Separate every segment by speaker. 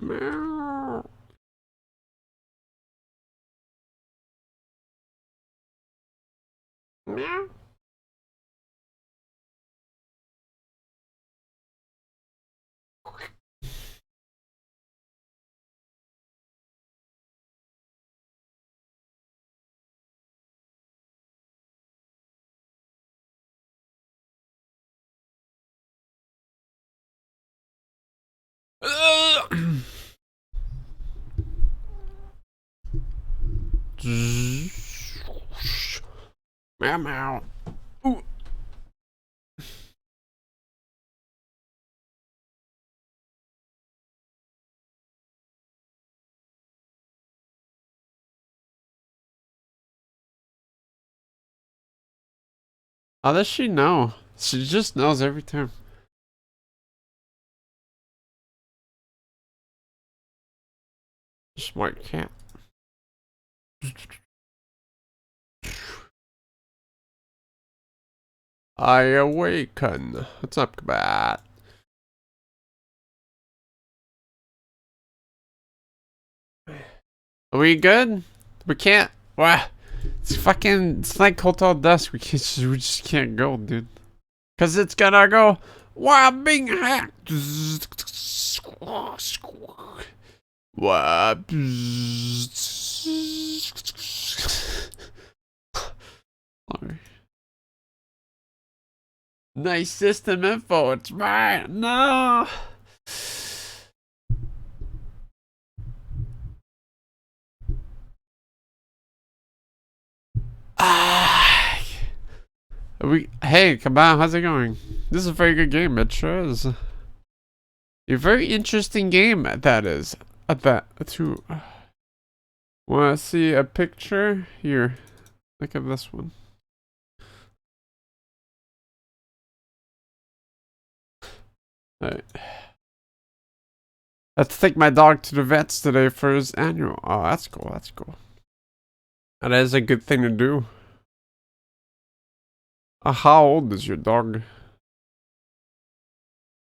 Speaker 1: Meow. Meow. Meow meow. Ooh. How does she know? She just knows every time. Smart cat. I awaken. What's up, Bat? Are we good? We can't. What? It's fucking. It's like Hotel Dusk. We just can't go, dude. Cause it's gonna go. Wow, being hacked. What? Nice system info. It's mine. No. Ah. Hey, come on. How's it going? This is a very good game. It sure is. A very interesting game. That is. At that too. Want to see a picture? Here. Look at this one. Alright. Let's take my dog to the vets today for his annual. Oh, that's cool. That's cool. That is a good thing to do. How old is your dog?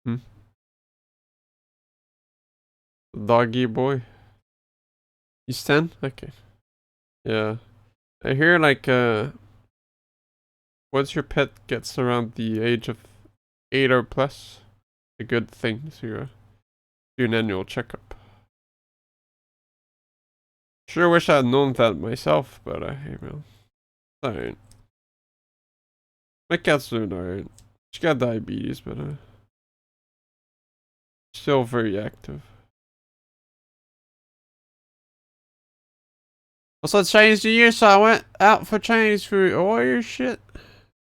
Speaker 1: Hmm? Doggy boy? He's 10? Okay. Yeah. I hear like, once your pet gets around the age of 8 or plus, a good thing to do an annual checkup. Sure wish I had known that myself, but hey man. Alright. My cat's doing alright. She got diabetes, but still very active. Also, it's Chinese New Year, so I went out for Chinese food. Oh, your shit.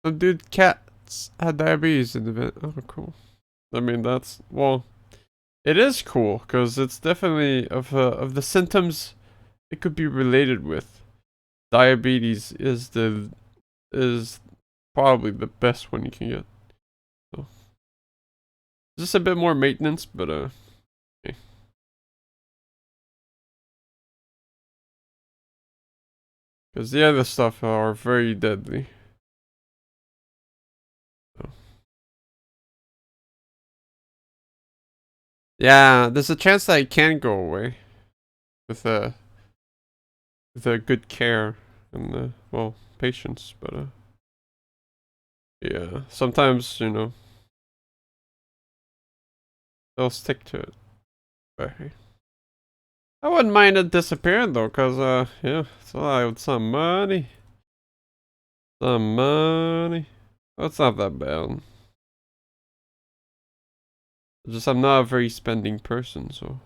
Speaker 1: The dude cats had diabetes in the event. Oh, cool. I mean, that's, well, it is cool, because it's definitely, of the symptoms it could be related with, diabetes is probably the best one you can get. So, just a bit more maintenance, but, okay. Because the other stuff are very deadly. So. Yeah, there's a chance that it can go away with the good care and the, well, patience, but yeah, sometimes, you know, they'll stick to it. But hey. I wouldn't mind it disappearing though, cause yeah, it's some money. Some money. That's not that bad. Just I'm not a very spending person, so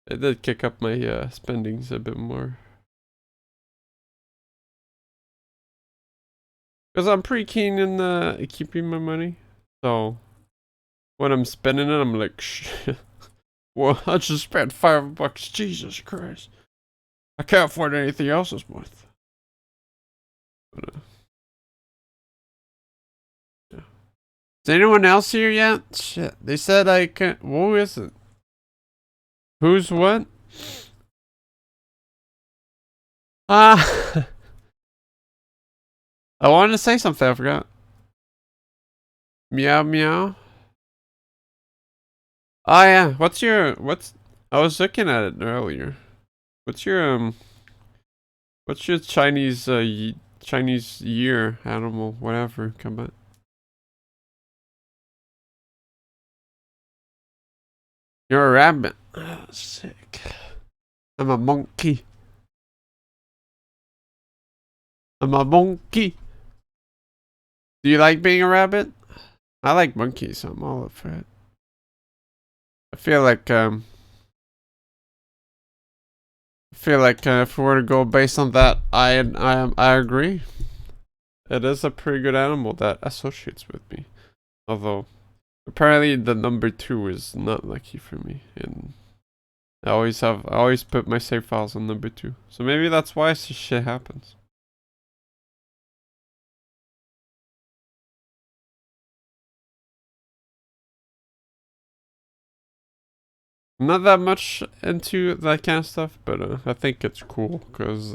Speaker 1: it did kick up my spendings a bit more. Cause I'm pretty keen in keeping my money. So when I'm spending it, I'm like, shit. Well, I just spent $5. Jesus Christ. I can't afford anything else this month. But, yeah. Is anyone else here yet? Shit. They said I can't. Who is it? Who's what? Ah. I wanted to say something. I forgot. Meow meow. Oh yeah, what's I was looking at it earlier. What's your Chinese Chinese year animal whatever come on. You're a rabbit. Oh, sick. I'm a monkey. I'm a monkey. Do you like being a rabbit? I like monkeys, so I'm all up for it. I feel like if we were to go based on that, I agree. It is a pretty good animal that associates with me. Although apparently the number 2 is not lucky for me, and I always put my save files on number 2. So maybe that's why shit happens. I'm not that much into that kind of stuff, but I think it's cool because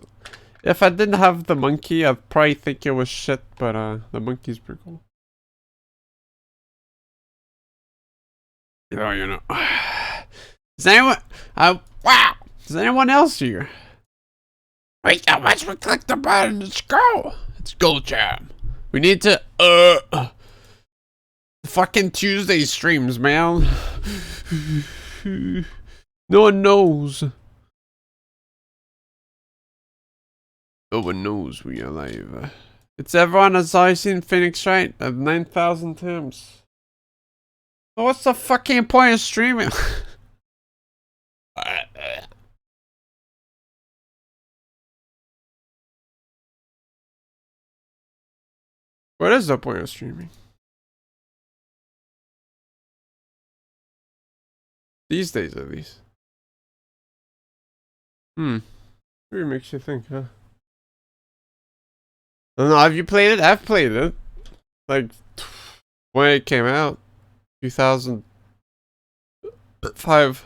Speaker 1: if I didn't have the monkey, I'd probably think it was shit. But the monkey's pretty cool. Oh, you know. Is anyone? Wow. Is anyone else here? Wait, how much we click the button? Let's go. Let's go, Jam. We need to fucking Tuesday streams, man. No one knows. No one knows we are live. It's everyone has always seen Phoenix Wright at 9,000 times. So what's the fucking point of streaming? What is the point of streaming? These days, at least. Really makes you think, huh? I don't know, have you played it? I've played it. Like, when it came out. 2005.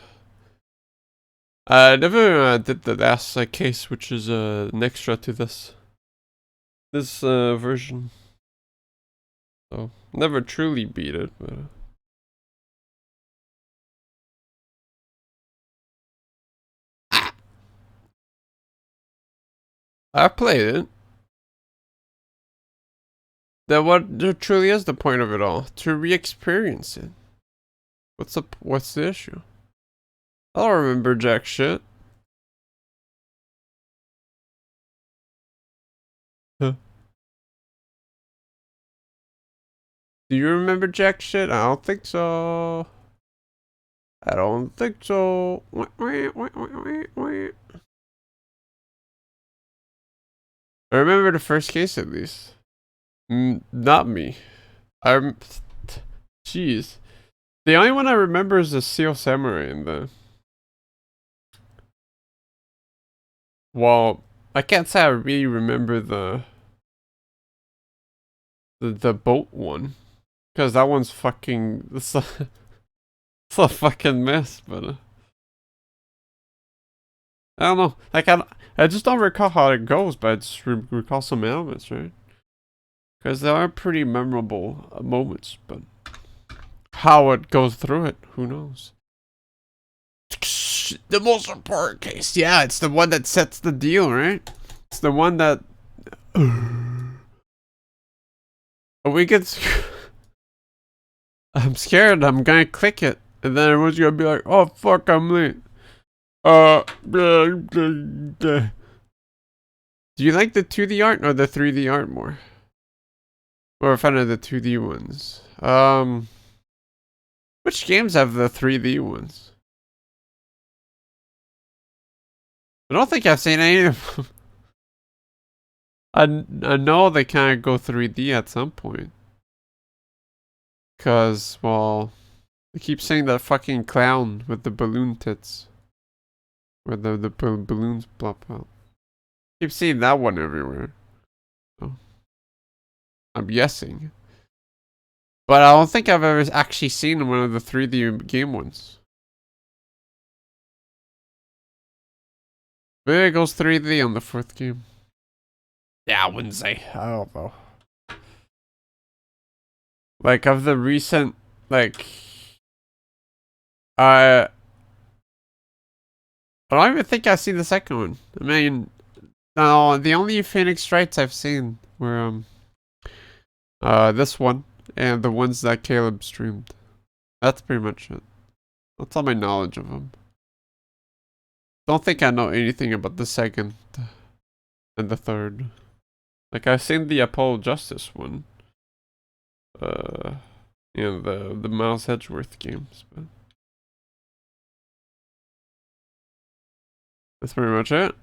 Speaker 1: I never did the last case, which is an extra to this version. So, never truly beat it, but... I played it. Then what truly is the point of it all? To re-experience it. What's the issue? I don't remember jack shit. Huh. Do you remember jack shit? I don't think so. I don't think so. I remember the first case at least. Not me. Jeez. The only one I remember is the Seal Samurai and the... Well, I can't say I really remember the boat one. Because that one's fucking... It's a fucking mess, but... I don't know. Like, I just don't recall how it goes, but I just recall some elements, right? Because there are pretty memorable moments, but... How it goes through it, who knows? The most important case. Yeah, it's the one that sets the deal, right? It's the one that... We get... I'm scared. I'm gonna click it. And then everyone's gonna be like, oh, fuck, I'm late. Do you like the 2D art or the 3D art more? Or if I know the 2D ones. Which games have the 3D ones? I don't think I've seen any of them. I know they kind of go 3D at some point. Cause, well, they keep saying that fucking clown with the balloon tits. Where the balloons plop out. Keep seeing that one everywhere. Oh. I'm guessing. But I don't think I've ever actually seen one of the 3D game ones. Maybe it goes 3D on the 4th game. Yeah, I wouldn't say. I don't know. Like, of the recent, like... I don't even think I've seen the second one. I mean, no, the only Phoenix Wrights I've seen were this one and the ones that Caleb streamed. That's pretty much it. That's all my knowledge of them. Don't think I know anything about the second and the third. Like I've seen the Apollo Justice one. And the Miles Edgeworth games, but that's pretty much it.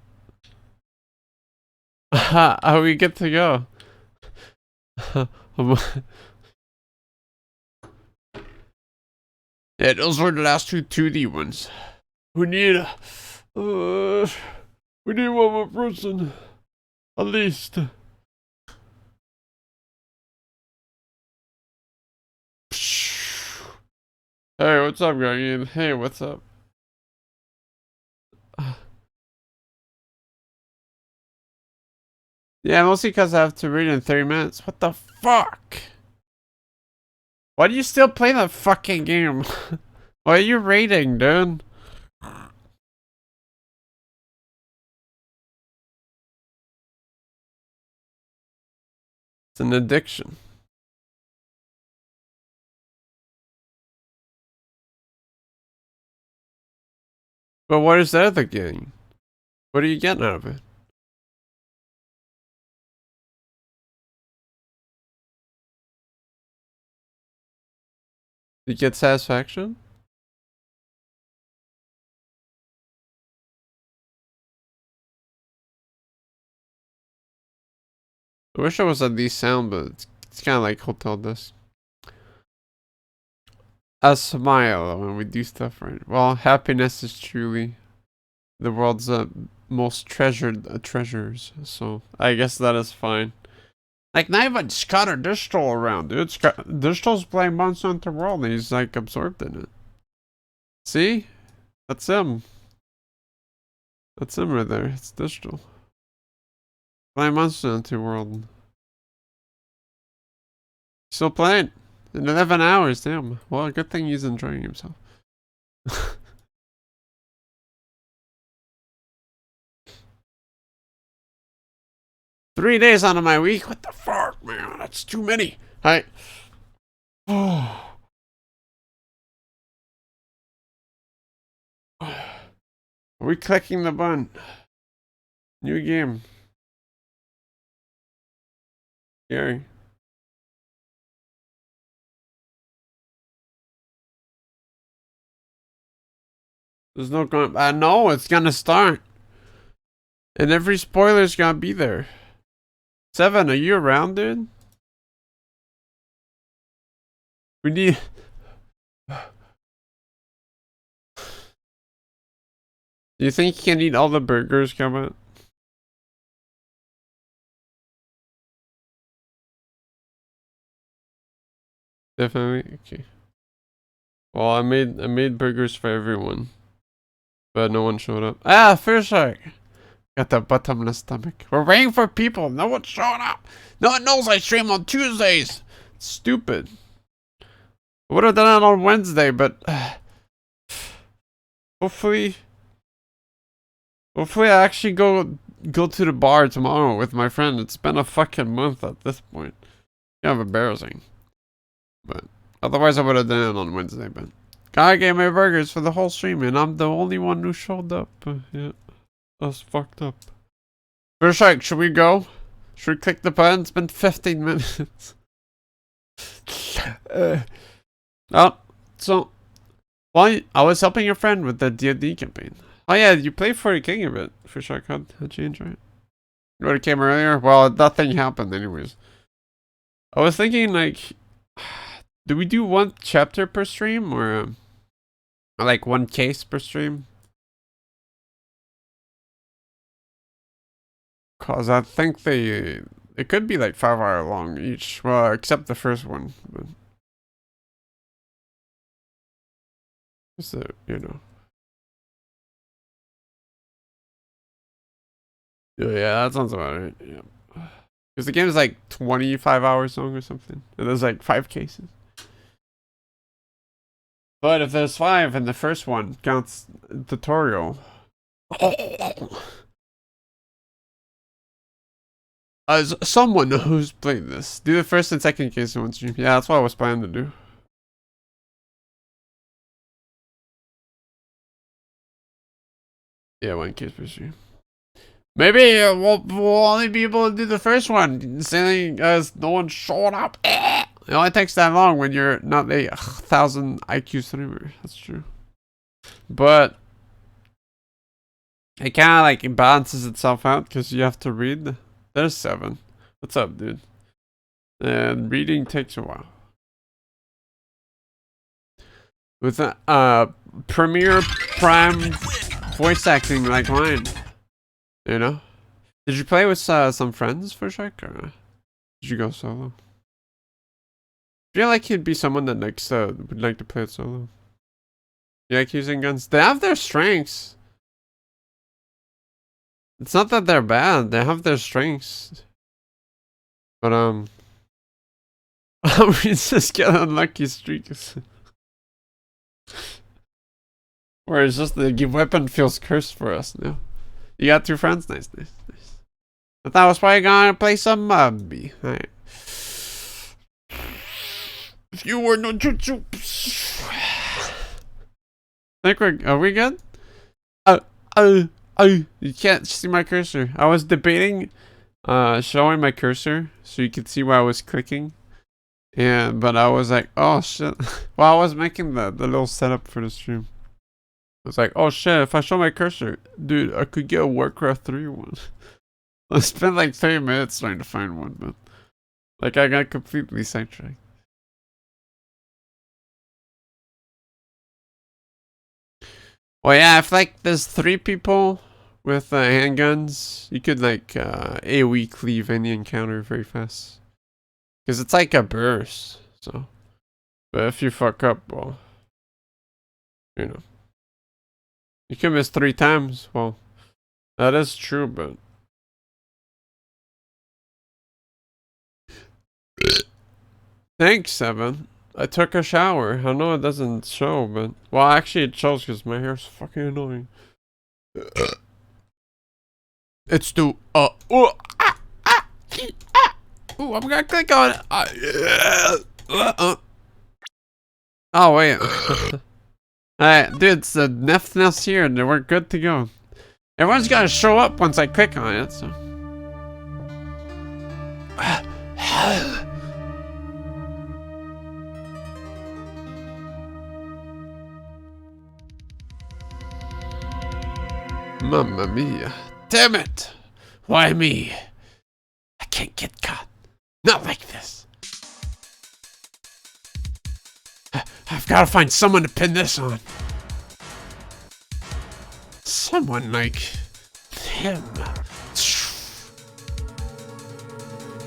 Speaker 1: How we get to go? Yeah, those were the last two 2D ones. We need one more person, at least. Hey, what's up, Gaungade? Hey, what's up? Yeah, mostly because I have to read in 30 minutes. What the fuck? Why do you still play that fucking game? Why are you raiding, dude? It's an addiction. But what is the other game? What are you getting out of it? You get satisfaction? I wish I was at least sound, but it's kind of like Hotel Desk. A smile when we do stuff right. Well, happiness is truly the world's most treasured treasures. So I guess that is fine. Like not even Scott or Digital around, dude. Digital's playing Monster Hunter World and he's like absorbed in it. See? That's him. That's him right there. It's Digital. Playing Monster Hunter World. Still playing. In 11 hours, damn. Well, good thing he's enjoying himself. 3 days out of my week? What the fuck, man? That's too many. Hi. Oh. Are we clicking the button? New game. Gary. There's no going. I know it's gonna start. And every spoiler's gonna be there. 7, are you around, dude? We need. Do you think you can eat all the burgers coming? Definitely. Okay. Well, I made burgers for everyone, but no one showed up. Ah, fish shark. Got the bottomless stomach. We're waiting for people. No one's showing up. No one knows I stream on Tuesdays. Stupid. I would have done it on Wednesday, but hopefully I actually go to the bar tomorrow with my friend. It's been a fucking month at this point. Kind of embarrassing. But otherwise I would have done it on Wednesday, but guy gave me burgers for the whole stream and I'm the only one who showed up. Yeah. That's fucked up. Fish Shark, should we go? Should we click the button? It's been 15 minutes. Oh, so well, I was helping your friend with the D&D campaign. Oh yeah, you played 40 King of it. Fish Shark, how'd you enjoy it? You already came earlier? Well, nothing happened anyways. I was thinking like, do we do one chapter per stream or like one case per stream? Cause I think it could be like 5 hour long each. Well, except the first one. But so, you know. Yeah, that sounds about right. Yeah. Because the game is like 25 hours long or something. And there's like 5 cases. But if there's 5 and the first one counts tutorial. As someone who's played this, do the first and second case in one stream. Yeah, that's what I was planning to do. Yeah, 1 case per stream. Maybe we'll only be able to do the first one, seeing as no one showed up. It only takes that long when you're not a 1,000 IQ streamer. That's true. But it kind of like balances itself out because you have to read. There's 7. What's up, dude? And reading takes a while. With a Premiere Prime voice acting like mine. You know? Did you play with some friends for Shrek, or did you go solo? I feel like he'd be someone that would like to play it solo. You like using guns? They have their strengths. It's not that they're bad, they have their strengths. But we just get unlucky streaks. Or it's just the weapon feels cursed for us now. You got 2 friends? Nice. I thought I was probably gonna play some Mubby. Alright. If you were no jutsu. Are we good? You can't see my cursor. I was debating showing my cursor so you could see where I was clicking. But I was like, oh shit. Well, I was making the little setup for the stream. I was like, oh shit, if I show my cursor, dude, I could get a Warcraft 3 one. I spent like 30 minutes trying to find one, but like I got completely sidetracked. Well, yeah, if like there's 3 people with handguns, you could like AoE cleave any encounter very fast. Because it's like a burst, so. But if you fuck up, well, you know. You can miss 3 times. Well, that is true, but. Thanks, 7. I took a shower. I know it doesn't show, but. Well, actually, it shows because my hair's fucking annoying. It's too. I'm gonna click on it. Oh, wait. Alright, dude, it's the Nefness here, and we're good to go. Everyone's gotta show up once I click on it, so. Mamma mia. Damn it! Why me? I can't get caught. Not like this. I've gotta find someone to pin this on. Someone like him.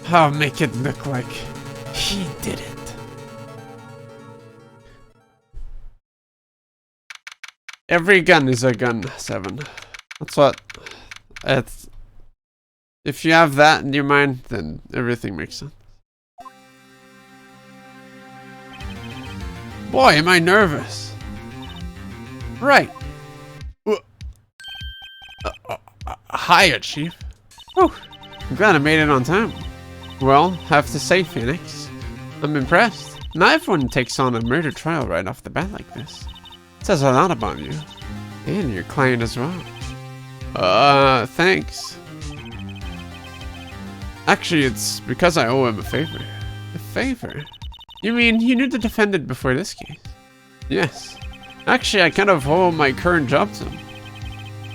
Speaker 1: I'll make it look like he did it. Every gun is a gun, 7. That's what it's. If you have that in your mind, then everything makes sense. Boy, am I nervous. Right. Hiya, Chief. Whew. I'm glad I made it on time. Well, have to say, Phoenix, I'm impressed. Not everyone takes on a murder trial right off the bat like this. It says a lot about you. And your client as well. Thanks. Actually, it's because I owe him a favor. A favor? You mean you knew the defendant before this case? Yes. Actually, I kind of owe my current job to him.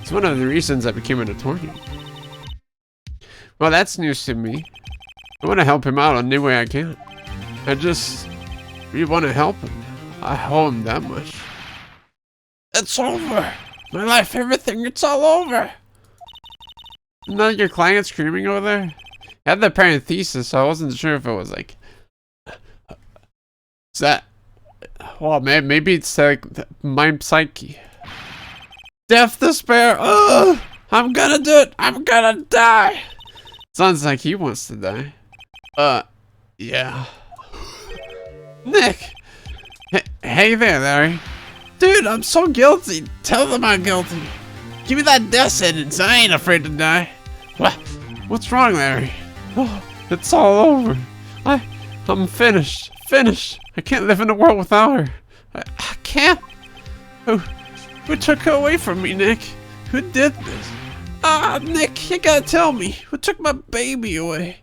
Speaker 1: It's one of the reasons I became an attorney. Well, that's news to me. I want to help him out any way I can. I just really want to help him. I owe him that much. It's over. My life, everything, it's all over. Now your client screaming over there? I had the parenthesis, so I wasn't sure if it was like... Is that... Well, maybe it's like my psyche. Death, despair. Ugh! I'm gonna do it. I'm gonna die. Sounds like he wants to die. Yeah. Nick. Hey there, Larry. Dude, I'm so guilty. Tell them I'm guilty. Give me that death sentence. I ain't afraid to die. What? What's wrong, Larry? Oh, it's all over. I'm finished. Finished. I can't live in a world without her. I can't. Who took her away from me, Nick? Who did this? Nick, you gotta tell me. Who took my baby away?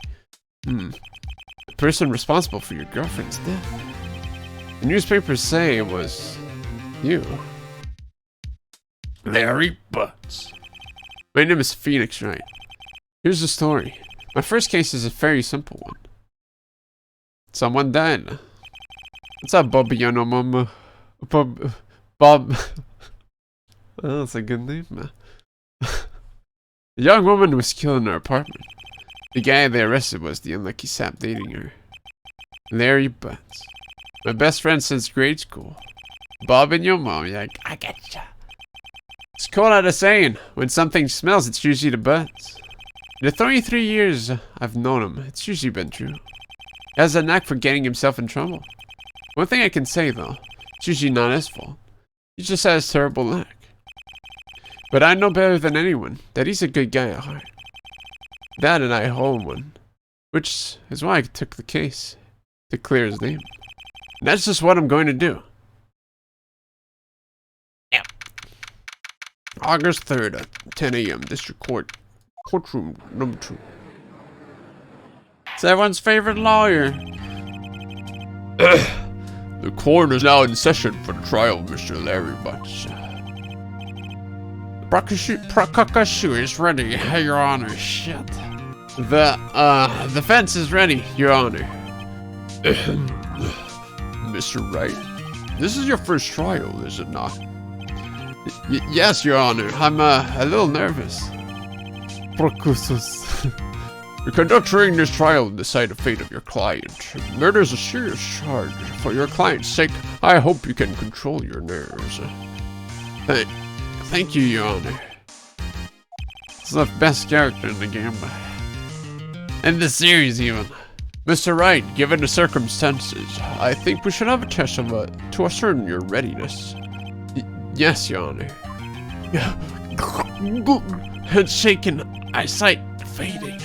Speaker 1: The person responsible for your girlfriend's death. The newspapers say it was you. Larry Butts. My name is Phoenix Wright. Here's the story. My first case is a very simple one. Someone died. What's up, Bobbiano Mama? Bob. Oh, that's a good name, man. A young woman was killed in her apartment. The guy they arrested was the unlucky sap dating her. Larry Butts. My best friend since grade school. Bob and your mom, yeah, I getcha. It's cool out of saying, when something smells, it's usually the Butts. In the 33 years I've known him, it's usually been true. He has a knack for getting himself in trouble. One thing I can say though, it's usually not his fault. He just has terrible luck. But I know better than anyone that he's a good guy at heart. Dad and I hold one, which is why I took the case, to clear his name. And that's just what I'm going to do. Yep. August 3rd at 10 a.m. District Court. Courtroom number 2. It's everyone's favorite lawyer. The court is now in session for the trial of Mr. Larry Butts. Prosecution is ready, Your Honor. Shit. The defense is ready, Your Honor. Mr. Wright, this is your first trial, is it not? Yes, Your Honor. I'm a little nervous. You're conducting this trial to decide the fate of your client. Murder is a serious charge. For your client's sake, I hope you can control your nerves. Thank you, Your Honor. It's the best character in the game. In the series, even. Mr. Wright, given the circumstances, I think we should have a test to ascertain your readiness. Yes, Your Honor. Head shaking, eyesight fading.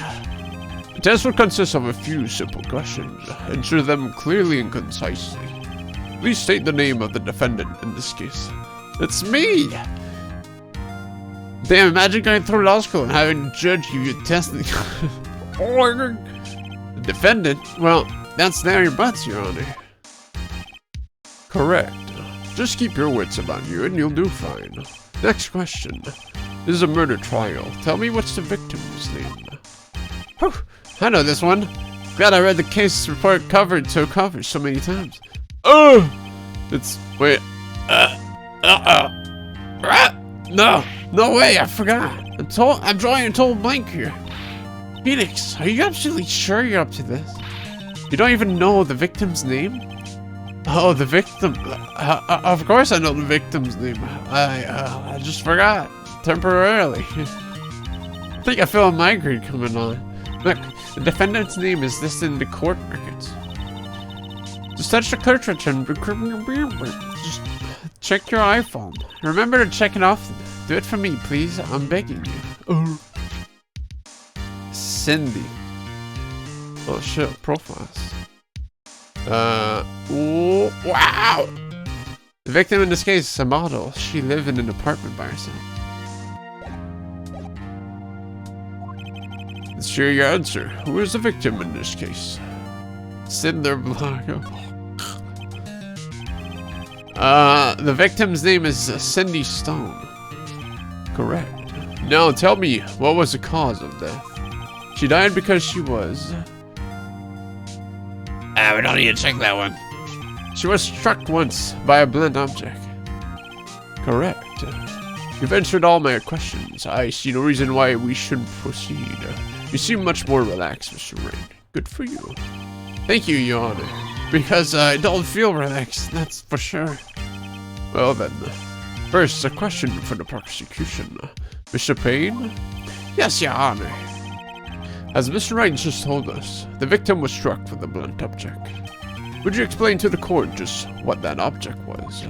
Speaker 1: The test will consist of a few simple questions. Answer them clearly and concisely. Please state the name of the defendant in this case. It's me! Damn, imagine going through law school and having to judge you your testing. The defendant? Well, that's Larry Butts, Your Honor. Correct. Just keep your wits about you and you'll do fine. Next question. This is a murder trial. Tell me what's the victim's name? Whew, I know this one. Glad I read the case report cover to cover so many times. Oh! It's... wait. No way, I forgot. I'm drawing a total blank here. Phoenix, are you absolutely sure you're up to this? You don't even know the victim's name? Oh, the victim. Of course I know the victim's name. I just forgot. Temporarily. I think I feel a migraine coming on. Look, the defendant's name is listed in the court records. Just touch the cartridge and just check your iPhone. Remember to check it often. Do it for me, please. I'm begging you. Cindy. Oh shit, profiles. Oh, wow! The victim in this case is a model. She lived in an apartment by herself. Let's hear your answer. Who is the victim in this case? Cinder Blanco. The victim's name is Cindy Stone. Correct. Now tell me, what was the cause of death? She died because she was... we don't need to check that one. She was struck once by a blunt object. Correct. You've answered all my questions. I see no reason why we shouldn't proceed. You seem much more relaxed, Mr. Wright. Good for you. Thank you, Your Honor. Because I don't feel relaxed, that's for sure. Well then, first, a question for the prosecution. Mr. Payne? Yes, Your Honor. As Mr. Wright just told us, the victim was struck with a blunt object. Would you explain to the court just what that object was?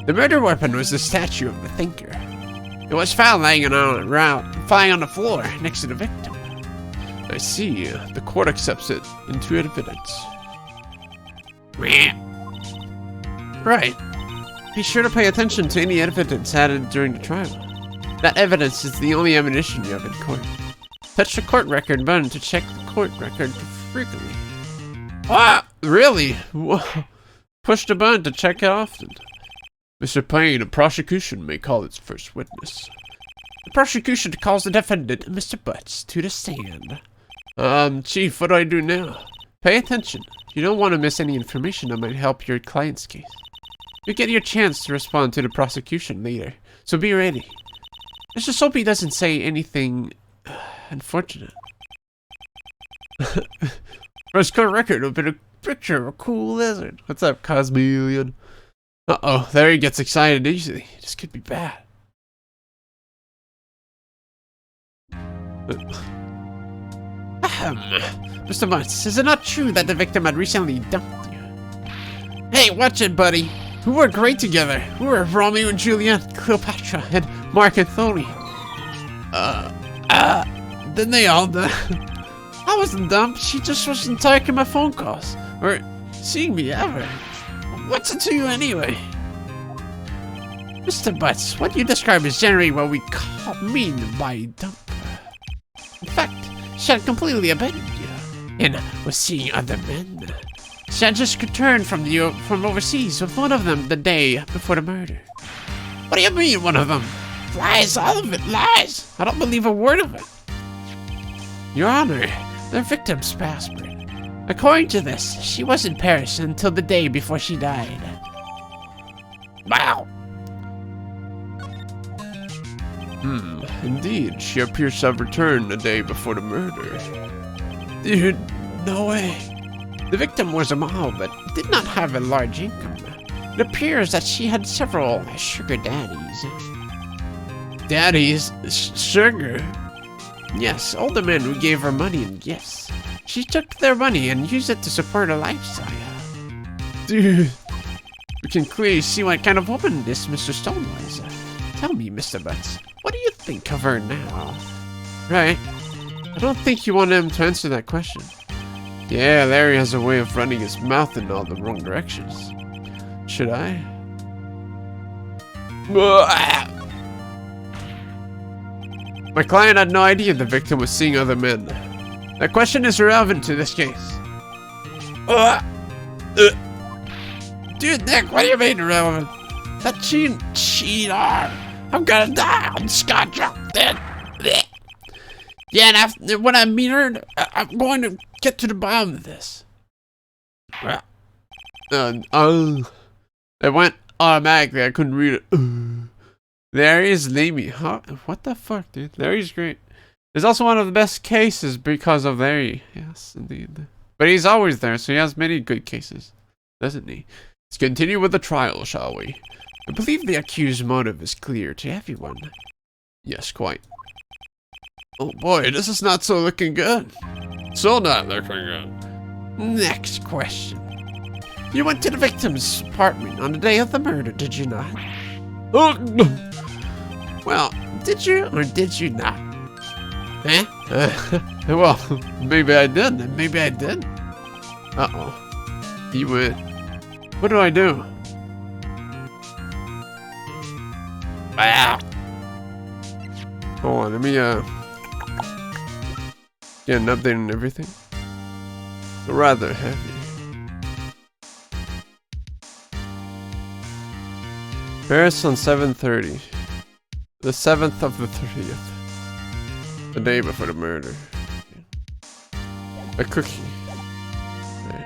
Speaker 1: The murder weapon was the statue of the thinker. It was found lying flying on the floor next to the victim. I see. The court accepts it into evidence. Right. Be sure to pay attention to any evidence added during the trial. That evidence is the only ammunition you have in court. Touch the court record button to check the court record frequently. Ah, really? Whoa. Push the button to check it often. Mr. Payne, the prosecution may call its first witness. The prosecution calls the defendant, Mr. Butts, to the stand. Chief, what do I do now? Pay attention. You don't want to miss any information that might help your client's case. You get your chance to respond to the prosecution later, so be ready. Mr. Soapy doesn't say anything unfortunate. First court record will be a picture of a cool lizard. What's up, Cosmelian? Uh-oh, there he gets excited easily. This could be bad. Mr. Butts, is it not true that the victim had recently dumped you? Hey, watch it, buddy. We were great together. We were Romeo and Juliet, Cleopatra, and Mark Anthony. Then they all died. I wasn't dumped. She just wasn't taking my phone calls or seeing me ever. What's it to you anyway? Mr. Butts, what you describe is generally what we mean by dump. In fact, she had completely abandoned you and was seeing other men. She had just returned from overseas with one of them the day before the murder. What do you mean, one of them? Lies, all of it, lies. I don't believe a word of it. Your Honor, the victim's passport. According to this, she was in Paris until the day before she died. Wow. Indeed, she appears to have returned the day before the murder. Dude, no way. The victim was a model, but did not have a large income. It appears that she had several sugar daddies. Daddies? Sugar? Yes, older men who gave her money and gifts. She took their money and used it to support a lifestyle. Dude, we can clearly see what kind of woman this Mr. Stone was. Tell me, Mr. Butts, what do you think of her now? Right. I don't think you want him to answer that question. Yeah, Larry has a way of running his mouth in all the wrong directions. Should I? My client had no idea the victim was seeing other men. That question is irrelevant to this case. Dude, Nick, what do you mean irrelevant? That cheater! I'm gonna die on Scotch dead. Yeah, and after, when I meet her, I'm going to get to the bottom of this. It went automatically. I couldn't read it. Larry's Lamey. Huh? What the fuck, dude? Larry's great. He's also one of the best cases because of Larry. Yes, indeed. But he's always there, so he has many good cases, doesn't he? Let's continue with the trial, shall we? I believe the accused's motive is clear to everyone. Yes, quite. Oh boy, this is not so looking good. So not looking good. Next question. You went to the victim's apartment on the day of the murder, did you not? Oh, well, did you or did you not? Eh? Well, maybe I did, and maybe I didn't. Uh-oh. He went. What do I do? Wow. Hold on, let me, get an update on everything. Rather heavy. Paris on 7:30. The 7th of the 30th. The day before the murder. A cookie. Okay.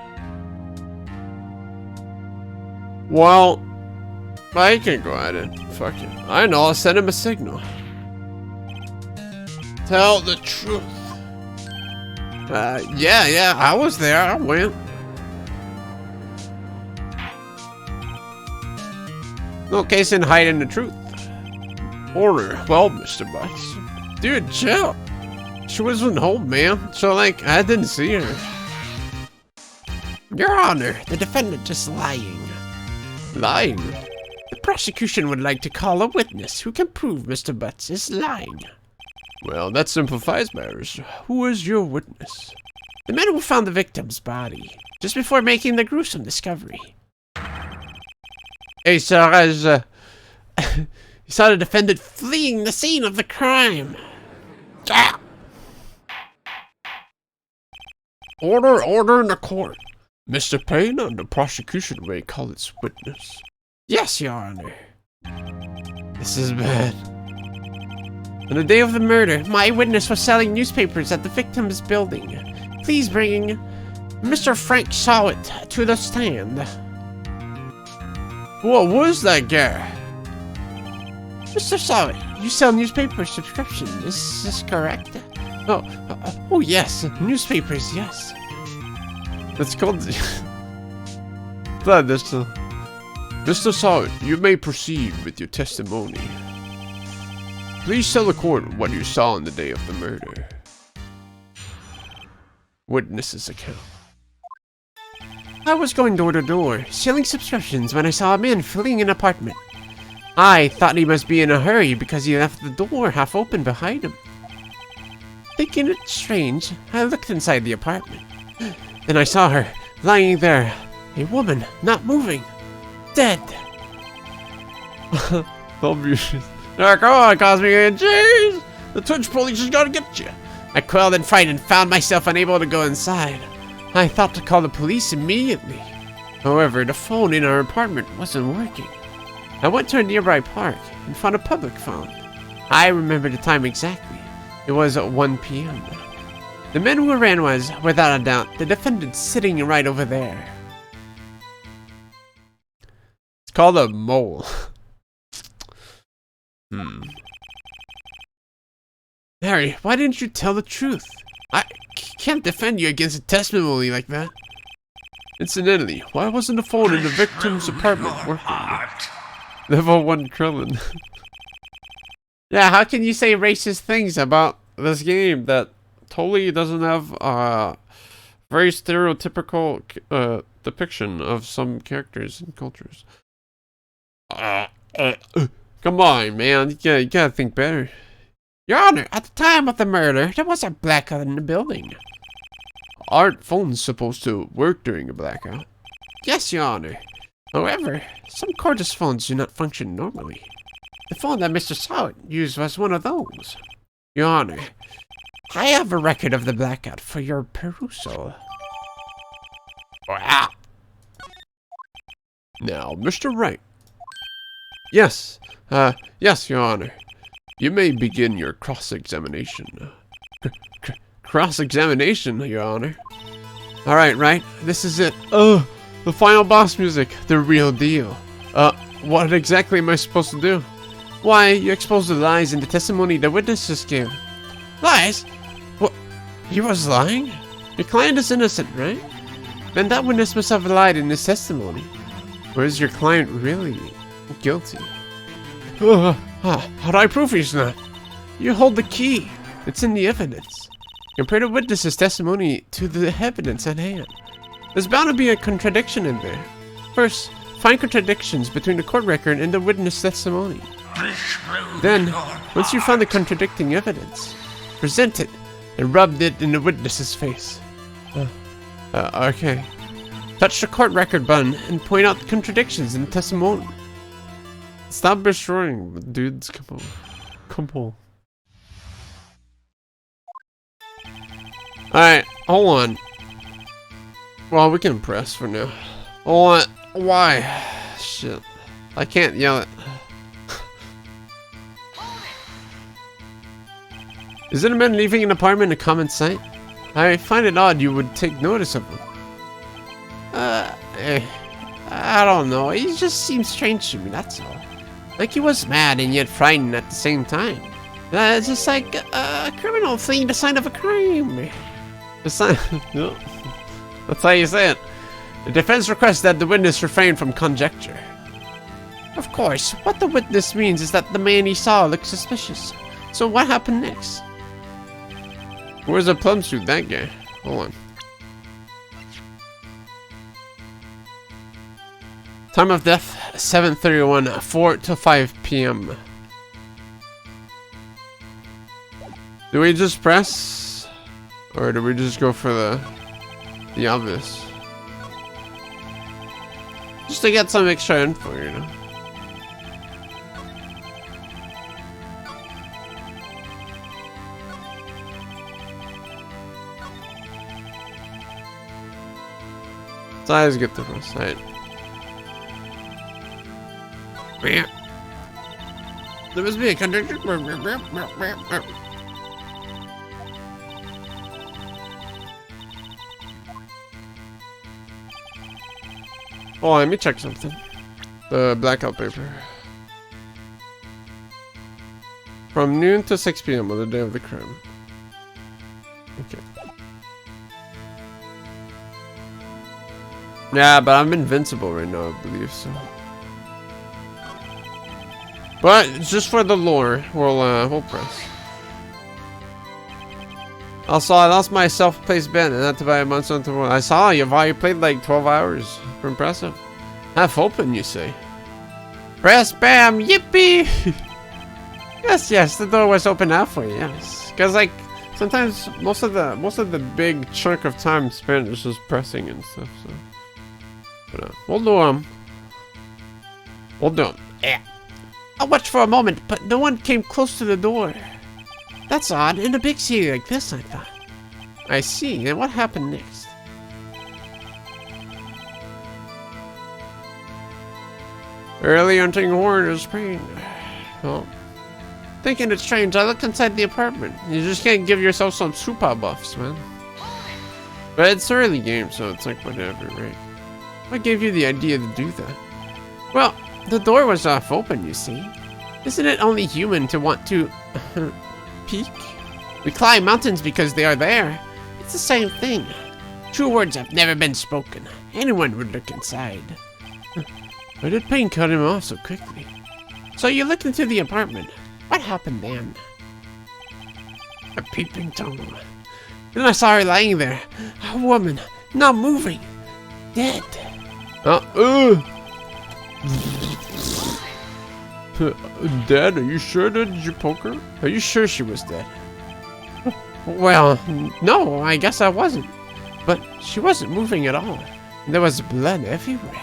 Speaker 1: Well, I can go at it. Fuck it. I know, I'll send him a signal. Tell the truth. Yeah, I was there. I went. No case in hiding the truth. Order. Well, Mr. Butts. Dude, chill. She wasn't home, man. So, like, I didn't see her. Your Honor, the defendant is lying. Lying? The
Speaker 2: prosecution would like to call a witness who can prove Mr. Butts is lying.
Speaker 1: Well, that simplifies matters. Who is your witness?
Speaker 2: The man who found the victim's body, just before making the gruesome discovery.
Speaker 1: Hey, sir,
Speaker 2: He saw the defendant fleeing the scene of the crime. Ah!
Speaker 1: Order in the court. Mr. Payne and the prosecution may call its witness.
Speaker 2: Yes, Your Honor. This is bad. On the day of the murder, my witness was selling newspapers at the victim's building. Please bring Mr. Frank Sawit to the stand.
Speaker 1: What was that guy?
Speaker 2: Mr. Sawit, you sell newspaper subscription, is this correct? Oh yes, newspapers, yes.
Speaker 1: That's called... Glad this... Mr. Sawit, you may proceed with your testimony. Please tell the court what you saw on the day of the murder. Witness's account.
Speaker 2: I was going door to door, selling subscriptions when I saw a man fleeing an apartment. I thought he must be in a hurry because he left the door half open behind him. Thinking it strange, I looked inside the apartment. Then I saw her, lying there, a woman, not moving, dead.
Speaker 1: Now, come on, Cosby, jeez! The Twitch police has got to get you.
Speaker 2: I quailed in fright and found myself unable to go inside. I thought to call the police immediately. However, the phone in our apartment wasn't working. I went to a nearby park and found a public phone. I remember the time exactly. It was at 1 p.m. The man who ran was, without a doubt, the defendant sitting right over there.
Speaker 1: It's called a mole.
Speaker 2: Harry, why didn't you tell the truth? I can't defend you against a testimony like that.
Speaker 1: Incidentally, why wasn't the phone in the victim's apartment working? Level 1 Krillin.
Speaker 2: Yeah, how can you say racist things about this game that totally doesn't have a very stereotypical depiction of some characters and cultures? Come on, man. You gotta think better. Your Honor, at the time of the murder, there was a blackout in the building.
Speaker 1: Aren't phones supposed to work during a blackout?
Speaker 2: Yes, Your Honor. However, some cordless phones do not function normally. The phone that Mr. Sawit used was one of those. Your Honor, I have a record of the blackout for your perusal.
Speaker 1: Wow. Now, Mr. Wright. Yes, yes, Your Honor. You may begin your cross-examination. Cross-examination, Your Honor.
Speaker 2: Alright, Wright, this is it.
Speaker 1: Oh, the final boss music, the real deal. What exactly am I supposed to do?
Speaker 2: Why, you exposed the lies in the testimony the witnesses gave. Lies? What? He was lying? Your client is innocent, right? Then that witness must have lied in his testimony.
Speaker 1: Or is your client really guilty?
Speaker 2: How do I prove he's not? You hold the key. It's in the evidence. Compare the witness's testimony to the evidence at hand. There's bound to be a contradiction in there. First, find contradictions between the court record and the witness testimony. Then, once you find the contradicting evidence, present it and rub it in the witness's face.
Speaker 1: Okay.
Speaker 2: Touch the court record button and point out the contradictions in the testimony.
Speaker 1: Stop destroying, dudes. Come on. Come on. Alright, hold on. Well, we can press for now. Hold on. Why? Shit. I can't yell it.
Speaker 2: Is it a man leaving an apartment a common sight? I find it odd you would take notice of him. I don't know. He just seems strange to me, that's all. Like he was mad and yet frightened at the same time. It's just like a criminal fleeing the sign of a crime.
Speaker 1: The sign? No. That's how you say it.
Speaker 2: The defense requests that the witness refrain from conjecture. Of course, what the witness means is that the man he saw looked suspicious. So what happened next?
Speaker 1: Where's the plum suit, that guy? Hold on.
Speaker 2: Time of death, 7:31, 4 to 5 p.m. Do we just press? Or do we just go for the obvious? Just to get some extra info, you know? It's always good to press, right? There must be a contradiction. Oh, let me check something. The blackout paper. From noon to 6 p.m. on the day of the crime. Okay. Yeah, but I'm invincible right now, I believe so. But just for the lore, we'll press. Also, I lost my self-placed bet and had to buy a month's worth of. I saw you've already played like 12 hours. Impressive. Half open, you say? Press bam, yippee! yes, the door was open halfway. Yes, because like sometimes most of the big chunk of time spent is just pressing and stuff. So, but, we'll do them. We'll do them. Yeah. I watched for a moment, but no one came close to the door. That's odd. In a big city like this, I thought. I see. And what happened next? Early hunting horn is pain. Well, thinking it's strange, I looked inside the apartment. You just can't give yourself some super buffs, man. But it's early game, so it's like whatever, right? What gave you the idea to do that? Well, the door was half open, you see. Isn't it only human to want to peek? We climb mountains because they are there. It's the same thing. True words have never been spoken. Anyone would look inside. Why did pain cut him off so quickly? So you looked into the apartment. What happened then? A peeping Tom. Then I saw her lying there. A woman, not moving. Dead. Dead? Are you sure? Did you poke her? Are you sure she was dead? Well, no, I guess I wasn't. But she wasn't moving at all. There was blood everywhere.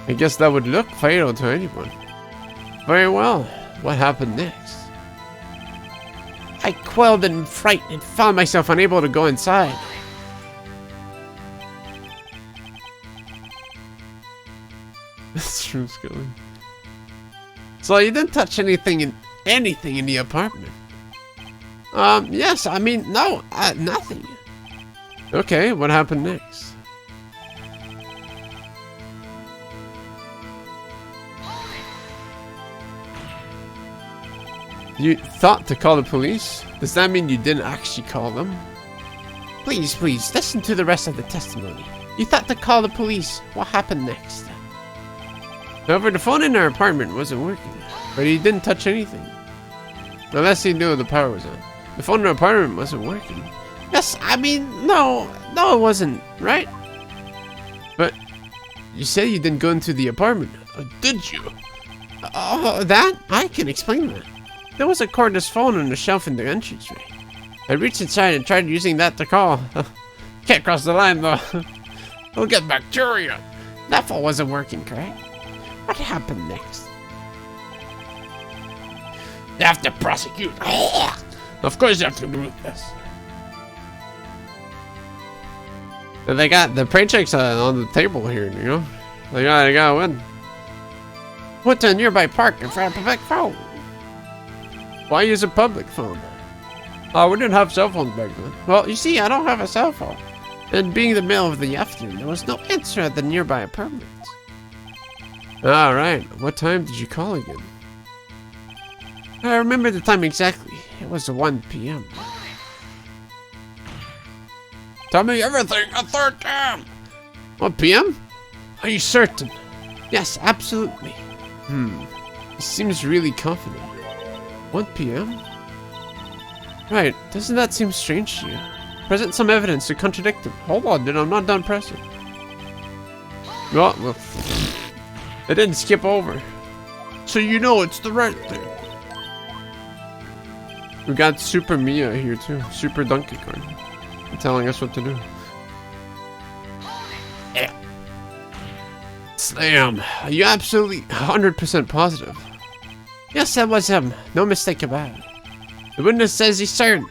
Speaker 2: I guess that would look fatal to anyone. Very well. What happened next? I quelled in fright and found myself unable to go inside. That's true, Scully. So you didn't touch anything in the apartment? Yes, I mean, no, nothing. Okay, what happened next? You thought to call the police? Does that mean you didn't actually call them? Please, listen to the rest of the testimony. You thought to call the police. What happened next? However, the phone in our apartment wasn't working, but he didn't touch anything. Unless he knew the power was on. The phone in our apartment wasn't working. Yes, I mean, no, it wasn't, right? But you said you didn't go into the apartment, did you? Oh, that? I can explain that. There was a cordless phone on the shelf in the entranceway. I reached inside and tried using that to call. Can't cross the line though. We'll get bacteria. That phone wasn't working, correct? What happened next? You have to prosecute. Of course you have to do this. They got the paychecks on the table here, you know? They gotta win. Went to a nearby park and found a public phone. Why use a public phone? Oh, we didn't have cell phones back then. Well, you see, I don't have a cell phone. And being the middle of the afternoon, there was no answer at the nearby apartment. Alright, what time did you call again? I remember the time exactly. It was 1 p.m. Tell me everything a third time! 1 p.m.? Are you certain? Yes, absolutely. He seems really confident. 1 p.m.? Right, doesn't that seem strange to you? Present some evidence to contradict him. Hold on, dude, I'm not done pressing. Well,
Speaker 1: It didn't skip over. So you know it's the right thing. We got Super Mia here too. Super Donkey Kong. Telling us what to do.
Speaker 2: Yeah. Slam. Are you absolutely 100% positive? Yes, that was him. No mistake about it. The witness says he's certain.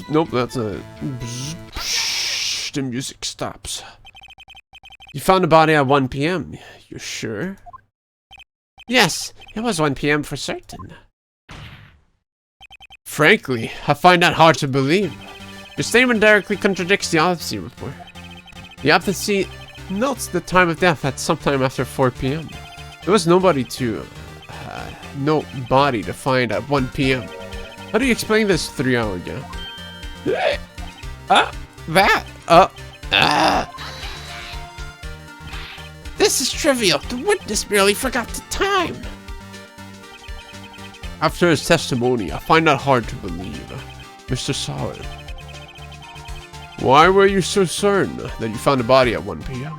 Speaker 1: Nope, that's not it. The music stops. You found the body at 1 p.m. You sure?
Speaker 2: Yes, it was 1 p.m. for certain.
Speaker 1: Frankly, I find that hard to believe. Your statement directly contradicts the autopsy report. The autopsy notes the time of death at sometime after 4 p.m. There was no body to find at 1 p.m. How do you explain this 3-hour gap?
Speaker 2: This is trivial. The witness merely forgot the time.
Speaker 1: After his testimony, I find that hard to believe. Mr. Solid. Why were you so certain that you found the body at 1 p.m.?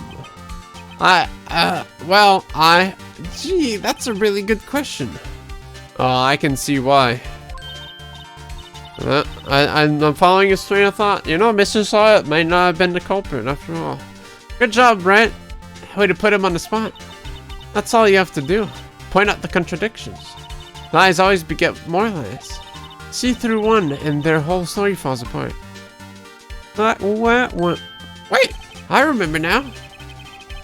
Speaker 2: Gee, that's a really good question.
Speaker 1: I can see why. I'm following his train of thought. You know, Mr. Solid might not have been the culprit after all. Good job, Wright. Way to put him on the spot. That's all you have to do. Point out the contradictions. Lies always beget more lies. See through one and their whole story falls apart. What?
Speaker 2: Wait, I remember now.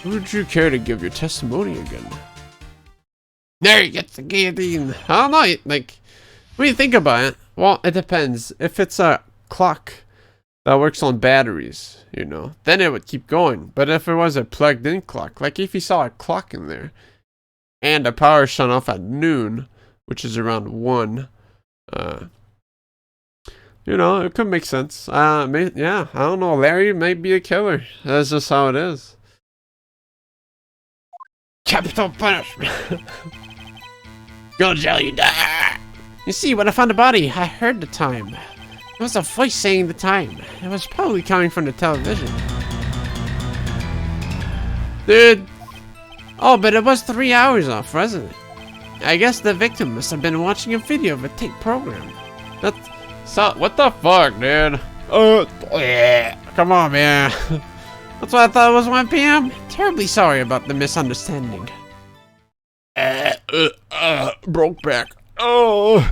Speaker 1: Would you care to give your testimony again?
Speaker 2: There you get the guillotine.
Speaker 1: I don't know, like, when you think about it, well, it depends. If it's a clock that works on batteries, you know, then it would keep going. But if it was a plugged-in clock, like if you saw a clock in there, and the power shut off at noon, which is around 1, you know, it could make sense. Yeah, I don't know. Larry might be a killer. That's just how it is.
Speaker 2: Capital punishment. Go to jail, you die. You see, when I found the body, I heard the time. There was a voice saying the time. It was probably coming from the television.
Speaker 1: Dude.
Speaker 2: Oh, but it was 3 hours off, wasn't it? I guess the victim must have been watching a video of a tape program.
Speaker 1: What the fuck, dude?
Speaker 2: Come on, man. That's why I thought it was 1 p.m. Terribly sorry about the misunderstanding.
Speaker 1: Broke back. Oh.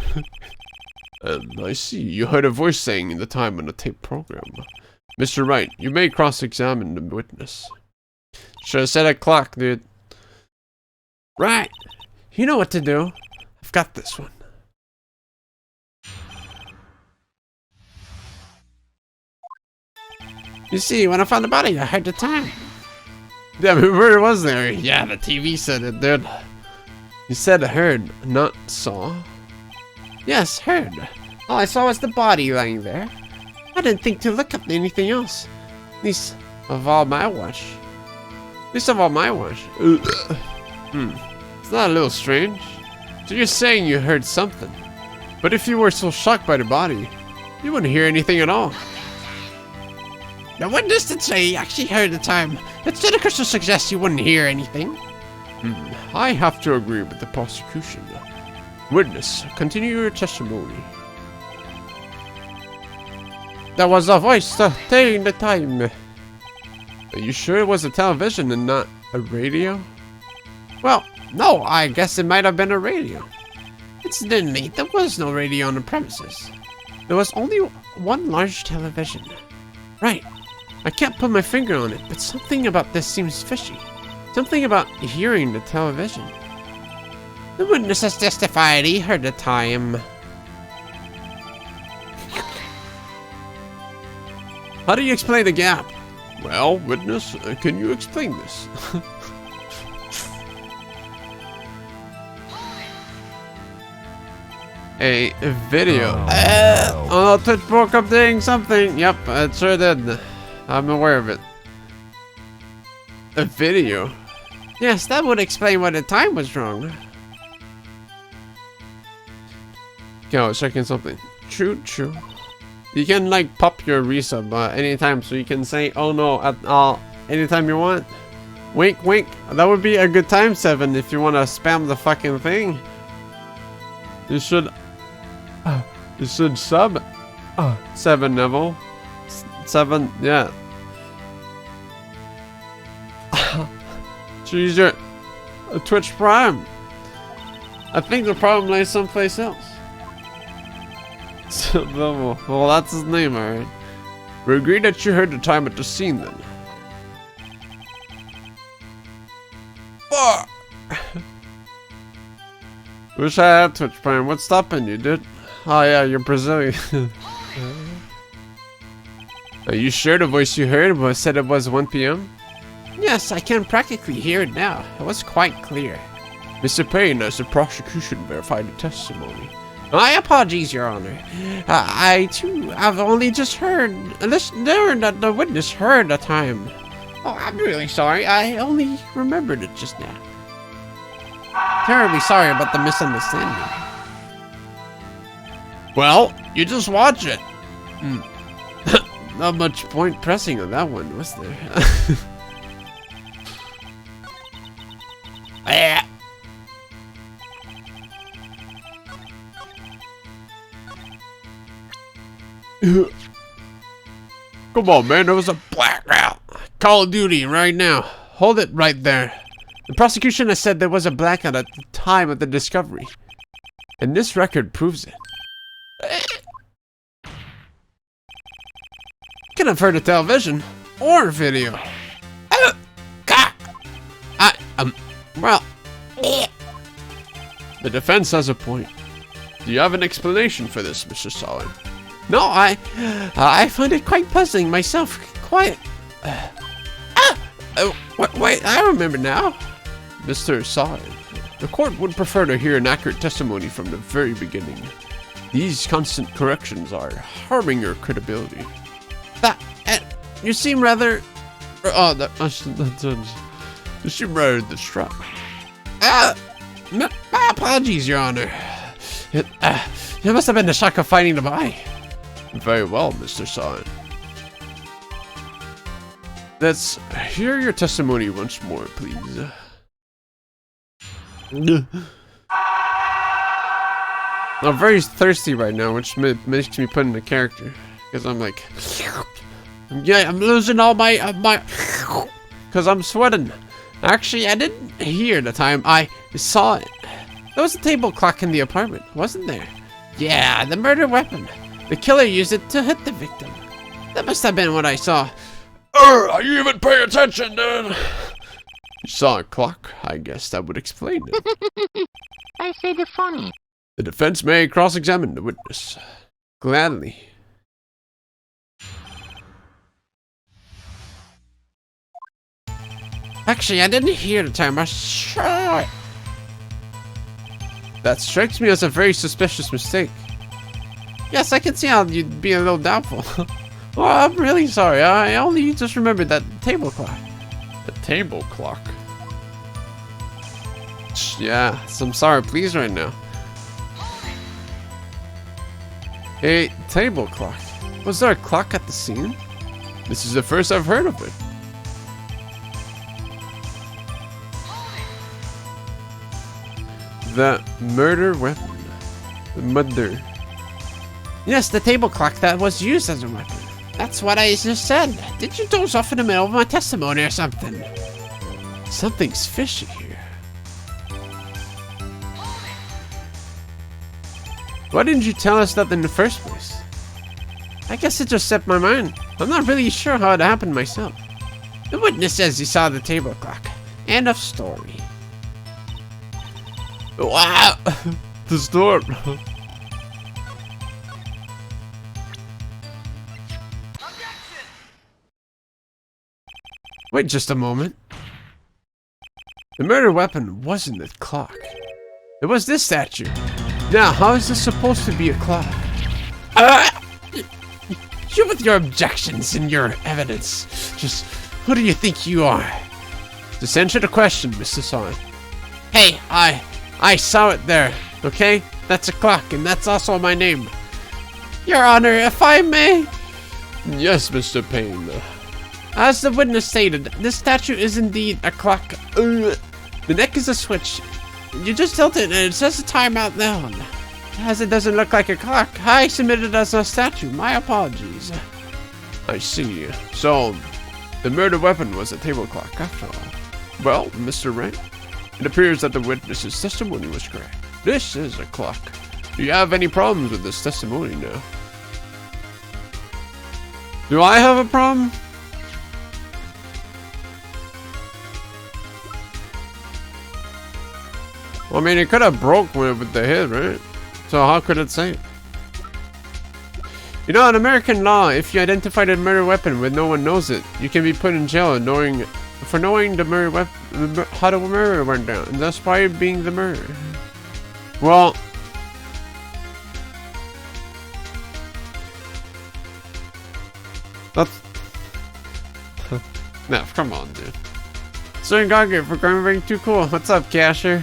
Speaker 1: I see. You heard a voice saying the time on the tape program. Mr. Wright, you may cross-examine the witness. Should have said a clock, dude.
Speaker 2: Right. You know what to do. I've got this one. You see, when I found the body, I heard the time.
Speaker 1: Yeah, but where was there?
Speaker 2: Yeah, the TV said it, dude.
Speaker 1: You said heard, not saw.
Speaker 2: Yes, heard. All I saw was the body lying there. I didn't think to look up anything else. At least of all my watch.
Speaker 1: It's not a little strange. So you're saying you heard something. But if you were so shocked by the body, you wouldn't hear anything at all.
Speaker 2: The witness did say he actually heard the time. It's ludicrous to suggest you wouldn't hear anything.
Speaker 1: I have to agree with the prosecution. Witness, continue your testimony.
Speaker 2: There was a voice saying the time.
Speaker 1: Are you sure it was a television and not a radio?
Speaker 2: Well, no, I guess it might have been a radio. Incidentally, there was no radio on the premises. There was only one large television. Right. I can't put my finger on it, but something about this seems fishy. Something about hearing the television. The witness has testified he heard the time.
Speaker 1: How do you explain the gap? Well, witness, can you explain this? A video. Oh, Twitch broke up doing something. Yep, it sure did. I'm aware of it. A video?
Speaker 2: Yes, that would explain why the time was wrong.
Speaker 1: Okay, I was checking something. True. You can like pop your resub anytime, so you can say "oh no" at anytime you want. Wink, wink. That would be a good time, 7, if you want to spam the fucking thing. You should sub 7, Neville. 7, yeah. Choose your Twitch Prime. I think the problem lies someplace else. Well, that's his name, alright. We agree that you heard the time at the scene, then. Wish I had Twitch Prime. What's stopping you, dude? Oh yeah, you're Brazilian. Are you sure the voice you heard said it was 1 p.m.?
Speaker 2: Yes, I can practically hear it now. It was quite clear.
Speaker 1: Mr. Payne, as the prosecution verified the testimony.
Speaker 2: My apologies, Your Honor. I too have only just heard that the witness heard the time. Oh, I'm really sorry. I only remembered it just now. Terribly sorry about the misunderstanding.
Speaker 1: Well, you just watch it.
Speaker 2: Not much point pressing on that one, was there?
Speaker 1: Come on, man. There was a blackout. Call of Duty right now.
Speaker 2: Hold it right there. The prosecution has said there was a blackout at the time of the discovery. And this record proves it. Could have heard a television or video. Well,
Speaker 1: the defense has a point. Do you have an explanation for this, Mr. Solid?
Speaker 2: No, I find it quite puzzling myself. Quite. Wait, I remember now.
Speaker 1: Mr. Solid, the court would prefer to hear an accurate testimony from the very beginning. These constant corrections are harming your credibility.
Speaker 2: You seem rather.
Speaker 1: You seem rather distraught.
Speaker 2: My apologies, Your Honor. It must have been the shock of finding the body.
Speaker 1: Very well, Mr. Solid. Let's hear your testimony once more, please. I'm very thirsty right now, which makes me put in a character. Because I'm like... Yeah, I'm losing all my... Because I'm sweating.
Speaker 2: Actually, I didn't hear the time. I saw it. There was a table clock in the apartment, wasn't there? Yeah, the murder weapon. The killer used it to hit the victim. That must have been what I saw.
Speaker 1: Are you even paying attention, dude? You saw a clock. I guess that would explain it.
Speaker 3: I say the funny.
Speaker 1: The defense may cross-examine the witness.
Speaker 2: Gladly. Actually, I didn't hear the timer. Sure. That strikes me as a very suspicious mistake. Yes, I can see how you'd be a little doubtful. Well, I'm really sorry. I only just remembered that table clock.
Speaker 1: The table clock?
Speaker 2: Yeah, some sorry please right now. A table clock. Was there a clock at the scene?
Speaker 1: This is the first I've heard of it.
Speaker 2: The murder weapon. The murder. Yes, the table clock that was used as a weapon. That's what I just said. Did you doze off in the middle of my testimony or something? Something's fishy here. Why didn't you tell us that in the first place? I guess it just slipped my mind. I'm not really sure how it happened myself. The witness says he saw the table clock. End of story.
Speaker 1: Wow! The storm!
Speaker 2: Wait just a moment. The murder weapon wasn't a clock. It was this statue. Now, how is this supposed to be a clock? You with your objections and your evidence. Just, who do you think you are? Just answer the question, Mr. Son. Hey, I saw it there, okay? That's a clock, and that's also my name. Your Honor, if I may.
Speaker 1: Yes, Mr. Payne.
Speaker 2: As the witness stated, this statue is indeed a clock. The neck is a switch. You just tilt it and it says the timeout now. As it doesn't look like a clock, I submitted it as a statue. My apologies.
Speaker 1: I see. So, the murder weapon was a table clock after all. Well, Mr. Wright, it appears that the witness's testimony was correct. This is a clock. Do you have any problems with this testimony now?
Speaker 2: Do I have a problem?
Speaker 1: Well, I mean, it could have broke with the hit, right? So how could it say it?
Speaker 2: You know, in American law, if you identified a murder weapon when no one knows it, you can be put in jail for knowing the murder weapon, how the murder went down, and thus why being the murder.
Speaker 1: Well, that's... No, come on, dude.
Speaker 2: Sir Gaungade for being too cool. What's up, Casher?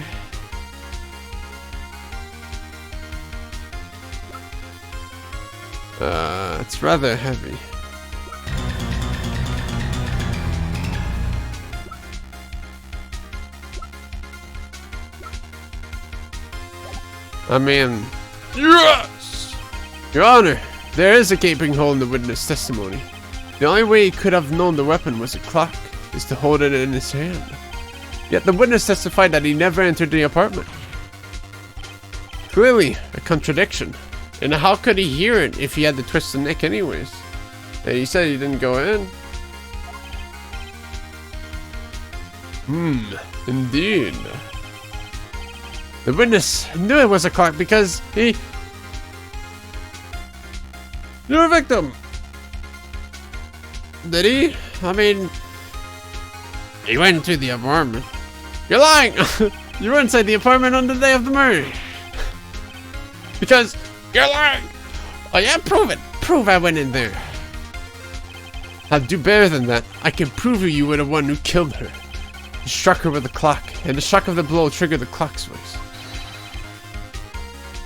Speaker 1: It's rather heavy.
Speaker 2: I mean, yes! Your Honor, there is a gaping hole in the witness testimony. The only way he could have known the weapon was a clock is to hold it in his hand. Yet the witness testified that he never entered the apartment. Clearly, a contradiction. And how could he hear it if he had to twist the neck anyways? And he said he didn't go in.
Speaker 1: Indeed.
Speaker 2: The witness knew it was a clock because he...
Speaker 1: You're a victim!
Speaker 2: Did he? I mean...
Speaker 1: He went into the apartment.
Speaker 2: You're lying! You were inside the apartment on the day of the murder. Because... You're lying! Oh yeah, prove it! Prove I went in there. I'll do better than that. I can prove you were the one who killed her. You struck her with a clock, and the shock of the blow triggered the clock's voice.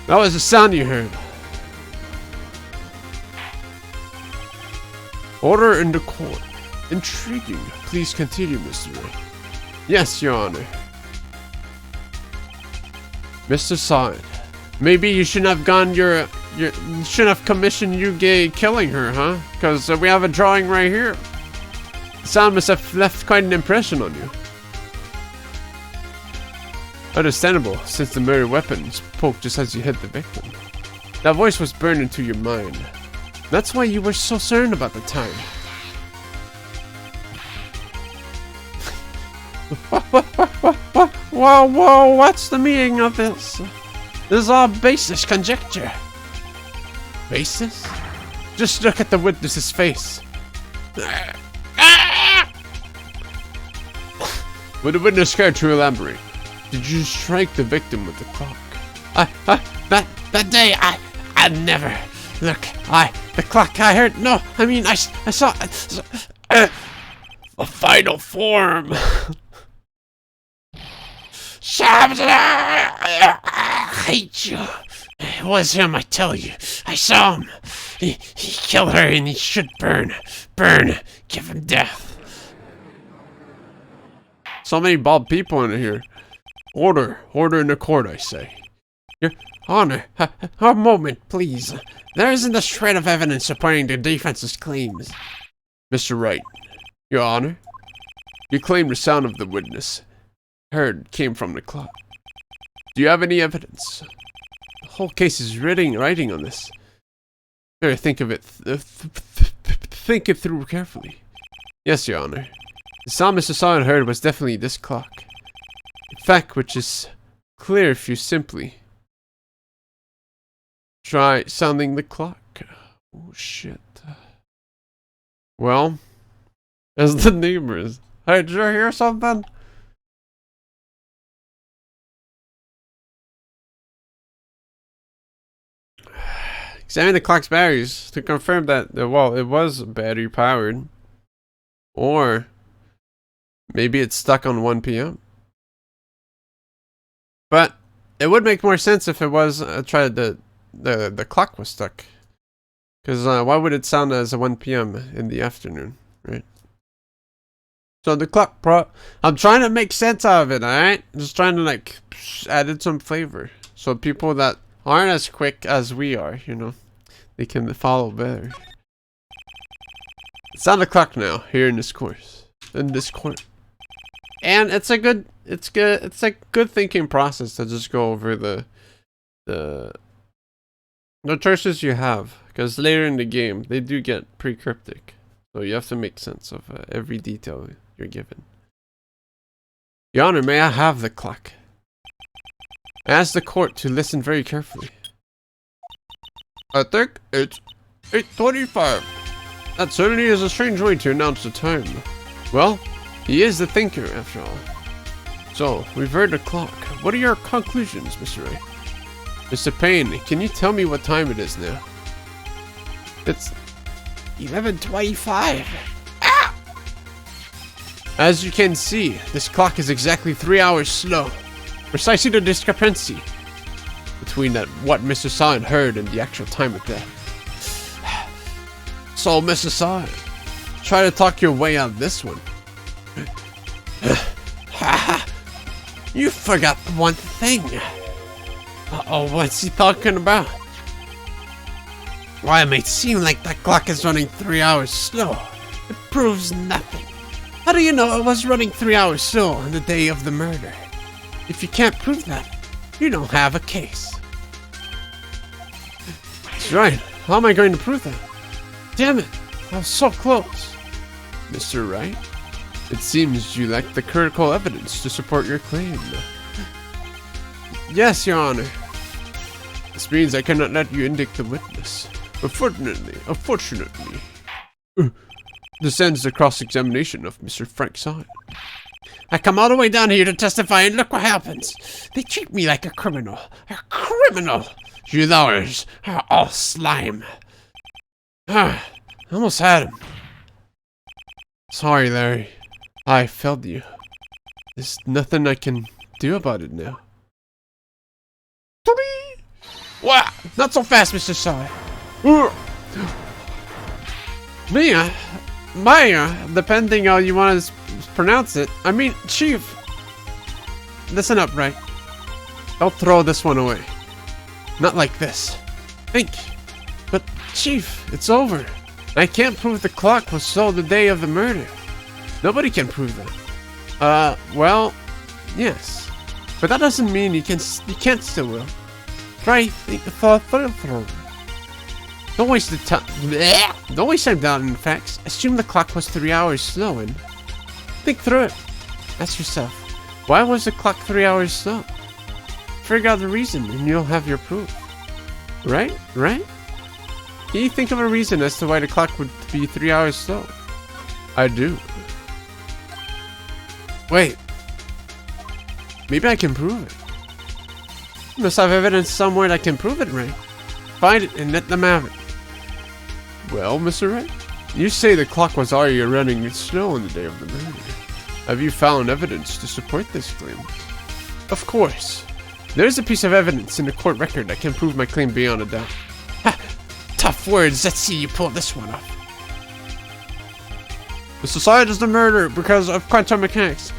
Speaker 2: That was the sound you heard.
Speaker 1: Order in the court. Intriguing. Please continue, Mr. Wright.
Speaker 2: Yes, Your Honor.
Speaker 1: Mr. Side.
Speaker 2: Maybe you shouldn't have gone you shouldn't have commissioned you killing her, huh? Because we have a drawing right here. The sound must have left quite an impression on you. Understandable, since the murder weapon spoke just as you hit the victim. That voice was burned into your mind. That's why you were so certain about the time. Whoa, what's the meaning of this? This is all baseless conjecture. Baseless? Just look at the witness's face.
Speaker 1: Would the witness care to elaborate? Did you strike the victim with the clock?
Speaker 2: That day, I never. Look, the clock I heard, no, I mean, I saw,
Speaker 1: the final form.
Speaker 2: I hate you. It was him, I tell you. I saw him. He killed her and he should burn. Burn. Give him death.
Speaker 1: So many bald people in here. Order in the court, I say.
Speaker 2: Your Honor, a moment, please. There isn't a shred of evidence supporting the defense's claims.
Speaker 1: Mr. Wright, Your Honor, you claim the sound of the witness heard came from the clock. Do you have any evidence?
Speaker 2: The whole case is writing on this. Better think of it. Think it through carefully.
Speaker 1: Yes, Your Honor.
Speaker 2: The sound Mr. Silent heard was definitely this clock. In fact, which is clear if you simply try sounding the clock. Oh shit.
Speaker 1: Well, as the neighbors. Hey, did you hear something?
Speaker 2: Examine the clock's batteries to confirm that, well, it was battery powered. Or maybe it's stuck on 1 p.m. But it would make more sense if it was the clock was stuck.
Speaker 1: Because why would it sound as a 1 p.m. in the afternoon, right? So the clock, bro. I'm trying to make sense out of it, alright? Just trying to, like, add in some flavor. So people that aren't as quick as we are, you know, they can follow better. It's on the clock now, here in this course. In this court. And it's a good thinking process to just go over the choices you have, because later in the game they do get pretty cryptic, so you have to make sense of every detail you're given. Your Honor, may I have the clock? I ask the court to listen very carefully. I think it's 8:25. That certainly is a strange way to announce the time. Well, he is the thinker after all. So, we've heard the clock. What are your conclusions, Mr. Wright? Mr. Payne, can you tell me what time it is now? It's
Speaker 2: 11:25.
Speaker 1: Ah! As you can see, this clock is exactly 3 hours slow. Precisely the discrepancy between what Mr. Silent heard and the actual time of death. So, Mr. Silent, try to talk your way out of this one. You forgot one thing. Uh-oh, what's he talking about? Why, it may seem like that clock is running 3 hours slow. It proves nothing. How do you know it was running 3 hours slow on the day of the murder? If you can't prove that, you don't have a case. That's right. How am I going to prove that? Damn it, I was so close. Mr. Wright, it seems you lack the critical evidence to support your claim. Yes, Your Honor. This means I cannot let you indict the witness. Unfortunately, this ends the cross-examination of Mr. Frank Silent. I come all the way down here to testify, and look what happens. They treat me like a criminal. A criminal! You lawyers are all slime. I almost had him. Sorry, Larry. I failed you. There's nothing I can do about it now. Wow! Not so fast, Mr. Silent. Maya, depending how you want to pronounce it. I mean, Chief. Listen up, Wright. Don't throw this one away. Not like this. Think. But, Chief, it's over. I can't prove the clock was slow the day of the murder. Nobody can prove that. Well, yes. But that doesn't mean you can't still will. Try think through. Don't waste the time. Don't waste time doubting the facts. Assume the clock was 3 hours slow and think through it. Ask yourself, why was the clock 3 hours slow? Figure out the reason and you'll have your proof. Right? Right? Can you think of a reason as to why the clock would be 3 hours slow? I do. Wait. Maybe I can prove it. You must have evidence somewhere that can prove it, Wright. Find it and let them have it. Well, Mr. Wright, you say the clock was already running slow on the day of the murder. Have you found evidence to support this claim? Of course. There's a piece of evidence in the court record that can prove my claim beyond a doubt. Ha! Tough words. Let's see you pull this one off. The society is the murder because of quantum mechanics.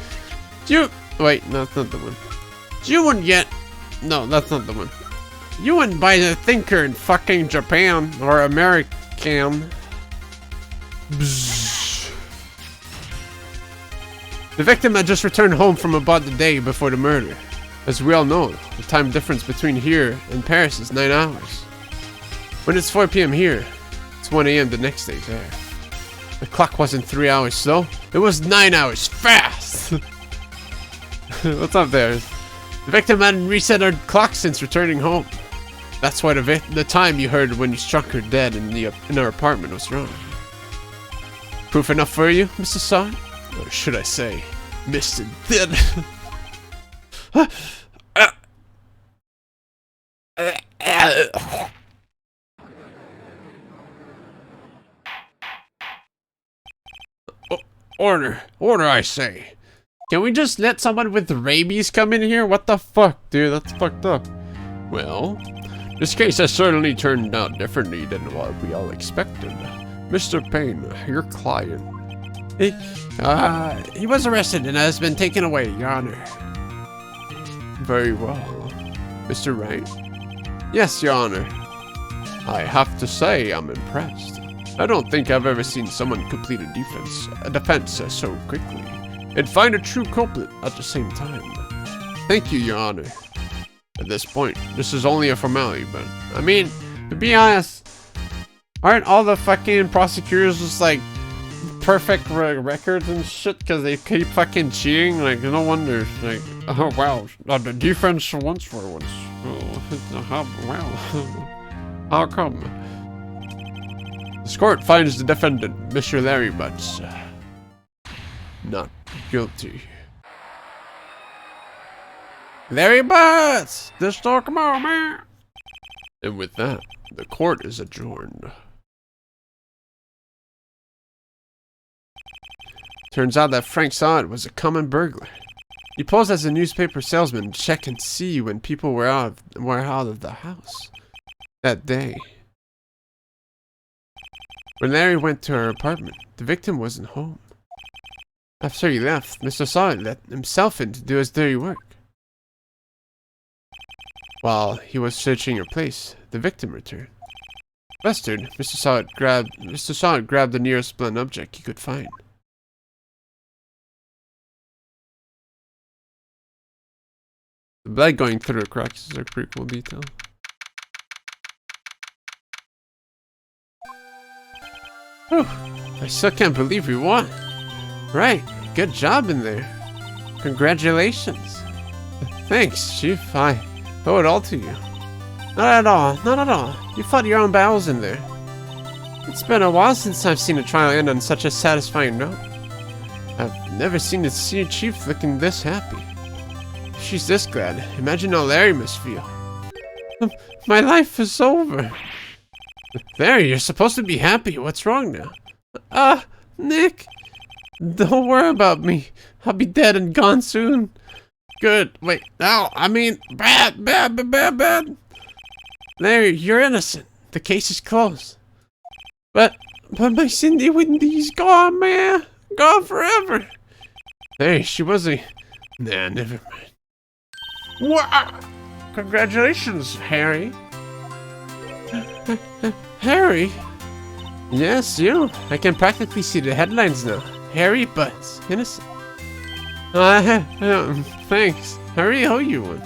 Speaker 1: Wait, no, that's not the one. You wouldn't get... No, that's not the one. You wouldn't buy the thinker in fucking Japan or American. Bzz. The victim had just returned home from about the day before the murder. As we all know, the time difference between here and Paris is 9 hours. When it's 4 p.m. here, it's 1 a.m. the next day there. The clock wasn't 3 hours slow, it was 9 hours fast! What's up there? The victim hadn't reset her clock since returning home. That's why the time you heard when you struck her dead in her apartment was wrong. Proof enough for you, Mr. Son? Or should I say, Mr. Dead? Order, I say. Can we just let someone with rabies come in here? What the fuck, dude? That's fucked up. Well, This case has certainly turned out differently than what we all expected. Mr. Payne, your client.
Speaker 2: He was arrested and has been taken away, Your Honor.
Speaker 1: Very well. Mr. Wright?
Speaker 2: Yes, Your Honor.
Speaker 1: I have to say I'm impressed. I don't think I've ever seen someone complete a defense so quickly, and find a true culprit at the same time.
Speaker 2: Thank you, Your Honor.
Speaker 1: At this point, this is only a formality, but I mean, to be honest, aren't all the fucking prosecutors just like perfect records and shit because they keep fucking cheating? Like, no wonder. Like, oh wow, the defense once for once. Oh, wow. How come? This court finds the defendant, Mr. Larry Butts, not guilty.
Speaker 2: Larry Butts! Just talk about, man!
Speaker 1: And with that, the court is adjourned.
Speaker 2: Turns out that Frank Sod was a common burglar. He posed as a newspaper salesman to check and see when people were out of the house that day. When Larry went to her apartment, the victim wasn't home. After he left, Mr. Sod let himself in to do his dirty work. While he was searching her place, the victim returned. Flustered, Mr. Sod grabbed the nearest blunt object he could find.
Speaker 1: The blood going through the cracks is a pretty cool detail.
Speaker 2: Whew, I still can't believe we won. Right, good job in there. Congratulations. Thanks, Chief. I owe it all to you. Not at all, not at all. You fought your own battles in there. It's been a while since I've seen a trial end on such a satisfying note. I've never seen the senior chief looking this happy. If she's this glad, imagine how Larry must feel. My life is over. Larry, you're supposed to be happy. What's wrong now? Nick. Don't worry about me. I'll be dead and gone soon. Good. Wait, no, I mean, bad. Larry, you're innocent. The case is closed. But my Cindy Windy's gone, man. Gone forever. Larry, she wasn't. Nah, never mind. What? Congratulations, Harry. Harry? Yes, you. I can practically see the headlines now. Harry Butts, innocent. Thanks. I really owe you one.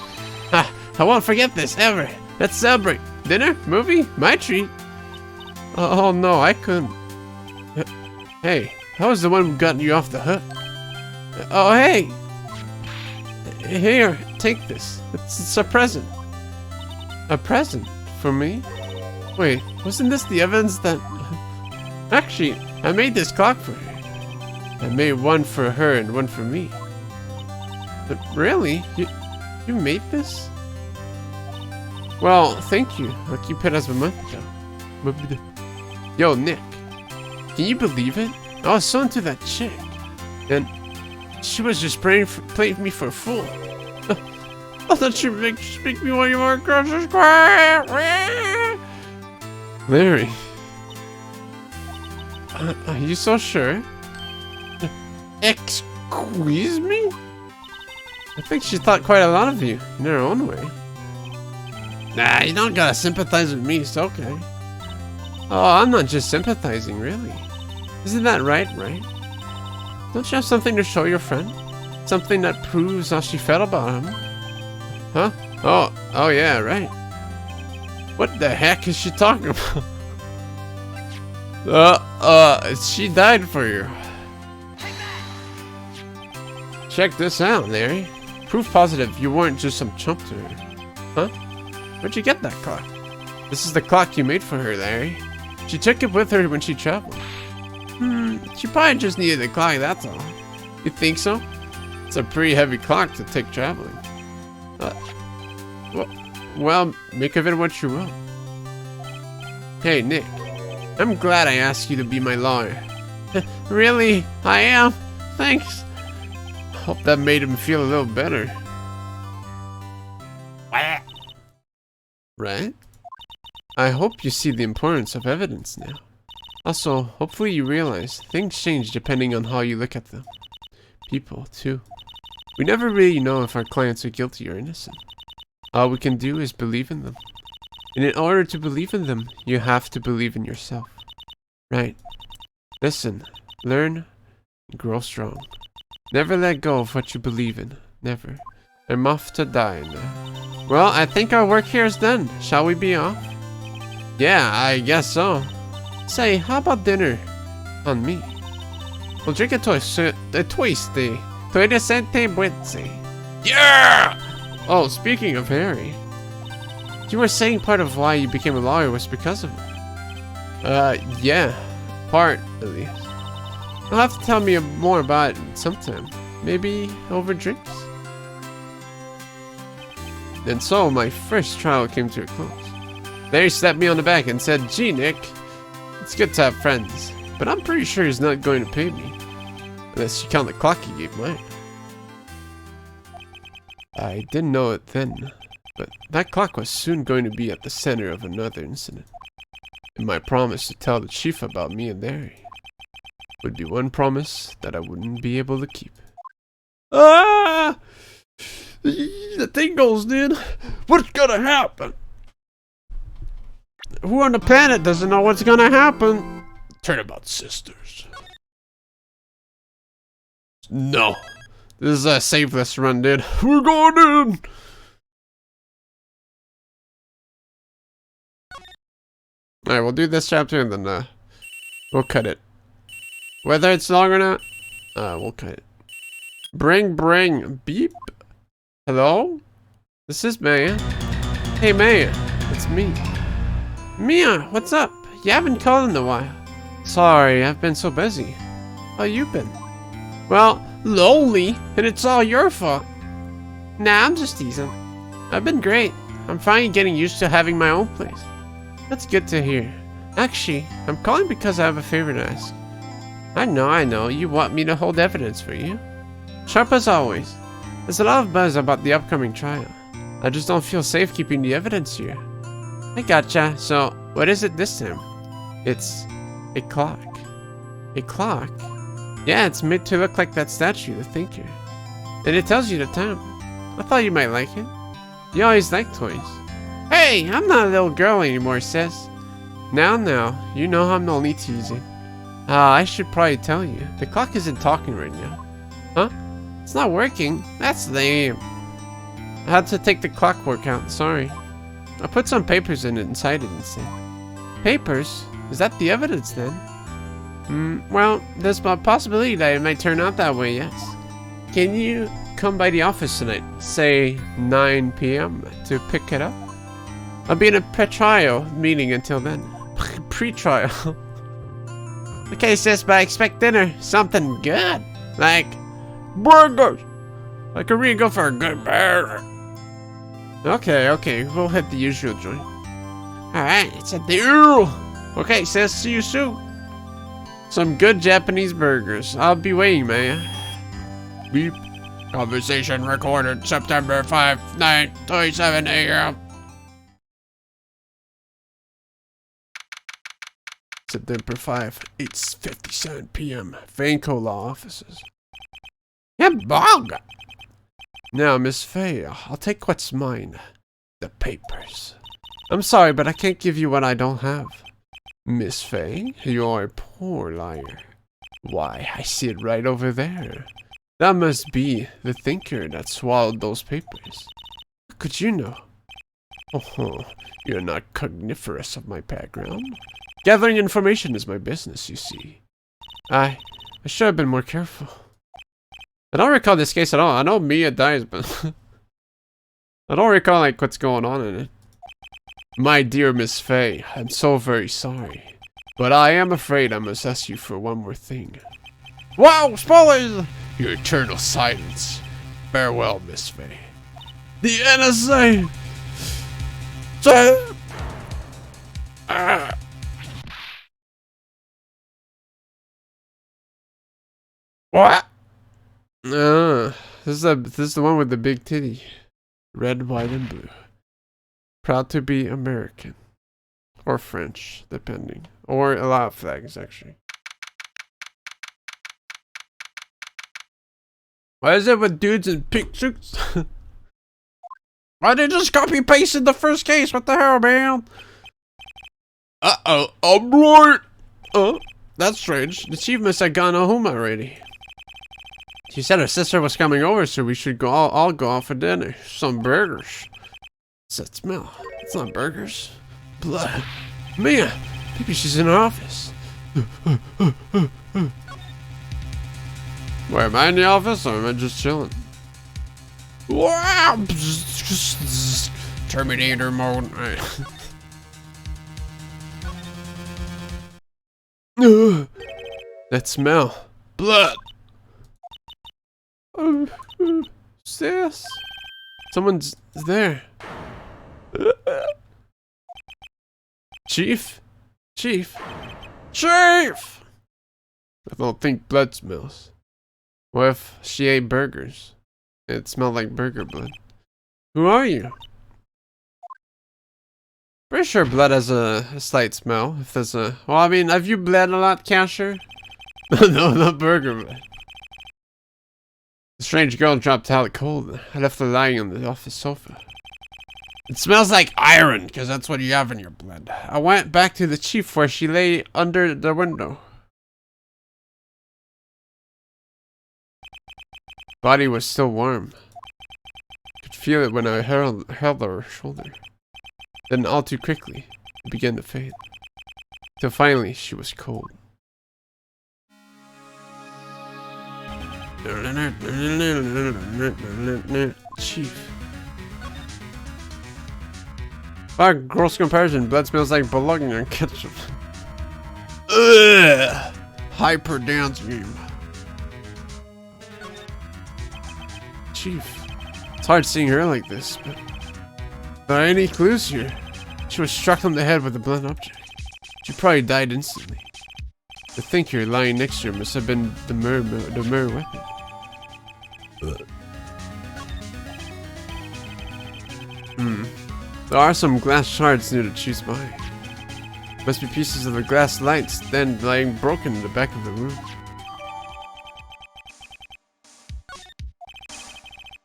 Speaker 2: I won't forget this, ever. Let's celebrate. Dinner? Movie? My treat. Oh no, I couldn't. Hey, I was the one who got you off the hook. Oh, hey. Here, take this. It's a present. A present? For me? Wait, wasn't this the evidence that... Actually, I made this clock for her. I made one for her and one for me. But really? You made this? Well, thank you. I'll keep it as a memento. Yo, Nick. Can you believe it? I was so into that chick. And she was just playing me for a fool. I thought she'd make me while you were across the square. Larry. Are you so sure? Excuse me? I think she thought quite a lot of you, in her own way. Nah, you don't gotta sympathize with me, it's okay. Oh, I'm not just sympathizing, really. Isn't that right? Don't you have something to show your friend? Something that proves how she felt about him? Huh? Oh yeah, right. What the heck is she talking about? She died for you. Check this out, Larry. Proof positive you weren't just some chump to her. Huh? Where'd you get that clock? This is the clock you made for her, Larry. She took it with her when she traveled. She probably just needed the clock, that's all. You think so? It's a pretty heavy clock to take traveling. Well, make of it what you will. Hey, Nick. I'm glad I asked you to be my lawyer. Really? I am? Thanks. Hope that made him feel a little better. Right? I hope you see the importance of evidence now. Also, hopefully you realize things change depending on how you look at them. People, too. We never really know if our clients are guilty or innocent. All we can do is believe in them. And in order to believe in them, you have to believe in yourself. Right. Listen, learn, and grow strong. Never let go of what you believe in. Never. I'm off to die now. Well, I think our work here is done. Shall we be off? Yeah, I guess so. Say, how about dinner? On me. We'll drink a twist, Yeah! Oh, speaking of Harry. You were saying part of why you became a lawyer was because of him. Yeah. Part, at least. You'll have to tell me more about it sometime. Maybe over drinks? And so, my first trial came to a close. There he slapped me on the back and said, "Gee, Nick, it's good to have friends, but I'm pretty sure he's not going to pay me. Unless you count the clock he gave mine." I didn't know it then, but that clock was soon going to be at the center of another incident. And my promise to tell the chief about me and Larry would be one promise that I wouldn't be able to keep. Ah! The tingles, dude. What's gonna happen? Who on the planet doesn't know what's gonna happen? Turnabout Sisters. No. This is a safeless run, dude. We're going in! Alright, we'll do this chapter and then we'll cut it. Whether it's long or not, we'll cut it. Bring, beep. Hello? This is Maya. Hey Maya, it's me. Mia, what's up? You haven't called in a while. Sorry, I've been so busy. How you been? Well, lonely, and it's all your fault. Nah, I'm just teasing. I've been great. I'm finally getting used to having my own place. That's good to hear. Actually, I'm calling because I have a favor to ask. I know. You want me to hold evidence for you. Sharp as always. There's a lot of buzz about the upcoming trial. I just don't feel safe keeping the evidence here. I gotcha. So, what is it this time? It's a clock. A clock? Yeah, it's made to look like that statue, the thinker. And it tells you the time. I thought you might like it. You always like toys. Hey, I'm not a little girl anymore, sis. Now, you know I'm only teasing. I should probably tell you. The clock isn't talking right now. Huh? It's not working. That's lame. I had to take the clockwork out, sorry. I put some papers in it inside it instead. Papers? Is that the evidence then? Well, there's a possibility that it might turn out that way, yes. Can you come by the office tonight, say 9 p.m. to pick it up? I'll be in a pre-trial meeting until then. Pre-trial? Okay, sis, but I expect dinner. Something good. Like burgers. I could really go for a good burger. Okay, we'll hit the usual joint. Alright, it's a deal. Okay, sis, see you soon. Some good Japanese burgers. I'll be waiting, man. Beep. Conversation recorded September 5, 9:37 a.m. September 5, 8:57 p.m. Vanco Law Offices. Yeah, bog. Now, Miss Faye, I'll take what's mine. The papers. I'm sorry, but I can't give you what I don't have. Miss Faye, you're a poor liar. Why, I see it right over there. That must be the thinker that swallowed those papers. How could you know? Oh, you're not cogniferous of my background. Gathering information is my business, you see. I should have been more careful. I don't recall this case at all. I know Mia dies, but I don't recall like what's going on in it. My dear Miss Faye, I'm so very sorry, but I am afraid I must ask you for one more thing. Wow, spoilers! Your eternal silence. Farewell, Miss Faye. The NSA! What? This is the one with the big titty. Red, white, and blue. Proud to be American.
Speaker 1: Or French, depending. Or a lot of flags, actually. Why is it with dudes in pink suits? Why did they just copy paste in the first case? What the hell, man? Uh-oh, I'm right. Oh, that's strange. The chief must have gone home already. She said her sister was coming over, so we should all go out for dinner. Some burgers. What's that smell? It's not burgers. Blood. Man, maybe she's in her office. Wait, am I in the office or am I just chilling? Wow! Terminator mode. That smell. Blood. Sis. Someone's there. Chief? Chief? Chief! I don't think blood smells. What if she ate burgers? It smelled like burger blood. Who are you? Pretty sure blood has a slight smell. If there's a... Well, I mean, have you bled a lot, Casher? No, not burger blood. The strange girl dropped out cold. I left her lying on the office sofa. It smells like iron, because that's what you have in your blood. I went back to the chief where she lay under the window. Body was still warm. Could feel it when I held her shoulder. Then all too quickly, it began to fade. Till finally, she was cold. Chief. Wow, gross comparison. Blood smells like bologna and ketchup. Ugh. Hyper dance game. Chief. It's hard seeing her like this, but... Are there any clues here? She was struck on the head with a blunt object. She probably died instantly. The thinker lying next to her must have been the murder weapon. There are some glass shards near the chief's body. Must be pieces of the glass lights then lying broken in the back of the room.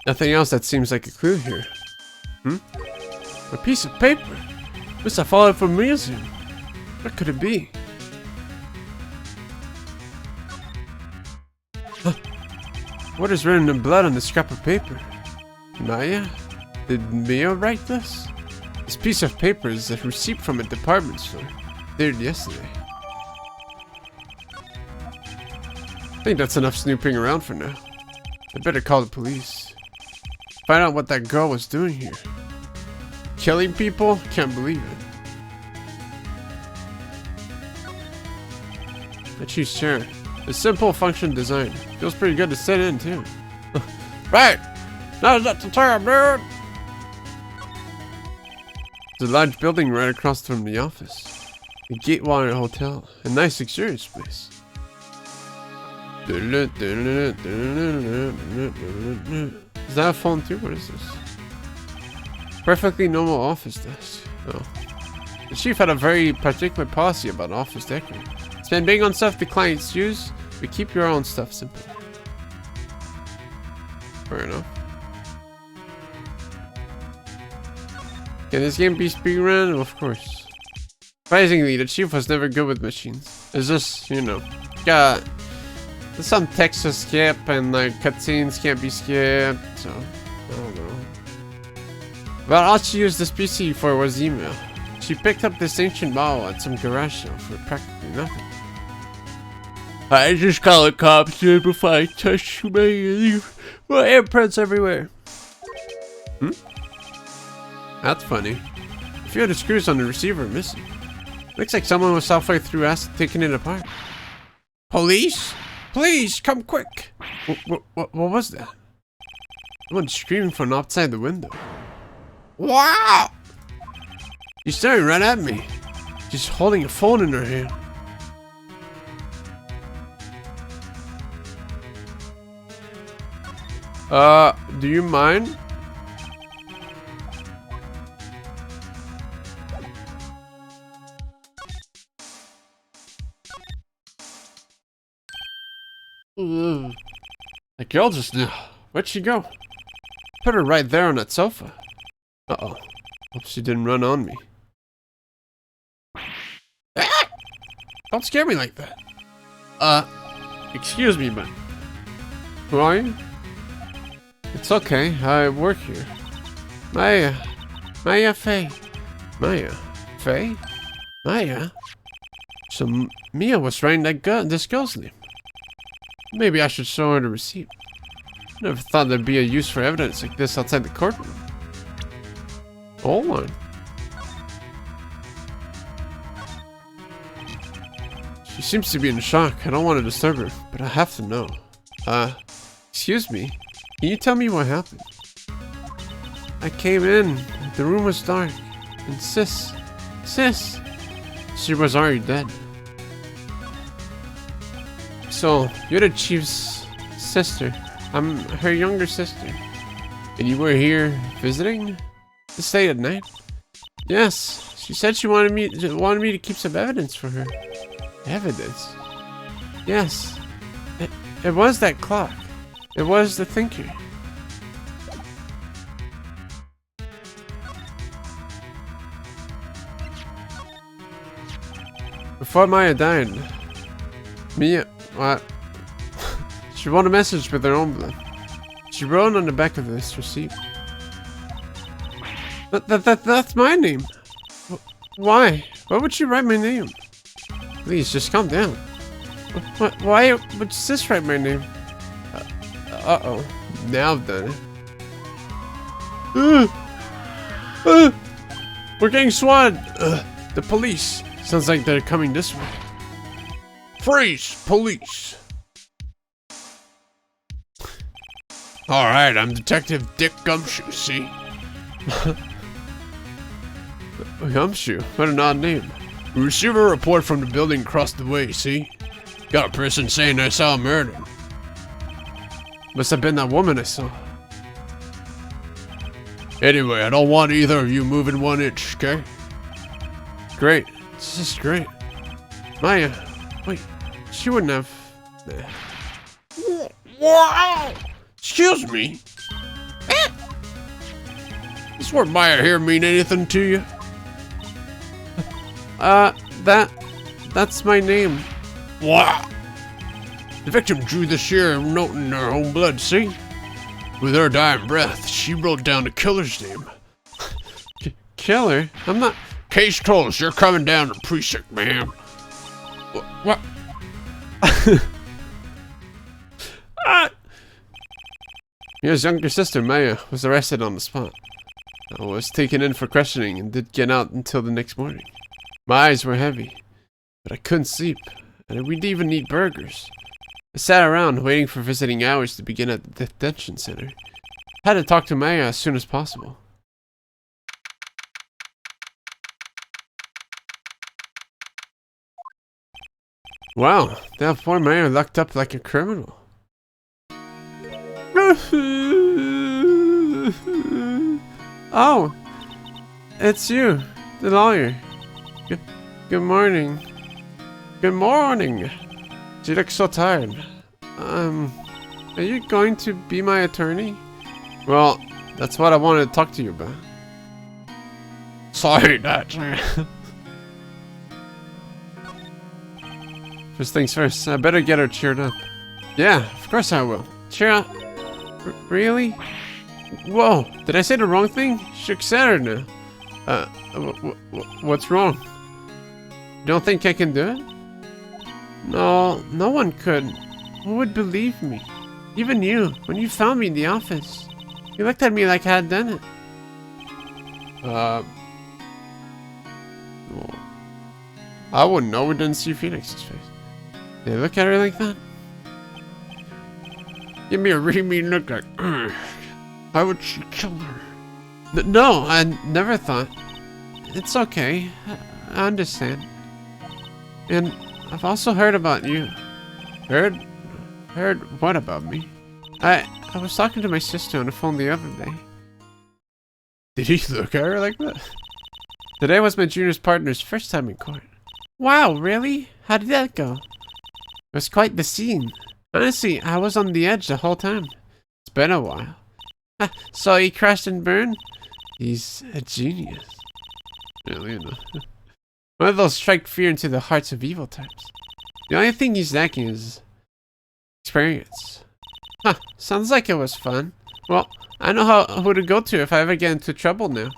Speaker 1: Nothing else that seems like a clue here. A piece of paper. Must have fallen from a museum. What could it be? Huh. What is written in blood on the scrap of paper? Maya? Did Mia write this? This piece of paper is a receipt from a department store. Dated yesterday. I think that's enough snooping around for now. I better call the police. Find out what that girl was doing here. Killing people? Can't believe it. The chief's chair. A simple function design. Feels pretty good to sit in too. Right! Now's not the time, dude! There's a large building right across from the office. The Gatewater Hotel. A nice luxurious place. Is that a phone too? What is this? Perfectly normal office desk. Oh. The chief had a very particular policy about office decor. Spend big on stuff the clients use, but keep your own stuff simple. Fair enough. Can this game be speedrun? Well, of course. Surprisingly, the chief was never good with machines. It's just, you know, got some text to skip and like cutscenes can't be skipped, so I don't know. But all she used this PC for was email. She picked up this ancient model at some garage sale for practically nothing. I just call it cops before I touch my handprints everywhere. That's funny. A few of the screws on the receiver are missing. Looks like someone was halfway through taking it apart. Police? Please, come quick! What was that? Someone screaming from outside the window. Wow! She's staring right at me. She's holding a phone in her hand. Do you mind? That girl just now. Where'd she go?
Speaker 2: Put her right there on that sofa. Uh-oh. Hope she didn't run on me.
Speaker 1: Ah! Don't scare me like that. Excuse me, man.
Speaker 2: Who are you?
Speaker 1: It's okay, I work here.
Speaker 2: Maya. Maya Faye.
Speaker 1: Maya. Faye?
Speaker 2: Maya?
Speaker 1: So Mia was writing this girl's name. Maybe I should show her the receipt. Never thought there'd be a use for evidence like this outside the courtroom.
Speaker 2: Hold on.
Speaker 1: She seems to be in shock. I don't want to disturb her, but I have to know. Excuse me. Can you tell me what happened?
Speaker 2: I came in. The room was dark. And Sis.
Speaker 1: She was already dead.
Speaker 2: So, you're the chief's sister. I'm her younger sister.
Speaker 1: And you were here visiting?
Speaker 2: To stay at night?
Speaker 1: Yes. She said she wanted me to keep some evidence for her.
Speaker 2: Evidence?
Speaker 1: Yes. It was that clock. It was the thinker. Before Maya died, Mia, what? She wrote a message with her own blood. She wrote on the back of this receipt. That's my name. Why? Why would she write my name? Please, just calm down. Why would Sis write my name? Uh-oh. Now I've done it. We're getting swatted. The police. Sounds like they're coming this way. Freeze, police. Alright, I'm Detective Dick Gumshoe, see? Gumshoe? What an odd name. We received a report from the building across the way, see? Got a person saying I saw a murder. Must have been that woman I saw. Anyway, I don't want either of you moving 1 inch, okay? Great. This is great. Maya, wait, she wouldn't have... Excuse me? Does word Maya here mean anything to you?
Speaker 2: That's my name.
Speaker 1: What? The victim drew this here note in her own blood, see? With her dying breath, she wrote down the killer's name.
Speaker 2: Killer? I'm not...
Speaker 1: Case closed. You're coming down to precinct, ma'am. What?
Speaker 2: Mia's younger sister, Maya, was arrested on the spot. I was taken in for questioning and didn't get out until the next morning. My eyes were heavy, but I couldn't sleep, and we'd even eat burgers. I sat around waiting for visiting hours to begin at the detention center. I had to talk to Maya as soon as possible. Wow, that poor Maya locked up like a criminal. Oh, it's you, the lawyer. Good morning. Good morning. You look so tired. Are you going to be my attorney? Well, that's what I wanted to talk to you about.
Speaker 1: Sorry, that's...
Speaker 2: First things first, I better get her cheered up. Yeah, of course I will. Cheer up. Really? Whoa, did I say the wrong thing? Shook said now. What's wrong? You don't think I can do it? No, no one could. Who would believe me? Even you, when you found me in the office. You looked at me like I had done it.
Speaker 1: I wouldn't know. We didn't see Phoenix's face.
Speaker 2: Did you look at her like that?
Speaker 1: Give me a really mean look like, why would she kill her?
Speaker 2: No, I never thought. It's okay. I understand. And I've also heard about you.
Speaker 1: Heard?
Speaker 2: Heard what about me? I was talking to my sister on the phone the other day.
Speaker 1: Did he look at her like that?
Speaker 2: Today was my junior's partner's first time in court. Wow, really? How did that go? It was quite the scene. Honestly, I was on the edge the whole time. It's been a while. So he crashed and burned? He's a genius.
Speaker 1: Really, you know.
Speaker 2: One of those strike fear into the hearts of evil types. The only thing he's lacking is experience. Huh, sounds like it was fun. Well, I know who to go to if I ever get into trouble now.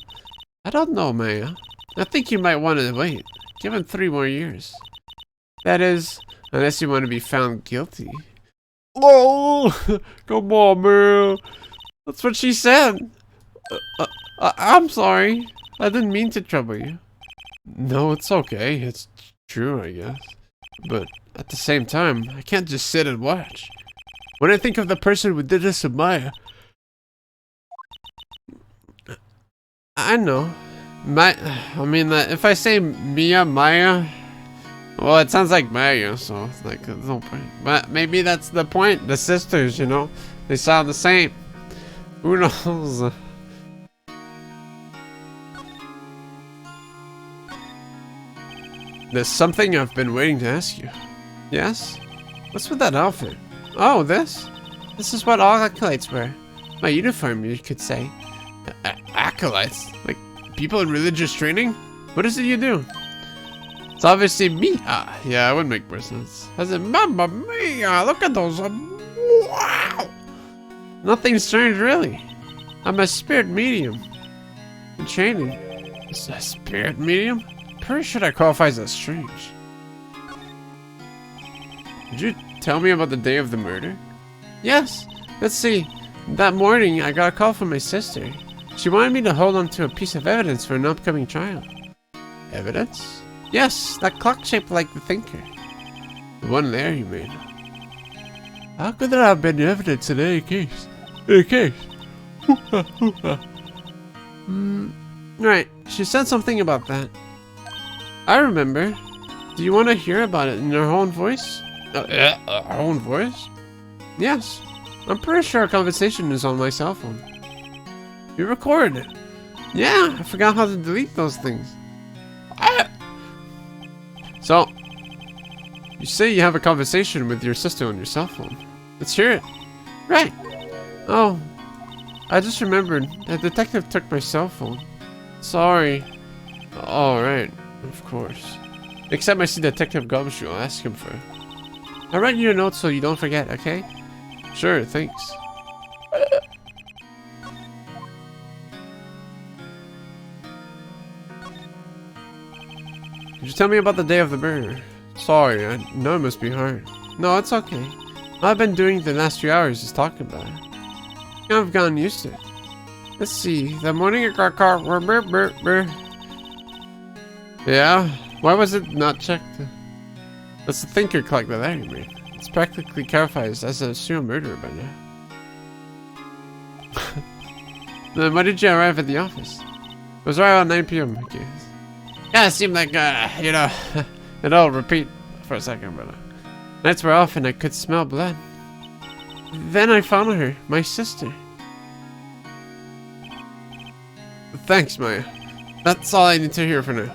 Speaker 2: I don't know, Maya. I think you might want to wait. Give him 3 more years. That is, unless you want to be found guilty.
Speaker 1: Oh, come on, man.
Speaker 2: That's what she said. I'm sorry. I didn't mean to trouble you.
Speaker 1: No, it's okay. It's true, I guess.
Speaker 2: But at the same time, I can't just sit and watch. When I think of the person who did this to Maya, I know. If I say Maya, well, it sounds like Maya, so it's like, there's no point. But maybe that's the point. The sisters, you know, they sound the same. Who knows? There's something I've been waiting to ask you. Yes? What's with that outfit? Oh, this? This is what all acolytes wear. My uniform, you could say. Acolytes? Like people in religious training? What is it you do? It's obviously me. Yeah, it would make more sense. I said, Mamma mia, look at those. Wow! Nothing strange, really. I'm a spirit medium. In training. It's a spirit medium? Pretty sure that qualifies as strange. Did you tell me about the day of the murder? Yes. Let's see. That morning, I got a call from my sister. She wanted me to hold on to a piece of evidence for an upcoming trial. Evidence? Yes, that clock shaped like the thinker. The one there, you mean? How could there have been evidence in any case? Right, she said something about that. I remember. Do you want to hear about it in your own voice? Our own voice? Yes. I'm pretty sure our conversation is on my cell phone. You recorded it. Yeah, I forgot how to delete those things. So, you say you have a conversation with your sister on your cell phone. Let's hear it. Right. Oh, I just remembered. The detective took my cell phone. Sorry. Alright, of course. Next time I see Detective Gumshoe, I'll ask him for it. I'll write you a note so you don't forget, okay? Sure, thanks. Could you tell me about the day of the murder? Sorry, I know it must be hard. No, it's okay. All I've been doing the last few hours is talking about it. I've gotten used to it. Let's see. The morning I got caught. Yeah? Why was it not checked? That's the thinker clock that I made. It's practically clarified as a serial murderer by now. Then why did you arrive at the office? It was right around 9 p.m. I guess. Yeah, it seemed like, you know, it'll repeat for a second, but nights were off and I could smell blood. Then I found her, my sister. Thanks, Maya. That's all I need to hear for now.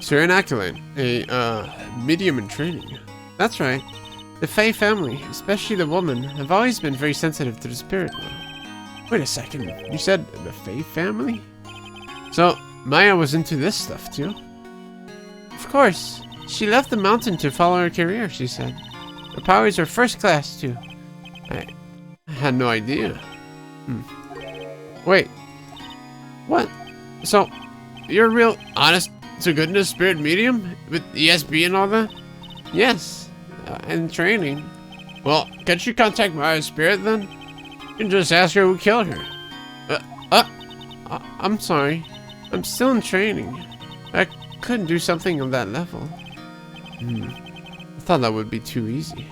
Speaker 2: So you're an acolyte, a medium in training. That's right. The Fae family, especially the woman, have always been very sensitive to the spirit world. Wait a second, you said the Fae family? So, Maya was into this stuff too? Of course. She left the mountain to follow her career, she said. Her powers are first class too. I had no idea. Wait. What? So, you're a real honest to goodness spirit medium? With ESB and all that? Yes. And training. Well, can't you contact Maya's spirit then? You can just ask her who killed her. I'm sorry. I'm still in training. I couldn't do something of that level. I thought that would be too easy.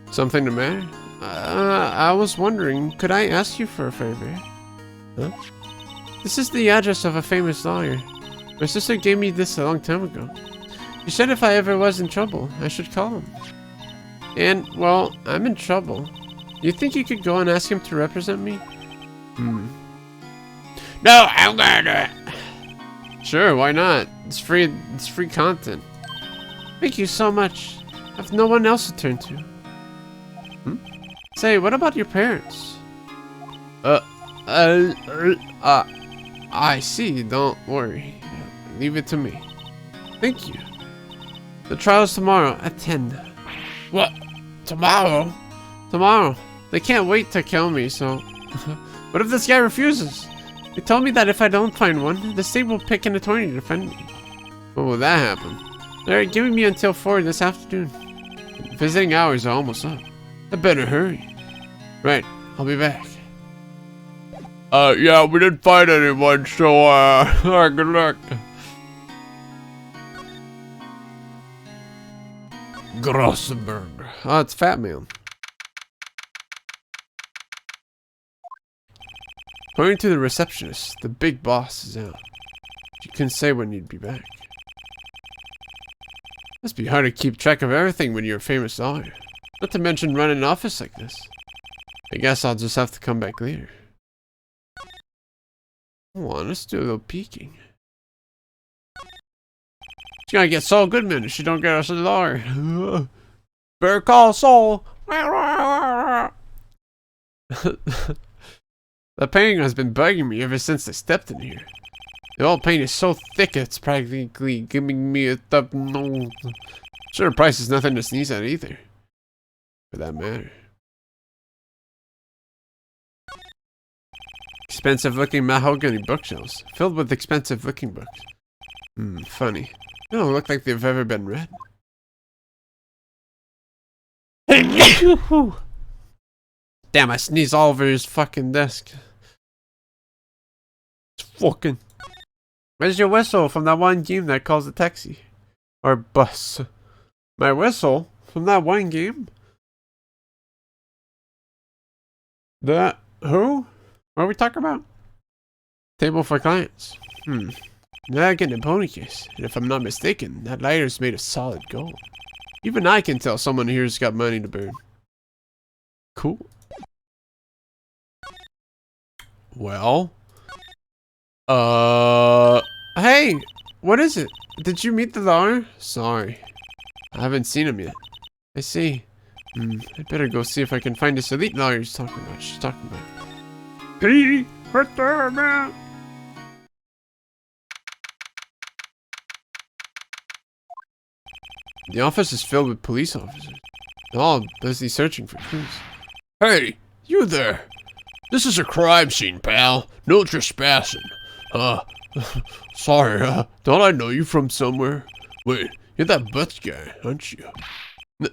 Speaker 2: Something the matter? I was wondering, could I ask you for a favor? Huh? This is the address of a famous lawyer. My sister gave me this a long time ago. She said if I ever was in trouble, I should call him. And, well, I'm in trouble. You think you could go and ask him to represent me? No, I'm gonna do it.
Speaker 1: Sure, why not? It's free content.
Speaker 2: Thank you so much. I have no one else to turn to. Say, what about your parents?
Speaker 1: I see, don't worry. Leave it to me.
Speaker 2: Thank you. The trial's tomorrow at 10.
Speaker 1: What? Tomorrow?
Speaker 2: Tomorrow. They can't wait to kill me, so... What if this guy refuses? They told me that if I don't find one, the state will pick an attorney to defend me.
Speaker 1: When will that happen?
Speaker 2: They're giving me until 4 this afternoon.
Speaker 1: Visiting hours are almost up. I better hurry.
Speaker 2: Right, I'll be back.
Speaker 1: Yeah, we didn't find anyone, so, good luck. Grossenberg.
Speaker 2: Oh, it's Fat Man. According to the receptionist, the big boss is out. You couldn't say when you'd be back. Must be hard to keep track of everything when you're a famous lawyer. Not to mention running an office like this. I guess I'll just have to come back later. Hold on, let's do a little peeking. She's gonna get Saul Goodman if she don't get us a lawyer. Better call Saul. The painting has been bugging me ever since I stepped in here. The old paint is so thick it's practically giving me a thumb nose. Sure, the price is nothing to sneeze at either. For that matter. Expensive looking mahogany bookshelves, filled with expensive looking books. Funny. They don't look like they've ever been read. Damn, I sneezed all over his fucking desk. It's fucking. Where's your whistle from that one game that calls a taxi? Or bus? My whistle? From that one game? That... who? What are we talking about? Table for clients. Now I get a pony case. And if I'm not mistaken, that lighter's made of solid gold. Even I can tell someone here's got money to burn. Cool. Well... Hey! What is it? Did you meet the lawyer? Sorry. I haven't seen him yet. I see. I'd better go see if I can find this elite lawyer she's talking about.
Speaker 1: Hey! Right there, man!
Speaker 2: The office is filled with police officers. They're all busy searching for clues.
Speaker 1: Hey! You there! This is a crime scene, pal. No trespassing. Sorry, don't I know you from somewhere? Wait, you're that Butch guy, aren't you?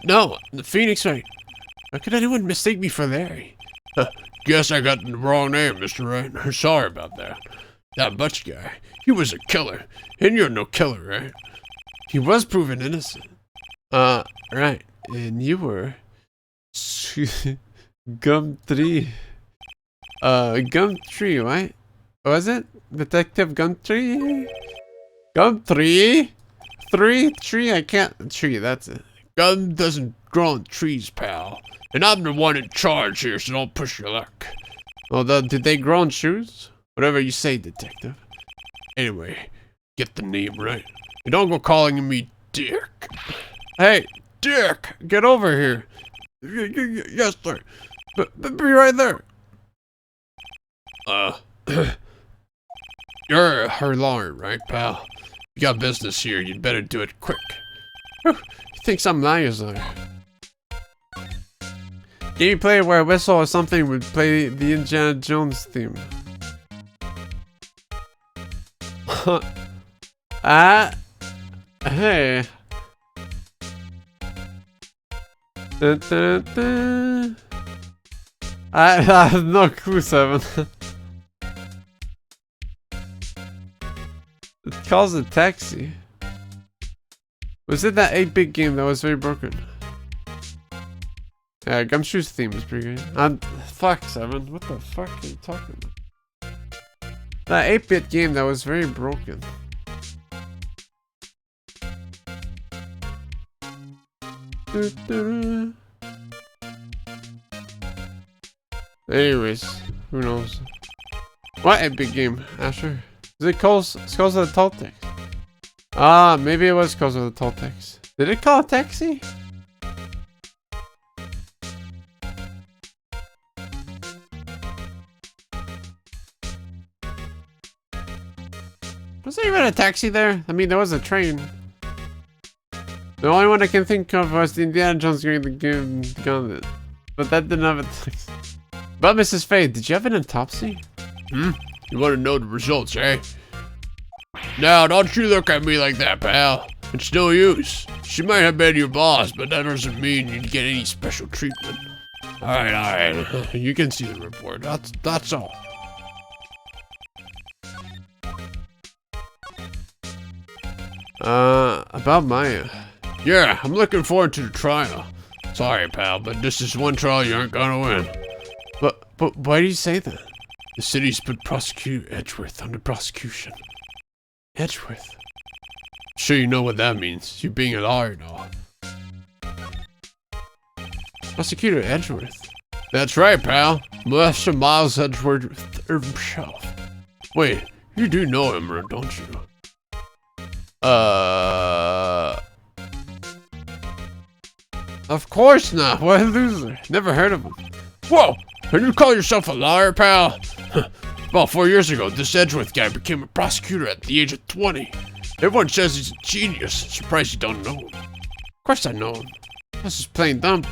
Speaker 2: No, the Phoenix Wright. How could anyone mistake me for Larry?
Speaker 1: Guess I got the wrong name, Mr. Wright. Sorry about that. That Butch guy, he was a killer. And you're no killer, right?
Speaker 2: He was proven innocent. Right. And you were... Gumtree. Gumtree, right? Was it? Detective Gumtree? Gumtree? Tree? I can't... Tree, that's it.
Speaker 1: Gum doesn't grow on trees, pal. And I'm the one in charge here, so don't push your luck.
Speaker 2: Well, did they grow on shoes? Whatever you say, detective.
Speaker 1: Anyway, get the name right. And don't go calling me Dick.
Speaker 2: Hey, Dick, get over here.
Speaker 1: Yes, sir.
Speaker 2: Be right there.
Speaker 1: You're her lawyer, right, pal? You got business here, you'd better do it quick.
Speaker 2: He thinks I'm Liar's lawyer. Gameplay where a whistle or something would play the Indiana Jones theme. Hey. Dun, dun, dun. I have no clue, Seven. It calls a taxi. Was it that 8-bit game that was very broken? Yeah, Gumshoe's theme is pretty good. Fuck, Seven. What the fuck are you talking about? That 8-bit game that was very broken. Anyways, who knows? What 8-bit game, Asher? Is
Speaker 1: Is it calls of the Toltecs? Ah, maybe it was calls of the Toltecs. Did it call a taxi? Was there even a taxi there? I mean, there was a train. The only one I can think of was the Indiana Jones going to Gaungade. But that didn't have a taxi. But Mrs. Faye, did you have an autopsy?
Speaker 2: You want to know the results, eh? Now, don't you look at me like that, pal. It's no use. She might have been your boss, but that doesn't mean you'd get any special treatment. Alright. You can see the report. That's all.
Speaker 1: About Maya.
Speaker 2: Yeah, I'm looking forward to the trial. Sorry, pal, but this is one trial you aren't gonna win.
Speaker 1: But why do you say that?
Speaker 2: The city's put Prosecutor Edgeworth under prosecution.
Speaker 1: Edgeworth?
Speaker 2: I'm sure you know what that means. You being a lawyer and all.
Speaker 1: Prosecutor Edgeworth?
Speaker 2: That's right, pal. Master Miles Edgeworth himself. Wait, you do know him, don't you?
Speaker 1: Of course not. What a loser. Never heard of him.
Speaker 2: Whoa! And you call yourself a liar, pal? About 4 years ago, this Edgeworth guy became a prosecutor at the age of 20. Everyone says he's a genius. Surprised you don't know him.
Speaker 1: Of course I know him. This is plain dumb.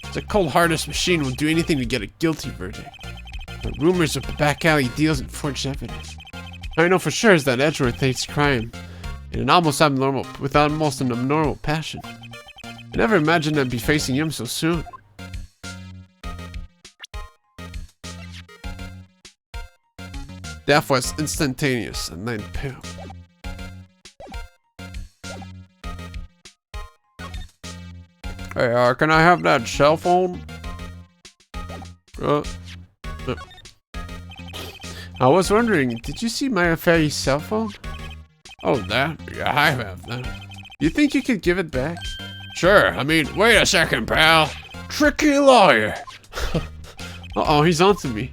Speaker 1: It's a cold-hearted machine will do anything to get a guilty verdict. The rumors of the back alley deals and forged evidence. All I know for sure is that Edgeworth hates crime. In an almost abnormal passion. I never imagined I'd be facing him so soon. Death was instantaneous at 9 p.m. Hey, can I have that cell phone? I was wondering, did you see Maya Fairy's cell phone?
Speaker 2: Oh, that? Yeah, I have that.
Speaker 1: You think you could give it back?
Speaker 2: Sure, I mean, wait a second, pal. Tricky lawyer.
Speaker 1: Uh-oh, he's onto me.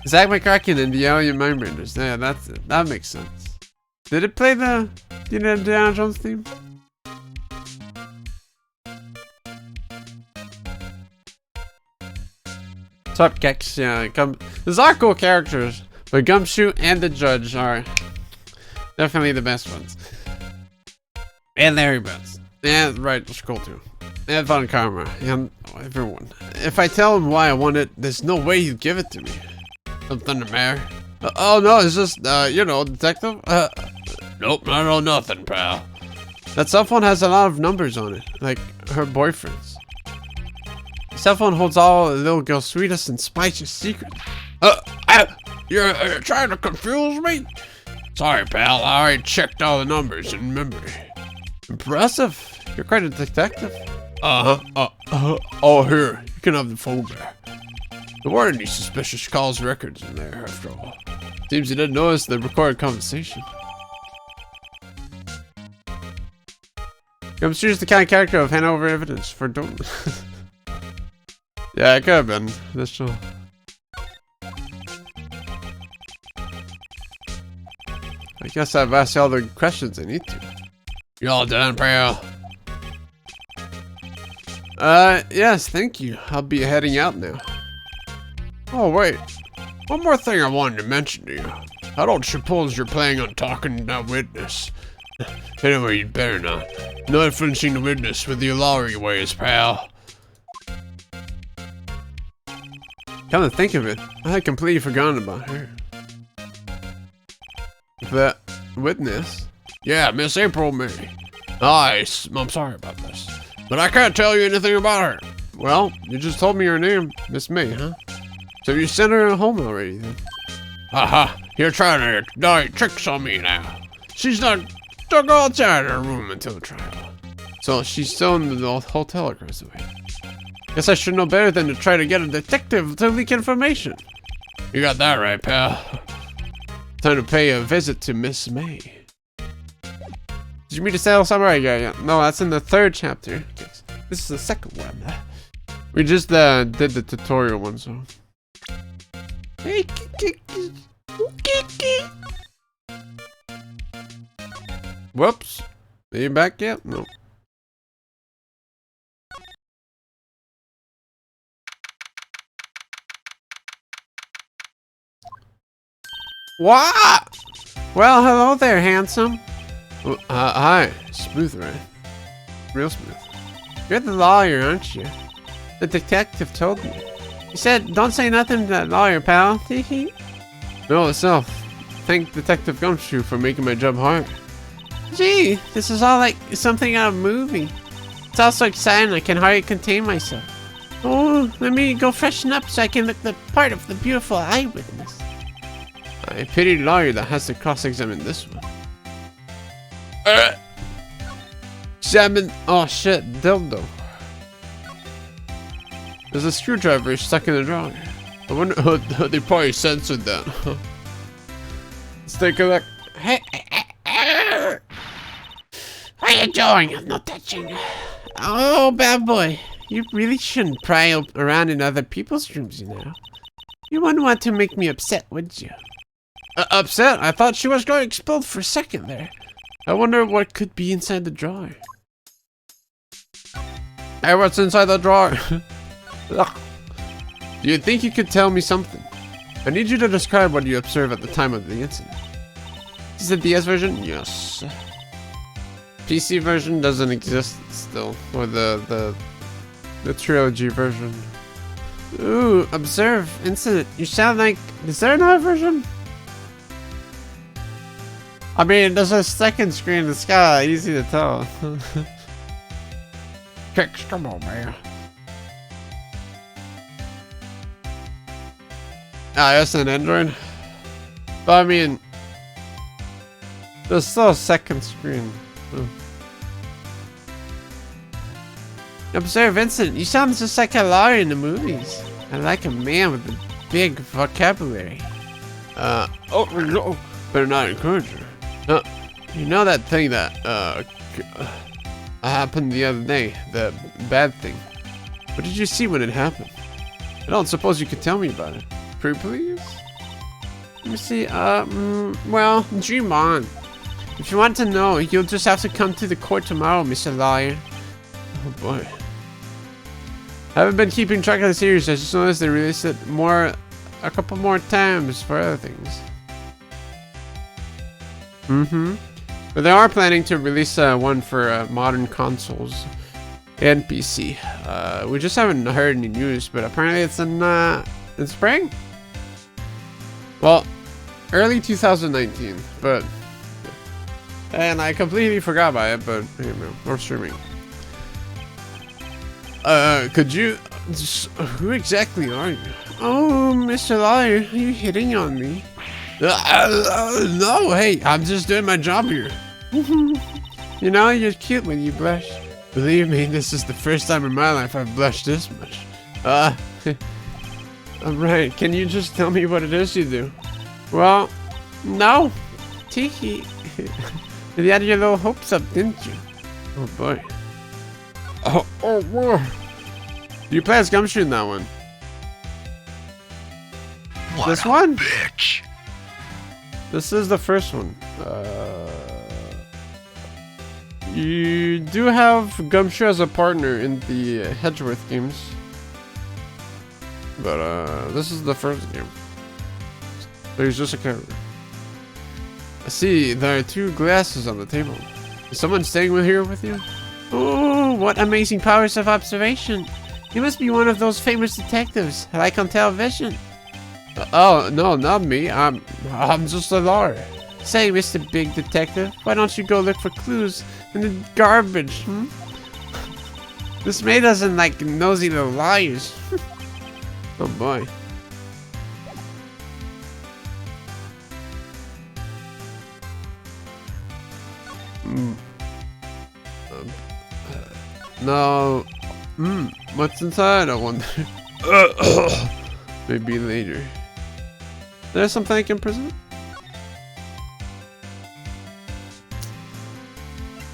Speaker 1: Zack McCracken and the Alien Mindbenders. Yeah, that makes sense. Did it play the Indiana Jones theme? What's up, Gex? Yeah, there's a lot of cool characters, but Gumshoe and the Judge are definitely the best ones. And Larry Butts. And Wright was cool too. And Von Karma. And everyone. If I tell him why I want it, there's no way he'd give it to me.
Speaker 2: Something the matter?
Speaker 1: Oh no, it's just, detective?
Speaker 2: Nope, I know nothing, pal.
Speaker 1: That cell phone has a lot of numbers on it, like her boyfriend's. The cell phone holds all the little girl's sweetest and spiciest secrets.
Speaker 2: You're trying to confuse me? Sorry, pal, I already checked all the numbers in memory.
Speaker 1: Impressive. You're quite a detective.
Speaker 2: Oh, here, you can have the phone back. There weren't any suspicious calls records in there, after all.
Speaker 1: Seems you didn't notice the recorded conversation. Gumshoe's the kind of character of hand over evidence for don't. Yeah, it could have been this show. I guess I've asked all the questions I need to.
Speaker 2: You all done, pal?
Speaker 1: Yes, thank you. I'll be heading out now.
Speaker 2: Oh, wait. One more thing I wanted to mention to you. I don't suppose you're planning on talking to that witness. Anyway, you'd better not. Not influencing the witness with your lawyer ways, pal.
Speaker 1: Come to think of it, I had completely forgotten about her. The witness?
Speaker 2: Yeah, Miss April May. I'm sorry about this, but I can't tell you anything about her.
Speaker 1: Well, you just told me her name, Miss May, huh? So you sent her home already, then?
Speaker 2: Haha, you're trying to play tricks on me now. She's not stuck outside her room until the trial.
Speaker 1: So she's still in the hotel across the way. Guess I should know better than to try to get a detective to leak information.
Speaker 2: You got that right, pal.
Speaker 1: Time to pay a visit to Miss May. Did you meet a Sailor Samurai guy? Yeah. No, that's in the 3rd chapter. This is the 2nd one. We just did the tutorial one, so. Hey, Whoops. Are you back yet? No. What? Well, hello there, handsome. Hi. Smooth, right? Real smooth. You're the lawyer, aren't you? The detective told me. He said, don't say nothing to that lawyer, pal. Hee. No, itself. Thank Detective Gumshoe for making my job hard. Gee, this is all like something out of a movie. It's all so exciting I can hardly contain myself. Oh, let me go freshen up so I can look the part of the beautiful eyewitness. I pity the lawyer that has to cross-examine this one. Examine. Oh shit, dildo. There's a screwdriver stuck in the drawer. I wonder how they probably censored that. Let's take a look. Hey, what are you doing? I'm not touching. Oh, bad boy. You really shouldn't pry around in other people's rooms, you know. You wouldn't want to make me upset, would you? Upset? I thought she was going to explode for a second there. I wonder what could be inside the drawer. Hey, what's inside the drawer? Do you think you could tell me something? I need you to describe what you observed at the time of the incident. Is it the DS version? Yes. PC version doesn't exist still, or the trilogy version. Ooh, observe incident. You sound like. Is there another version? I mean, there's a second screen in the sky. Easy to tell. Kicks, come on, man. Ah, that's an Android. But I mean, there's still a second screen. Oh. Observe incident. You sound just like a lawyer in the movies. I like a man with a big vocabulary. Oh no, better not encourage her. You know that thing that happened the other day, the bad thing. What did you see when it happened? I don't suppose you could tell me about it. Please? Let me see, well, dream on. If you want to know, you'll just have to come to the court tomorrow, Mr. Lawyer. Oh boy. I haven't been keeping track of the series, I just noticed they released it a couple more times for other things. But they are planning to release one for modern consoles and PC. We just haven't heard any news, but apparently it's in spring? Well, early 2019, but... And I completely forgot about it, but, you know, we're streaming. Could you... Who exactly are you? Oh, Mr. Lawyer, are you hitting on me? No, hey, I'm just doing my job here. You know, you're cute when you blush. Believe me, this is the first time in my life I've blushed this much. Alright, can you just tell me what it is you do? Well, no. Tiki. You had your little hopes up, didn't you? Oh boy. Oh boy. You play as Gumshoe in that one?
Speaker 3: What
Speaker 1: this one?
Speaker 3: Bitch.
Speaker 1: This is the first one. You do have Gumshoe as a partner in the Hedgeworth games. But this is the first game. So he's just a character. I see there are 2 glasses on the table. Is someone staying here with you? Oh, what amazing powers of observation. You must be one of those famous detectives, like on television. Oh, no, not me. I'm just a lawyer. Say, Mr. Big Detective, why don't you go look for clues in the garbage, This maid doesn't like nosy little liars. Oh boy. No. What's inside? I wonder. Maybe later. There's something I can present?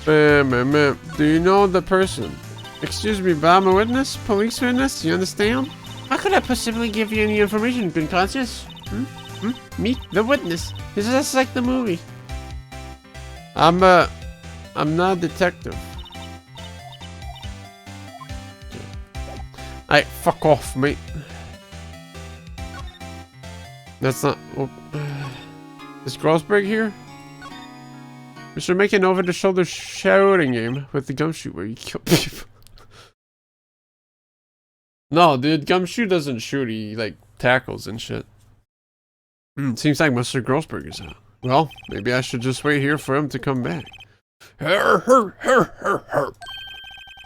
Speaker 1: Ma'am. Do you know the person? Excuse me, but I'm a witness? Police witness? You understand? How could I possibly give you any information, good conscience?
Speaker 2: Meet the witness. It's just like the movie.
Speaker 1: I'm not a detective. Hey, fuck off, mate. That's not. Oh, is Grossberg here? We should make an over-the-shoulder shouting game with the gumshoe where you kill people. No, dude, gumshoe doesn't shoot. He like tackles and shit. Seems like Mr. Grossberg is out. Well, maybe I should just wait here for him to come back.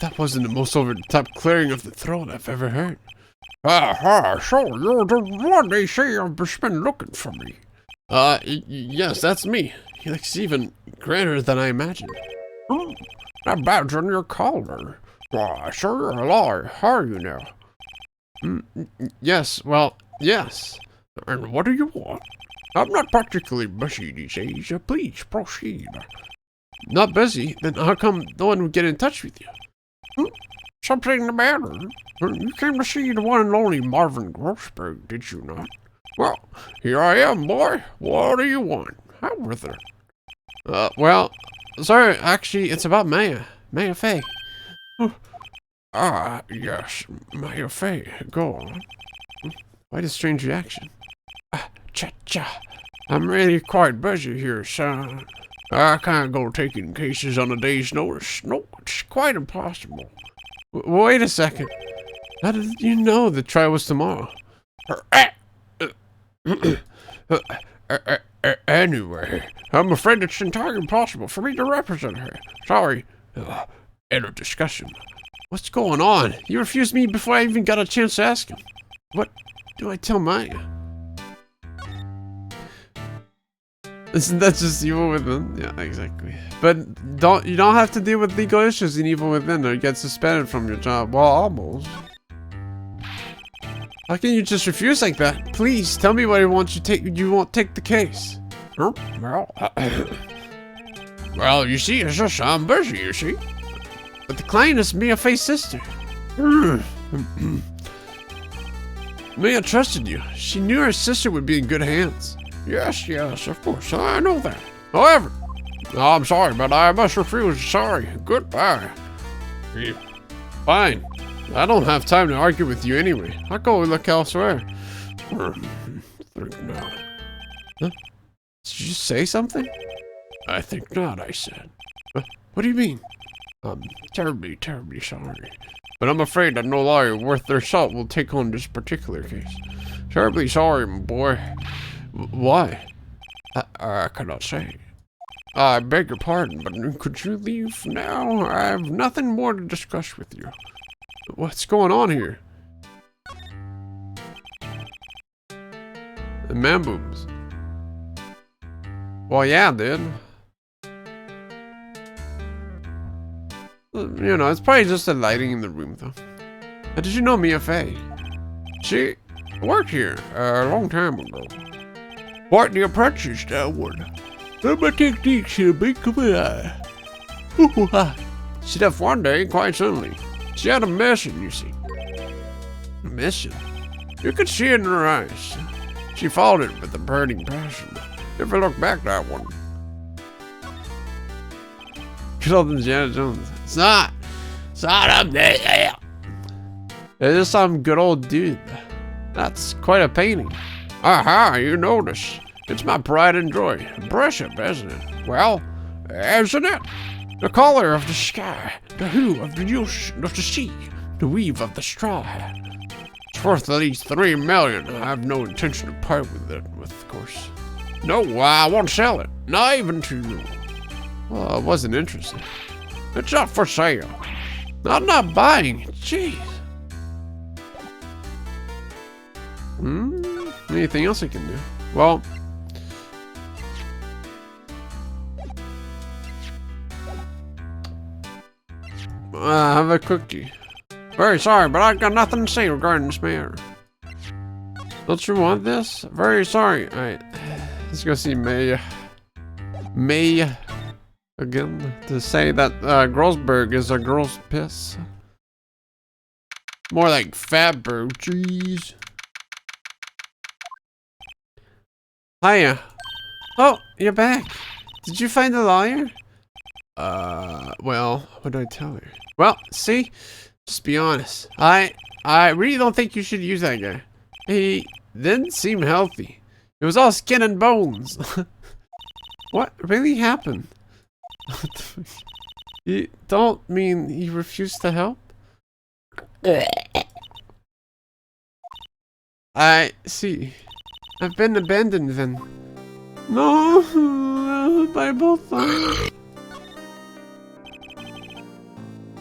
Speaker 1: That wasn't the most over-the-top clearing of the throat I've ever heard. So you're the one they say have been looking for me. Yes, that's me. He looks even grander than I imagined.
Speaker 3: A badge on your collar. Why, sir, you're a liar. How are you now?
Speaker 1: Yes, well, yes.
Speaker 3: And what do you want? I'm not particularly busy these days. Please proceed.
Speaker 1: Not busy? Then how come no one would get in touch with you?
Speaker 3: Something the matter? You came to see the one and only Marvin Grossberg, did you not? Well, here I am, boy. What do you want? How with her?
Speaker 1: Well, sorry, actually, it's about Maya. Maya Fey.
Speaker 3: Yes, Maya Fey. Go on.
Speaker 1: Quite a strange reaction.
Speaker 3: Cha-cha. I'm really quite busy here, son. I can't go taking cases on a day's notice. No, it's quite impossible.
Speaker 1: Wait a second. How did you know the trial was tomorrow?
Speaker 3: Anyway, I'm afraid it's entirely impossible for me to represent her. Sorry. End of discussion.
Speaker 1: What's going on? You refused me before I even got a chance to ask him. What do I tell Maya? Isn't that just evil within? Yeah, exactly. But you don't have to deal with legal issues in Evil Within or you get suspended from your job. Well, almost. How can you just refuse like that? Please tell me why you won't take the case.
Speaker 3: Huh? Well, you see, it's just I'm busy, you see.
Speaker 1: But the client is Mia Fey's sister. Mia trusted you. She knew her sister would be in good hands.
Speaker 3: Yes, of course, I know that. However, I'm sorry, but I must refuse. Sorry. Goodbye.
Speaker 1: Fine. I don't have time to argue with you anyway. I'll go look elsewhere.
Speaker 3: Think not.
Speaker 1: Huh? Did you say something?
Speaker 3: I think not, I said.
Speaker 1: What do you mean?
Speaker 3: I'm terribly, terribly sorry.
Speaker 1: But I'm afraid that no lawyer worth their salt will take on this particular case.
Speaker 3: Terribly sorry, my boy.
Speaker 1: Why?
Speaker 3: I cannot say. I beg your pardon, but could you leave now? I have nothing more to discuss with you.
Speaker 1: What's going on here? The man boobs. Well, yeah, dude. You know, it's probably just the lighting in the room, though. How did you know Mia Fey?
Speaker 3: She worked here a long time ago. Quite the apprentice, that one. And my techniques in a blink of an eye. She left one day, quite suddenly. She had a mission, you see.
Speaker 1: A mission?
Speaker 3: You could see it in her eyes. She followed it with a burning passion. Never looked back, that one.
Speaker 1: Good old Indiana Jones. It's not up there. It's just some good old dude. That's quite a painting.
Speaker 3: Aha, you notice. It's my pride and joy. Impressive, isn't it? Well, isn't it? The color of the sky, the hue of the sea, the weave of the straw. It's worth at least 3 million. I have no intention to part with it, of course. No, I won't sell it. Not even to you.
Speaker 1: Well, I wasn't interested.
Speaker 3: It's not for sale.
Speaker 1: I'm not buying. Jeez. Anything else I can do? Well, have a cookie.
Speaker 3: Very sorry, but I've got nothing to say regarding this matter.
Speaker 1: Don't you want this? Very sorry. Alright. Let's go see May again to say that Grossberg is a girl's piss. More like Fatberg. Jeez.
Speaker 2: Hiya. Oh, you're back. Did you find the lawyer?
Speaker 1: Well, what did I tell her?
Speaker 2: Well, see? Just be honest. I really don't think you should use that guy. He didn't seem healthy. It was all skin and bones. What really happened? You don't mean he refused to help? I see. I've been abandoned then. No, by both sides.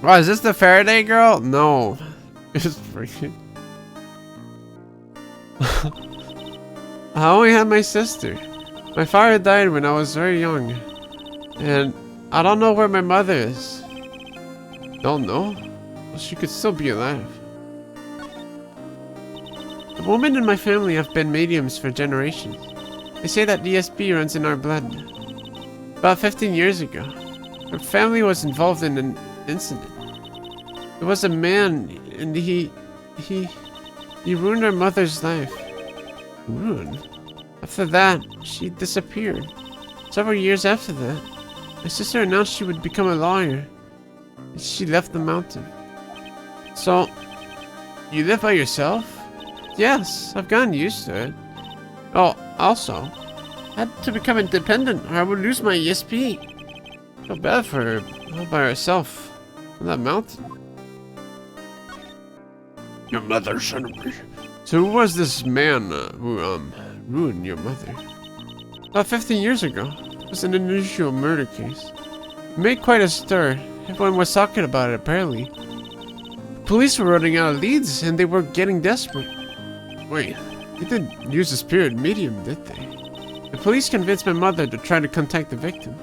Speaker 2: Oh, is this the Faraday girl? No. It's freaking. I only had my sister. My father died when I was very young. And I don't know where my mother is. Don't know? Well, she could still be alive. The women in my family have been mediums for generations. They say that DSP runs in our blood. About 15 years ago, our family was involved in an incident. There was a man, and he ruined our mother's life. Ruined? After that, she disappeared. Several years after that, my sister announced she would become a lawyer. And she left the mountain. So, you live by yourself? Yes, I've gotten used to it. Oh, also, I had to become independent or I would lose my ESP. Feel bad for her, all by herself, on that mountain.
Speaker 3: Your mother sent me.
Speaker 1: So who was this man who ruined your mother?
Speaker 2: About 15 years ago, it was an unusual murder case. It made quite a stir. Everyone was talking about it, apparently. Police were running out of leads and they were getting desperate.
Speaker 1: Wait, they didn't use the spirit medium, did they?
Speaker 2: The police convinced my mother to try to contact the victim.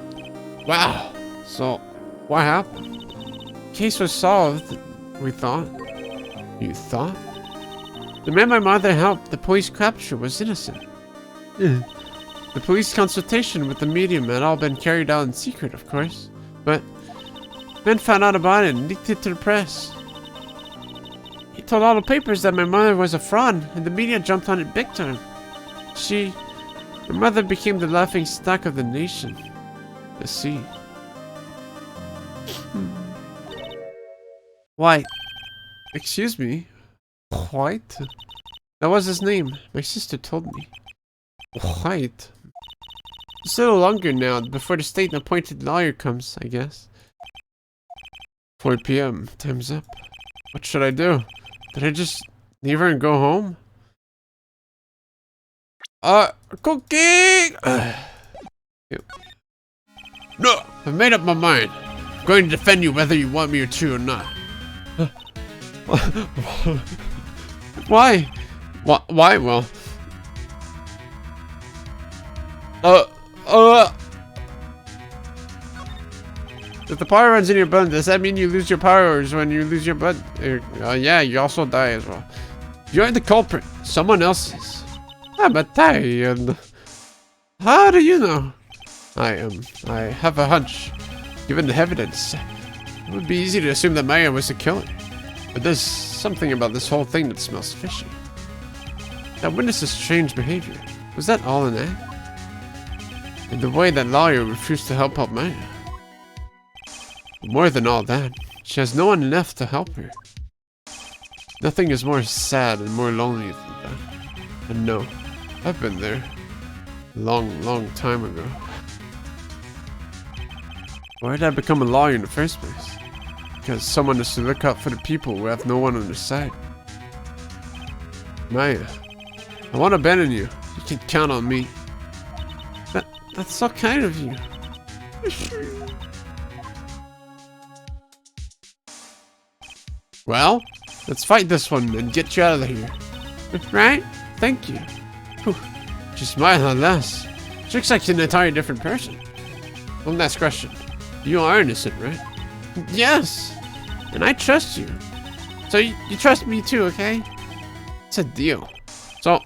Speaker 1: Wow. So, what happened?
Speaker 2: The case was solved, we thought.
Speaker 1: You thought?
Speaker 2: The man my mother helped the police capture was innocent. The police consultation with the medium had all been carried out in secret, of course. But men found out about it and leaked it to the press. He told all the papers that my mother was a fraud, and the media jumped on it big time. My mother became the laughing stock of the nation.
Speaker 1: I see.
Speaker 2: White. Excuse me? White? That was his name. My sister told me.
Speaker 1: Wright?
Speaker 2: It's a little longer now, before the state-appointed lawyer comes, I guess.
Speaker 1: 4 p.m. Time's up. What should I do? Did I just leave her and go home?
Speaker 2: Cookie!
Speaker 3: No, I've made up my mind. I'm going to defend you whether you want me to or not.
Speaker 2: Why?
Speaker 1: Why? Well...
Speaker 2: If the power runs in your blood, does that mean you lose your powers when you lose your blood? Yeah, you also die as well.
Speaker 1: You aren't the culprit. Someone else is.
Speaker 2: I'm Italian. How do you know?
Speaker 1: I have a hunch. Given the evidence, it would be easy to assume that Maya was the killer. But there's something about this whole thing that smells fishy. That witness's strange behavior. Was that all an act? And the way that lawyer refused to help Maya. But more than all that, she has no one left to help her. Nothing is more sad and more lonely than that. And no, I've been there. A long time ago. Why did I become a lawyer in the first place? Because someone has to look out for the people who have no one on their side. Maya, I won't abandon you. You can count on me.
Speaker 2: That's so kind of you.
Speaker 1: Well, let's fight this one and get you out of here.
Speaker 2: Right? Thank you.
Speaker 1: Whew. Just smile at last. She looks like an entirely different person. One last question. You are innocent, right?
Speaker 2: Yes. And I trust you. So you trust me too, okay?
Speaker 1: It's a deal. So,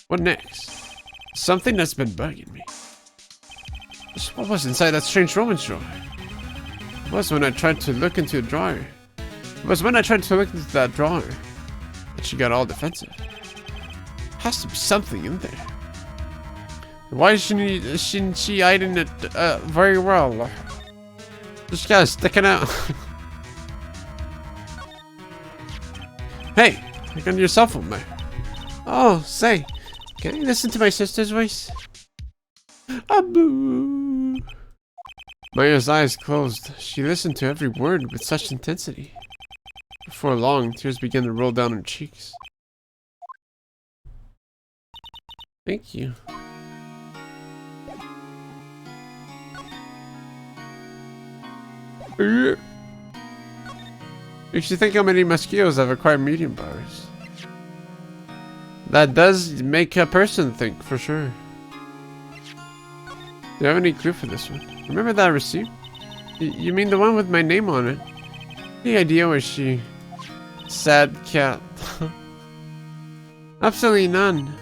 Speaker 1: what next? Something that's been bugging me. What was inside that strange romance drawer? It was when I tried to look into the drawer. It was when I tried to look into that drawer that she got all defensive. Has to be something in there. Why shouldn't she hiding it very well? This guy's sticking out. Hey, look on your cell phone, man.
Speaker 2: Oh, say, can you listen to my sister's voice?
Speaker 1: Boo. Maya's eyes closed. She listened to every word with such intensity. Before long, tears began to roll down her cheeks. Thank you. You should think how many mosquitoes have acquired medium powers. That does make a person think, for sure. Do you have any clue for this one? Remember that receipt? You mean the one with my name on it? Any idea where she... Sad cat. Absolutely none.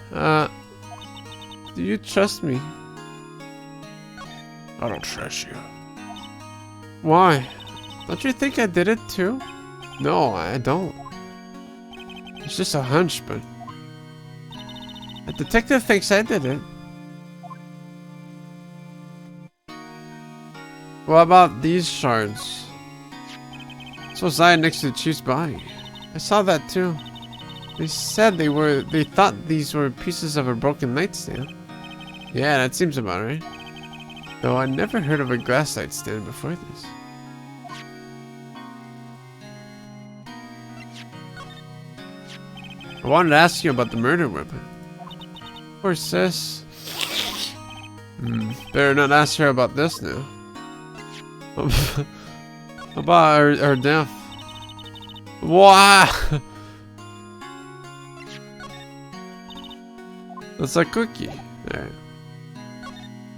Speaker 1: Do you trust me?
Speaker 3: I don't trust you.
Speaker 1: Why? Don't you think I did it too? No, I don't. It's just a hunch, but... The detective thinks I did it. What about these shards? This was lying next to the chief's body. I saw that too. They said they thought these were pieces of a broken nightstand. Yeah, that seems about right. Though I never heard of a glass nightstand before this. I wanted to ask you about the murder weapon. Poor sis. Better not ask her about this now. About her death. Wow! That's a cookie. There.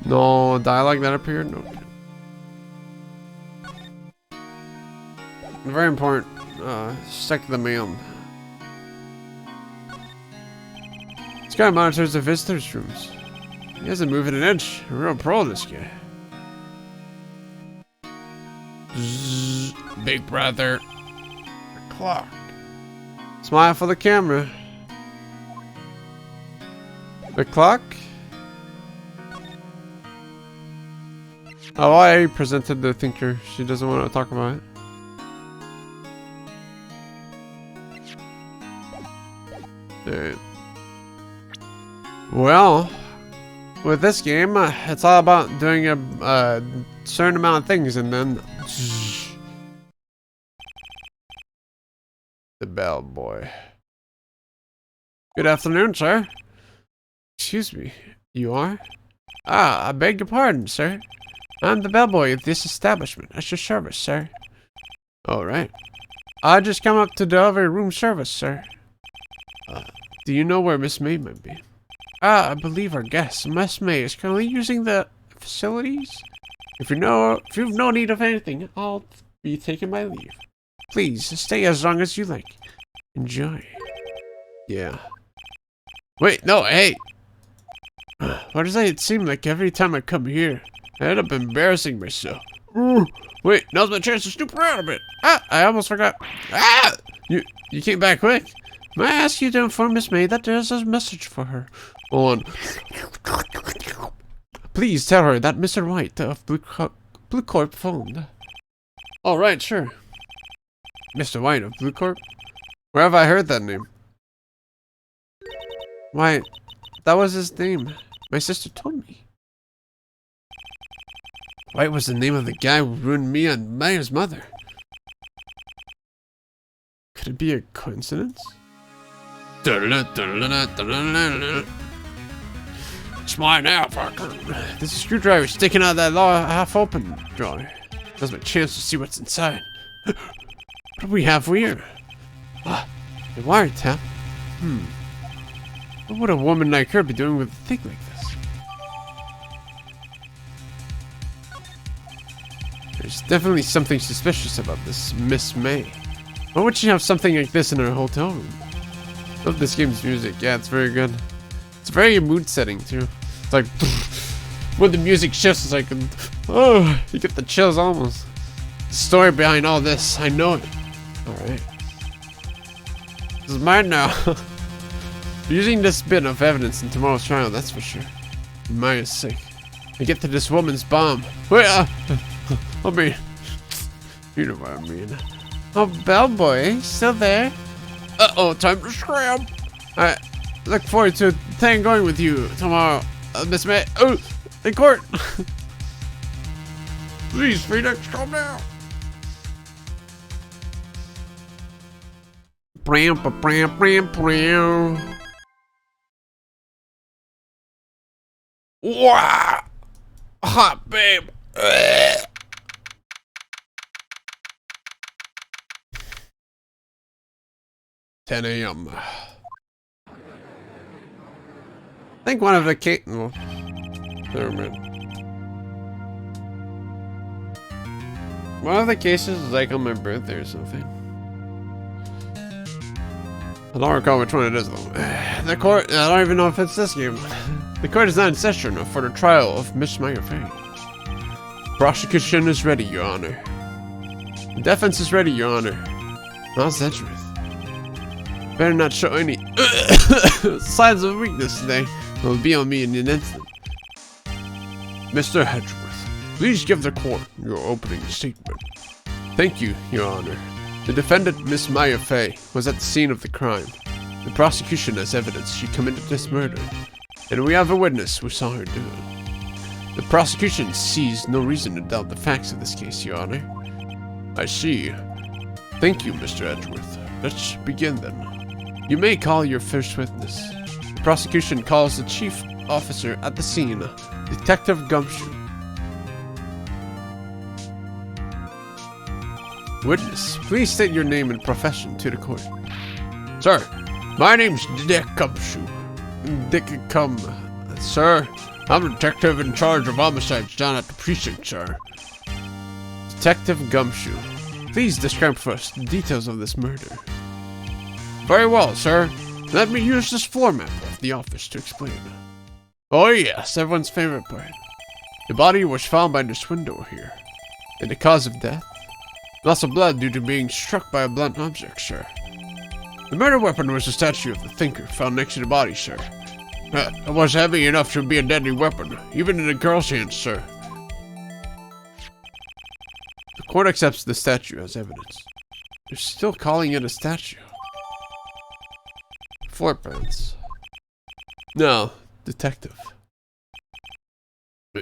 Speaker 1: No dialogue that appeared? No. Very important. Check the mail. This guy monitors the visitors' rooms. He hasn't moved an inch. A real pro, this guy.
Speaker 3: Zzz, big brother.
Speaker 1: The clock. Smile for the camera. The clock? Oh, I presented the thinker. She doesn't want to talk about it. Alright. Well, with this game, it's all about doing a certain amount of things and then... The bellboy. Good afternoon, sir. Excuse me, you are? Ah, I beg your pardon, sir. I'm the bellboy of this establishment. At your service, sir. Alright. I just come up to deliver room service, sir. Do you know where Miss May might be? Ah, I believe our guest, Miss May, is currently using the facilities. If you've no need of anything, I'll be taking my leave. Please, stay as long as you like. Enjoy. Yeah. Wait, no, hey! Why does it seem like every time I come here, I end up embarrassing myself? Ooh, wait, now's my chance to snoop around a bit. Ah, I almost forgot. Ah! You came back quick. May I ask you to inform Miss May that there's a message for her? Hold on. Please tell her that Mr. Wright of Blue Corp phoned. All right, sure. Mr. White of Blue Corp? Where have I heard that name? Why, that was his name. My sister told me. White was the name of the guy who ruined me and Maya's mother. Could it be a coincidence?
Speaker 3: Smile now, fucker.
Speaker 1: There's a screwdriver sticking out of that half-open drawer. That's my chance to see what's inside. What do we have here? Ah, a wiretap. What would a woman like her be doing with a thing like this? There's definitely something suspicious about this Miss May. Why would she have something like this in her hotel room? Love this game's music. Yeah, it's very good. It's very mood setting too. It's like when the music shifts, it's like, oh, you get the chills almost. The story behind all this, I know it. All right, this is mine now. Using this bit of evidence in tomorrow's trial, that's for sure.
Speaker 2: Maya's sick. And get to this woman's bomb. Wait, I mean, you know what I mean.
Speaker 1: Oh, bellboy, still there?
Speaker 3: Uh-oh, time to scram.
Speaker 1: I look forward to going with you tomorrow, Miss May. Oh, in court.
Speaker 3: Please, Phoenix, calm down.
Speaker 1: Bram, bram, bram, bram.
Speaker 3: Wow. Hot babe. 10 a.m.
Speaker 1: I think one of the never mind. One of the cases is like on my birthday or something. I don't recall which one it is though. The court, I don't even know if it's this game. The court is not in session for the trial of Miss Maya Fey. Prosecution is ready, Your Honor. The defense is ready, Your Honor. How's that truth? Better not show any signs of weakness today. It'll be on me in an instant.
Speaker 3: Mr. Hedgeworth, please give the court your opening statement.
Speaker 2: Thank you, Your Honor. The defendant, Miss Maya Fey, was at the scene of the crime. The prosecution has evidence she committed this murder, and we have a witness who saw her do it. The prosecution sees no reason to doubt the facts of this case, Your Honor.
Speaker 3: I see.
Speaker 2: Thank you, Mr. Edgeworth. Let's begin then. You may call your first witness. The prosecution calls the chief officer at the scene, Detective Gumshoe. Witness, please state your name and profession to the court.
Speaker 3: Sir, my name's Dick Gumshoe. Sir, I'm a detective in charge of homicides down at the precinct, sir.
Speaker 2: Detective Gumshoe, please describe for us the details of this murder.
Speaker 3: Very well, sir. Let me use this floor map of the office to explain.
Speaker 2: Oh yes, everyone's favorite part. The body was found by this window here. And the cause of death?
Speaker 3: Loss of blood due to being struck by a blunt object, sir. The murder weapon was a statue of the thinker found next to the body, sir. It was heavy enough to be a deadly weapon, even in a girl's hands, sir.
Speaker 2: The court accepts the statue as evidence. They're still calling it a statue. Floor plans. No, detective.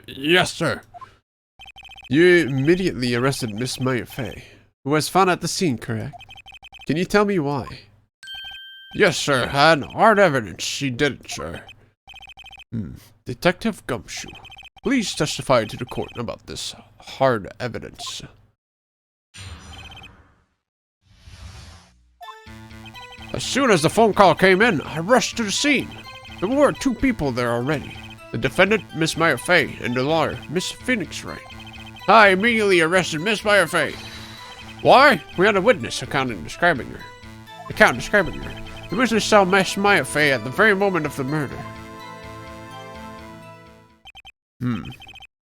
Speaker 3: Yes, sir.
Speaker 2: You immediately arrested Miss Maya Fey, who was found at the scene, correct? Can you tell me why?
Speaker 3: Yes, sir. I had hard evidence she did it, sir.
Speaker 2: Detective Gumshoe, please testify to the court about this hard evidence.
Speaker 3: As soon as the phone call came in, I rushed to the scene. There were 2 people there already. The defendant, Miss Maya Fey, and the lawyer, Miss Phoenix Wright. I immediately arrested Miss Maya Fey. Why? We had a witness account describing her. The witness saw Miss Maya Fey at the very moment of the murder.
Speaker 2: The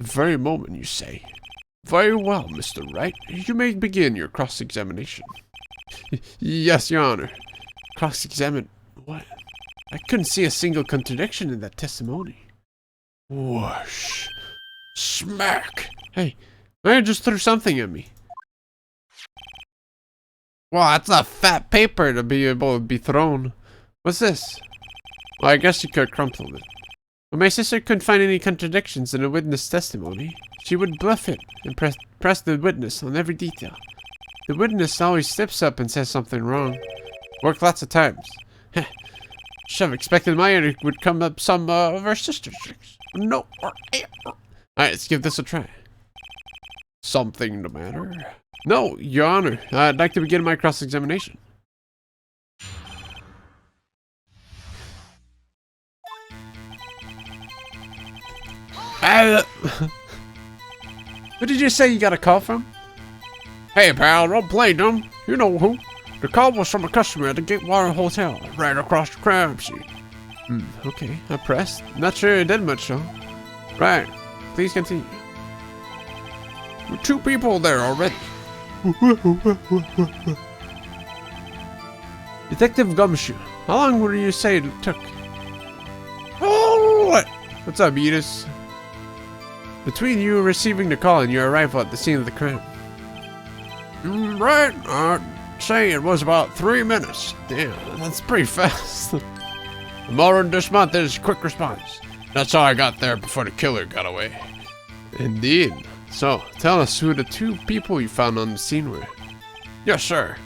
Speaker 2: very moment, you say?
Speaker 3: Very well, Mr. Wright. You may begin your cross-examination.
Speaker 2: Yes, Your Honor. Cross-examine? What? I couldn't see a single contradiction in that testimony.
Speaker 3: Whoosh. Smack.
Speaker 2: Hey, man just threw something at me. Well, that's a fat paper to be able to be thrown. What's this? Well, I guess you could crumple it. When my sister couldn't find any contradictions in a witness testimony, she would bluff it and press the witness on every detail. The witness always steps up and says something wrong. Worked lots of times. Should have expected Maya would come up some of her sister's tricks. No. Alright, let's give this a try.
Speaker 3: Something the matter?
Speaker 2: No, Your Honor. I'd like to begin my cross-examination. What did you say you got a call from?
Speaker 3: Hey, pal, don't play dumb. You know who. The call was from a customer at the Gatewater Hotel, right across the crime scene.
Speaker 2: Okay, I pressed. Not sure it did much, though. Right, please continue.
Speaker 3: There were 2 people there already.
Speaker 2: Detective Gumshoe, how long would you say it took?
Speaker 3: Oh,
Speaker 2: What's up, Edis? Between you receiving the call and your arrival at the scene of the crime.
Speaker 3: Right, I'd say it was about 3 minutes.
Speaker 2: Damn, that's pretty fast.
Speaker 3: The motto of this month is quick response. That's how I got there before the killer got away.
Speaker 2: Indeed. So, tell us who the 2 people you found on the scene were.
Speaker 3: Yes, sir.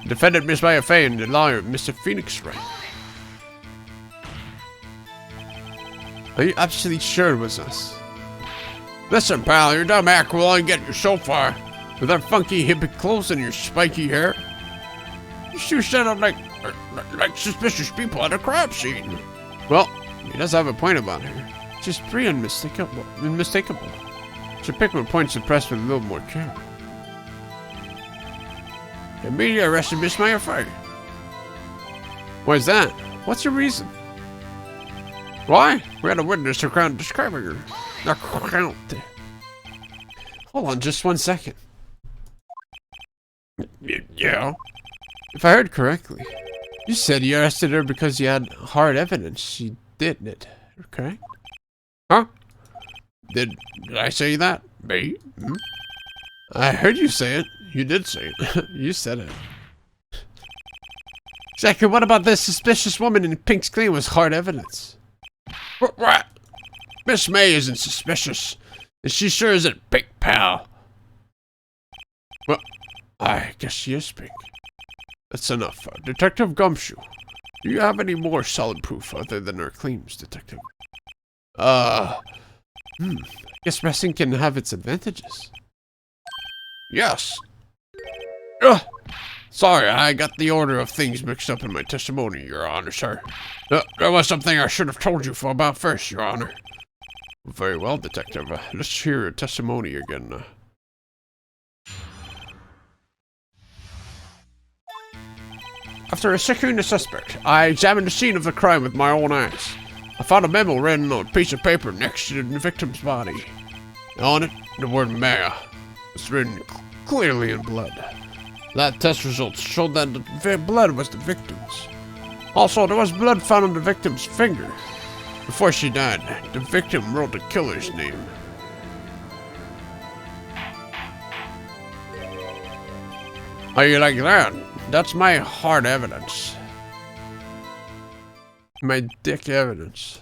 Speaker 3: Defendant Miss Maya Fay and the lawyer Mr. Phoenix Wright.
Speaker 2: Are you absolutely sure it was us?
Speaker 3: Listen, pal, your dumb act will only get you so far. With that funky hippie clothes and your spiky hair. You two sound like suspicious people at a crime scene.
Speaker 2: Well, he does have a point about her. She's pretty unmistakable. Should pick my points and press with a little more care.
Speaker 3: The media arrested Miss Maya Fay.
Speaker 2: Why is that? What's your reason?
Speaker 3: Why? We had a witness account describing her. Account.
Speaker 2: Hold on just 1 second.
Speaker 3: Yeah?
Speaker 2: If I heard correctly, you said you arrested her because you had hard evidence she did it, correct?
Speaker 3: Huh? Did I say that? Me? Hmm?
Speaker 2: I heard you say it.
Speaker 3: You did say it.
Speaker 2: You said it. Exactly, what about this suspicious woman in Pink's claim was hard evidence?
Speaker 3: What? Miss May isn't suspicious. And she sure isn't Pink, pal.
Speaker 2: Well, I guess she is Pink. That's enough. Detective Gumshoe, do you have any more solid proof other than her claims, Detective? Guess wrestling can have its advantages.
Speaker 3: Yes. Sorry, I got the order of things mixed up in my testimony, Your Honor, sir. There was something I should have told you about first, Your Honor.
Speaker 2: Very well, Detective. Let's hear your testimony again.
Speaker 3: After securing the suspect, I examined the scene of the crime with my own eyes. I found a memo written on a piece of paper next to the victim's body. On it, the word Maya was written clearly in blood. Lab test results showed that the blood was the victim's. Also, there was blood found on the victim's finger. Before she died, the victim wrote the killer's name. How you like that? That's my hard evidence.
Speaker 2: My dick evidence.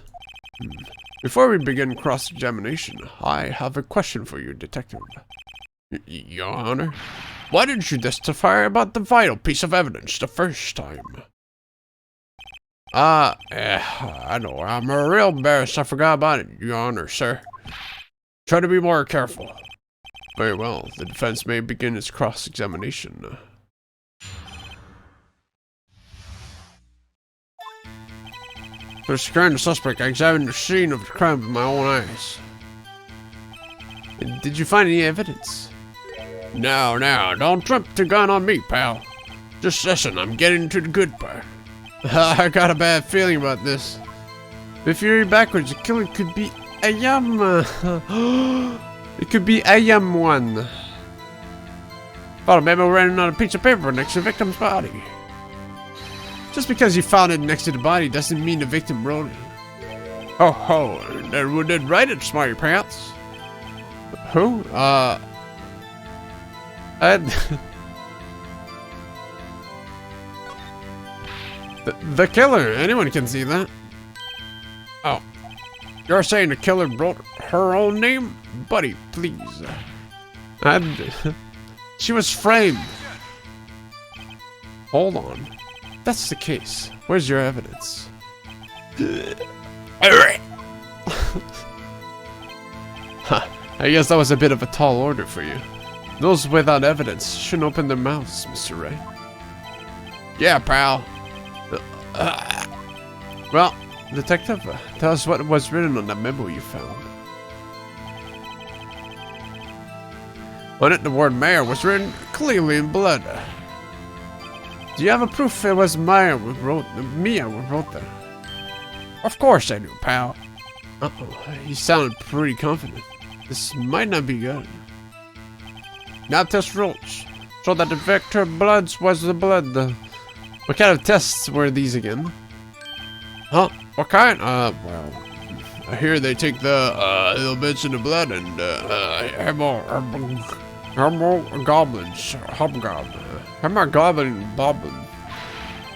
Speaker 2: Before we begin cross-examination, I have a question for you, Detective.
Speaker 3: Your Honor? Why didn't you testify about the vital piece of evidence the first time? I know. I'm real embarrassed I forgot about it, Your Honor, sir. Try to be more careful.
Speaker 2: Very well. The defense may begin its cross-examination.
Speaker 3: For securing the suspect, I examined the scene of the crime with my own eyes.
Speaker 2: Did you find any evidence?
Speaker 3: Now, don't jump the gun on me, pal. Just listen, I'm getting to the good part.
Speaker 2: I got a bad feeling about this. If you read backwards, the killer could be a yum. It could be a yum one.
Speaker 3: Found a memo written on a piece of paper next to the victim's body.
Speaker 2: Just because you found it next to the body doesn't mean the victim wrote it.
Speaker 3: Oh, then who did write it, smarty pants?
Speaker 2: Who? The killer. Anyone can see that.
Speaker 3: Oh. You're saying the killer wrote her own name? Buddy, please.
Speaker 2: She was framed. Hold on. That's the case. Where's your evidence? I guess that was a bit of a tall order for you. Those without evidence shouldn't open their mouths, Mr. Wright.
Speaker 3: Yeah, pal.
Speaker 2: Well, Detective, tell us what was written on that memo you found.
Speaker 3: On it, the word Mayor was written clearly in blood.
Speaker 2: Do you have a proof it was Mia who wrote that?
Speaker 3: Of course I do, pal.
Speaker 2: Uh-oh, you sounded pretty confident. This might not be good.
Speaker 3: Now test results show that the vector bloods was the blood.
Speaker 2: What kind of tests were these again?
Speaker 3: Huh? What kind? Well, I hear they take the little bits of the blood and goblins, hobgoblin.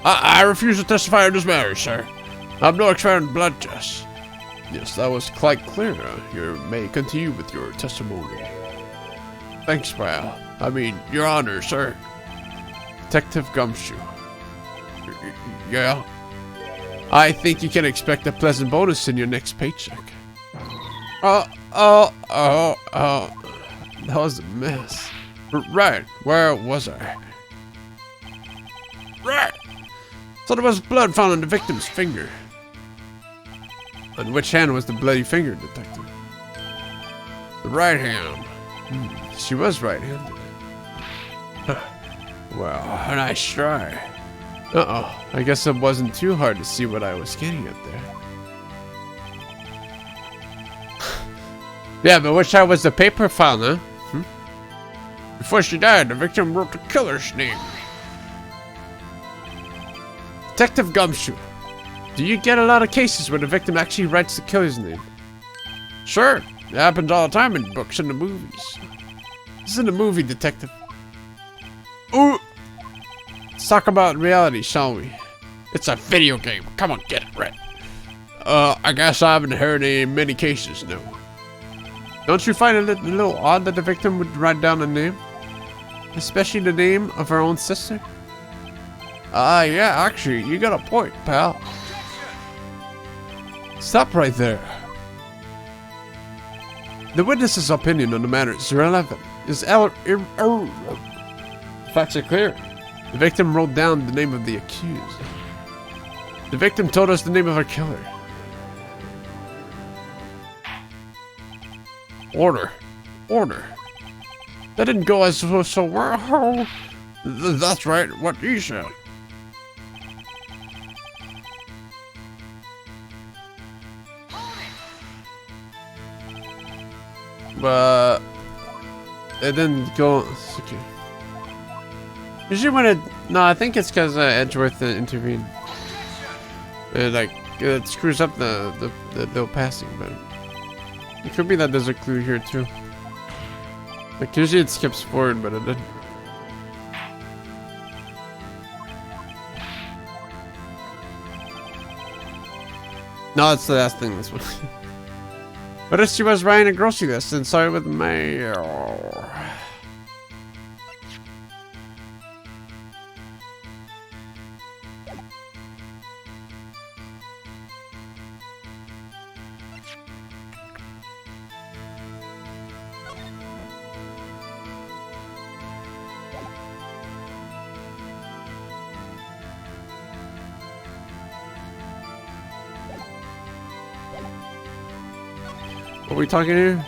Speaker 3: I refuse to testify in this matter, sir. I have no expert in blood tests. Yes, that was quite clear. You may continue with your testimony. Thanks, pal. I mean, Your Honor, sir.
Speaker 1: Detective Gumshoe.
Speaker 3: Yeah?
Speaker 1: I think you can expect a pleasant bonus in your next paycheck.
Speaker 3: That
Speaker 1: was a mess.
Speaker 3: Right, where was I? Right! So there was blood found on the victim's finger.
Speaker 1: On which hand was the bloody finger, Detective?
Speaker 3: The right hand.
Speaker 1: She was right-handed.
Speaker 3: Well, a nice try.
Speaker 1: Uh-oh. I guess it wasn't too hard to see what I was getting at there. Yeah, but which side was the paper found, huh?
Speaker 3: Before she died, the victim wrote the killer's name.
Speaker 1: Detective Gumshoe, do you get a lot of cases where the victim actually writes the killer's name?
Speaker 3: Sure, it happens all the time in books and the movies.
Speaker 1: This isn't a movie, Detective. Ooh! Let's talk about reality, shall we?
Speaker 3: It's a video game. Come on, get it right. I guess I haven't heard many cases, no.
Speaker 1: Don't you find it a little odd that the victim would write down a name? Especially the name of her own sister?
Speaker 3: Yeah, actually, you got a point, pal.
Speaker 1: Stop right there. The witness's opinion on the matter is irrelevant. Facts are clear. The victim wrote down the name of the accused. The victim told us the name of her killer.
Speaker 3: Order.
Speaker 1: That didn't go as so well.
Speaker 3: That's right, what you said.
Speaker 1: But it didn't go. Okay. Usually when it, no, I think it's because Edgeworth intervened. It screws up the little passing, but it could be that there's a clue here too. Like usually it skips forward, but it didn't. No, it's the last thing. This one. What if she was writing a grocery list and started with mayo? What are we talking here?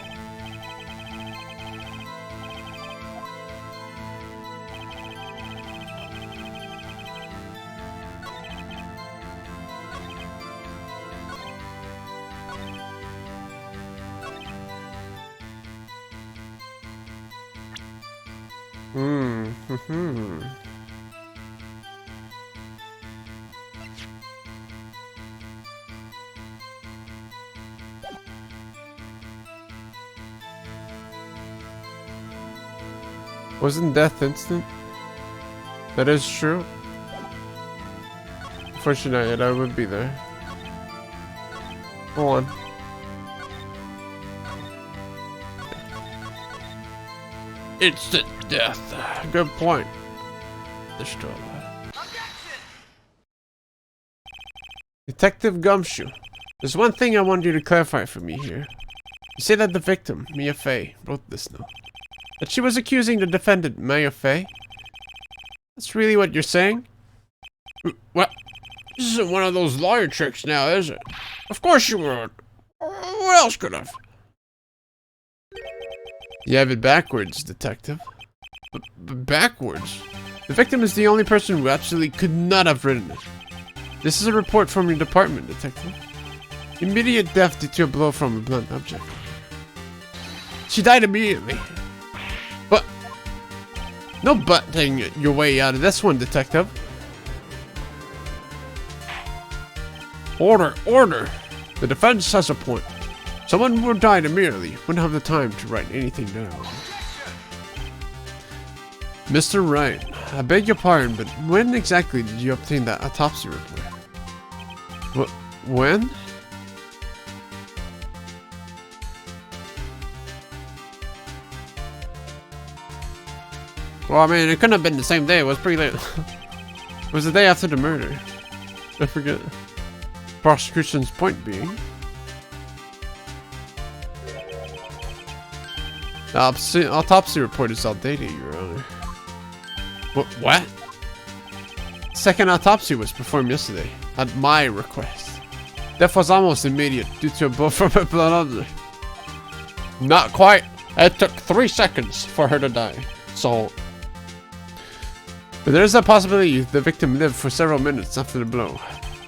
Speaker 1: Wasn't death instant? That is true. Unfortunately, I would be there. Go on.
Speaker 3: Instant death. Good point.
Speaker 1: Detective Gumshoe, there's one thing I want you to clarify for me here. You say that the victim, Mia Fey, wrote this note. That she was accusing the defendant, Mia Fey? That's really what you're saying?
Speaker 3: What? This isn't one of those lawyer tricks now, is it? Of course you would. What else could have?
Speaker 1: You have it backwards, Detective.
Speaker 3: Backwards?
Speaker 1: The victim is the only person who absolutely could not have written it. This is a report from your department, Detective. Immediate death due to a blow from a blunt object.
Speaker 3: She died immediately.
Speaker 1: But no butting your way out of this one, Detective.
Speaker 3: Order.
Speaker 1: The defense has a point.
Speaker 3: Someone who died immediately wouldn't have the time to write anything down.
Speaker 1: Mr. Wright, I beg your pardon, but when exactly did you obtain that autopsy report? When?
Speaker 3: Well, I mean, it couldn't have been the same day. It was pretty late.
Speaker 1: It was the day after the murder. I forget. Prosecution's point being, the autopsy report is outdated, Your Honor.
Speaker 3: What?
Speaker 1: Second autopsy was performed yesterday, at my request. Death was almost immediate due to a blow from a blood.
Speaker 3: Not quite. It took 3 seconds for her to die. So,
Speaker 1: but there is a possibility the victim lived for several minutes after the blow.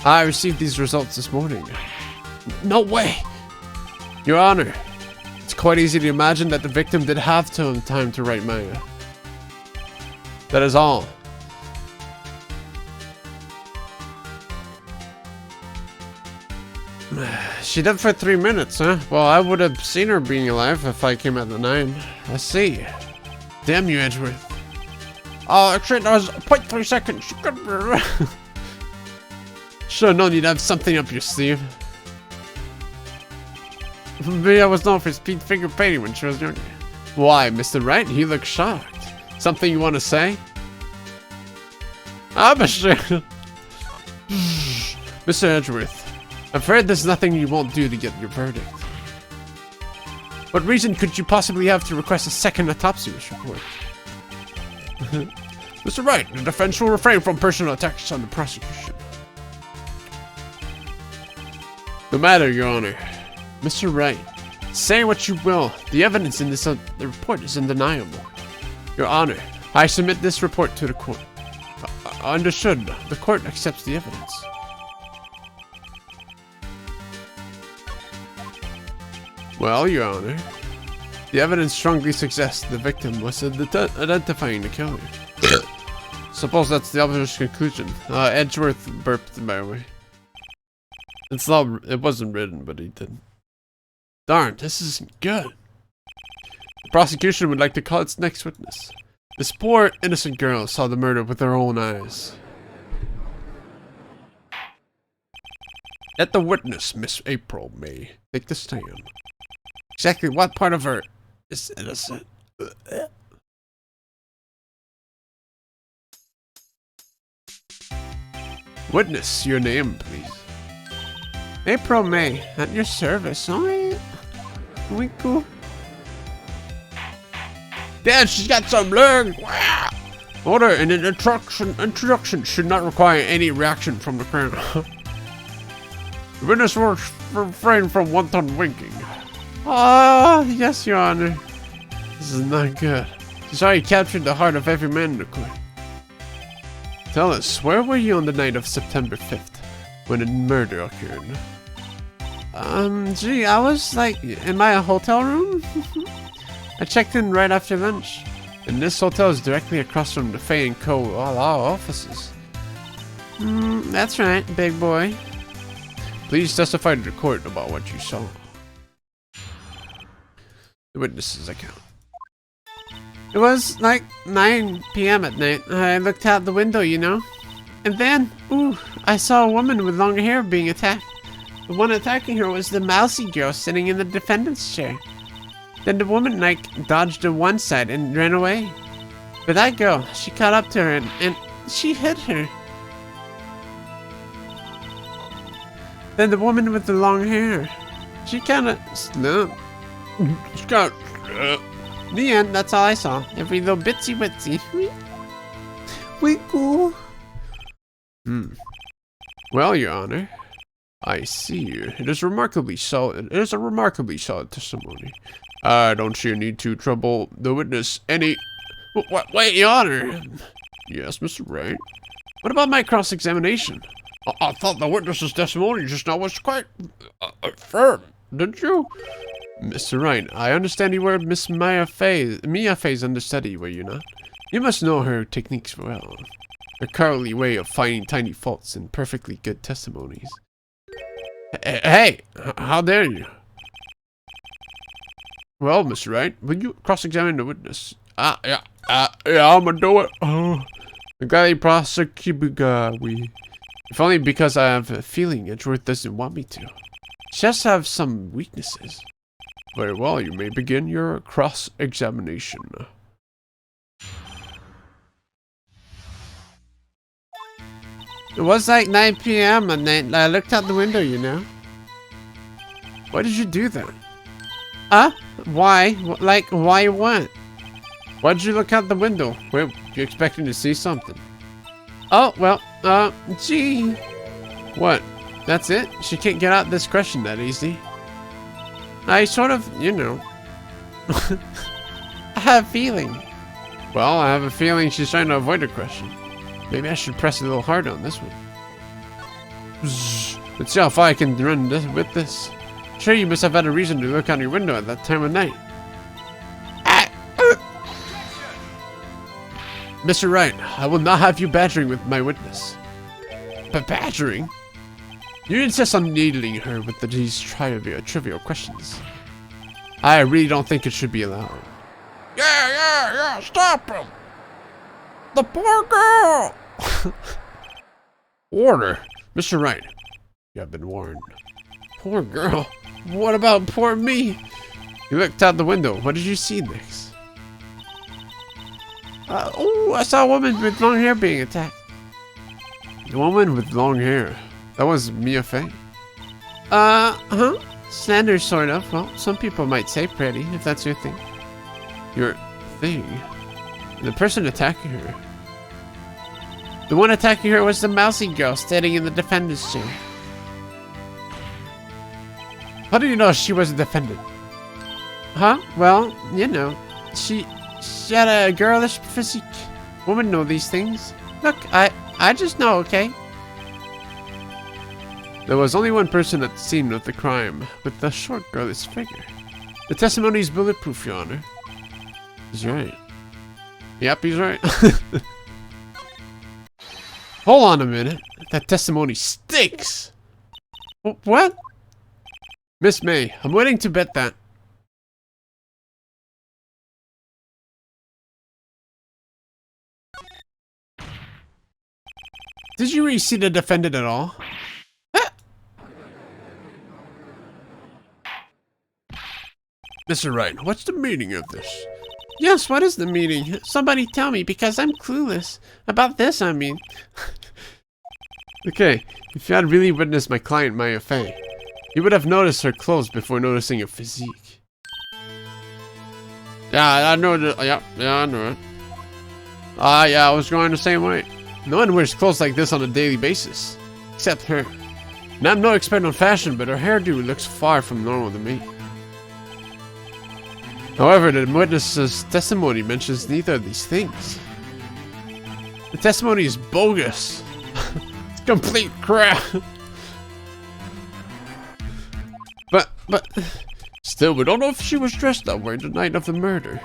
Speaker 1: I received these results this morning.
Speaker 3: no way.
Speaker 1: Your Honor, it's quite easy to imagine that the victim did have time to write Maya. That is all. She lived for 3 minutes, huh? Well, I would have seen her being alive if I came at the 9. I see. Damn you, Edgeworth.
Speaker 3: Oh, shit, that was 0.3 seconds.
Speaker 1: Should have known you'd have something up your sleeve. Maybe I was known for speed finger painting when she was younger. Why, Mr. Wright? You look shocked. Something you want to say? I'm sure. Mr. Edgeworth, I'm afraid there's nothing you won't do to get your verdict. What reason could you possibly have to request a second autopsy report?
Speaker 3: Mr. Wright, the defense will refrain from personal attacks on the prosecution.
Speaker 1: No matter, Your Honor. Mr. Wright, say what you will. The evidence in this the report is undeniable. Your Honor, I submit this report to the court. Understood. The court accepts the evidence. Well, Your Honor, the evidence strongly suggests the victim was identifying the killer. Suppose that's the obvious conclusion. Edgeworth burped, by the way. It wasn't written, but he did. Darn, this isn't good. The prosecution would like to call its next witness. This poor, innocent girl saw the murder with her own eyes.
Speaker 3: Let the witness, Miss April May, take the stand.
Speaker 1: Exactly what part of her is innocent? Witness, your name, please. April May, at your service. Alright. We cool.
Speaker 3: Dad, she's got some legs. Order, an introduction should not require any reaction from the crowd. The witness will refrain from wanton winking.
Speaker 1: Ah, yes, Your Honor. This is not good. She's already captured the heart of every man in the court. Tell us, where were you on the night of September 5th, when a murder occurred? Gee, I was, in my hotel room? I checked in right after lunch, and this hotel is directly across from the Fay & Co. law offices. That's right, big boy. Please testify to the court about what you saw. The witness's account. It was 9 p.m. at night. I looked out the window, you know. And then, I saw a woman with long hair being attacked. The one attacking her was the mousy girl sitting in the defendant's chair. Then the woman, dodged to one side and ran away. But that girl, she caught up to her and she hit her. Then the woman with the long hair, she kinda slumped. In the end, that's all I saw. Every little bitsy witsy. We cool. Well, Your Honor, I see you. It is remarkably solid. It is a remarkably solid testimony. I don't see a need to trouble the witness any. Wait, Your Honor. Yes, Mr. Wright. What about my cross-examination?
Speaker 3: I thought the witness's testimony just now was quite firm, didn't you?
Speaker 1: Mr. Wright, I understand you were Miss Mia Fey's understudy, were you not? You must know her techniques well. Her cowardly way of finding tiny faults in perfectly good testimonies.
Speaker 3: Hey, how dare you? Well, Mr. Wright, will you cross-examine the witness? Yeah, I'm gonna do it.
Speaker 1: Gaungade prosecutor.
Speaker 2: If only because I have a feeling Edgeworth doesn't want me to. She has to have some weaknesses.
Speaker 3: Very well, you may begin your cross-examination.
Speaker 1: It was like 9 p.m. and then I looked out the window, you know.
Speaker 2: Why did you do that?
Speaker 1: Why? Like, why what?
Speaker 2: Why did you look out the window? Were you expecting to see something?
Speaker 1: Oh, well, gee.
Speaker 2: What? That's it? She can't get out this question that easy.
Speaker 1: I sort of, you know. I have a feeling.
Speaker 2: Well, I have a feeling she's trying to avoid a question. Maybe I should press a little harder on this one. Let's see how far I can run with this. Sure, you must have had a reason to look out your window at that time of night. Mr. Wright, I will not have you badgering with my witness.
Speaker 3: But badgering?
Speaker 2: You insist on needling her with these trivial questions. I really don't think it should be allowed.
Speaker 3: Yeah, stop him! The poor girl!
Speaker 2: Order! Mr. Wright, you have been warned.
Speaker 1: Poor girl. What about poor me?
Speaker 2: You looked out the window. What did you see next?
Speaker 1: Oh, I saw a woman with long hair being attacked.
Speaker 2: The woman with long hair. That was Mia Fey.
Speaker 1: Slender, sort of. Well, some people might say pretty, if that's your thing.
Speaker 2: Your thing?
Speaker 1: The person attacking her. The one attacking her was the mousy girl standing in the defendant's chair.
Speaker 2: How do you know she was a defendant?
Speaker 1: Well, you know, she had a girlish physique. Women know these things. Look, I just know, okay?
Speaker 2: There was only one person at the scene of the crime, with the short girlish figure. The testimony is bulletproof, Your Honor. He's right. Yep, he's right. Hold on a minute. That testimony stinks!
Speaker 1: What?
Speaker 2: Miss May, I'm willing to bet that. Did you really see the defendant at all? Mr. Wright, what's the meaning of this?
Speaker 1: Yes, what is the meaning? Somebody tell me, because I'm clueless. About this, I mean.
Speaker 2: Okay, if you had really witnessed my client, Maya Fey, you would have noticed her clothes before noticing her physique.
Speaker 3: Yeah, I know that. Yeah, I know it. Yeah, I was going the same way.
Speaker 2: No one wears clothes like this on a daily basis. Except her. And I'm no expert on fashion, but her hairdo looks far from normal to me. However, the witness's testimony mentions neither of these things. The testimony is bogus. It's complete crap. But
Speaker 3: still, we don't know if she was dressed that way the night of the murder.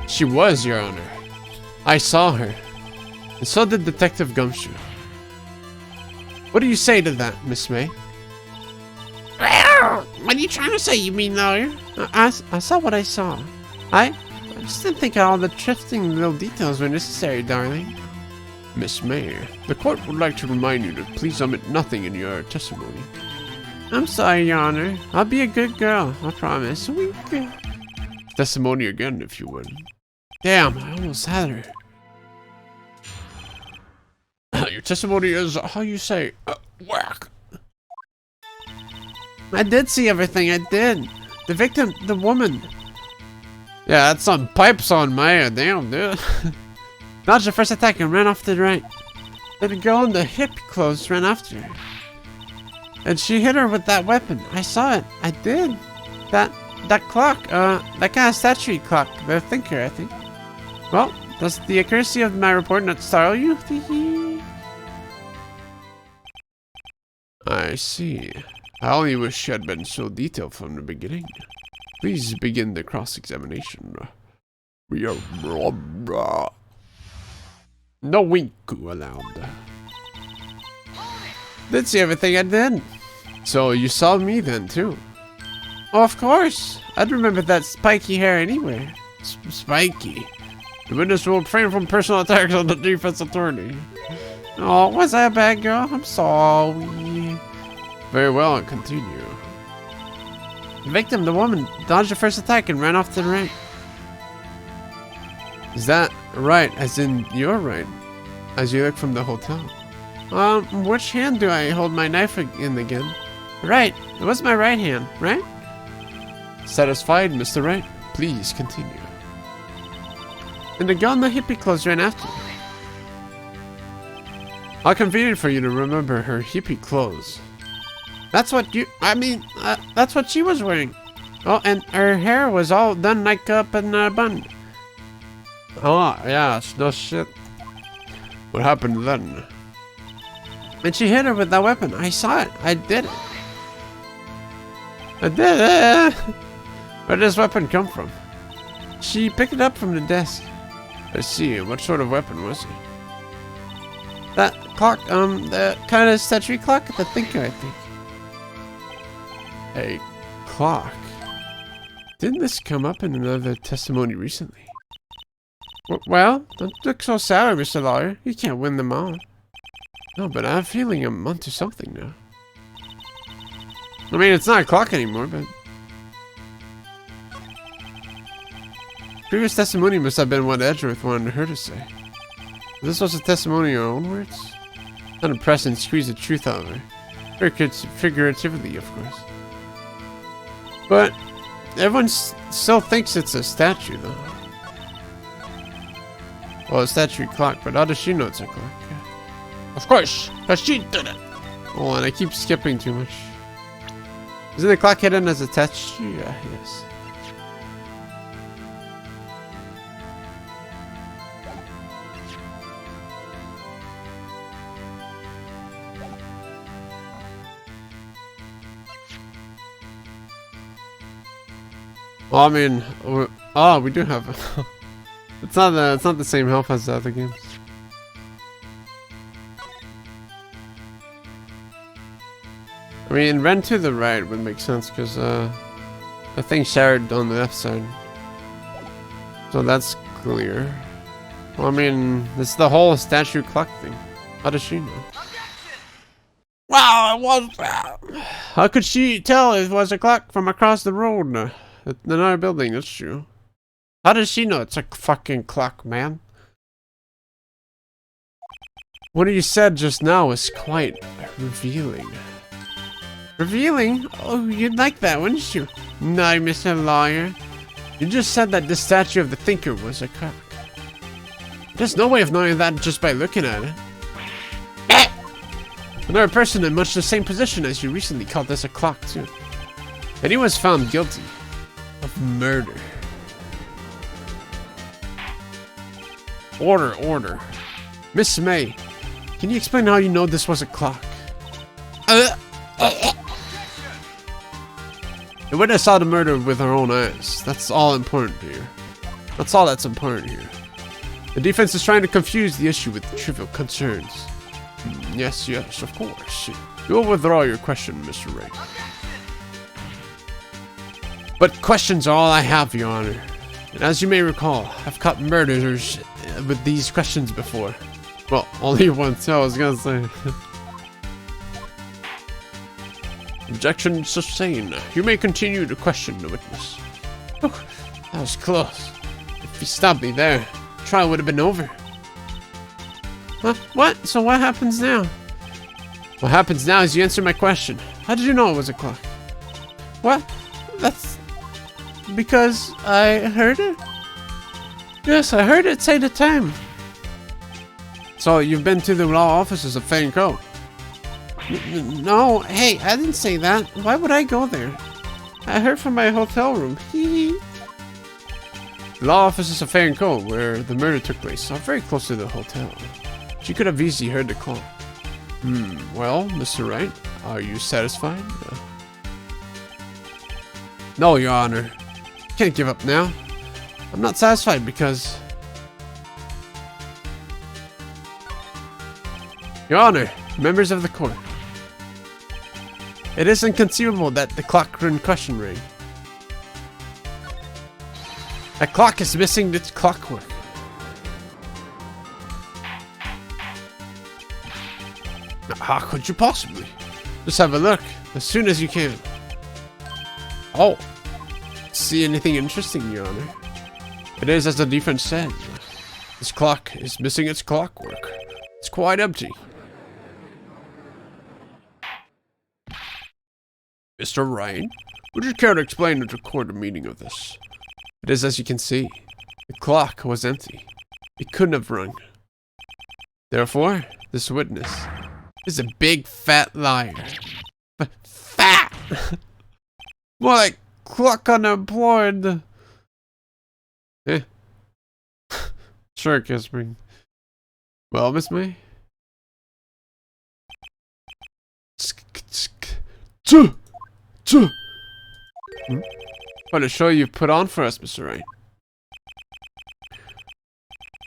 Speaker 2: She was, Your Honor. I saw her. And so did Detective Gumshoe. What do you say to that, Miss May?
Speaker 1: What are you trying to say, you mean lawyer? I saw what I saw. I just didn't think all the trifling little details were necessary, darling.
Speaker 3: Miss May, the court would like to remind you to please omit nothing in your testimony.
Speaker 1: I'm sorry, Your Honor. I'll be a good girl, I promise. Wink.
Speaker 3: Testimony again, if you would.
Speaker 2: Damn, I almost had her.
Speaker 3: Your testimony is, how you say, whack.
Speaker 1: I did see everything, I did. The victim, the woman.
Speaker 2: Yeah, that's some pipes on Maya, damn, dude.
Speaker 1: Dodged the first attack and ran off to the right. Then the girl in the hip clothes ran after her. And she hit her with that weapon. I saw it. I did. That clock, that kind of statue clock, the thinker, I think. Well, does the accuracy of my report not startle you?
Speaker 3: I see. I only wish she had been so detailed from the beginning. Please begin the cross-examination.
Speaker 2: No wink allowed.
Speaker 1: Did see everything I did.
Speaker 2: So you saw me then, too? Oh, of course. I'd remember that spiky hair anywhere.
Speaker 3: Spiky. The witness will refrain from personal attacks on the defense attorney.
Speaker 2: Oh, was I a bad girl? I'm sorry.
Speaker 3: Very well, continue.
Speaker 2: The victim, the woman, dodged the first attack and ran off to the right.
Speaker 1: Is that right, as in your right? As you look from the hotel.
Speaker 2: Which hand do I hold my knife in again? Right. It was my right hand, right?
Speaker 1: Satisfied, Mr. Wright? Please continue.
Speaker 2: And the girl in the hippie clothes ran after me.
Speaker 1: How convenient for you to remember her hippie clothes.
Speaker 2: That's what that's what she was wearing. Oh, and her hair was all done like up in a bun.
Speaker 1: Oh, yeah, no shit. What happened then?
Speaker 2: And she hit her with that weapon. I saw it. I did it.
Speaker 1: I did it! Where did this weapon come from?
Speaker 2: She picked it up from the desk.
Speaker 1: I see. What sort of weapon was it?
Speaker 2: That clock, the kind of statue clock at the thinker, I think.
Speaker 1: A clock? Didn't this come up in another testimony recently?
Speaker 2: Well, don't look so sour, Mr. Lawyer. You can't win them all.
Speaker 1: No, but I have a feeling I'm onto something now. I mean, it's not a clock anymore, but... Previous testimony must have been what Edgeworth wanted her to say. If this was a testimony in her own words? Not impressed and squeeze the truth out of her. Figuratively, of course. But everyone still thinks it's a statue, though. Well, a statue clock, but how does she know it's a clock?
Speaker 3: Of course, because she did it.
Speaker 1: Oh, and I keep skipping too much. Isn't the clock hidden as a statue? Yeah, yes. Well, I mean, we do have. It's not the same health as the other games. I mean, run to the right would make sense because I think shared on the left side, so that's clear. Well, I mean, it's the whole statue clock thing. How does she know?
Speaker 3: Wow, it was that.
Speaker 1: How could she tell it was a clock from across the road? Another building, that's true. How does she know it's a fucking clock, man? What you said just now is quite revealing.
Speaker 2: Revealing? Oh, you'd like that, wouldn't you? No, Mr. Lawyer.
Speaker 1: You just said that the statue of the thinker was a clock.
Speaker 2: There's no way of knowing that just by looking at it.
Speaker 1: Another person in much the same position as you recently called this a clock, too. And he was found guilty of murder. Order. Miss May, can you explain how you know this was a clock? The witness saw the murder with her own eyes. That's all important here. That's all that's important here. The defense is trying to confuse the issue with trivial concerns. Yes, of course. You will withdraw your question, Mr. Wright. But questions are all I have, Your Honor. And as you may recall, I've caught murderers with these questions before. Well, only once, I was gonna say. Objection sustained. You may continue to question the witness.
Speaker 2: Oh, that was close. If you stopped me there, the trial would have been over. Huh? What? So what happens now?
Speaker 1: What happens now is you answer my question. How did you know it was a clock?
Speaker 2: What? That's... because I heard it? Yes, I heard it say the time.
Speaker 1: So you've been to the law offices of Fang Co?
Speaker 2: No, hey, I didn't say that. Why would I go there? I heard from my hotel room.
Speaker 1: The law offices of Fang Co, where the murder took place, are very close to the hotel. She could have easily heard the call. Well, Mr. Wright, are you satisfied? No, Your Honor. Can't give up now. I'm not satisfied because... Your Honor, members of the court. It is inconceivable that the clock in question rang.
Speaker 2: That clock is missing its clockwork.
Speaker 3: How could you possibly?
Speaker 2: Just have a look, as soon as you can.
Speaker 3: Oh,
Speaker 2: See anything interesting, Your Honor?
Speaker 3: it is as the defense says. This clock is missing its clockwork. It's quite empty. Mr. Wright, would you care to explain to the court the meaning of this?
Speaker 2: It is as you can see. The clock was empty. It couldn't have rung. Therefore, this witness is a big fat liar. Fat!
Speaker 1: More like clock unemployed.
Speaker 2: Eh.
Speaker 1: Sure, kiss me.
Speaker 2: Well, Miss May? What a show you've put on for us, Mr. Wright.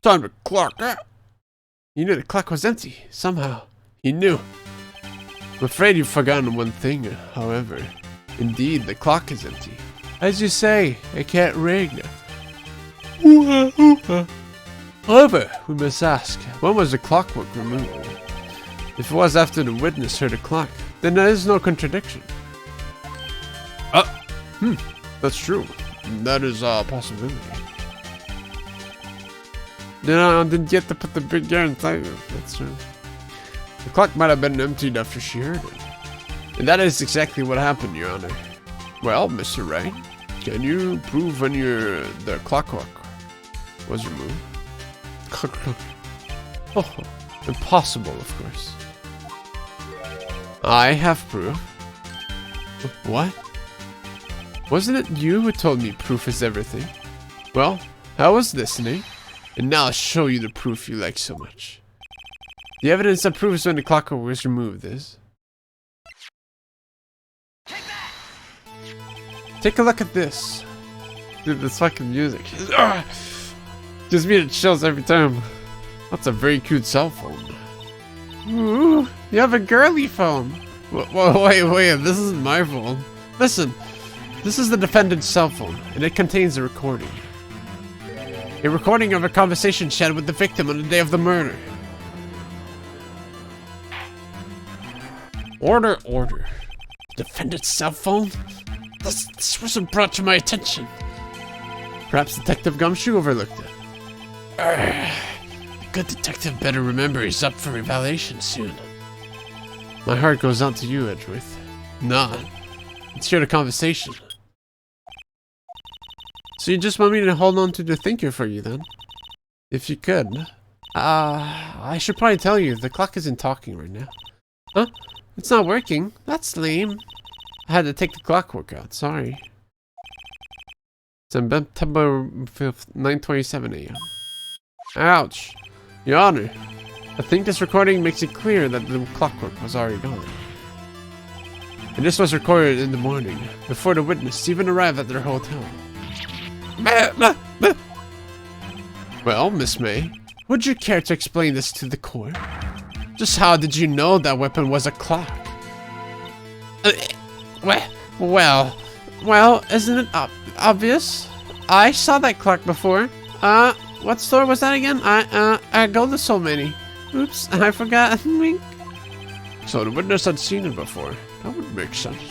Speaker 3: Time to clock out.
Speaker 2: You knew the clock was empty. Somehow. You knew. I'm afraid you've forgotten one thing, however. Indeed, the clock is empty. As you say, it can't ring. However, we must ask, when was the clockwork removed? If it was after the witness heard the clock, then there is no contradiction.
Speaker 3: That's true. That is a possibility.
Speaker 1: Then I didn't get to put the big gear inside. That's true.
Speaker 3: The clock might have been emptied after she heard it.
Speaker 2: And that is exactly what happened, Your Honor.
Speaker 3: Well, Mr. Wright, can you prove when the clockwork was removed?
Speaker 2: Oh, impossible, of course. I have proof. What? Wasn't it you who told me proof is everything? Well, I was listening, and now I'll show you the proof you like so much. The evidence that proves when the clockwork was removed is... Take a look at this.
Speaker 1: Dude, this fucking music. Gives me the chills every time.
Speaker 3: That's a very cute cell phone.
Speaker 1: Ooh, you have a girly phone.
Speaker 2: Wait, this isn't my phone. Listen, this is the defendant's cell phone, and it contains a recording. A recording of a conversation she had with the victim on the day of the murder.
Speaker 3: Order.
Speaker 2: Defendant's cell phone? This wasn't brought to my attention. Perhaps Detective Gumshoe overlooked it. The good detective better remember he's up for evaluation soon. My heart goes out to you, Edgeworth. Nah, let's hear the conversation.
Speaker 1: So you just want me to hold on to the thinker for you then?
Speaker 2: If you could. I should probably tell you, the clock isn't talking right now. Huh? It's not working? That's lame. I had to take the clockwork out, sorry.
Speaker 1: September 5th, 9:27 a.m.
Speaker 2: Ouch. Your Honor, I think this recording makes it clear that the clockwork was already gone. And this was recorded in the morning, before the witness even arrived at their hotel. Well, Miss May, would you care to explain this to the court? Just how did you know that weapon was a clock?
Speaker 1: Well, isn't it obvious? I saw that clock before. What store was that again? I go to so many. Oops, I forgot. Wink.
Speaker 3: So the witness had seen it before. That would make sense.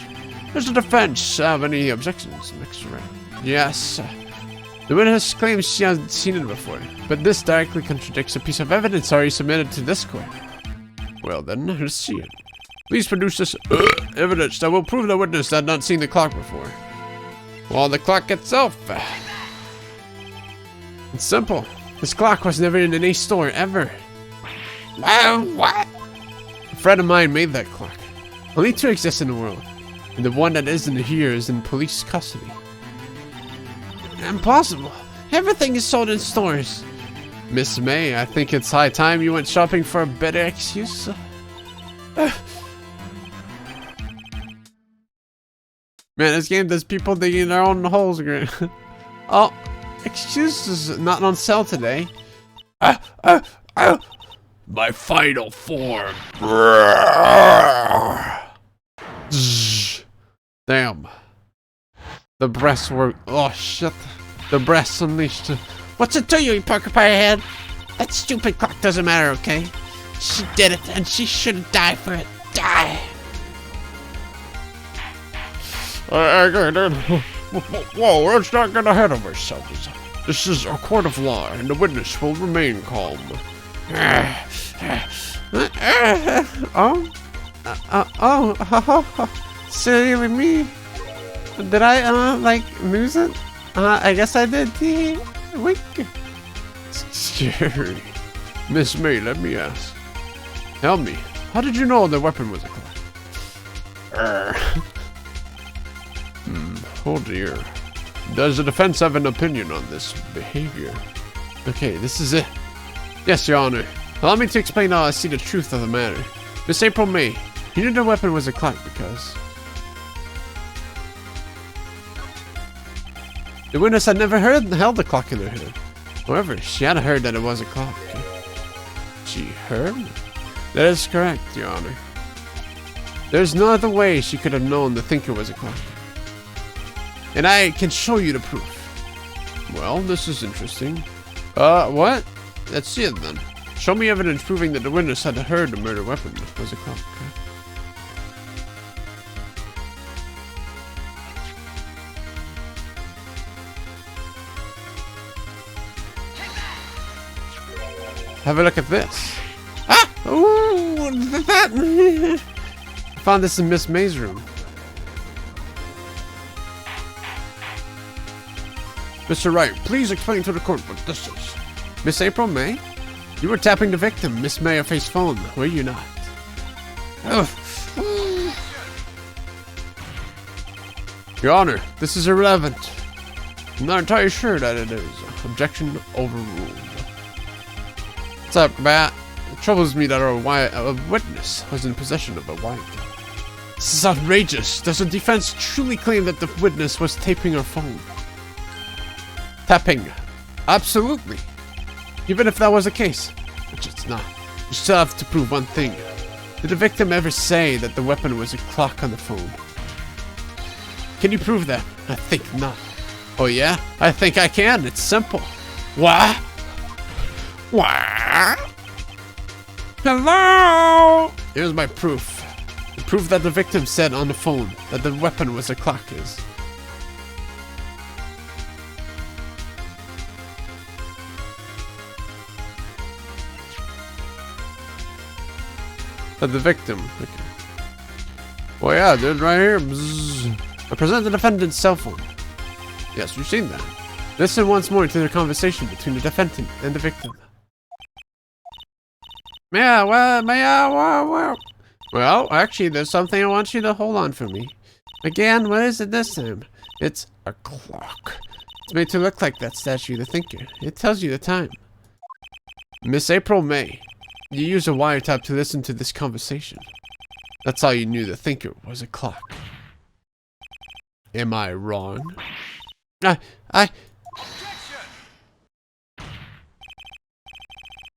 Speaker 3: Does the defense have any objections, Mr. Wright?
Speaker 2: Yes. The witness claims she has seen it before, but this directly contradicts a piece of evidence already submitted to this court.
Speaker 3: Well then, let's see it. Please produce this evidence that will prove the witness had not seen the clock before.
Speaker 2: Well, the clock itself. It's simple. This clock was never in any store, ever.
Speaker 3: What?
Speaker 2: A friend of mine made that clock. Only two exist in the world, and the one that isn't here is in police custody.
Speaker 1: Impossible. Everything is sold in stores.
Speaker 2: Miss May, I think it's high time you went shopping for a better excuse.
Speaker 1: Man, this game does people digging their own holes again.
Speaker 2: Oh, excuses not on sale today.
Speaker 3: My final form.
Speaker 2: Damn. The breasts were... Oh, shit.
Speaker 1: The breasts unleashed.
Speaker 2: What's it to you, you porcupine head? That stupid clock doesn't matter, okay? She did it, and she should die for it. Die!
Speaker 3: Whoa, let's not get ahead of ourselves. This is a court of law, and the witness will remain calm.
Speaker 1: Silly me. Did I, like, lose it? I guess I did. Wink.
Speaker 3: Scary. Miss May, let me ask. Tell me, how did you know the weapon was a clock? Oh dear. Does the defense have an opinion on this behavior?
Speaker 1: Okay, this is it.
Speaker 3: Yes, Your Honor.
Speaker 1: Allow me to explain how I see the truth of the matter. Miss April May, you knew the weapon was a clock because the witness had never held the clock in her hand. However, she had heard that it was a clock.
Speaker 3: She heard?
Speaker 1: That is correct, Your Honor. There's no other way she could have known the thinker was a clock. And I can show you the proof.
Speaker 3: Well, this is interesting.
Speaker 1: What? Let's see it then. Show me evidence proving that the witness had heard the murder weapon was a clock. Have a look at this. Ah! Ooh! That! I found this in Miss May's room.
Speaker 3: Mr. Wright, please explain to the court what this is.
Speaker 1: Miss April May? You were tapping the victim, Miss Mayface's phone, were you not? Your Honor, this is irrelevant.
Speaker 3: I'm not entirely sure that it is. Objection overruled.
Speaker 1: What's up, Bat? It troubles me that a witness was in possession of a white gun. This is outrageous. Does the defense truly claim that the witness was taping her phone? Tapping. Absolutely. Even if that was the case, which it's not. You still have to prove one thing. Did the victim ever say that the weapon was a clock on the phone? Can you prove that? I think not. Oh yeah? I think I can. It's simple. What?
Speaker 3: What?
Speaker 1: Hello? Here's my proof. The proof that the victim said on the phone that the weapon was a clock is. Of the victim. Okay. Well, yeah, dude, right here. Bzzz. I present the defendant's cell phone. Yes, you've seen that. Listen once more to the conversation between the defendant and the victim. Yeah, well, actually, there's something I want you to hold on for me. Again, what is it this time? It's a clock. It's made to look like that statue, the thinker. It tells you the time. Miss April May. You used a wiretap to listen to this conversation. That's how you knew the thinker was a clock. Am I wrong?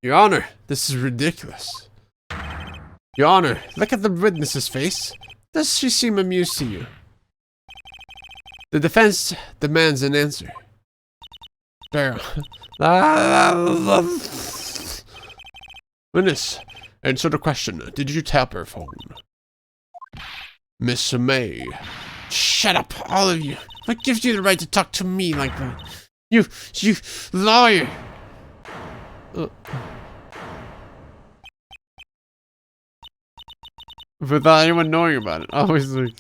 Speaker 1: Your Honor, this is ridiculous. Your Honor, look at the witness's face. Does she seem amused to you? The defense demands an answer. There. Witness, answer the question. Did you tap her phone? Miss May. Shut up, all of you. What gives you the right to talk to me like that? You lawyer. Without anyone knowing about it. Always like...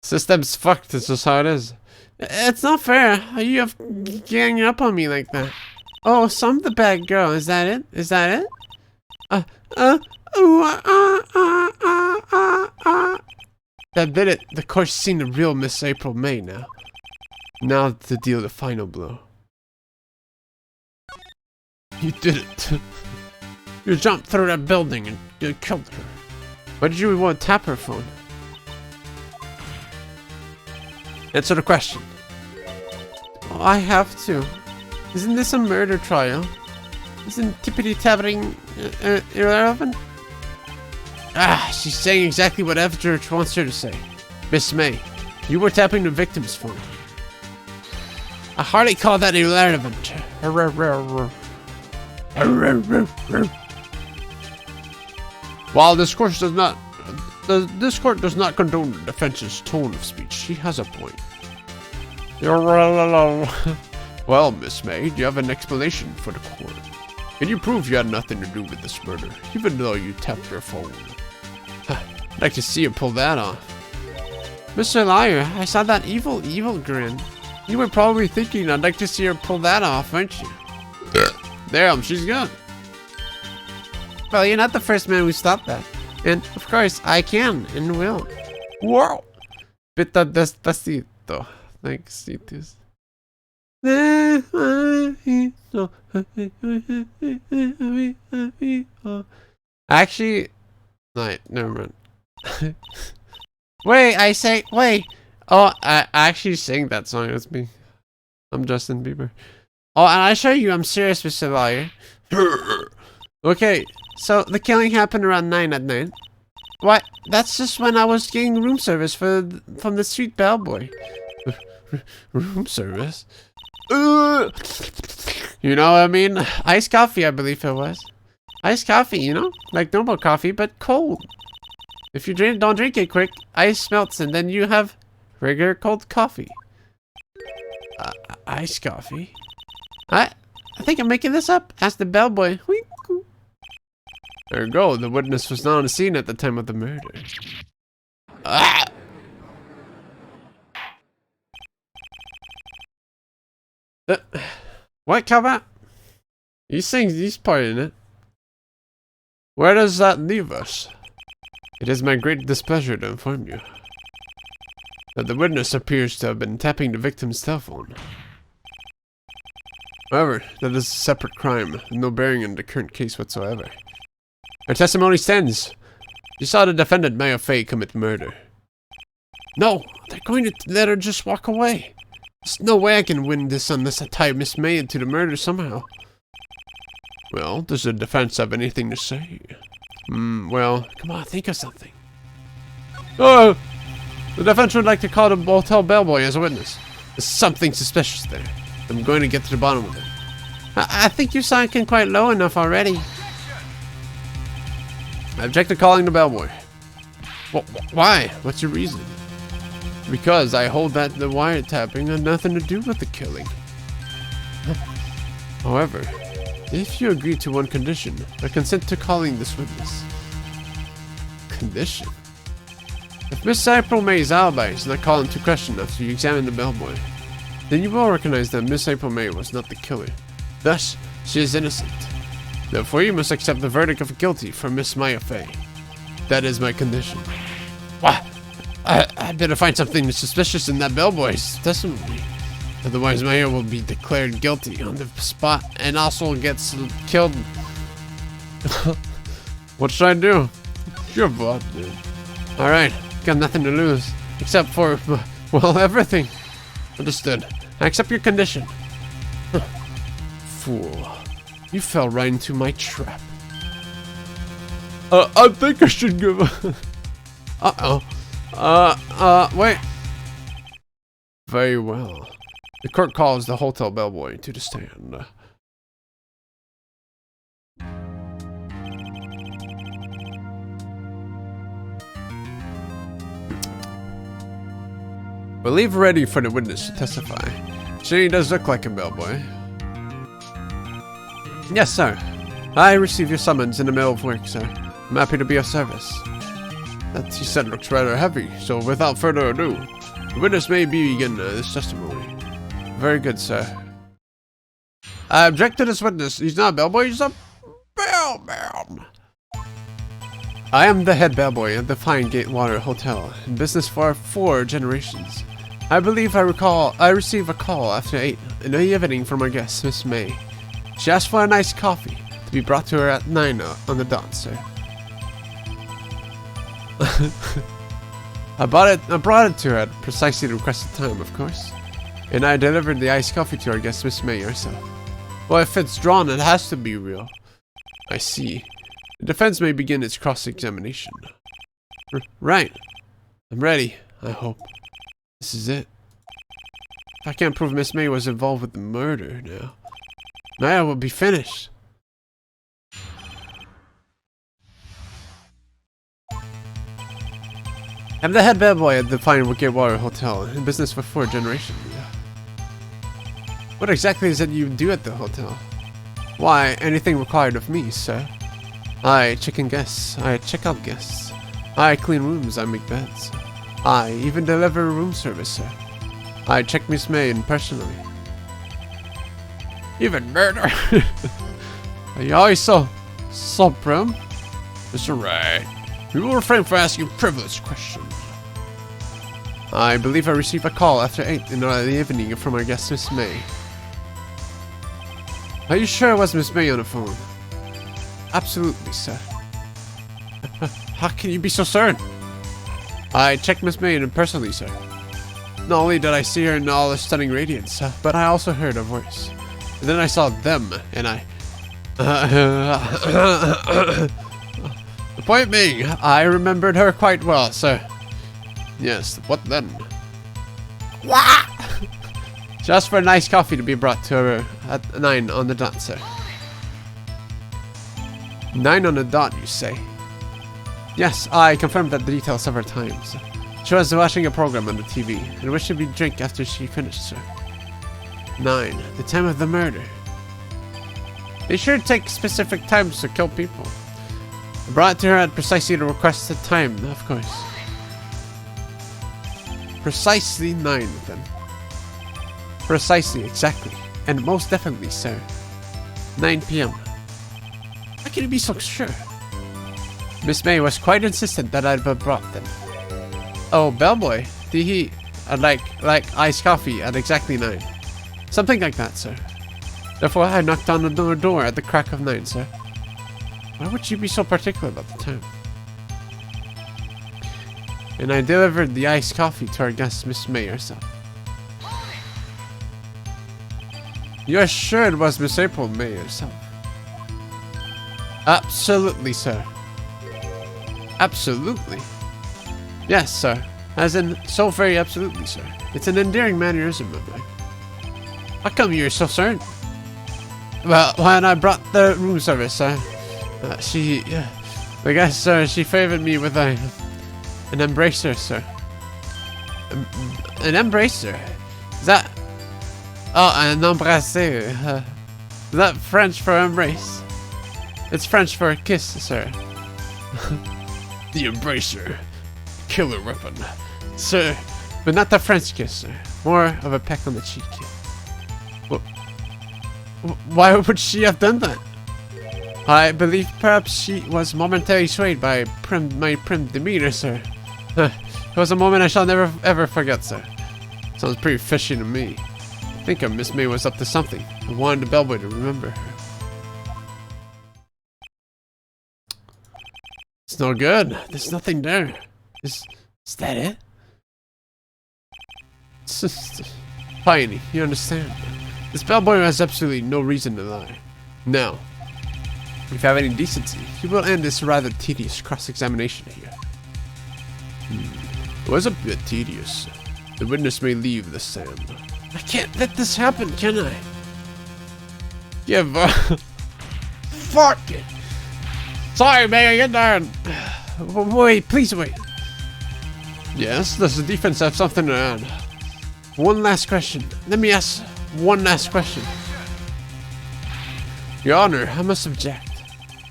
Speaker 1: System's fucked, it's just how it is. It's not fair. You have ganging up on me like that. Oh, so I'm the bad girl. Is that it? Is that it? That did it. The court's seen the real Miss April May now. Now to deal the final blow. You did it. You jumped through that building and you killed her. Why did you want to tap her phone? Answer the question. Oh, I have to. Isn't this a murder trial? Isn't tippity-tapping irrelevant? She's saying exactly what F. Church wants her to say. Miss May,
Speaker 2: You were tapping the victim's phone. I hardly call that irrelevant.
Speaker 3: While this court does not condone the defense's tone of speech, she has a point. Well, Miss May, do you have an explanation for the court? Can you prove you had nothing to do with this murder, even though you tapped your phone? I'd like to see you pull that off.
Speaker 2: Mr. Liar, I saw that evil grin. You were probably thinking I'd like to see her pull that off, aren't you?
Speaker 3: Damn, she's gone.
Speaker 2: Well, you're not the first man who stopped that. And, of course, I can and will.
Speaker 3: Wow.
Speaker 2: Beta despacito. Thanks, Citus. Actually, no, never mind. Wait. Oh, I actually sang that song. It's me. I'm Justin Bieber. Oh, and I assure you, I'm serious, Mr. Liar. Okay, so the killing happened around 9 at night. What? That's just when I was getting room service from the street bellboy.
Speaker 3: Room service?
Speaker 2: You know what I mean? Iced coffee, I believe it was. Iced coffee, you know? Like normal coffee, but cold. If you don't drink it quick, ice melts and then you have regular cold coffee. Iced coffee? I think I'm making this up. Ask the bellboy.
Speaker 3: There you go. The witness was not on the scene at the time of the murder.
Speaker 2: What, Calvin? He's part in it.
Speaker 3: Where does that leave us? It is my great displeasure to inform you that the witness appears to have been tapping the victim's cell phone. However, that is a separate crime, with no bearing on the current case whatsoever. Our testimony stands. You saw the defendant, Maya Fey, commit murder.
Speaker 2: No, they're going to let her just walk away. There's no way I can win this unless I tie Miss May into the murder somehow.
Speaker 3: Well, does the defense have anything to say?
Speaker 2: Well, come on, think of something.
Speaker 3: Oh! The defense would like to call the motel bellboy as a witness.
Speaker 2: There's something suspicious there. I'm going to get to the bottom of it. I think you're sinking quite low enough already.
Speaker 3: I object to calling the bellboy.
Speaker 2: Why? What's your reason?
Speaker 3: Because I hold that the wiretapping had nothing to do with the killing. However, if you agree to one condition, I consent to calling this witness.
Speaker 2: Condition?
Speaker 3: If Miss April May's alibi is not called into question after you examine the bellboy, then you will recognize that Miss April May was not the killer. Thus, she is innocent. Therefore, you must accept the verdict of guilty for Miss Maya Fey. That is my condition.
Speaker 2: What? I better find something suspicious in that bellboy's testimony. Otherwise, Maya will be declared guilty on the spot and also gets killed.
Speaker 3: What should I do? You're bluff, dude.
Speaker 2: Alright, got nothing to lose. Except for, well, everything.
Speaker 3: Understood.
Speaker 2: I accept your condition.
Speaker 3: Fool. You fell right into my trap.
Speaker 1: I think I should give
Speaker 2: Uh-oh. Wait.
Speaker 3: Very well. The court calls the hotel bellboy to the stand. We'll leave ready for the witness to testify. She does look like a bellboy.
Speaker 2: Yes, sir. I received your summons in the middle of work, sir. I'm happy to be of service.
Speaker 3: That you said looks rather heavy, so without further ado, the witness may begin this testimony.
Speaker 2: Very good, sir.
Speaker 3: I object to this witness. He's not a bellboy, he's a bellman.
Speaker 2: I am the head bellboy at the Fine Gatewater Hotel, in business for 4 generations. I believe I received a call after 8 in the evening from our guest, Miss May. She asked for a nice coffee to be brought to her at 9 on the dot, sir. I brought it to her at precisely the requested time, of course. And I delivered the iced coffee to our guest, Miss May, herself.
Speaker 3: Well, if it's drawn, it has to be real.
Speaker 2: I see. The defense may begin its cross-examination. Right. I'm ready, I hope. This is it. If I can't prove Miss May was involved with the murder now, Maya will be finished. I'm the head bellboy at the Fine Wicked Water Hotel, in business for 4 generations. What exactly is it you do at the hotel? Why, anything required of me, sir. I check in guests, I check out guests. I clean rooms, I make beds. I even deliver room service, sir. I check Miss May in personally.
Speaker 3: Even murder?
Speaker 2: Are you always so prim?
Speaker 3: Mr. Wright, we will refrain from asking privileged questions.
Speaker 2: I believe I received a call after 8 in the evening from our guest Miss May. Are you sure it was Miss May on the phone? Absolutely, sir.
Speaker 3: How can you be so certain?
Speaker 2: I checked Miss May in personally, sir. Not only did I see her in all her stunning radiance, but I also heard her voice. And then I saw them, and I... The point being, I remembered her quite well, sir. Yes, what then?
Speaker 3: What?
Speaker 2: Just for a nice coffee to be brought to her at 9 on the dot, sir. 9 on the dot, you say? Yes, I confirmed that the details several times. She was watching a program on the TV, and wished to be drink after she finished, sir. 9, the time of the murder. They sure take specific times to kill people. I brought it to her at precisely the requested time, of course. Precisely 9, then. Precisely, exactly, and most definitely, sir. 9 p.m. How can you be so sure? Miss May was quite insistent that I'd be brought then. Oh, bellboy, did he like iced coffee at exactly 9? Something like that, sir. Therefore, I knocked on the door at the crack of 9, sir. Why would you be so particular about the time? And I delivered the iced coffee to our guest, Miss May herself. You're sure it was Miss April May herself? Absolutely, sir. Absolutely. Yes, sir. As in, so very absolutely, sir. It's an endearing mannerism of mine. How come you're so certain? Well, when I brought the room service, sir, I guess, sir, she favored me with an embracer, sir. An embracer? Is that... Oh, an embrasser. Is that French for embrace? It's French for a kiss, sir.
Speaker 3: The embracer. Killer weapon.
Speaker 2: Sir, but not the French kiss, sir. More of a peck on the cheek. Why would she have done that? I believe perhaps she was momentarily swayed by my prim demeanor, sir. It was a moment I shall never ever forget, sir. Sounds pretty fishy to me. I think Miss May was up to something. I wanted the bellboy to remember her. It's no good. There's nothing there. Is that it? It's just... Piney, you understand? This bellboy has absolutely no reason to lie. Now, if you have any decency, you will end this rather tedious cross-examination here. It was a bit tedious. The witness may leave the stand. I can't let this happen, can I? Give Fuck it! Sorry, may I get down? Wait, please wait. Yes, does the defense have something to add? One last question. Let me ask one last question. Your Honor, I must object.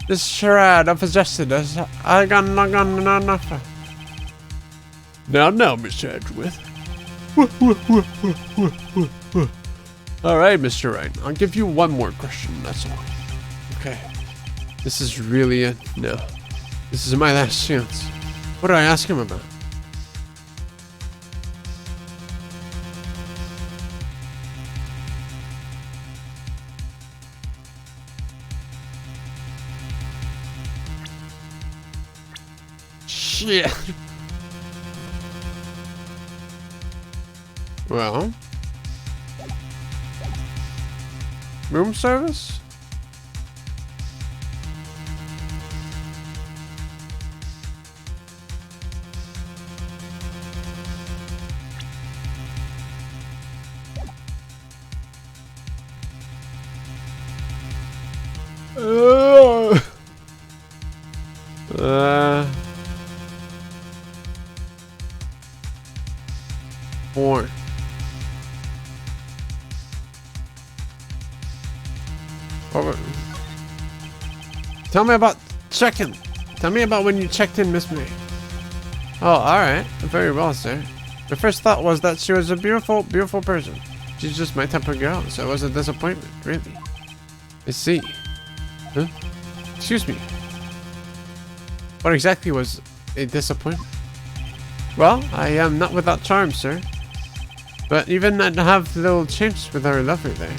Speaker 2: This charade of suggested as I got enough. Now, Mr. Edgeworth. Alright, Mr. Wright. I'll give you one more question, that's all. Okay. This is really it? No. This is my last chance. What do I ask him about? Shit. Well, room service?
Speaker 1: Four. Tell me about checking. Tell me about when you checked in Miss May. Oh, alright. Very well, sir. My first thought was that she was a beautiful, beautiful person. She's just my type of girl, so it was a disappointment, really. I see. Huh? Excuse me. What exactly was a disappointment? Well, I am not without charm, sir. But even I'd have little chance with our lover there.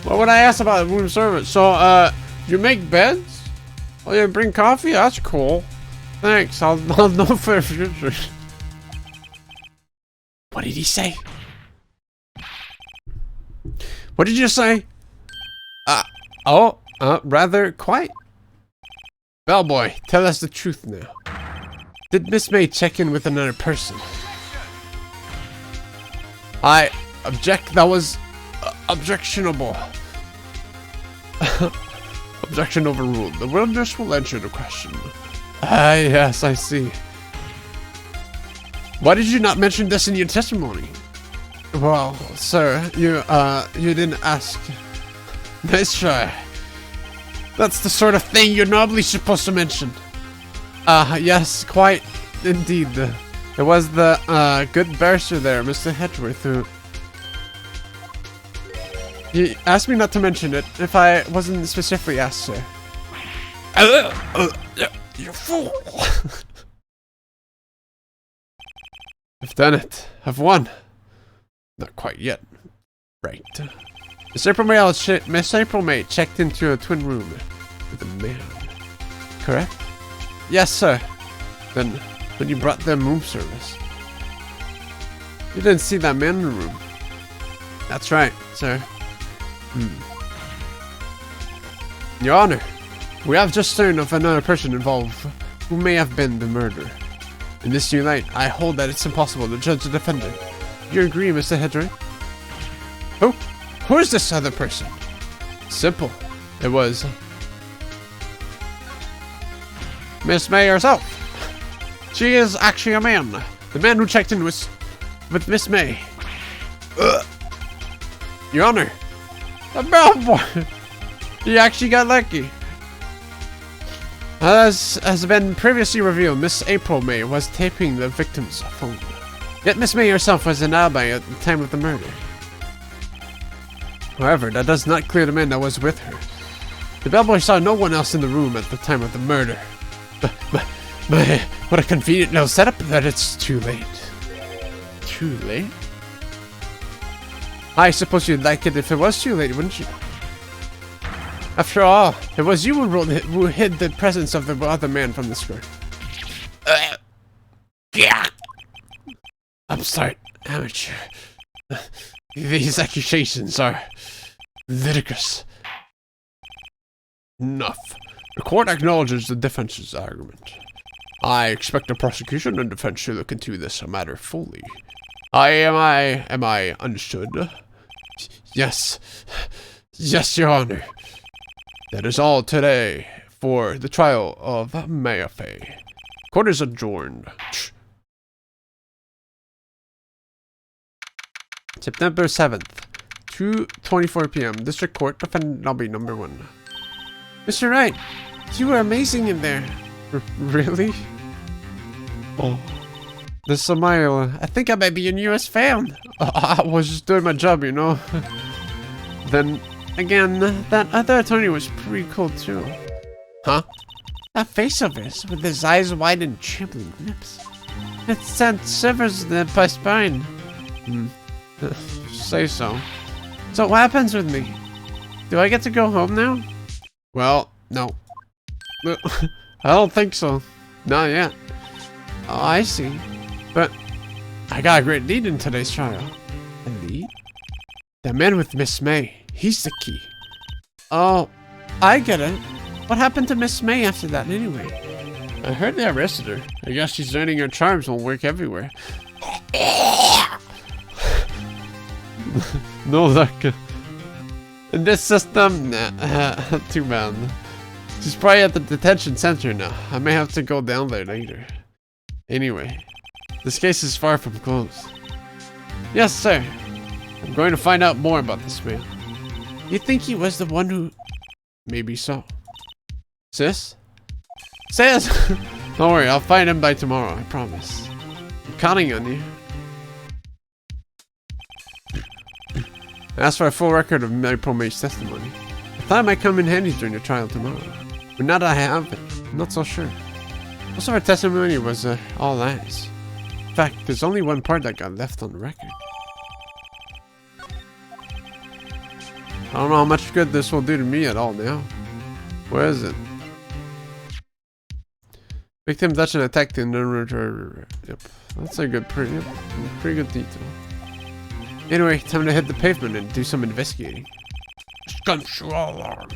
Speaker 1: What would I ask about room service? So, you make beds? Oh, you bring coffee? That's cool. Thanks, I'll know for the future. What did he say? What did you say? Rather quiet. Bellboy, tell us the truth now. Did Miss May check in with another person? I object. That was objectionable. Objection overruled. The witness will answer the question. Yes, I see. Why did you not mention this in your testimony? Well, sir, you didn't ask. Nice try. That's the sort of thing you're normally supposed to mention. Yes, quite indeed. It was the good barrister there, Mr. Hedgeworth, who... He asked me not to mention it if I wasn't specifically asked, sir. You fool! I've done it. I've won. Not quite yet. Right. Miss April May checked into a twin room with a man. Correct? Yes, sir. Then, when you brought them room service, you didn't see that man in the room. That's right, sir. Your Honor, we have just learned of another person involved who may have been the murderer. In this new light, I hold that it's impossible to judge the defendant. You agree, Mr. Hedgeworth? Who is this other person? Simple. It was Miss May herself. She is actually a man. The man who checked in was with Miss May. Your Honor, the bellboy. He actually got lucky. As has been previously revealed, Miss April May was taping the victim's phone. Yet Miss May herself was an alibi at the time of the murder. However, that does not clear the man that was with her. The bellboy saw no one else in the room at the time of the murder. What a convenient little setup that it's too late. Too late? I suppose you'd like it if it was too late, wouldn't you? After all, it was you who hid the presence of the other man from the square. Upstart amateur. These accusations are ludicrous. Enough. The court acknowledges the defense's argument. I expect the prosecution and defense to look into this matter fully. Am I understood? Yes. Yes, Your Honor. That is all today for the trial of Mayafei. Court is adjourned. September 7th, 2:24 p.m. District Court, defendant lobby number 1. Mr. Wright, you were amazing in there. Really? Oh. The smile. I think I might be your newest fan. I was just doing my job, you know. Then, again, that other attorney was pretty cool too. Huh? That face of his, with his eyes wide and trembling lips. It sent shivers down my spine. Say so. So what happens with me? Do I get to go home now? Well, no. I don't think so. Not yet. Oh, I see. But I got a great lead in today's trial. A lead? The man with Miss May. He's the key. Oh, I get it. What happened to Miss May after that anyway? I heard they arrested her. I guess she's learning her charms will work everywhere. No luck. In this system, nah, too bad. She's probably at the detention center now. I may have to go down there later. Anyway, this case is far from closed. Yes, sir. I'm going to find out more about this man.
Speaker 2: You think he was the one who...
Speaker 1: Maybe so. Sis? Sis! Don't worry, I'll find him by tomorrow, I promise. I'm counting on you. Ask for a full record of my pro-mage testimony. I thought it might come in handy during the trial tomorrow. But now that I have it, I'm not so sure. Most of our testimony was all lies. In fact, there's only one part that got left on the record. I don't know how much good this will do to me at all now. Where is it? Victim touched and attacked in the... Yep, that's a good, pretty good detail. Anyway, time to hit the pavement and do some investigating.
Speaker 3: Control alarm.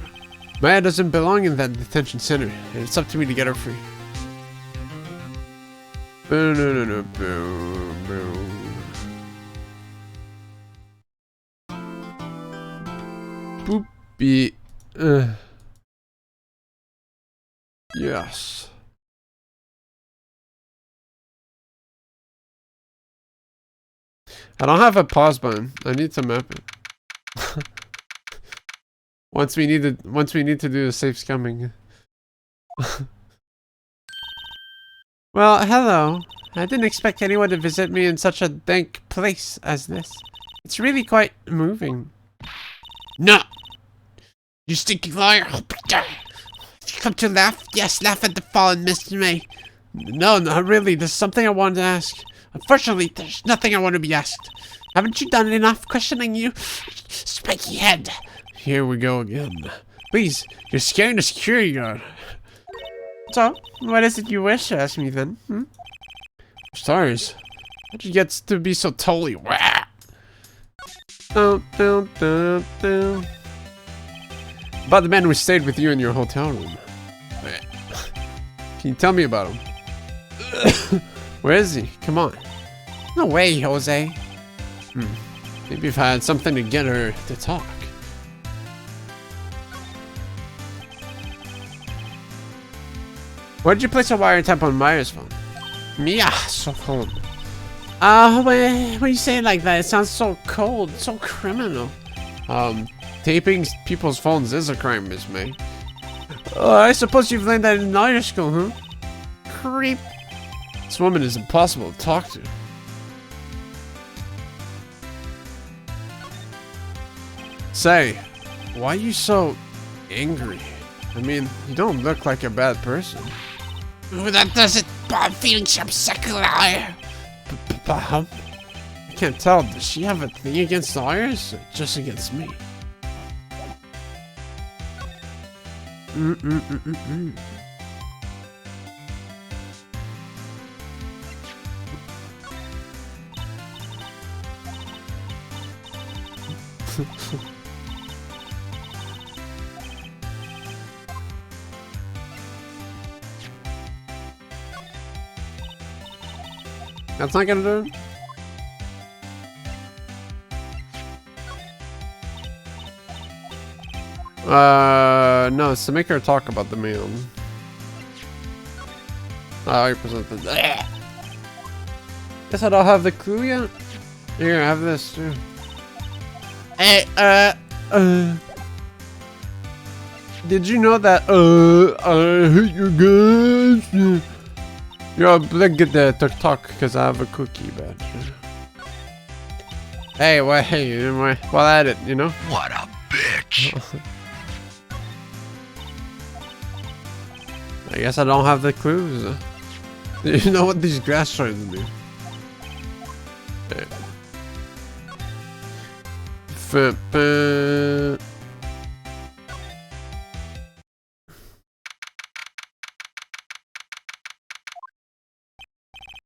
Speaker 1: Maya doesn't belong in that detention center, and it's up to me to get her free. Boom, boom. Boopy. Yes. I don't have a pause button. I need to map it. Once we need to do the safe scumming. Well, hello. I didn't expect anyone to visit me in such a dank place as this. It's really quite moving.
Speaker 3: No! You stinky liar!
Speaker 2: Come to laugh? Yes, laugh at the fallen Mr. May.
Speaker 1: No, not really. There's something I wanted to ask.
Speaker 2: Unfortunately, there's nothing I want to be asked. Haven't you done enough questioning, you spiky head?
Speaker 1: Here we go again. Please, you're scaring the security guard.
Speaker 2: So, what is it you wish to ask me then?
Speaker 1: Stars. How'd you get to be so totally wah? About the man who stayed with you in your hotel room. Can you tell me about him? Where is he? Come on.
Speaker 2: No way, Jose.
Speaker 1: Maybe if I had something to get her to talk. Why did you place a wiretap on Maya's phone?
Speaker 2: Mia,
Speaker 1: So cold.
Speaker 2: when you say it like that, it sounds so cold, so criminal.
Speaker 1: Taping people's phones is a crime, Miss May.
Speaker 2: I suppose you've learned that in lawyer school, huh?
Speaker 1: Creep. This woman is impossible to talk to. Say, why are you so angry? I mean, you don't look like a bad person.
Speaker 2: Oh, that does it. I'm feeling some second liar.
Speaker 1: I can't tell. Does she have a thing against liars? Or just against me? That's not gonna do it? No, it's to make her talk about the meal. I present the. Guess I don't have the clue yet. Here, I have this too.
Speaker 2: Hey,
Speaker 1: Did you know that? I hate you guys. You're big at the talk because I have a cookie badge. Hey, well, hey, while at it, you know.
Speaker 3: What a bitch!
Speaker 1: I guess I don't have the clues. You know what these grass shards do?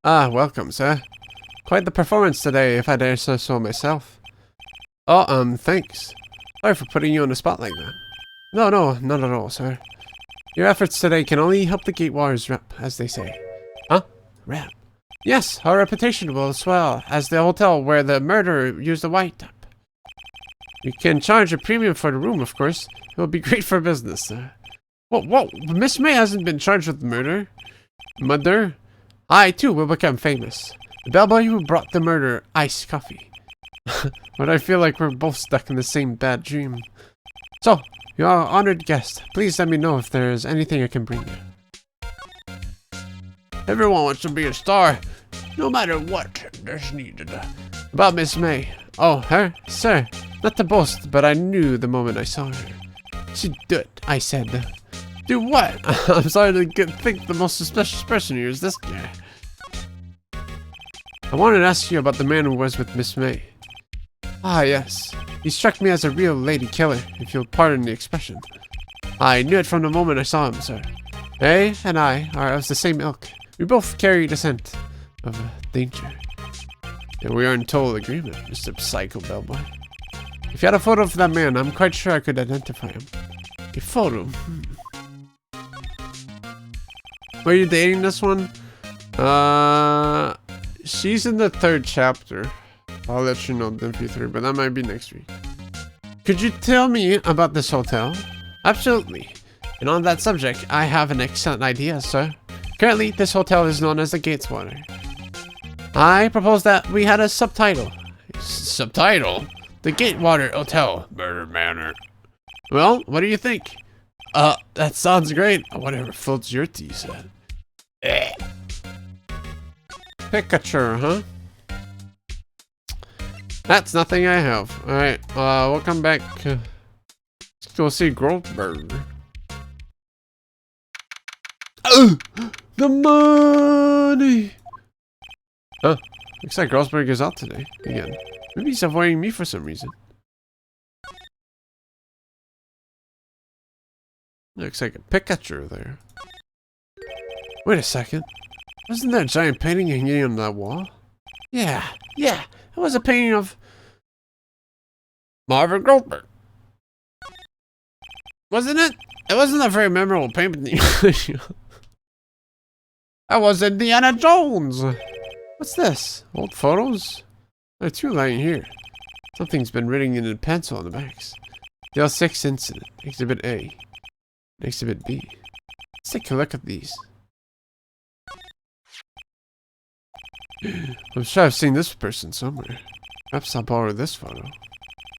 Speaker 1: Ah, welcome, sir. Quite the performance today, if I dare say so myself. Oh, thanks. Sorry for putting you on the spot like that. No, not at all, sir. Your efforts today can only help the Gatewaters rep, as they say. Huh? Rep? Yes, our reputation will swell as the hotel where the murderer used the white tap.
Speaker 2: You can charge a premium for the room, of course. It will be great for business. Whoa, Miss May hasn't been charged with murder. Murder? I, too, will become famous. The bellboy who brought the murder iced coffee. But I feel like we're both stuck in the same bad dream. So, you are an honored guest. Please let me know if there is anything I can bring you.
Speaker 3: Everyone wants to be a star, no matter what is needed.
Speaker 2: About Miss May. Oh, her? Sir, not to boast, but I knew the moment I saw her. She'd do it, I said.
Speaker 3: Do what?
Speaker 2: I'm sorry to think the most suspicious person here is this guy. I wanted to ask you about the man who was with Miss May. Ah, yes. He struck me as a real lady killer, if you'll pardon the expression. I knew it from the moment I saw him, sir. He and I are of the same ilk. We both carry the scent of danger. And we are in total agreement, Mr. Psycho Bellboy. If you had a photo of that man, I'm quite sure I could identify him. A photo? Were you dating this one? She's in the 3rd chapter. I'll let you know in future, but that might be next week. Could you tell me about this hotel? Absolutely. And on that subject, I have an excellent idea, sir. Currently, this hotel is known as the Gateswater. I propose that we had a subtitle.
Speaker 3: Subtitle?
Speaker 2: The Gatewater Hotel.
Speaker 3: Murder Manor.
Speaker 2: Well, what do you think? That sounds great. Whatever floats your tea, sir. Pikachu, huh? That's nothing I have. Alright, we'll come back. Let's go see Goldberg. Oh! The money! Huh? Looks like Grossberg is out today. Again. Maybe he's avoiding me for some reason. Looks like a Pikachu there. Wait a second. Wasn't there a giant painting hanging on that wall? Yeah. It was a painting of
Speaker 3: Marvin Goldberg.
Speaker 2: Wasn't it? It wasn't a very memorable painting.
Speaker 3: That was Indiana Jones.
Speaker 2: What's this? Old photos? There are 2 lying here. Something's been written in pencil on the backs. Dale 6 incident. Exhibit A. Exhibit B. Let's take a look at these. I'm sure I've seen this person somewhere. Perhaps I'll borrow this photo.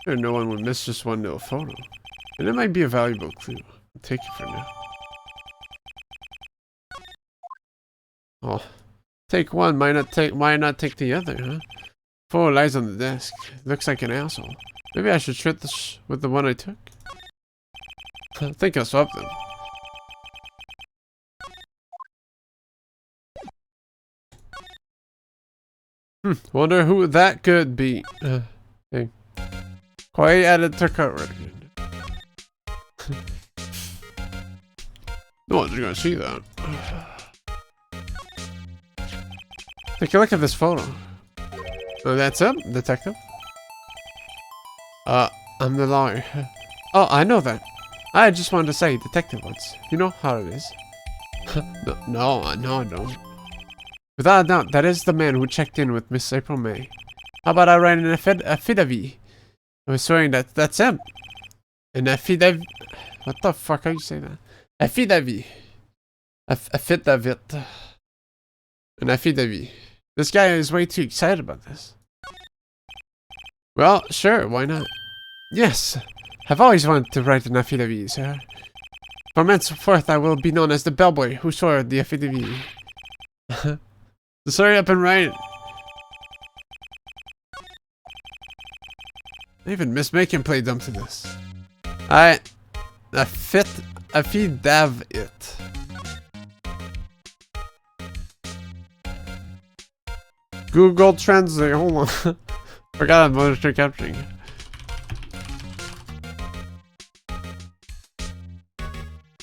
Speaker 2: Sure, no one would miss just one little photo. And it might be a valuable clue. I'll take it for now. Oh. Take one, why not take the other, huh? Photo lies on the desk. Looks like an asshole. Maybe I should trade this with the one I took? I think I'll swap them. Wonder who that could be. Hey. Quiet added to cart record. No one's gonna see that. Take a look at this photo. Oh, that's it, detective? I'm the lawyer. Oh, I know that. I just wanted to say detective once. You know how it is. No, I don't. Without a doubt, that is the man who checked in with Miss April May. How about I write an affidavit? I was swearing that's him. An affidavit. What the fuck are you saying that? Affidavit. Affidavit. An affidavit. This guy is way too excited about this. Well, sure, why not? Yes, I've always wanted to write an affidavit, sir. From henceforth, I will be known as the bellboy who swore the affidavit. So hurry up and write it. Even Miss May can play dumb to this. Alright. Affidavit. Google Translate. Hold on. Forgot I'm motion capturing.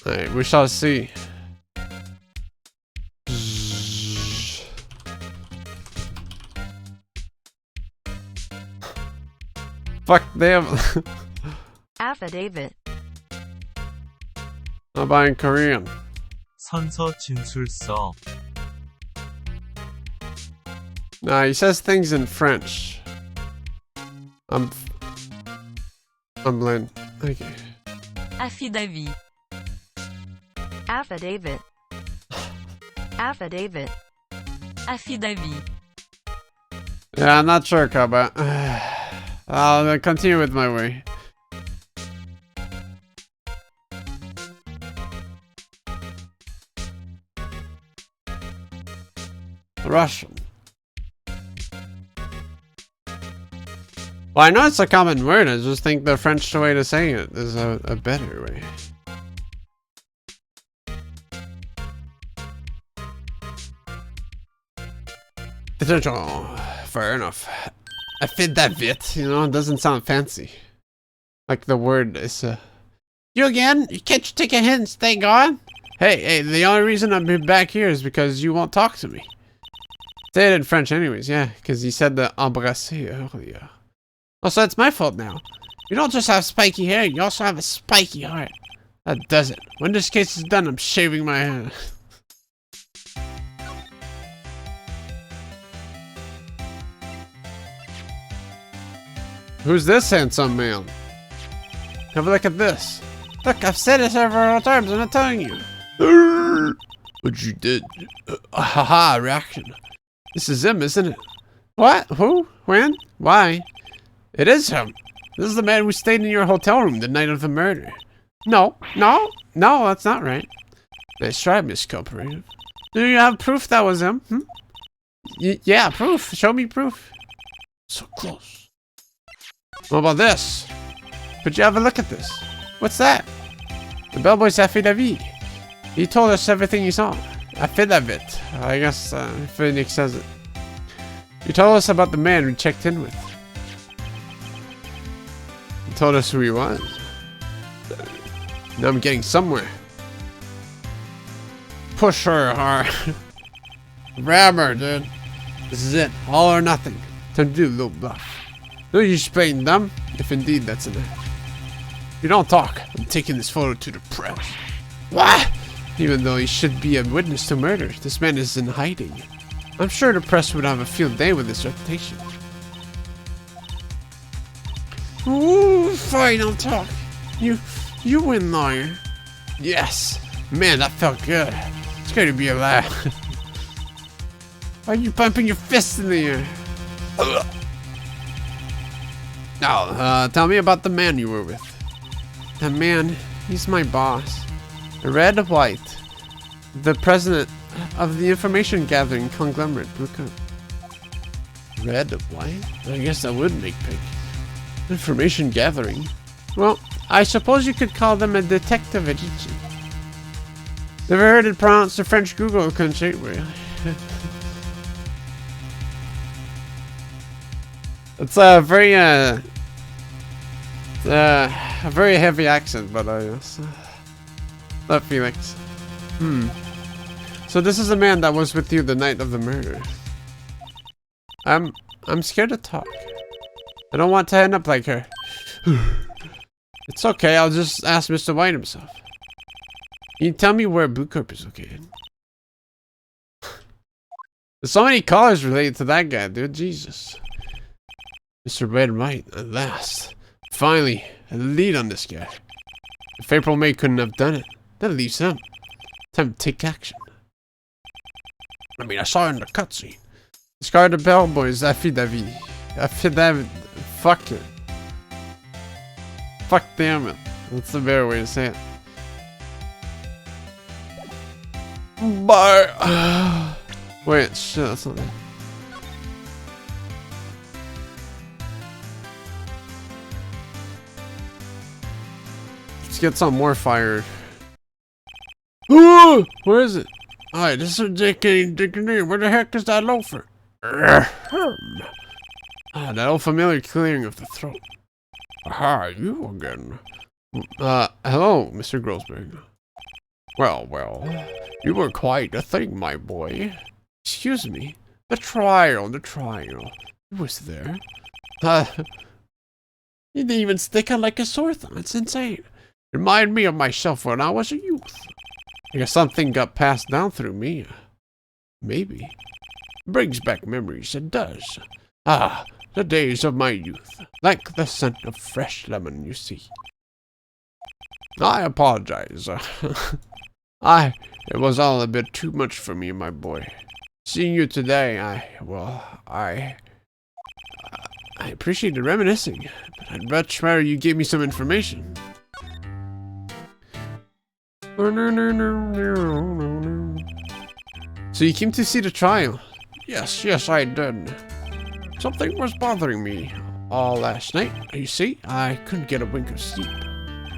Speaker 2: Alright, we shall see. Fuck them.
Speaker 4: Affidavit.
Speaker 2: I'm buying Korean.
Speaker 5: 선서 진술서.
Speaker 2: Nah, he says things in French.
Speaker 1: I'm blind. Okay.
Speaker 4: Affidavit. Affidavit. Affidavit. Affidavit.
Speaker 1: Yeah, I'm not sure, Kaba. I'll continue with my way. Russian. Well, I know it's a common word. I just think the French way to say it is a better way. Fair enough. I fit that bit, you know, it doesn't sound fancy. Like the word is You again? You can't take a hint and stay gone? Hey, the only reason I'm back here is because you won't talk to me. Say it in French anyways, yeah, because you said the embrasser earlier. Oh, so it's my fault now. You don't just have spiky hair, you also have a spiky heart. That does it. When this case is done, I'm shaving my head. Who's this handsome man? Have a look at this. Look, I've said it several times, I'm not telling you. But you did. Haha, reaction. This is him, isn't it? What? Who? When? Why? It is him. This is the man who stayed in your hotel room the night of the murder. No, that's not right. Nice try, Miss Cooperative. Do you have proof that was him? Yeah, proof. Show me proof. So close. What about this? Could you have a look at this? What's that? The bellboy's affidavit. He told us everything he saw. Affidavit. I guess Phoenix says it. He told us about the man we checked in with. He told us who he was. Now I'm getting somewhere. Push her hard. Grab her, dude. This is it. All or nothing. Time to do a little bluff. No use playing dumb, if indeed that's enough. You don't talk. I'm taking this photo to the press. What? Even though he should be a witness to murder, this man is in hiding. I'm sure the press would have a field day with his reputation. Ooh, fine, I'll talk. You win, lawyer. Yes. Man, that felt good. It's going to be a laugh. Why are you pumping your fists in the air? Now, tell me about the man you were with. The man, he's my boss. Red White, the president of the information gathering conglomerate Blue Coat. Red White? I guess that would make pink. Information gathering? Well, I suppose you could call them a detective agency. Never heard it pronounced the French Google couldn't say it really. It's a very heavy accent, but I guess. Not Felix. So this is a man that was with you the night of the murder. I'm scared to talk. I don't want to end up like her. It's okay, I'll just ask Mr. White himself. Can you tell me where Blue Corp is located? There's so many callers related to that guy, dude. Jesus. Mr. Red White, at last. Finally, a lead on this guy. If April May couldn't have done it, that leaves him. Time to take action. I mean, I saw in the cutscene. Discard the bellboy's affidavit. Affidavit. Fuck it. Fuck damn it. That's the better way to say it. Bye. Wait, shit, that's not it. Let's get some more fired. Ooh, where is it? Alright, this is Dickeny. Where the heck is that loafer? That old familiar clearing of the throat. Aha, you again. Hello, Mr. Grossberg. Well, you were quite a thing, my boy. Excuse me. The trial. It was there. You didn't even stick out like a sore thumb. It's insane. Remind me of myself when I was a youth. I guess something got passed down through me. Maybe. Brings back memories, it does.
Speaker 3: The days of my youth. Like the scent of fresh lemon, you see. I apologize. It was all a bit too much for me, my boy. Seeing you today, I appreciated reminiscing, but I'd much rather you gave me some information.
Speaker 1: So you came to see the trial?
Speaker 3: Yes, I did. Something was bothering me all last night. You see, I couldn't get a wink of sleep.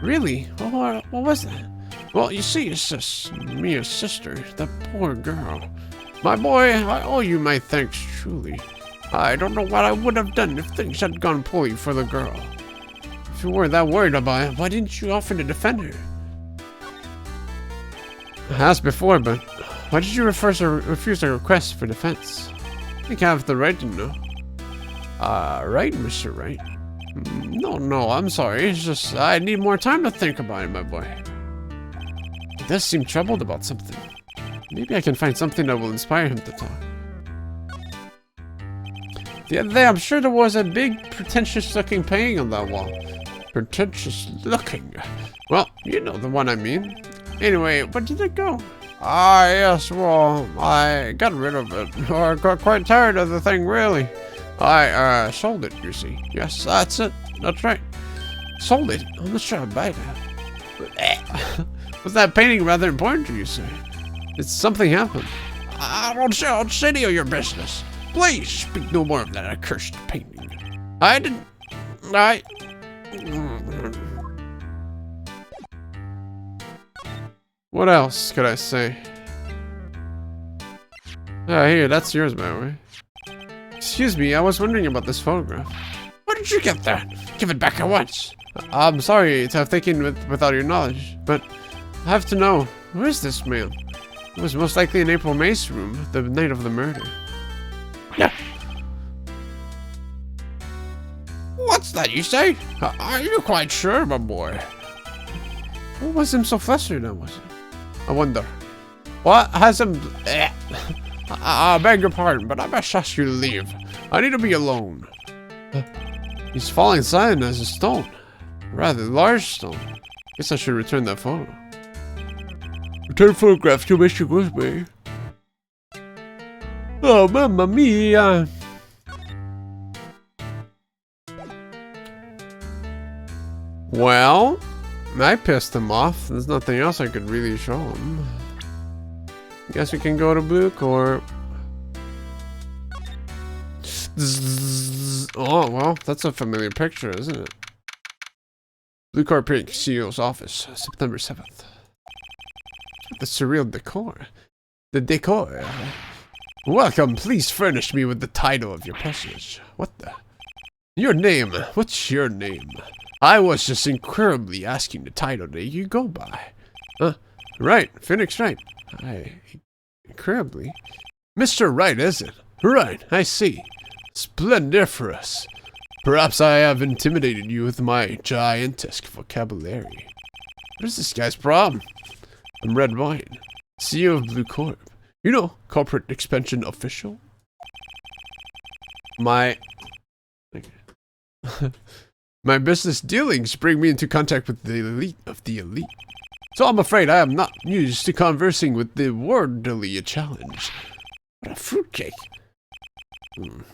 Speaker 1: Really? What was that?
Speaker 3: Well, you see, it's just Mia's sister, the poor girl. My boy, I owe you my thanks truly. I don't know what I would have done if things had gone poorly for the girl.
Speaker 1: If you weren't that worried about it, why didn't you offer to defend her? I asked before, but why did you refuse a request for defense? I think I have the right to know.
Speaker 3: Right, Mr. Wright?
Speaker 1: No, I'm sorry. It's just I need more time to think about it, my boy. He does seem troubled about something. Maybe I can find something that will inspire him to talk. The other day, I'm sure there was a big, pretentious-looking painting on that wall.
Speaker 3: Pretentious-looking?
Speaker 1: Well, you know the one I mean. Anyway, where did it go?
Speaker 3: Yes, well, I got rid of it. I got quite tired of the thing, really. I sold it, you see.
Speaker 1: Yes, that's it. That's right.
Speaker 3: Sold it? I'm not sure I buy that.
Speaker 1: Was that painting rather important to you, sir? Did something happen?
Speaker 3: I don't say any of your business. Please speak no more of that accursed painting.
Speaker 1: What else could I say? Here, that's yours, by the way. Excuse me, I was wondering about this photograph.
Speaker 3: Where did you get that? Give it back at once.
Speaker 1: I'm sorry to have taken without your knowledge, but I have to know, who is this man? It was most likely in April May's room, the night of the murder.
Speaker 3: Yeah. What's that you say? Are you quite sure, my boy?
Speaker 1: What was him so flustered at, was it? I wonder. What has him...
Speaker 3: I beg your pardon, but I must ask you to leave. I need to be alone.
Speaker 1: He's falling silent as a stone. A rather large stone. Guess I should return that photo.
Speaker 3: Return photograph to Mr. Gooseberry.
Speaker 1: Oh, mamma mia! Well, I pissed him off. There's nothing else I could really show him. Guess we can go to Blue Corp. Oh, well, that's a familiar picture, isn't it? Blue Corp Pink CEO's office, September 7th. The surreal decor. The decor.
Speaker 3: Welcome, please furnish me with the title of your personage. What the? Your name. What's your name? I was just incredibly asking the title that you go by.
Speaker 1: Right, Phoenix Wright.
Speaker 3: Incredibly. Mr. Wright, is it? Right, I see. Splendiferous. Perhaps I have intimidated you with my giantesque vocabulary. What is this guy's problem? I'm Red Wine, CEO of Blue Corp. You know, corporate expansion official.
Speaker 1: My
Speaker 3: business dealings bring me into contact with the elite of the elite. So I'm afraid I am not used to conversing with the worldly challenge. What a fruitcake.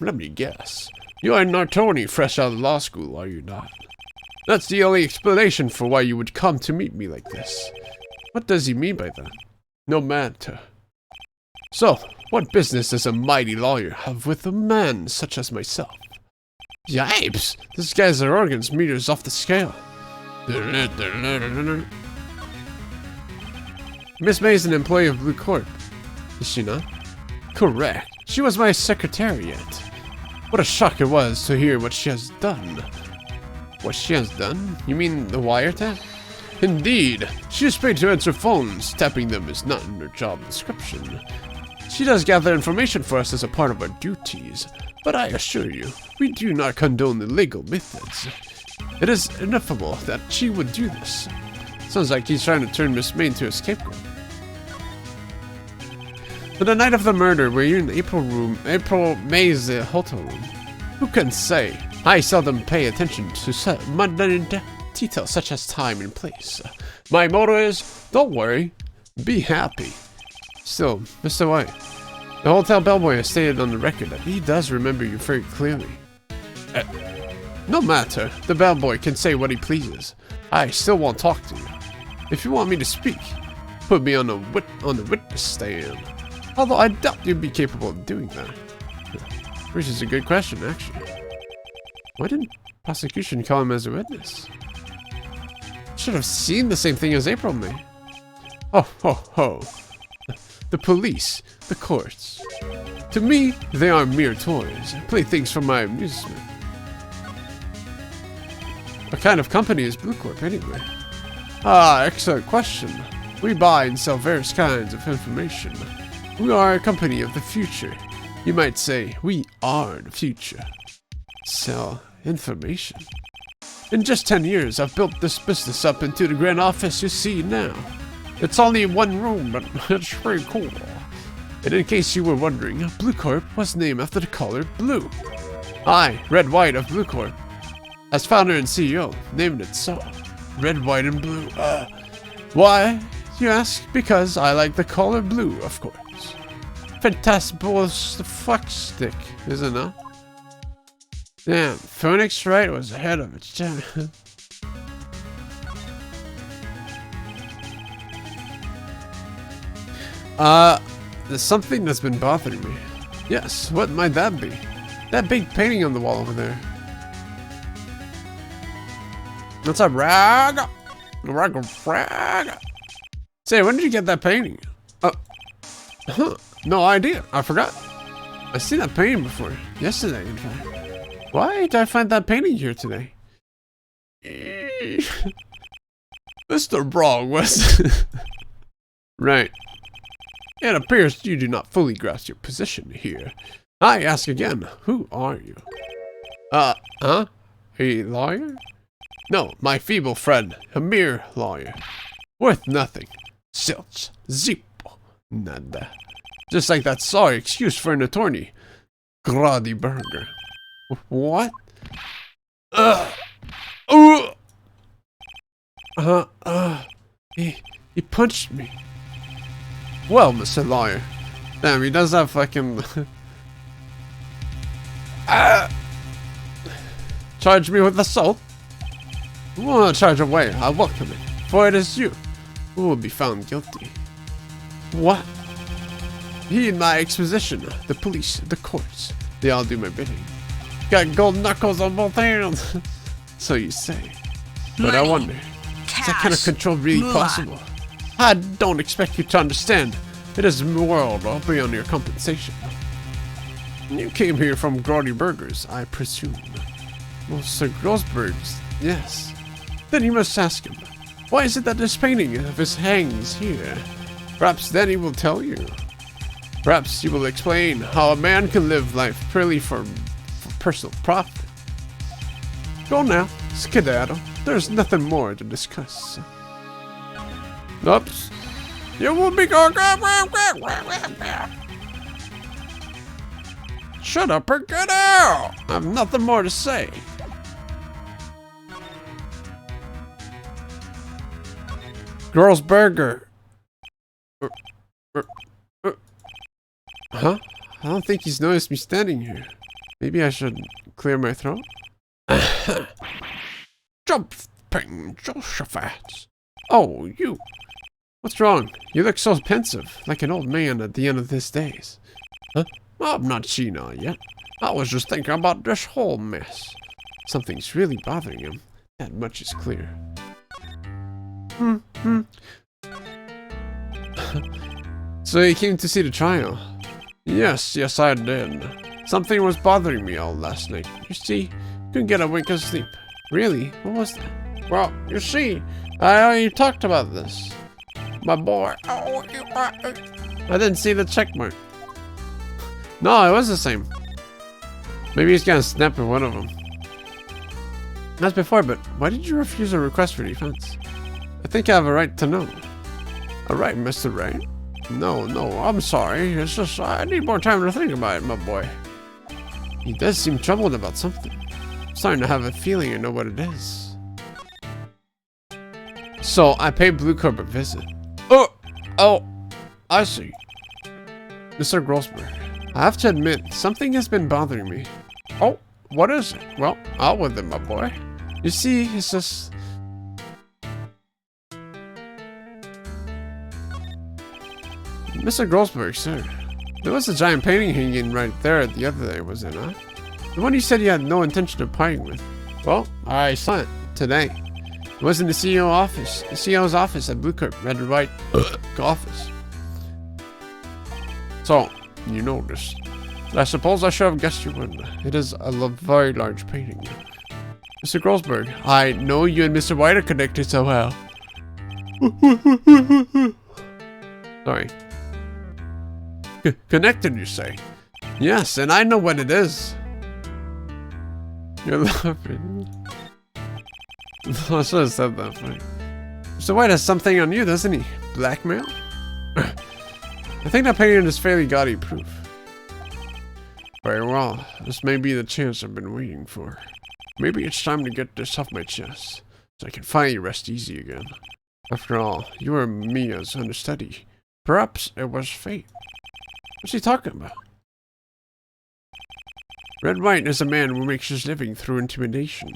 Speaker 3: Let me guess. You are not Tony, fresh out of law school, are you not? That's the only explanation for why you would come to meet me like this.
Speaker 1: What does he mean by that?
Speaker 3: No matter. So, what business does a mighty lawyer have with a man such as myself?
Speaker 1: Yipes! This guy's arrogance meters off the scale. Miss May is an employee of Blue Corp, is she not?
Speaker 3: Correct. She was my secretariat. What a shock it was to hear what she has done.
Speaker 1: What she has done? You mean the wiretap?
Speaker 3: Indeed. She is paid to answer phones. Tapping them is not in her job description.
Speaker 1: She does gather information for us as a part of our duties,
Speaker 3: but I assure you, we do not condone the legal methods. It is ineffable that she would do this.
Speaker 1: Sounds like he's trying to turn Miss May into a scapegoat. So the night of the murder, were you in the April May's hotel room?
Speaker 2: Who can say? I seldom pay attention to mundane details such as time and place. My motto is, don't worry, be happy. Still, Mr. White, the hotel bellboy has stated on the record that he does remember you very clearly. No matter, the bellboy can say what he pleases. I still won't talk to you. If you want me to speak, put me on the witness stand. Although I doubt you'd be capable of doing that. Which is a good question, actually. Why didn't prosecution call him as a witness? Should have seen the same thing as April May. Oh, ho, ho. The police, the courts. To me, they are mere toys, playthings for my amusement. What kind of company is Blue Corp, anyway? Ah, excellent question. We buy and sell various kinds of information. We are a company of the future. You might say, we are the future. Sell information. In just 10 years, I've built this business up into the grand office you see now. It's only one room, but it's pretty cool. And in case you were wondering, Blue Corp was named after the color blue. I, Red White of Blue Corp, as founder and CEO, named it so. Red, white, and blue. Why, you ask? Because I like the color blue, of course. Fantastic the fuck stick, isn't it? Damn, Phoenix Wright was ahead of its time. There's something that's been bothering me. Yes, what might that be? That big painting on the wall over there. What's up, rag? Rag. Say, when did you get that painting? No idea. I forgot. I seen that painting before. Yesterday, in fact. Why did I find that painting here today? Mr. Brog was... Right. It appears you do not fully grasp your position here. I ask again, who are you? A lawyer? No, my feeble friend, a mere lawyer. Worth nothing. Zilch. Zippo. Nada. Just like that sorry excuse for an attorney. Grady Burger. What? He punched me. Well, Mr. Lawyer. Damn, he does have fucking... Charge me with assault? Well, charge away. I welcome it. For it is you who will be found guilty. What? Heed my exposition. The police, the courts, they all do my bidding. Got gold knuckles on both hands. So you say. But I wonder, is that kind of control really possible? I don't expect you to understand. It is a world beyond your compensation. You came here from Grody Burgers, I presume. Well, Sir Grossberg's, yes. Then you must ask him, why is it that this painting of his hangs here? Perhaps then he will tell you. Perhaps he will explain how a man can live life purely for personal profit. Go now, skedaddle. There's nothing more to discuss. Oops. You will be going. Shut up or get out! I have nothing more to say. Girl's Burger. Huh? I don't think he's noticed me standing here. Maybe I should clear my throat? Jumping Josephats. Oh, you. What's wrong? You look so pensive, like an old man at the end of his days. Huh? I'm not senile yet. I was just thinking about this whole mess. Something's really bothering him. That much is clear. So you came to see the trial? Yes, I did. Something was bothering me all last night. You see, couldn't get a wink of sleep. Really? What was that? Well, you see, I already talked about this. My boy. I didn't see the check mark. No, it was the same. Maybe he's gonna snap at one of them. As before, but why did you refuse a request for defense? I think I have a right to know. A right, Mr. Wright? No, I'm sorry. It's just I need more time to think about it, my boy. He does seem troubled about something. I'm starting to have a feeling I know what it is. So, I paid Blue Corp a visit. Oh, I see. Mr. Grossberg, I have to admit, something has been bothering me.
Speaker 3: Oh, what is it?
Speaker 2: Well, out with it, my boy. You see, it's just... Mr. Grossberg, sir. There was a giant painting hanging right there the other day, was it not? The one you said you had no intention of parting with. Well, I saw it today. It was in the CEO's office at Blue Corp, Red Wright office.
Speaker 3: So, you noticed. I suppose I should have guessed you would. It is a very large painting.
Speaker 2: Mr. Grossberg, I know you and Mr. White are connected so well. Sorry.
Speaker 3: Connected, you say?
Speaker 2: Yes, and I know what it is. You're laughing. I should have said that. Right? Mr. White has something on you, doesn't he? Blackmail? I think that painting is fairly gaudy proof.
Speaker 3: Very well. This may be the chance I've been waiting for. Maybe it's time to get this off my chest, so I can finally rest easy again. After all, you were Mia's understudy. Perhaps it was fate.
Speaker 2: What's he talking about?
Speaker 3: Red Wright is a man who makes his living through intimidation.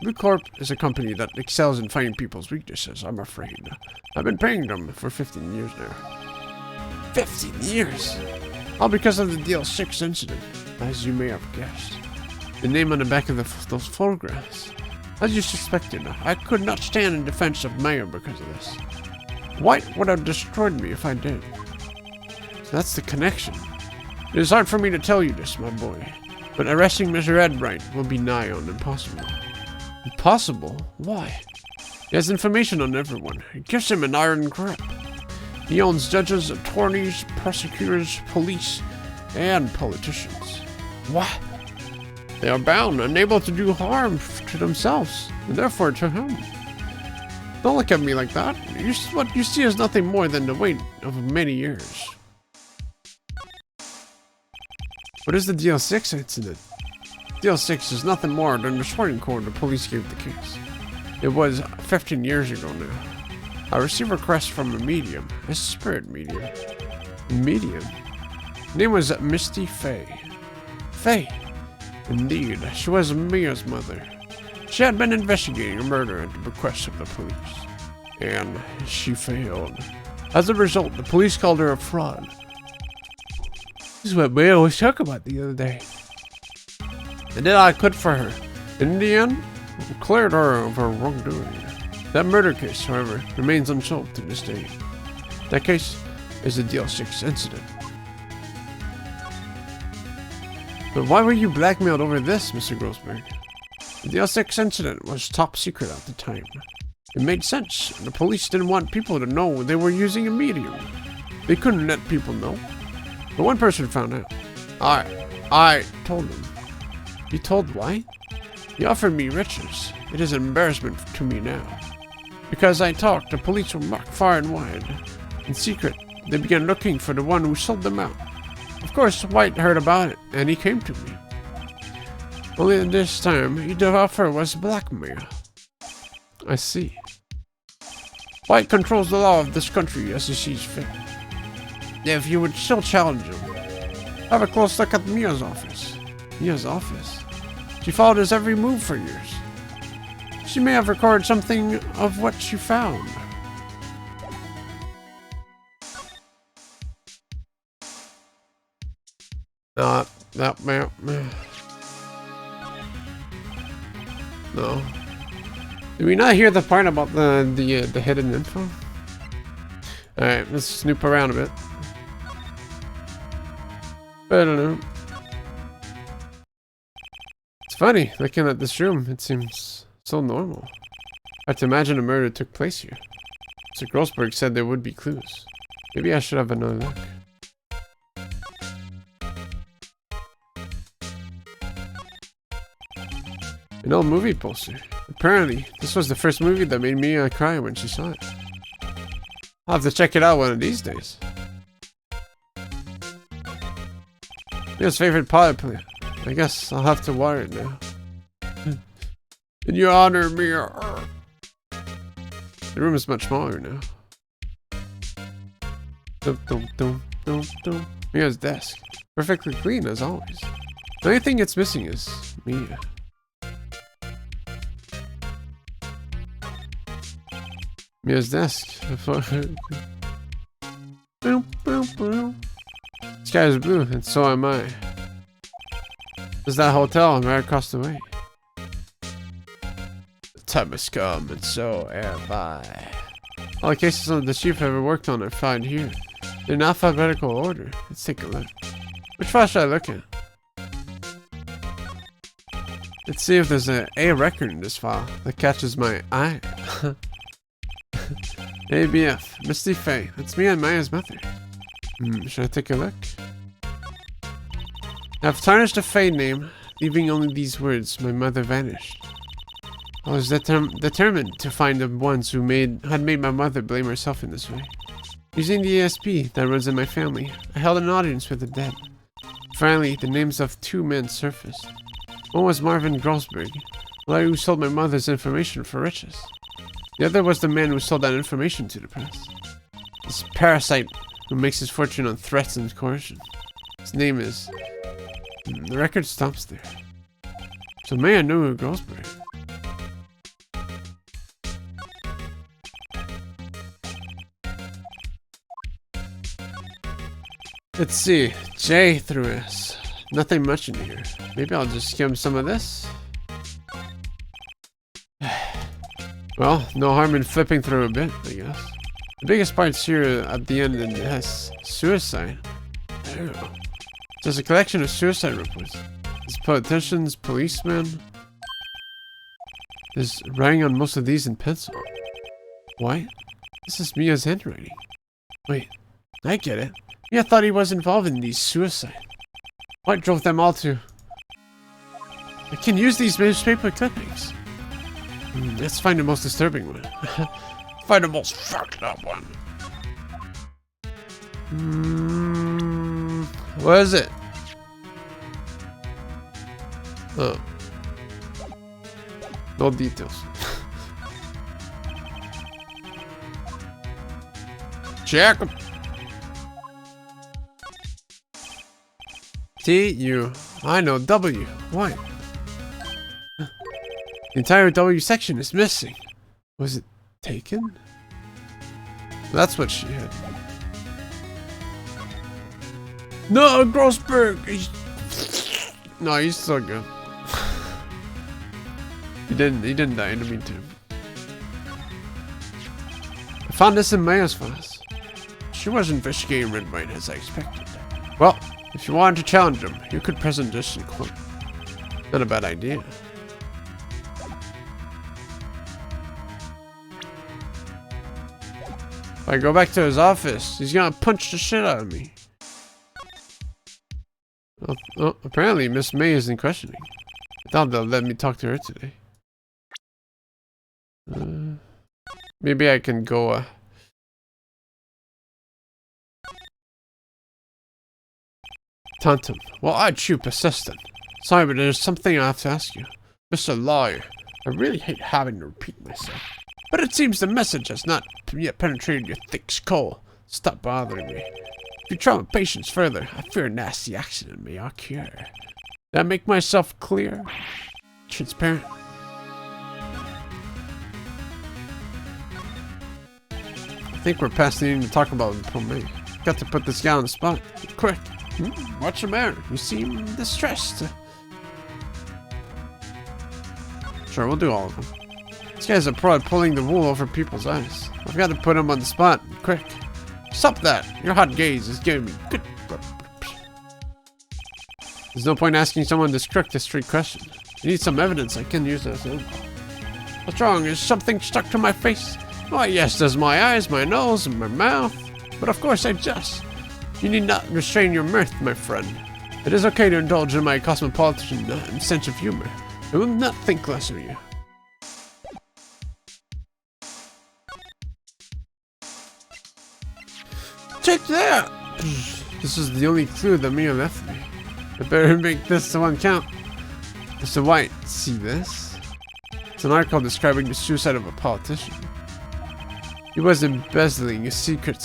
Speaker 3: Blue Corp is a company that excels in finding people's weaknesses, I'm afraid. I've been paying them for 15 years now.
Speaker 2: 15 years?
Speaker 3: All because of the DL6 incident, as you may have guessed.
Speaker 2: The name on the back of those photographs.
Speaker 3: As you suspected, I could not stand in defense of Maya because of this. White would have destroyed me if I did.
Speaker 2: So that's the connection.
Speaker 3: It is hard for me to tell you this, my boy, but arresting Mr. Red Wright will be nigh on impossible.
Speaker 2: Impossible? Why?
Speaker 3: He has information on everyone. It gives him an iron grip. He owns judges, attorneys, prosecutors, police, and politicians.
Speaker 2: What?
Speaker 3: They are bound, unable to do harm to themselves, and therefore to him. Don't look at me like that. What you see is nothing more than the weight of many years.
Speaker 2: What is the DL6 incident?
Speaker 3: DL6 is nothing more than the swearing code the police gave the case. It was 15 years ago now. I received a request from a medium, a spirit medium.
Speaker 2: Medium?
Speaker 3: Her name was Misty Fay.
Speaker 2: Fay?
Speaker 3: Indeed, she was Mia's mother. She had been investigating a murder at the request of the police, and she failed. As a result, the police called her a fraud.
Speaker 2: This is what we always talk about the other day.
Speaker 3: I did all I could for her. In the end, we cleared her of her wrongdoing. That murder case, however, remains unsolved to this day. That case is the DL6 incident.
Speaker 2: But why were you blackmailed over this, Mr. Grossberg?
Speaker 3: The DL6 incident was top secret at the time. It made sense. The police didn't want people to know they were using a medium. They couldn't let people know. But one person found out. I told him.
Speaker 2: You told why?
Speaker 3: He offered me riches. It is an embarrassment to me now. Because I talked, the police were marked far and wide. In secret, they began looking for the one who sold them out. Of course, White heard about it, and he came to me. Only this time, the offer was blackmail.
Speaker 2: I see.
Speaker 3: White controls the law of this country as he sees fit. If you would still challenge him, have a close look at Mia's office.
Speaker 2: Mia's office?
Speaker 3: She followed his every move for years. She may have recorded something of what she found.
Speaker 2: No. Did we not hear the part about the hidden info? Alright, let's snoop around a bit. I don't know. It's funny, looking at this room, it seems so normal. I have to imagine a murder took place here. Mr. Grossberg said there would be clues. Maybe I should have another look. An old movie poster. Apparently, this was the first movie that made Mia cry when she saw it. I'll have to check it out one of these days. Mia's favorite
Speaker 1: I guess I'll have to wire it now.
Speaker 3: In your honor, me.
Speaker 1: The room is much smaller now. Mia's desk. Perfectly clean as always. The only thing it's missing is Mia. Mia's desk. Sky is blue, and so am I. There's that hotel right across the way. The time has come, and so am I. All the cases that the chief ever worked on are found here. They're in alphabetical order. Let's take a look. Which file should I look at? Let's see if there's a record in this file that catches my eye. ABF, Misty Faye. That's me and Maya's mother. Should I take a look? I've tarnished the Faye name, leaving only these words, my mother vanished. I was determined to find the ones who had made my mother blame herself in this way. Using the ESP that runs in my family, I held an audience with the dead. Finally, the names of 2 men surfaced. One was Marvin Grossberg, the lawyer who sold my mother's information for riches. The other was the man who sold that information to the press. This parasite who makes his fortune on threats and coercion. His name is... The record stops there. So Maya knew who Grossberg. Let's see. J through S. Nothing much in here. Maybe I'll just skim some of this. Well, no harm in flipping through a bit, I guess. The biggest part's here at the end in S. Suicide. Ew. There's a collection of suicide reports. There's politicians, policemen. There's writing on most of these in pencil. What? This is Mia's handwriting. Wait, I get it. Mia thought he was involved in these suicides. What drove them all to... I can use these newspaper clippings. Let's find the most disturbing one.
Speaker 3: Find the most fucked up one.
Speaker 1: What is it? Oh. No details.
Speaker 3: Check 'em.
Speaker 1: T-U. I know W. What? The entire W section is missing. Was it taken? That's what she had.
Speaker 3: No, Grossberg.
Speaker 1: No, he's still good. He didn't die in the meantime. I found this in Maya's files.
Speaker 3: She was investigating Red Wright as I expected.
Speaker 1: Well, if you wanted to challenge him, you could present this in court. Not a bad idea. If I go back to his office, he's gonna punch the shit out of me. Oh, apparently Miss May isn't questioning. I thought they'll let me talk to her today. Maybe I can go, Tantum. Well, I'd you persistent. Sorry, but there's something I have to ask you.
Speaker 3: Mr. Lawyer, I really hate having to repeat myself, but it seems the message has not yet penetrated your thick skull. Stop bothering me. If you try my patience further, I fear a nasty accident may occur. Did I make myself clear? Transparent?
Speaker 1: I think we're past needing to talk about me. Got to put this guy on the spot. Quick.
Speaker 3: What's the matter? You seem distressed.
Speaker 1: Sure, we'll do all of them. This guy's a pro at pulling the wool over people's eyes. I've got to put him on the spot. Quick.
Speaker 3: Stop that. Your hot gaze is giving me good...
Speaker 1: There's no point asking someone this quick to straight question. You need some evidence. I can use that.
Speaker 3: What's wrong? Is something stuck to my face? Why, yes, there's my eyes, my nose, and my mouth. But of course I jest. You need not restrain your mirth, my friend. It is okay to indulge in my cosmopolitan sense of humor. I will not think less of you.
Speaker 1: Take that! This is the only clue that Mia left me. I better make this one count. Mr. White, see this? It's an article describing the suicide of a politician. He was embezzling a secret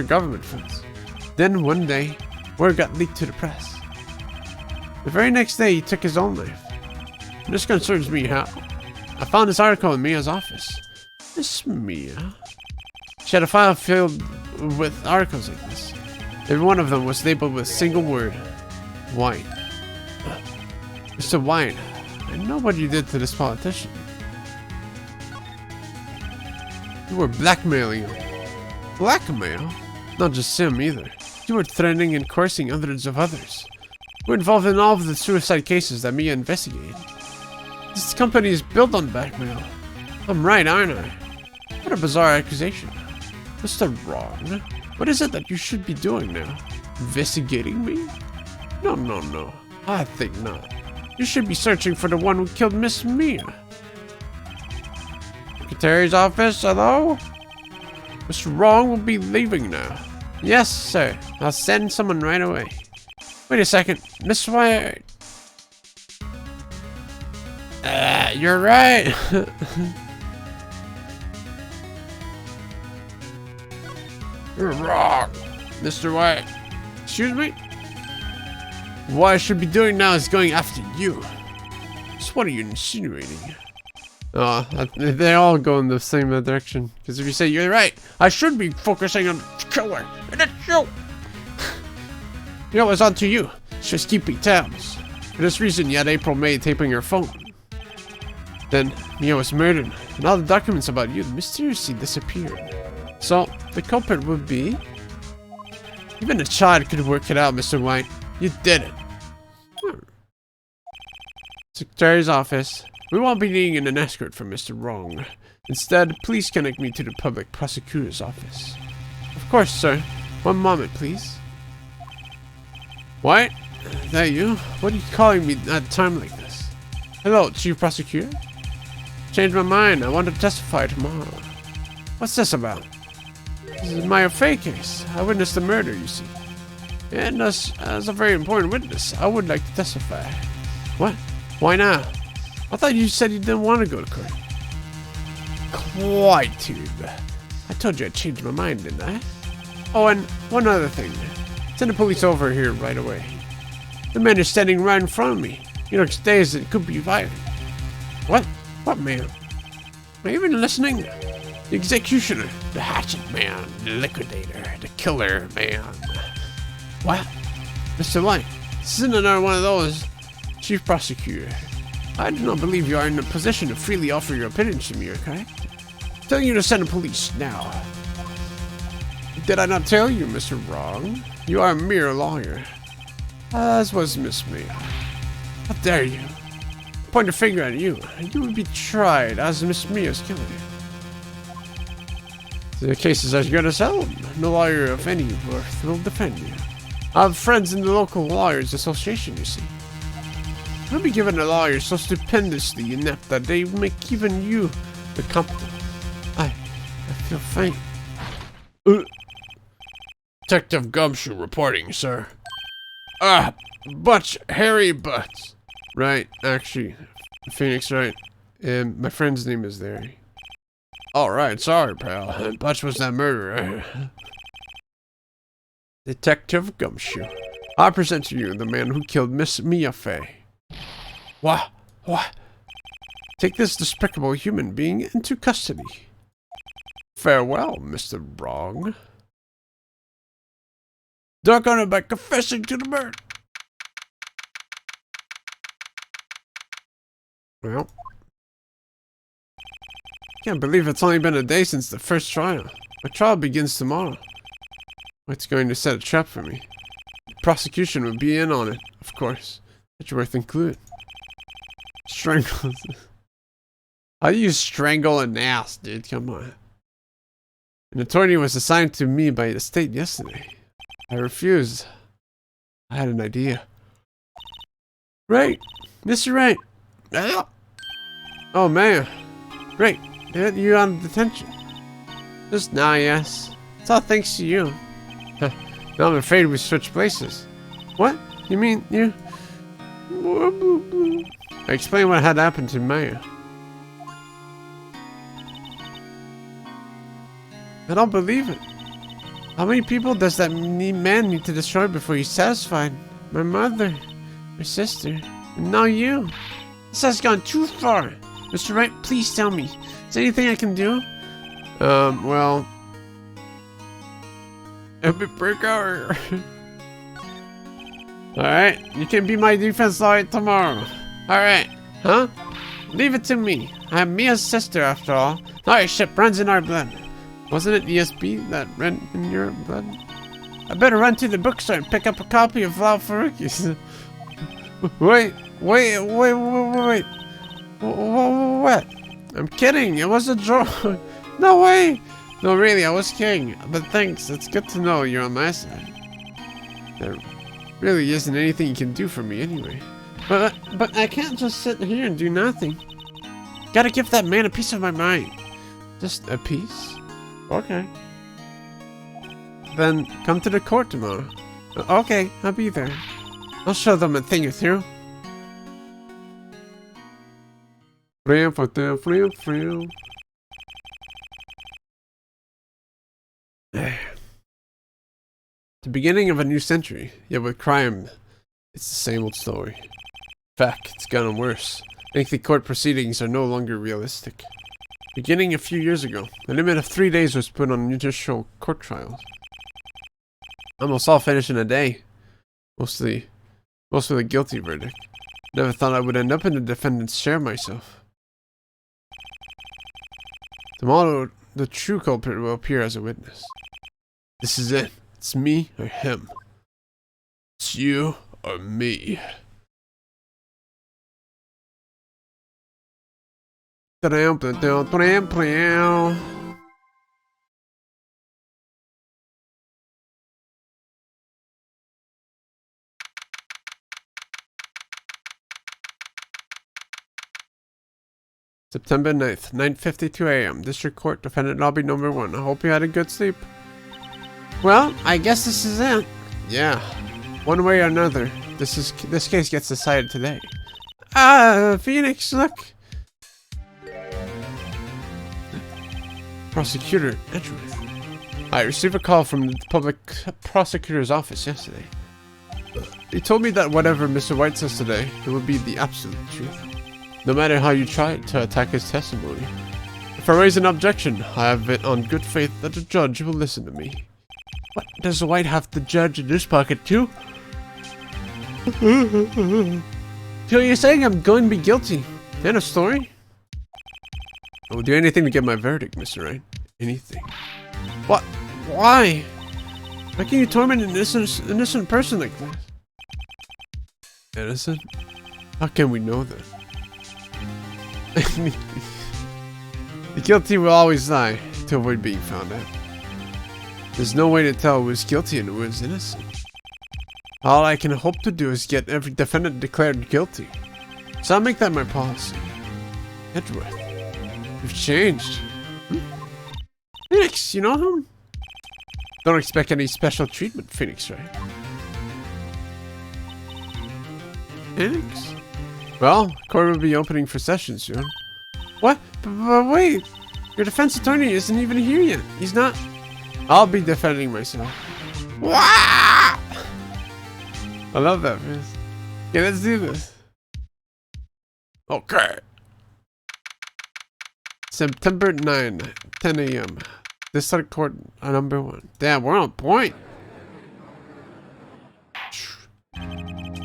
Speaker 1: government funds. Then one day, word got leaked to the press. The very next day, he took his own life. This concerns me how. I found this article in Mia's office. Miss Mia? She had a file filled with articles like this. Every one of them was labeled with a single word. White. Mr. White, I know what you did to this politician. You were blackmailing him. Blackmail? Not just him either. You were threatening and coercing hundreds of others. You were involved in all of the suicide cases that Mia investigated. This company is built on blackmail. I'm right, aren't I? What a bizarre accusation. Mr. Wrong. What is it that you should be doing now? Investigating me? No. I think not. You should be searching for the one who killed Miss Mia. Secretary's office, hello? Mr. Wrong will be leaving now. Yes, sir. I'll send someone right away. Wait a second. Miss White. You're right. You're wrong, Mr. White. Excuse me? What I should be doing now is going after you. So what are you insinuating? They all go in the same direction. Because if you say you're right, I should be focusing on the killer. And it's you. You know, it's on to you. It's just keeping tabs. For this reason, you had April May taping your phone. Then Mia was murdered, and all the documents about you mysteriously disappeared. So, the culprit would be... Even a child could work it out, Mr. White. You did it. Secretary's office. We won't be needing an escort from Mr. Wrong. Instead, please connect me to the public prosecutor's office. Of course, sir. One moment, please. What? Is that you? What are you calling me at a time like this? Hello, Chief Prosecutor? Changed my mind. I want to testify tomorrow. What's this about? This is my affair case. I witnessed the murder, you see. And as a very important witness, I would like to testify. What? Why not? I thought you said you didn't want to go to court. Quite, dude. I told you I changed my mind, didn't I? Oh, and one other thing. Send the police over here right away. The man is standing right in front of me. He looks dazed and could be violent. What? What man? Are you even listening? The executioner, the hatchet man, the liquidator, the killer man. What? Mr. Light, this isn't another one of those. Chief Prosecutor, I do not believe you are in a position to freely offer your opinions to me, okay? I'm telling you to send the police now. Did I not tell you, Mr. Wrong? You are a mere lawyer. As was Miss Mia. How dare you? Point a finger at you. You would be tried as Miss Mia's killer. The case is as good as held. No lawyer of any worth will defend you. I have friends in the local lawyers association, you see. I'll be given a lawyer so stupendously inept that they make even you the competent. I feel faint. Detective Gumshoe reporting, sir. Butch, Harry Butts. Right, actually, Phoenix, right? And my friend's name is there. Alright, sorry, pal. Butch was that murderer. Detective Gumshoe. I present to you the man who killed Miss Mia Fey. What? Take this despicable human being into custody. Farewell, Mr. Wrong. Duck on it by confessing to the murder. Well. Can't believe it's only been a day since the first trial. My trial begins tomorrow. It's going to set a trap for me. The prosecution will be in on it, of course. It's worth including. Strangle. How do you strangle an ass, dude? Come on. An attorney was assigned to me by the state yesterday. I refused. I had an idea. Right. Mr. Wright. Oh, man. Right. You're on detention. Just now, yes. It's all thanks to you. Now I'm afraid we switched places. What? You mean you... I explained what had happened to Maya. I don't believe it. How many people does that man need to destroy before he's satisfied? My mother, my sister, and now you. This has gone too far. Mr. Wright, please tell me. Is there anything I can do? Well... Help me break out. Alright, you can be my defense lawyer tomorrow. Alright, huh? Leave it to me. I am Mia's sister after all. Lawyership runs in our blood. Wasn't it ESB that ran in your blood? I better run to the bookstore and pick up a copy of Lau Faruqi's. Wait. What? I'm kidding. It was a joke. No way. No, really, I was kidding. But thanks. It's good to know you're on my side. There really isn't anything you can do for me anyway. But I can't just sit here and do nothing. Gotta give that man a piece of my mind. Just a piece? Okay. Then come to the court tomorrow. Okay, I'll be there. I'll show them a thing or two. The beginning of a new century, yet with crime, it's the same old story. In fact, it's gotten worse. Lengthy court proceedings are no longer realistic. Beginning a few years ago, a limit of 3 days was put on judicial court trials. Almost all finished in a day. Most with a guilty verdict. Never thought I would end up in the defendant's chair myself. Tomorrow, the true culprit will appear as a witness. This is it. It's me or him. It's you or me. September 9th, 9:52 a.m. District Court, Defendant Lobby Number 1. I hope you had a good sleep. Well, I guess this is it. Yeah. One way or another, this case gets decided today. Phoenix, look. Prosecutor Edgeworth. I received a call from the public prosecutor's office yesterday. He told me that whatever Mr. Wright says today, it will be the absolute truth. No matter how you try to attack his testimony. If I raise an objection, I have it on good faith that the judge will listen to me. What, does White have the judge in his pocket too? So you're saying I'm going to be guilty? End of story? I will do anything to get my verdict, Mr. Wright. Anything. What? Why? How can you torment an innocent person like this? Innocent? How can we know that? The guilty will always lie to avoid being found out. There's no way to tell who is guilty and who is innocent. All I can hope to do is get every defendant declared guilty. So I'll make that my policy. Edgeworth, you've changed. Phoenix, you know him? Don't expect any special treatment, Phoenix, right? Phoenix? Well, court will be opening for session soon. What? But wait! Your defense attorney isn't even here yet. He's not... I'll be defending myself. Wah! I love that, man. Okay, let's do this. Okay. September 9, 10 a.m. District Court number 1. Damn, we're on point.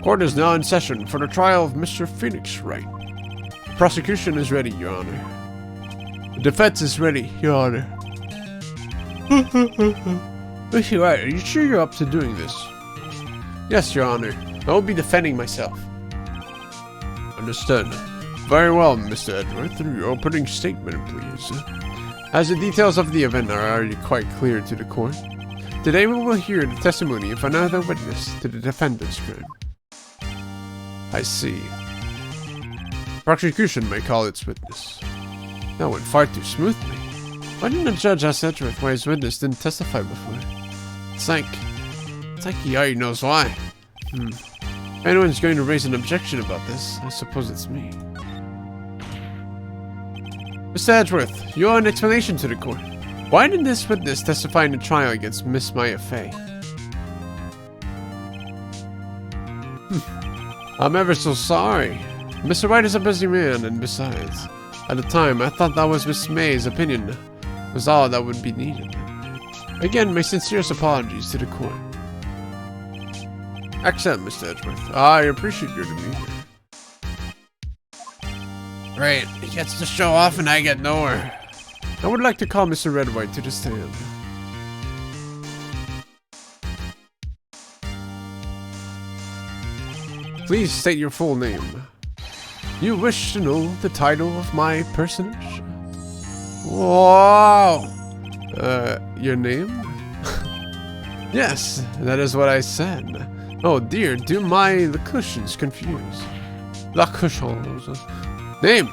Speaker 1: Court is now in session for the trial of Mr. Phoenix Wright. The prosecution is ready, Your Honor. The defense is ready, Your Honor. Mr. Wright, are you sure you're up to doing this? Yes, Your Honor. I will be defending myself. Understood. Very well, Mr. Edgeworth. Your opening statement, please. As the details of the event are already quite clear to the court, today we will hear the testimony of another witness to the defendant's crime. I see. Prosecution may call its witness. That went far too smoothly. Why didn't the judge ask Edgeworth why his witness didn't testify before? It's like he already knows why.
Speaker 2: If anyone's going to raise an objection about this, I suppose it's me. Mr. Edgeworth, you owe an explanation to the court. Why did this witness testify in the trial against Miss Maya Fey? I'm ever so sorry. Mr. Wright is a busy man, and besides, at the time, I thought that was Miss May's opinion was all that would be needed. Again, my sincerest apologies to the court. Excellent, Mr. Edgeworth. I appreciate your demeanor.
Speaker 3: Right, he gets to show off and I get nowhere.
Speaker 2: I would like to call Mr. Redwhite to the stand. Please state your full name. You wish to know the title of my personage? Whoa! Your name? Yes, that is what I said. Oh dear, do my the cushions confused? La cushions. Name!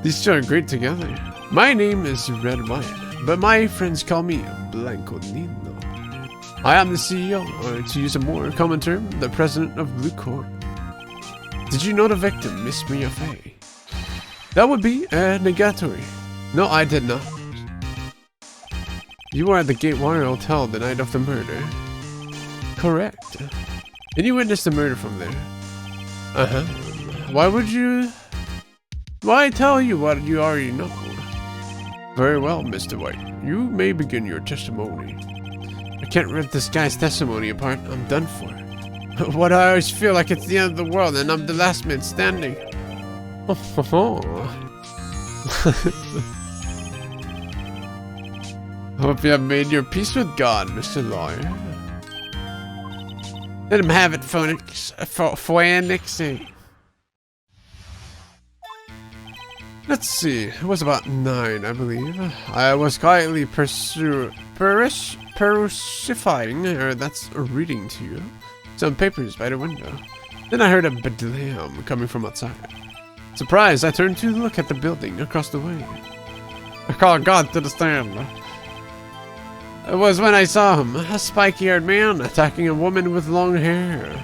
Speaker 2: These two are great together. My name is Red White, but my friends call me Blanco Nino. I am the CEO, or to use a more common term, the president of Blue Court. Did you know the victim, Miss Mia Fey? That would be a negatory. No, I did not. You were at the Gatewater Hotel the night of the murder. Correct. And you witnessed the murder from there. Uh-huh. Why would you... Why tell you what you already know? Very well, Mr. White. You may begin your testimony. I can't rip this guy's testimony apart. I'm done for. What I always feel like it's the end of the world and I'm the last man standing. Hope you have made your peace with God, Mr. Lawyer. Let him have it, Phoenix. Phoenix. Let's see. It was about 9, I believe. I was quietly persifying, or that's reading to you, some papers by the window. Then I heard a bedlam coming from outside. Surprised, I turned to look at the building across the way. I called God to the stand. It was when I saw him, a spiky-haired man attacking a woman with long hair.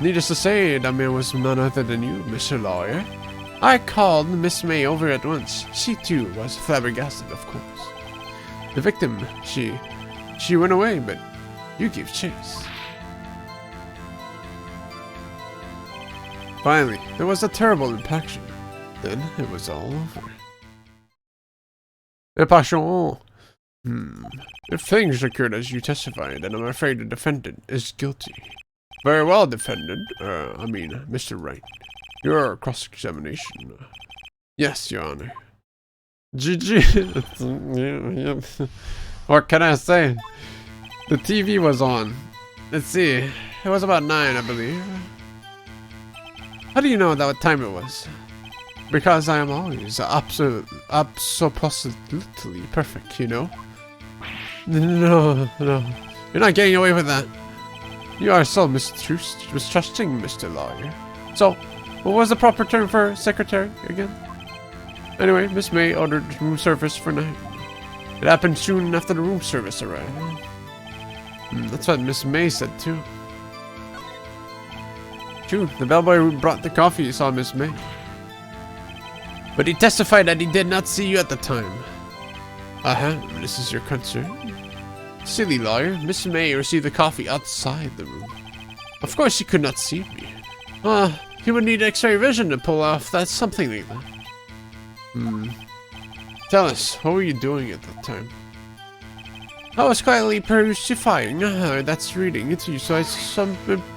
Speaker 2: Needless to say, that man was none other than you, Mr. Lawyer. I called Miss May over at once. She too was flabbergasted, of course. The victim, she went away, but you gave chase. Finally, there was a terrible impaction. Then it was all over. Impaction. If things occurred as you testified, then I'm afraid the defendant is guilty. Very well, defendant. Mr. Wright. Your cross-examination. Yes, Your Honor. GG. What can I say? The TV was on. Let's see. It was about 9, I believe. How do you know that what time it was? Because I am always absolutely perfect, you know? No. You're not getting away with that. You are so mistrusting, Mr. Lawyer. So, what was the proper term for secretary again? Anyway, Miss May ordered room service for 9. It happened soon after the room service arrived. That's what Miss May said too. True, the bellboy who brought the coffee saw Miss May. But he testified that he did not see you at the time. This is your concern? Silly lawyer, Miss May received the coffee outside the room. Of course she could not see me. He would need X-ray vision to pull off that something like that. Tell us, what were you doing at that time? I was quietly persifying, that's reading it to you, so I saw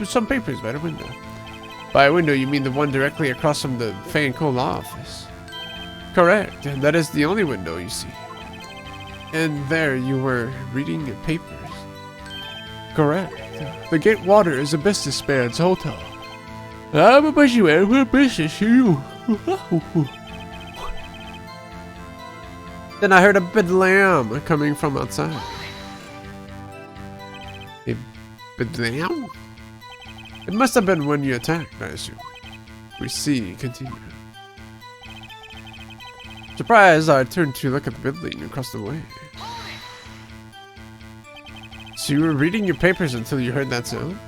Speaker 2: some papers by the window. By a window, you mean the one directly across from the Fay & Co. law office? Correct, and that is the only window you see. And there you were reading your papers? Correct. The Gatewater is a businessman's hotel. I'm a businessman with business you. Then I heard a bedlam coming from outside. A bedlam? It must have been when you attacked, I assume. We see, continue. Surprised, I turned to look at the building across the way. So you were reading your papers until you heard that sound?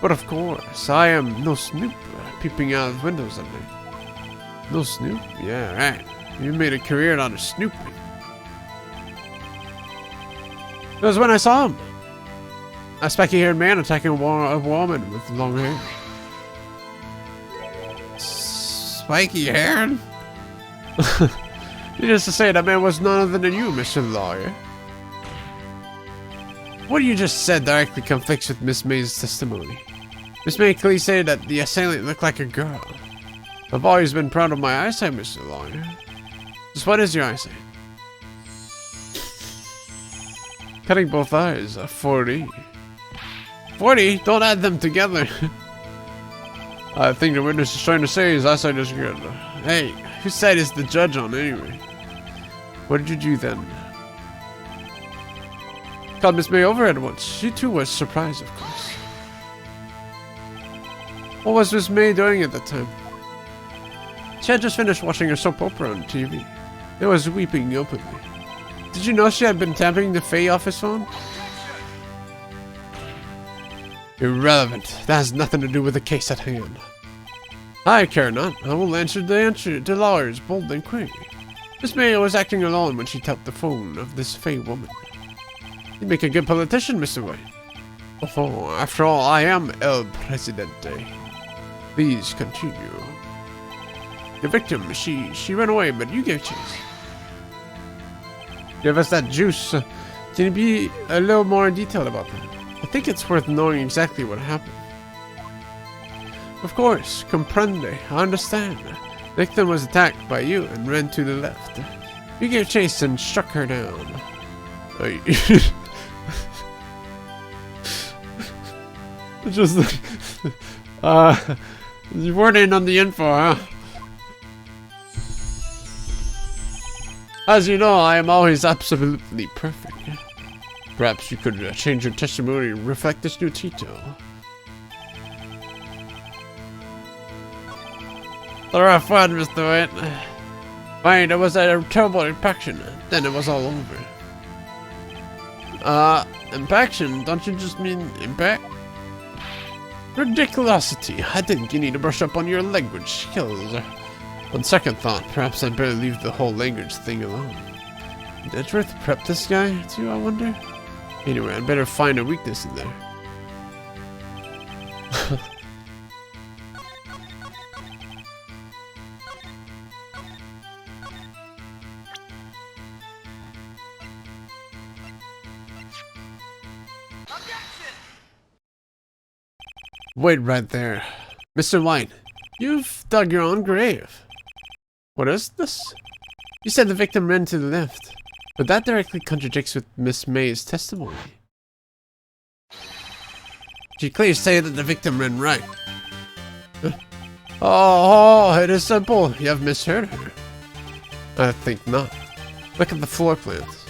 Speaker 2: But of course, I am no snoop peeping out of windows at night. No snoop? Yeah, right. You made a career out of snooping. It was when I saw him. A spiky-haired man attacking a woman with long hair.
Speaker 3: Spiky-haired?
Speaker 2: Needless to say, that man was none other than you, Mr. Lawyer. What you just said directly conflicts with Miss May's testimony. Miss May clearly said that the assailant looked like a girl. I've always been proud of my eyesight, Mr. Lawyer. Just what is your eyesight? Cutting both eyes, a 40. 40? Don't add them together. I think the witness is trying to say his eyesight is good. Hey, whose side is the judge on anyway? What did you do then? Called Miss May over at once. She too was surprised, of course. What was Miss May doing at the time? She had just finished watching a soap opera on TV. It was weeping openly. Did you know she had been tapping the Faye office phone? Irrelevant. That has nothing to do with the case at hand. I care not. I will answer the lawyer's bold inquiry. Miss May was acting alone when she tapped the phone of this Faye woman. You make a good politician, Mr. White. Oh, after all, I am El Presidente. Please continue. The victim, she ran away, but you gave chase. Give us that juice. Can you be a little more detailed about that? I think it's worth knowing exactly what happened. Of course, comprende. I understand. The victim was attacked by you and ran to the left. You gave chase and struck her down. Just you weren't in on the info, huh? As you know, I am always absolutely perfect. Perhaps you could change your testimony to reflect this new detail. They're off fun, Mr. White. Fine, it was a terrible impaction. Then it was all over. Impaction? Don't you just mean impact? Ridiculosity. I think you need to brush up on your language skills. On second thought, perhaps I'd better leave the whole language thing alone. Did Edgeworth prep this guy too, I wonder? Anyway, I'd better find a weakness in there. Wait right there. Mr. White, you've dug your own grave. What is this? You said the victim ran to the left, but that directly contradicts with Miss May's testimony. She clearly said that the victim ran right. Oh, it is simple. You have misheard her. I think not. Look at the floor plans.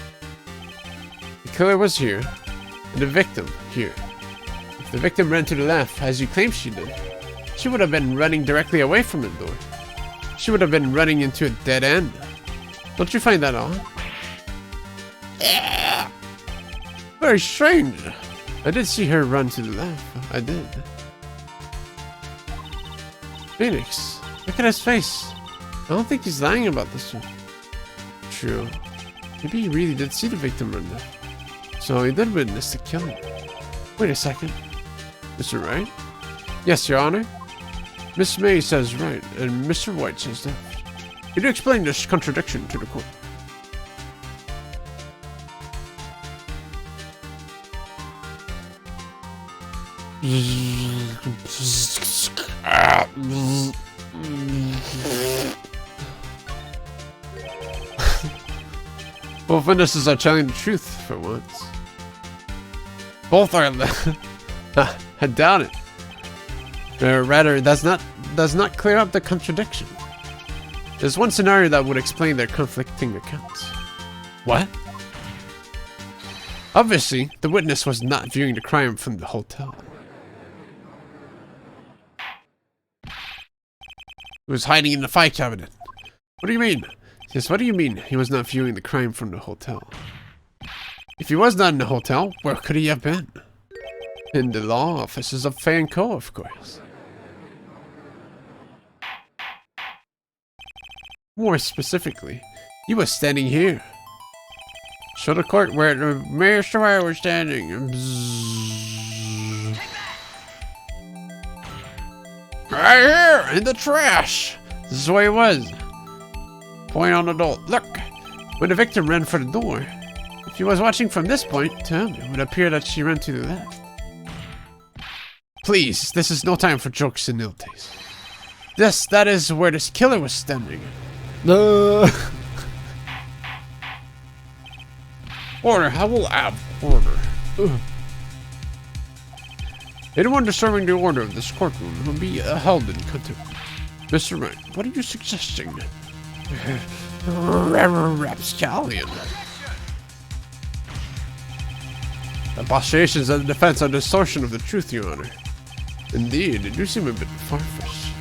Speaker 2: The killer was here, and the victim here. If the victim ran to the left, as you claim she did, she would have been running directly away from the door. She would have been running into a dead end. Don't you find that odd? Very strange. I did see her run to the left. I did. Phoenix, look at his face. I don't think he's lying about this one. True. Maybe he really did see the victim run there. So he did witness the killing. Wait a second. Mr. Wright? Yes, Your Honor. Miss May says right, and Mr. White says left. Could you explain this contradiction to the court? Both witnesses are telling the truth for once. Both are. I doubt it. Or rather, does not clear up the contradiction. There's one scenario that would explain their conflicting accounts. What? Obviously, the witness was not viewing the crime from the hotel. He was hiding in the file cabinet. What do you mean? Yes, what do you mean he was not viewing the crime from the hotel? If he was not in the hotel, where could he have been? In the law offices of Fanco, of course. More specifically, you were standing here. Show the court where the Mayor Shire was standing. Bzzz. Right here, in the trash. This is where he was. Point on the door. Look, when the victim ran for the door, if he was watching from this point, to him, it would appear that she ran to the left. Please, this is no time for jokes and nilties. That is where this killer was standing. No. Order, I will have order. Anyone disturbing the order of this courtroom will be held in contempt. Mr. Wright, what are you suggesting? Rapscallion. Postulations of the defense are distortion of the truth, Your Honor. Indeed, you do seem a bit far-fetched.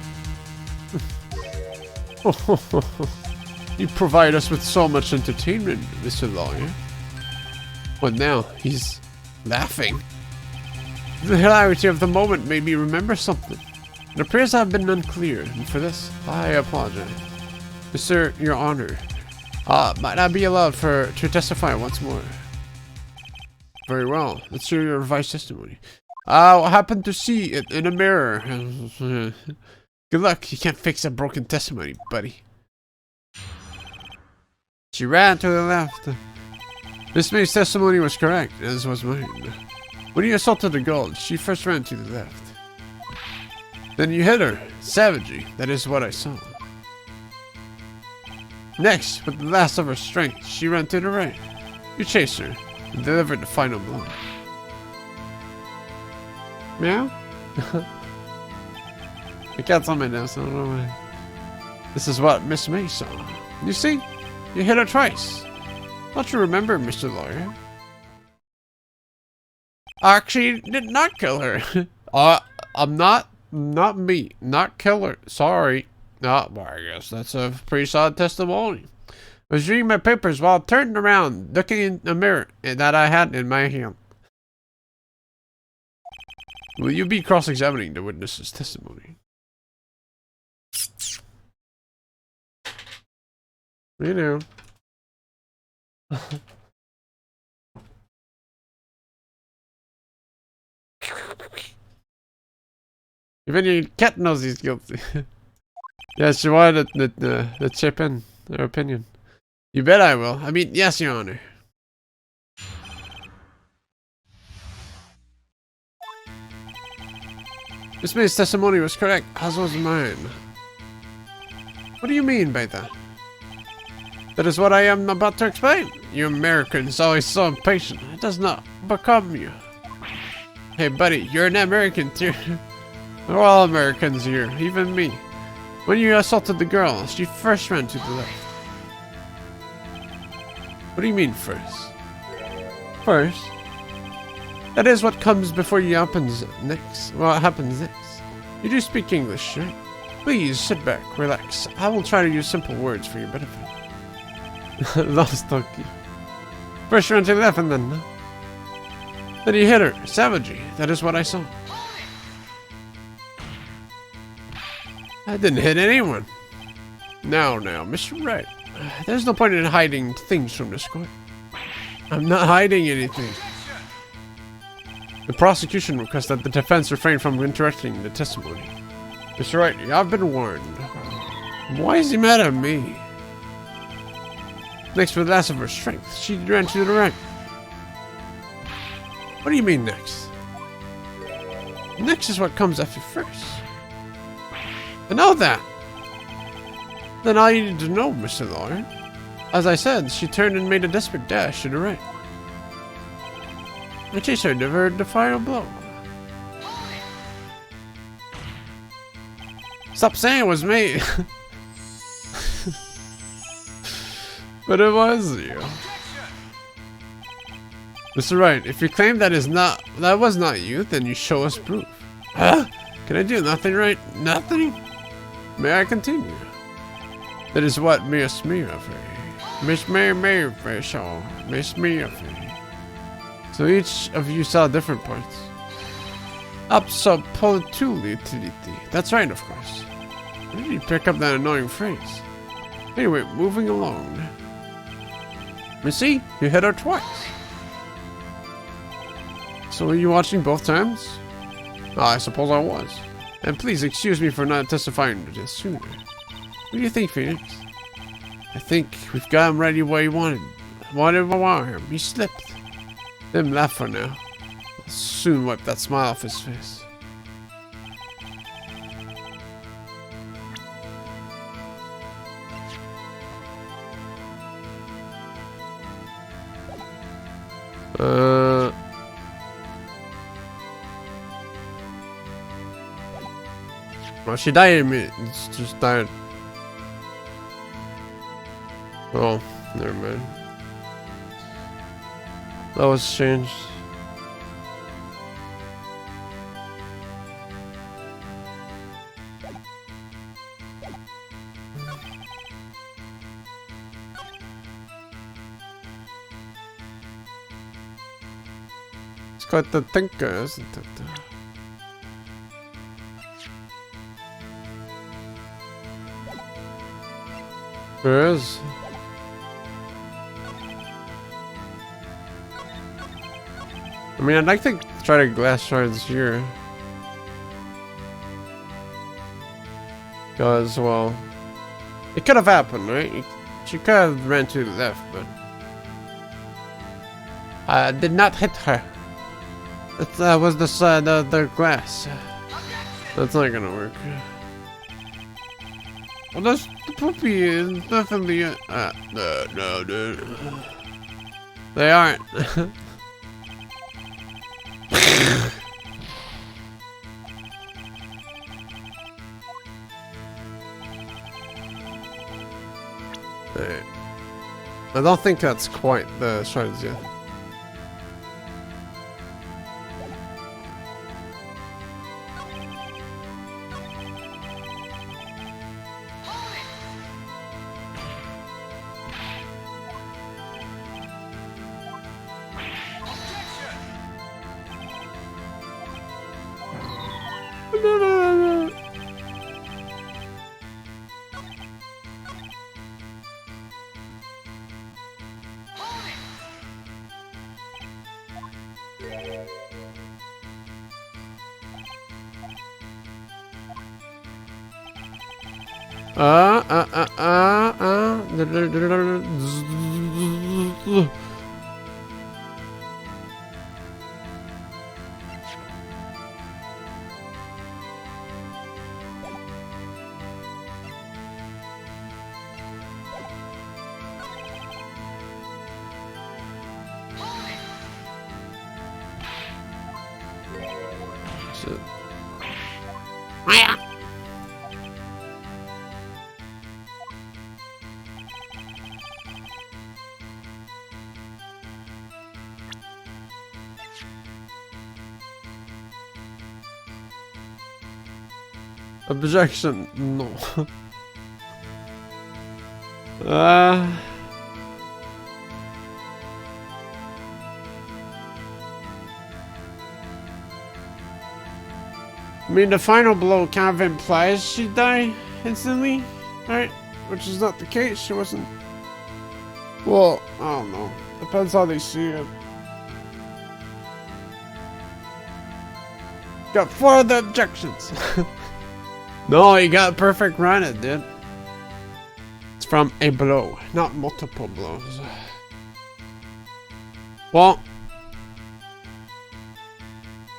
Speaker 2: You provide us with so much entertainment, Mr. Lawyer. But now, he's laughing. The hilarity of the moment made me remember something. It appears I have been unclear, and for this, I apologize. Mr. Your Honor, might I be allowed to testify once more? Very well. Let's hear your revised testimony. I happened to see it in a mirror. Good luck. You can't fix a broken testimony, buddy. She ran to the left. Miss May's testimony was correct, as was mine. When you assaulted the girl, she first ran to the left. Then you hit her, savagely. That is what I saw. Next, with the last of her strength, she ran to the right. You chased her and delivered the final blow. Meow? The cat's on my nose, I don't know why. This is what Miss May saw. You see? You hit her twice. Don't you remember, Mr. Lawyer? I actually did not kill her. I'm not me. Not kill her. Sorry. No, well, I guess that's a pretty solid testimony. I was reading my papers while turning around, looking in the mirror that I had in my hand. Will you be cross-examining the witness's testimony? You know. Even your cat knows he's guilty. Yeah, she wanted to chip in her opinion. You bet I will. I mean, yes, Your Honor. Miss May's testimony was correct, as was mine. What do you mean by that? That is what I am about to explain. You Americans always so impatient. It does not become you. Hey, buddy, you're an American too. We're all Americans here, even me. When you assaulted the girl, she first ran to the left. What do you mean first? First? That is what comes before you happens next. What happens next? You do speak English, right? Please sit back, relax. I will try to use simple words for your benefit. Lost donkey. First you ran to the left and then you hit her, savagely. That is what I saw. I didn't hit anyone. Now, Mr. Wright. There's no point in hiding things from this court. I'm not hiding anything. The prosecution requests that the defense refrain from interrupting the testimony. Mr. Wright, I've been warned. Why is he mad at me? Next, with the last of her strength, she ran to the right. What do you mean next? Next is what comes after first. I know that. Then all you need to know, Mr. Lawyer. As I said, she turned and made a desperate dash to the right. I chased her and delivered the final blow. Stop saying it was me. But it was you. Mr. Wright, if you claim that was not you, then you show us proof. Huh? Can I do nothing right? Nothing? May I continue? That is what Miss Mia Miss May saw. Miss Mia. So each of you saw different parts.
Speaker 1: Absolutely. That's right, of course. Where did you pick up that annoying phrase? Anyway, moving along. You see, you hit her twice. So were you watching both times? I suppose I was. And please excuse me for not testifying to this sooner. What do you think, Phoenix? I think we've got him ready where you wanted. Him. He slipped. Let him laugh for now. I'll soon wipe that smile off his face. Well, she died in me. It's just died. Oh, never mind. That was changed. It's quite the thinker, isn't it? There is. I mean, I'd like to try to glass shards here. Because, well, it could have happened, right? She could have ran to the left, but I did not hit her. That was the side of the glass. That's not gonna work. Well, that's the puppy is definitely no, dude. They aren't. I don't think that's quite the shards yet. Shit. Objection, no. I mean, the final blow kind of implies she died instantly, right? Which is not the case. She wasn't. Well, I don't know. Depends how they see it. Got 4 other objections. No, you got a perfect run it, dude. It's from a blow, not multiple blows. Well,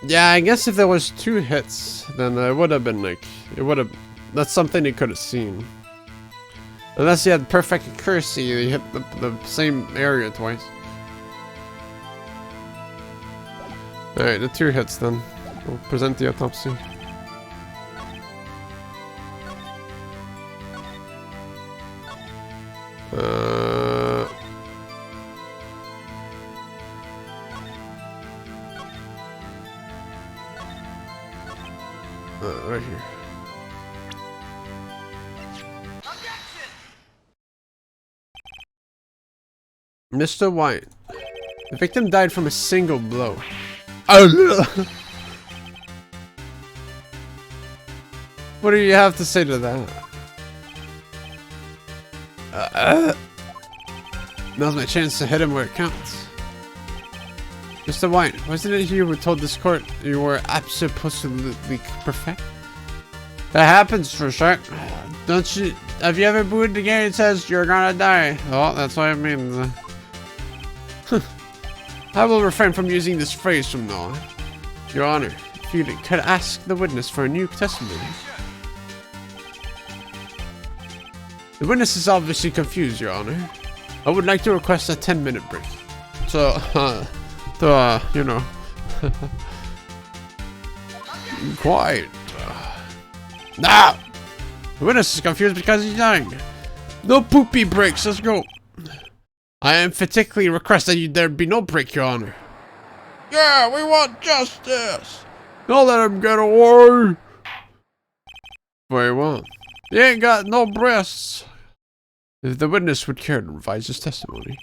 Speaker 1: yeah, I guess if there was 2 hits, then it would have been like, it would have, that's something you could have seen. Unless you had perfect accuracy, you hit the same area twice. Alright, the 2 hits then. We'll present the autopsy. Right here. Mr. White. The victim died from a single blow. Oh, What do you have to say to that? Now's my chance to hit him where it counts. Mr. White, wasn't it you who told this court you were absolutely perfect? That happens for sure. Don't you? Have you ever booed the game that says you're gonna die? Oh, that's what I mean. I will refrain from using this phrase from now on. Your Honor, if you could ask the witness for a new testimony. The witness is obviously confused, Your Honor. I would like to request a 10-minute break. So, you know. Quiet. Now! The witness is confused because he's dying. No poopy breaks, let's go. I emphatically request that there be no break, Your Honor. Yeah, we want justice. Don't let him get away. Very well. He ain't got no breasts. If the witness would care to revise his testimony.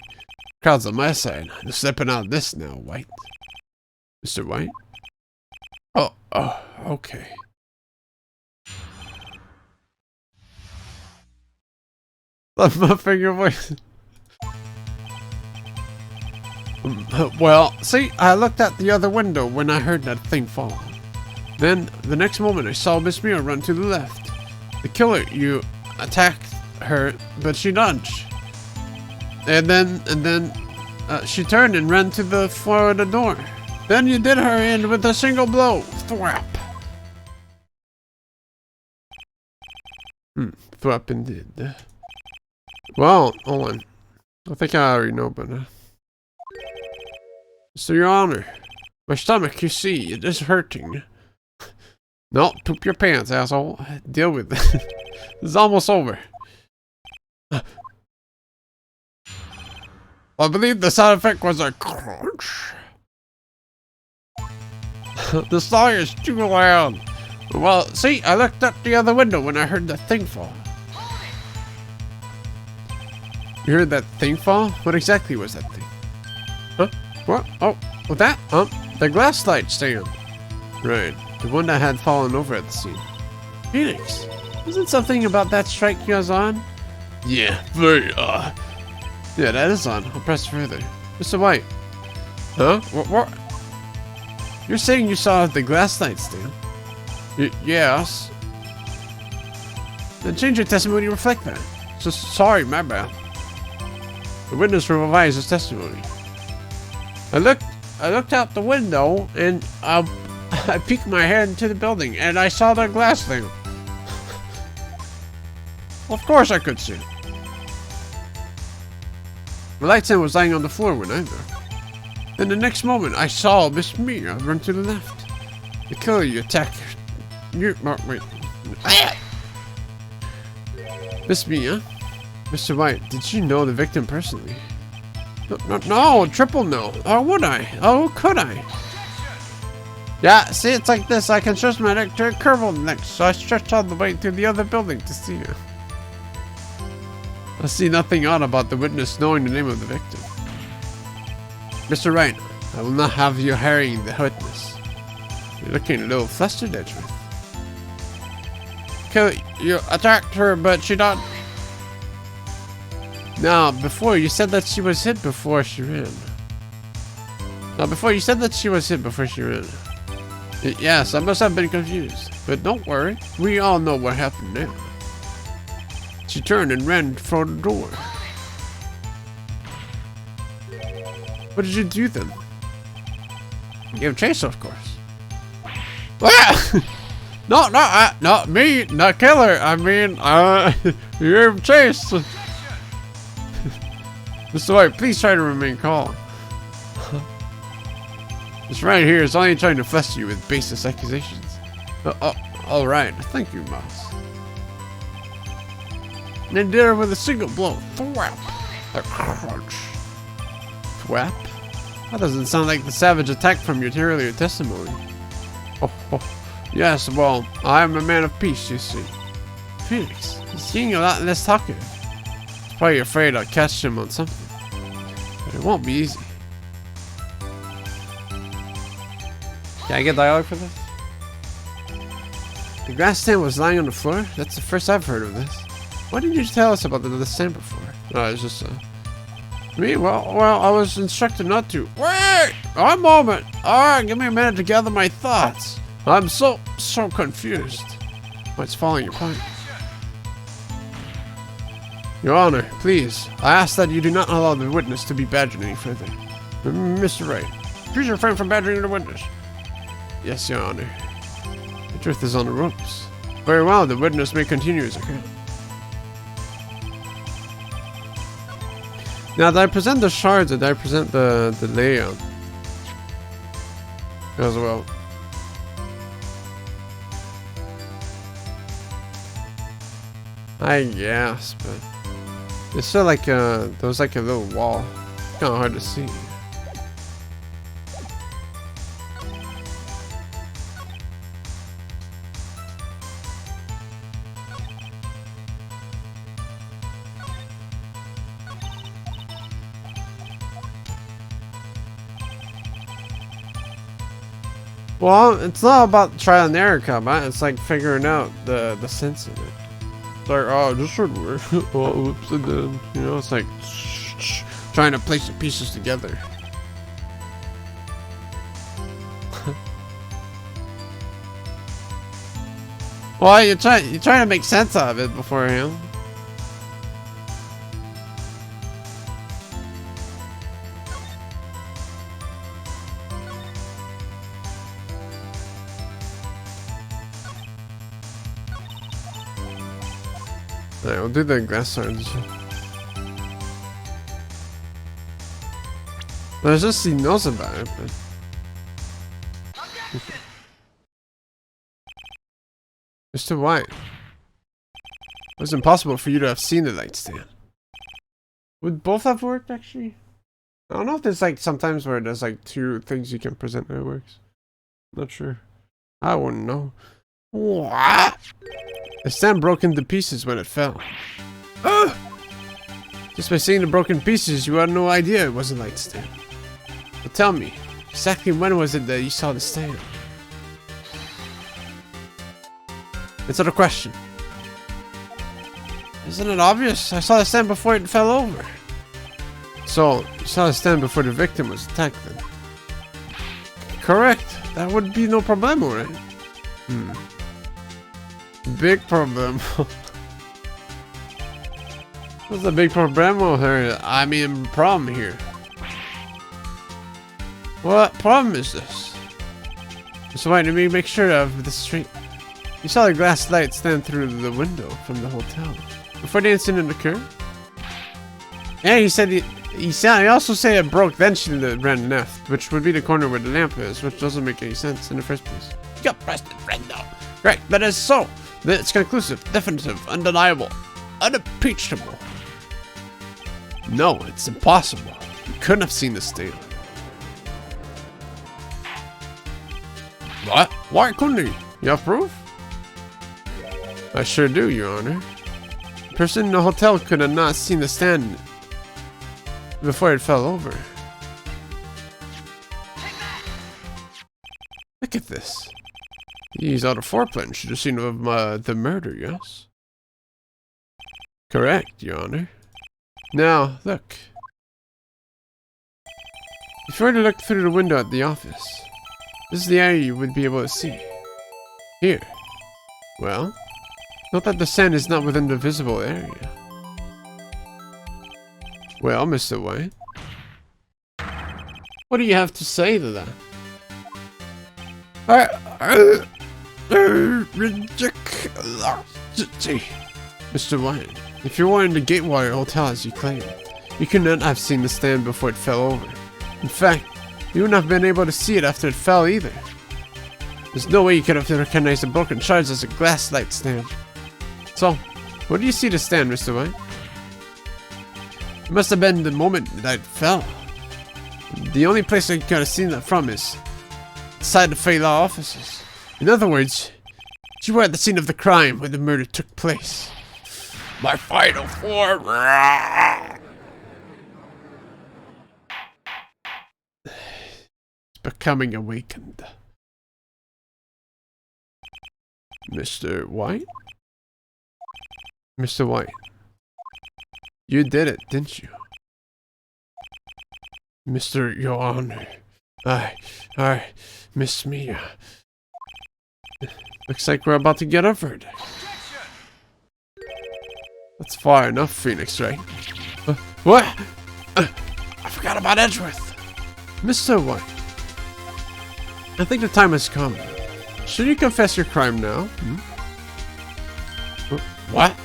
Speaker 1: Crowd's on my side. I'm stepping out of this now, White. Mr. White? Oh, okay. Love my finger voice. Well, see, I looked out the other window when I heard that thing fall. Then, the next moment, I saw Miss Mia run to the left. The killer, you attacked her, but she dodged. And then, she turned and ran to the floor of the door. Then you did her in with a single blow. Thwap. Thwap indeed. Well, hold on. I think I already know, but so, Your Honor, my stomach, you see, it is hurting. No, poop your pants, asshole. Deal with it. This is almost over. I believe the sound effect was a crunch. The song is too loud. Well, see, I looked up the other window when I heard that thing fall. You heard that thing fall? What exactly was that thing? Huh? What? Oh, that? The glass light stand. Right, the one that had fallen over at the scene. Phoenix, isn't something about that strike yours on? Yeah, yeah, that is on. I'll press further. Mr. White. Huh? What? You're saying you saw the glass light stand? Yes. Then change your testimony to reflect that. So sorry, my bad. The witness will revise his testimony. I looked out the window and I peeked my head into the building and I saw the glass thing. Of course I could see it. The light stand was lying on the floor when I left. Then the next moment I saw Miss Mia run to the left. The killer you attacked. Wait. Miss Mia? Mr. White, did you know the victim personally? No, triple no. Or would I? Oh, could I? Yeah, see, it's like this. I can stretch my neck to a curve on the neck, so I stretched all the way to the other building to see her. I see nothing odd about the witness knowing the name of the victim. Mr. Wright, I will not have you harrying the witness. You're looking a little flustered, Edgeworth. Kelly, you attacked her, but she not. Now, before you said that she was hit before she ran. Yes, I must have been confused. But don't worry, we all know what happened now. She turned and ran for the door. What did you do then? Give chase, of course. Not me, not killer. I mean, you gave chase. Mr. White, please try to remain calm. This right here is only trying to fluster you with baseless accusations. Alright, thank you, Mouse. And then did her with a single blow. Thwap. A crunch. Thwap? That doesn't sound like the savage attack from your earlier testimony. Yes, well, I am a man of peace, you see. Phoenix, he's getting a lot less talkative. He's probably afraid I'll catch him on something. But it won't be easy. Can I get dialogue for this?
Speaker 2: The glass stand was lying on the floor? That's the first I've heard of this. Why didn't you tell us about the stand before?
Speaker 1: It's just me? Well, I was instructed not to. Wait! A moment! Alright, give me a minute to gather my thoughts. I'm so confused.
Speaker 2: What's falling apart?
Speaker 1: Your Honor, please, I ask that you do not allow the witness to be badgered any further. Mr. Wright, please refrain from badgering the witness.
Speaker 2: Yes, Your Honor. The truth is on the ropes. Very well, the witness may continue his account. Now, did I present the shards or did I present the layout? As well. I guess, but it's still like there was like a little wall. Kind of hard to see. Well, it's not about trial and error combat. It's like figuring out the sense of it. It's like, oh, this should work. Oh, oops, it did. You know, it's like trying to place the pieces together. Well, you're trying to make sense out of it beforehand. Alright, we'll do the glass shards. Well, it's just he knows about it, but... Mr. White. It was impossible for you to have seen the light stand. Would both have worked, actually? I don't know if there's like sometimes where there's like two things you can present that works. Not sure. I wouldn't know. What? The stand broke into pieces when it fell. Just by seeing the broken pieces, you had no idea it was a light stand. But tell me, exactly when was it that you saw the stand? Answer the question. Isn't it obvious? I saw the stand before it fell over. So, you saw the stand before the victim was attacked then? Correct. That would be no problemo, right? Big problem. What's the big problemo here? I mean, problem here. What problem is this? So wait, let me make sure of this straight. You saw the glass light stand through the window from the hotel before the incident occurred? Yeah, he said he also said it broke, then she ran left, which would be the corner where the lamp is, which doesn't make any sense in the first place.
Speaker 3: You pressed it right now.
Speaker 1: Right, that is so. It's conclusive, definitive, undeniable, unimpeachable. No, it's impossible. You couldn't have seen the stand.
Speaker 3: What? Why couldn't he?
Speaker 1: You have proof? I sure do, Your Honor. The person in the hotel could have not seen the stand before it fell over. Look at this. He's out of foreplay. Should have seen of the murder, yes? Correct, Your Honor. Now, look. If you were to look through the window at the office, this is the area you would be able to see. Here. Well, note that the sand is not within the visible area. Well, Mr. White, what do you have to say to that? Mr. White, if you were in the Gateway Hotel as you claim, you could not have seen the stand before it fell over. In fact, you wouldn't have been able to see it after it fell either. There's no way you could have recognized the broken shards as a glass light stand. So, where do you see the stand, Mr. White? It must have been the moment that it fell. The only place I could have seen that from is inside the Fey Law offices. In other words, you were at the scene of the crime where the murder took place.
Speaker 3: My final form.
Speaker 1: It's becoming awakened. Mr. White? Mr. White. You did it, didn't you? Mr. Your Honor. I miss me. Looks like we're about to get a verdict. That's far enough, Phoenix, right? What? I forgot about Edgeworth. Mr. White. I think the time has come. Should you confess your crime now? What?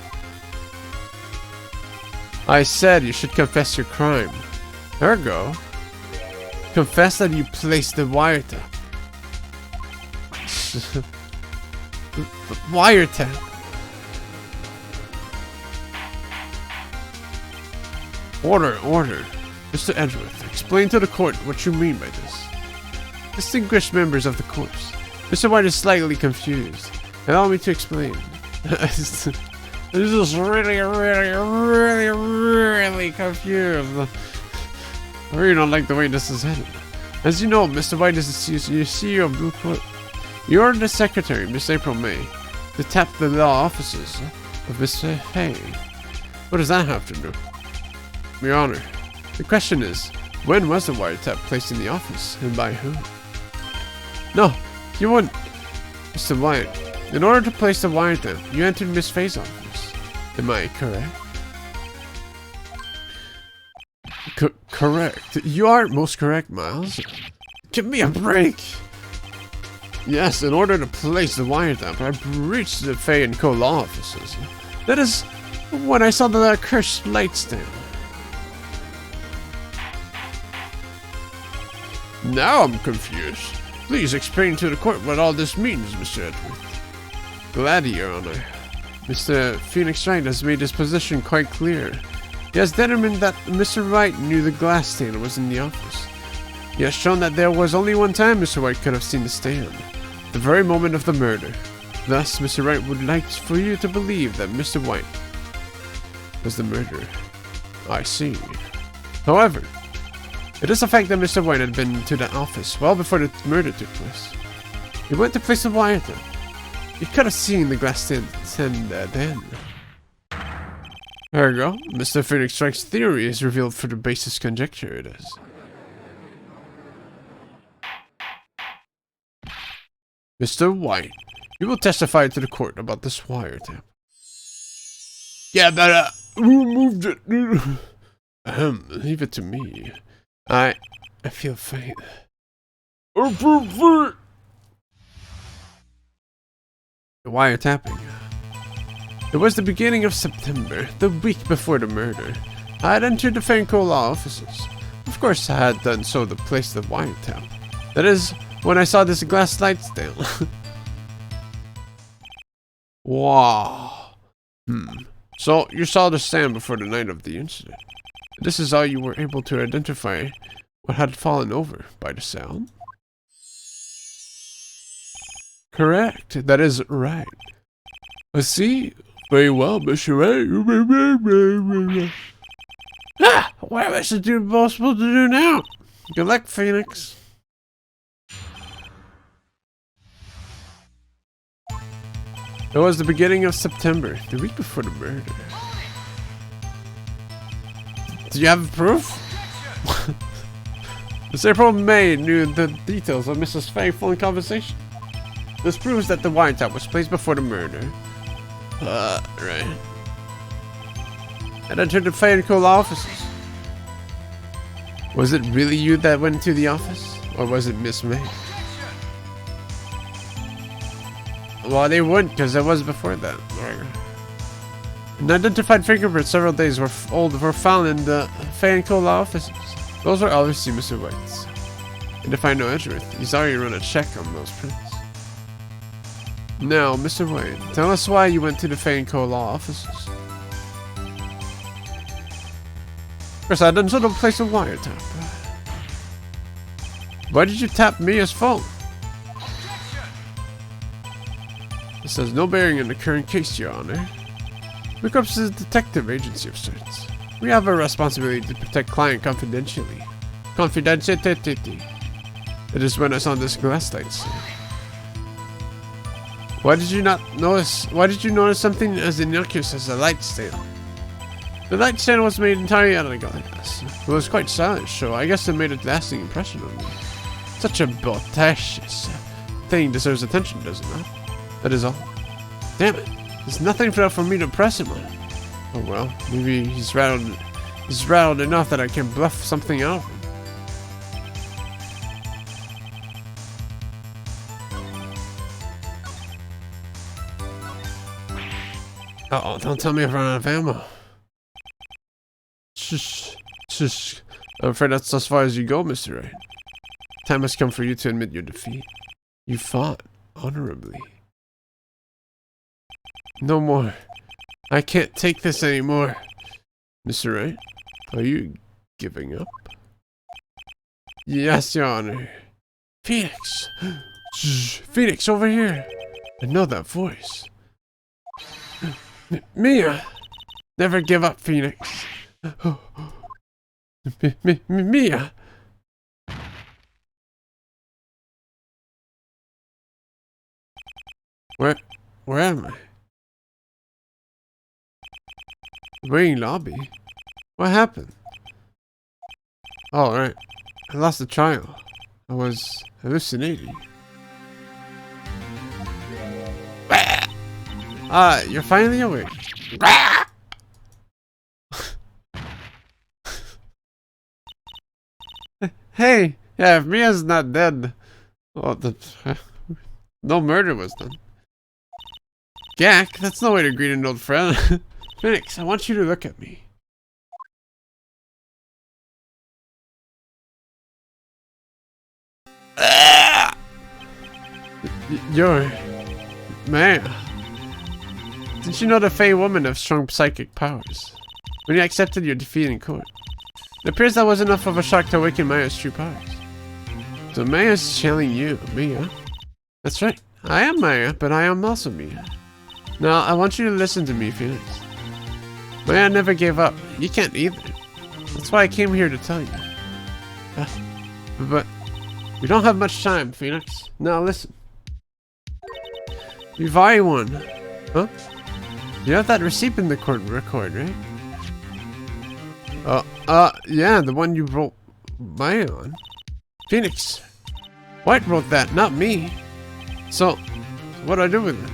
Speaker 1: I said you should confess your crime. Ergo, confess that you placed the wiretap. Wiretap? Order. Mr. Edgeworth, explain to the court what you mean by this. Distinguished members of the corpse, Mr. White is slightly confused. Allow me to explain. This is really confused. I really don't like the way this is headed. As you know, Mr. White is the CEO of Blue Court. You ordered the secretary, Miss April May, to tap the law offices of Mr. Hay. What does that have to do? Your Honor, the question is, when was the wiretap placed in the office, and by who? No, you wouldn't. Mr. White, in order to place the wiretap, you entered Miss Fay's office. Am I correct? Correct. You are most correct, Miles. Give me a break. Yes, in order to place the wiretap, I breached the Fay & Co. law offices. That is when I saw the cursed light stand. Now I'm confused. Please explain to the court what all this means, Mr. Edgeworth. Gladly, Your Honor. Mr. Phoenix Wright has made his position quite clear. He has determined that Mr. Wright knew the glass stand was in the office. He has shown that there was only one time Mr. White could have seen the stand. The very moment of the murder. Thus, Mr. Wright would like for you to believe that Mr. White was the murderer. I see. However, it is a fact that Mr. White had been to the office well before the murder took place. He went to place the wiretap. He could have seen the glass stand then. There we go. Mr. Phoenix Wright's theory is revealed for the basis conjecture it is. Mr. White, you will testify to the court about this wiretap. Yeah, but who moved it? Leave it to me. I feel faint. The wiretapping. It was the beginning of September, the week before the murder. I had entered the Fay & Co. law offices. Of course, I had done so to place the wiretap. That is, when I saw this glass light stand. Wow. So, you saw the stand before the night of the incident. This is how you were able to identify what had fallen over by the sound? Correct. That is right. I see. Very well, Mr. Wright. What is the dude boss supposed to do now? Good luck, Phoenix. It was the beginning of September, the week before the murder. Do you have proof? Miss April May knew the details of Mrs. Fay's phone conversation. This proves that the wiretap was placed before the murder. Right. And entered the Fay & Co. offices. Was it really you that went to the office? Or was it Miss May? Well, they wouldn't, because it was before that. Unidentified fingerprints several days old were found in the Fay & Co. offices. Those were obviously Mr. White's. And if I know Edgeworth, he's already run a check on those prints. Now, Mr. White, tell us why you went to the Fay & Co. law offices. First, I didn't sort of place a wiretap. Why did you tap Mia's phone? This has no bearing on the current case, Your Honor. Blue Corps is a detective agency of sorts. We have a responsibility to protect client confidentiality. It is when I saw this glass light.
Speaker 2: Why did you notice something as innocuous as a light stand? The light stand was made entirely out of glass. It was quite stylish, so I guess it made a lasting impression on me. Such a bodacious thing deserves attention, does it not? That is all. Damn it. There's nothing for me to press him on. Oh well, maybe he's rattled enough that I can bluff something out of him. Uh-oh, don't tell me I've run out of ammo. Shush. I'm afraid that's as far as you go, Mr. Wright. Time has come for you to admit your defeat. You fought honorably. No more. I can't take this anymore. Mr. Wright, are you giving up? Yes, Your Honor. Phoenix! Shh, Phoenix, over here! I know that voice. Mia! Never give up, Phoenix. Mia! Where am I? Waiting lobby? What happened? Oh, right. I lost the trial. I was hallucinating. Ah, you're finally awake. Hey, yeah, if Mia's not dead, well, no murder was done. Gak, that's no way to greet an old friend. Phoenix, I want you to look at me. You're... Man. Did you know the Fey woman have strong psychic powers? When you accepted your defeat in court, it appears that was enough of a shock to awaken Maya's true powers. So Maya's channeling you, Mia. That's right. I am Maya, but I am also Mia. Now, I want you to listen to me, Phoenix. Maya never gave up. You can't either. That's why I came here to tell you. But we don't have much time, Phoenix. Now listen. You've already won. Huh? You have that receipt in the court record, right? Yeah, the one you wrote Maya on. Phoenix. White wrote that, not me. So, what do I do with it?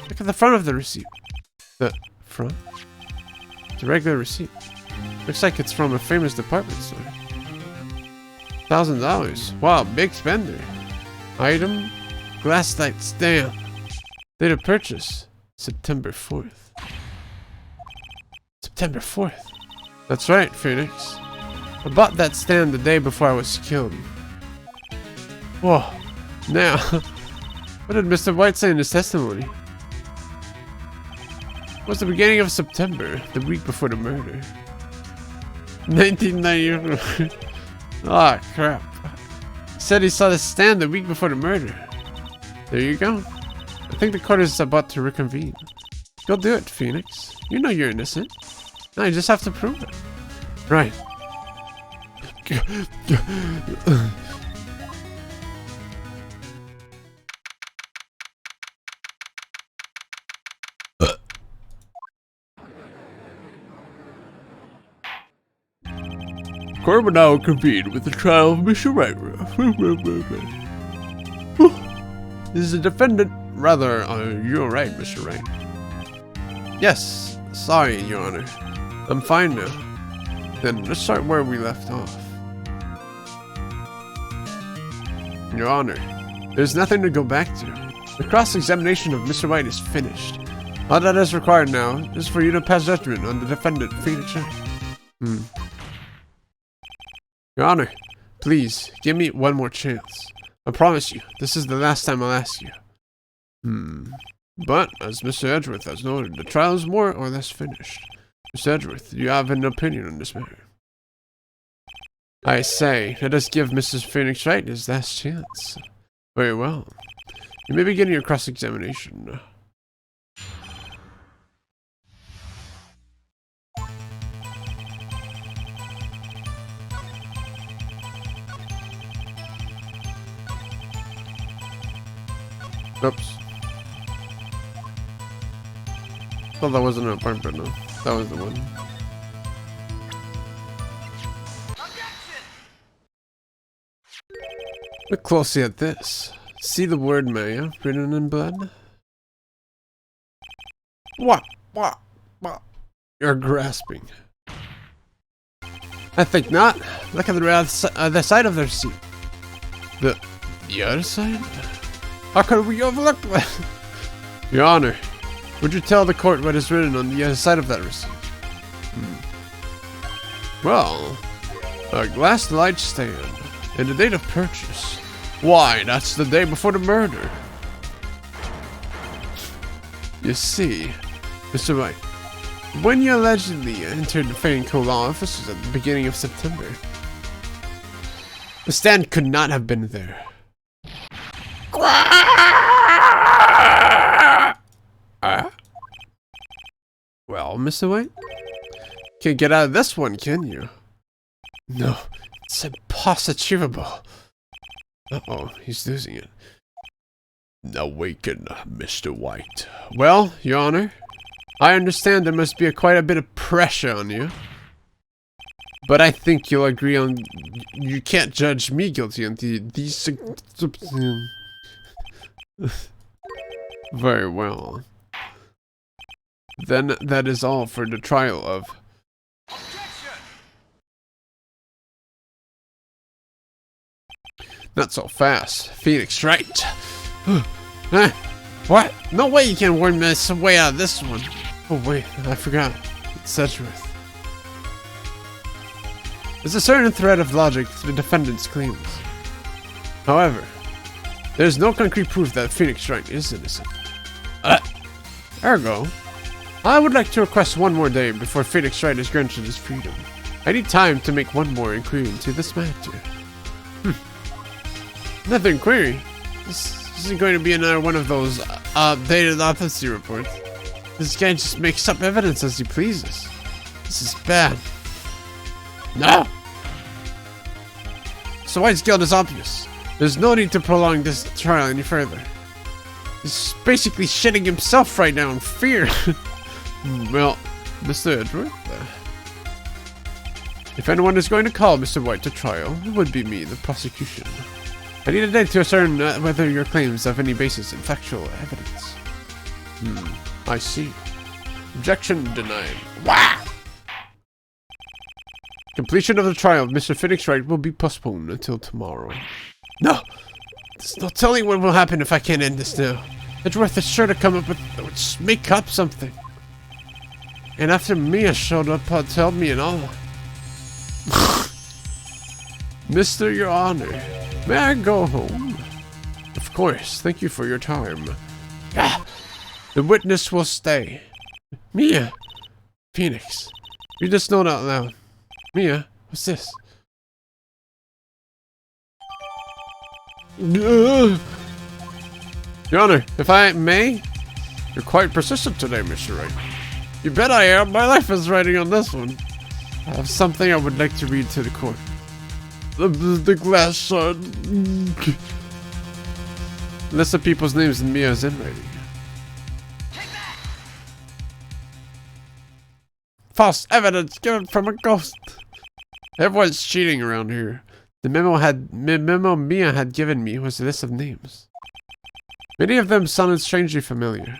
Speaker 2: Look at the front of the receipt. The front? It's a regular receipt. Looks like it's from a famous department store. $1,000. Wow, big spender. Item, glass light stamp. Date of purchase, September 4th. September 4th. That's right, Phoenix. I bought that stand the day before I was killed. Whoa. Now, what did Mr. White say in his testimony? It was the beginning of September, the week before the murder. 1990. Ah, crap. He said he saw the stand the week before the murder. There you go. I think the court is about to reconvene. Go do it, Phoenix. You know you're innocent. Now you just have to prove it. Right.
Speaker 3: Court will now convene with the trial of Mr. Wright.
Speaker 2: This is a defendant. Rather, you're right, Mr. Wright. Yes, sorry, Your Honor. I'm fine now. Then let's start where we left off. Your Honor, there's nothing to go back to. The cross-examination of Mr. White is finished. All that is required now is for you to pass judgment on the defendant, Phoenix Wright. Your Honor, please, give me one more chance. I promise you, this is the last time I'll ask you. But, as Mr. Edgeworth has noted, the trial is more or less finished. Mr. Edgeworth, do you have an opinion on this matter? I say, let us give Mrs. Phoenix Wright his last chance. Very well. You may begin your cross-examination. Oops.
Speaker 1: Thought that wasn't an apartment, no. That was the one. Look closely at this. See the word Maya written in blood? What? You're grasping. I think not. Look at the side of the receipt. The other side? How could we overlook that? Your Honor, would you tell the court what is written on the other side of that receipt? Well, a glass light stand and the date of purchase. Why, that's the day before the murder. You see, Mr. Wright, when you allegedly entered the Fair and Co. law offices at the beginning of September, the stand could not have been there. Well, Mr. White? Can't get out of this one, can you? No, it's impossible. Uh-oh, he's losing it. Awaken, Mr. White. Well, Your Honor, I understand there must be quite a bit of pressure on you. But I think you'll agree on... You can't judge me guilty on these... Very well. Then that is all for the trial of... Not so fast. Phoenix, Wright. Huh? What? No way you can worm this way out of this one. Oh wait, I forgot. It's Sedgworth. There's a certain thread of logic to the defendant's claims. However, there's no concrete proof that Phoenix Wright is innocent. Ergo, I would like to request one more day before Phoenix Wright is granted his freedom. I need time to make one more inquiry into this matter. Another inquiry? This isn't going to be another one of those updated autopsy reports. This guy just makes up evidence as he pleases. This is bad. No! So White's guilt is obvious. There's no need to prolong this trial any further. He's basically shitting himself right now in fear. Well, Mr. Edward, if anyone is going to call Mr. White to trial, it would be me, the prosecution. I need a day to ascertain whether your claims have any basis in factual evidence. I see. Objection denied. Wah! Completion of the trial of Mr. Phoenix Wright will be postponed until tomorrow. No! There's no telling what will happen if I can't end this now. Edgeworth is sure to come up with... Just make up something. And after Mia showed up, told me and all. Mr. Your Honor, may I go home? Of course, thank you for your time. The witness will stay. Mia! Phoenix, read this note out loud. Mia, what's this? Your Honor, if I may? You're quite persistent today, Mr. Wright. You bet I am. My life is riding on this one. I have something I would like to read to the court. The glass shard. List of people's names in Mia's handwriting. False evidence given from a ghost. Everyone's cheating around here. The memo Mia had given me was a list of names. Many of them sounded strangely familiar.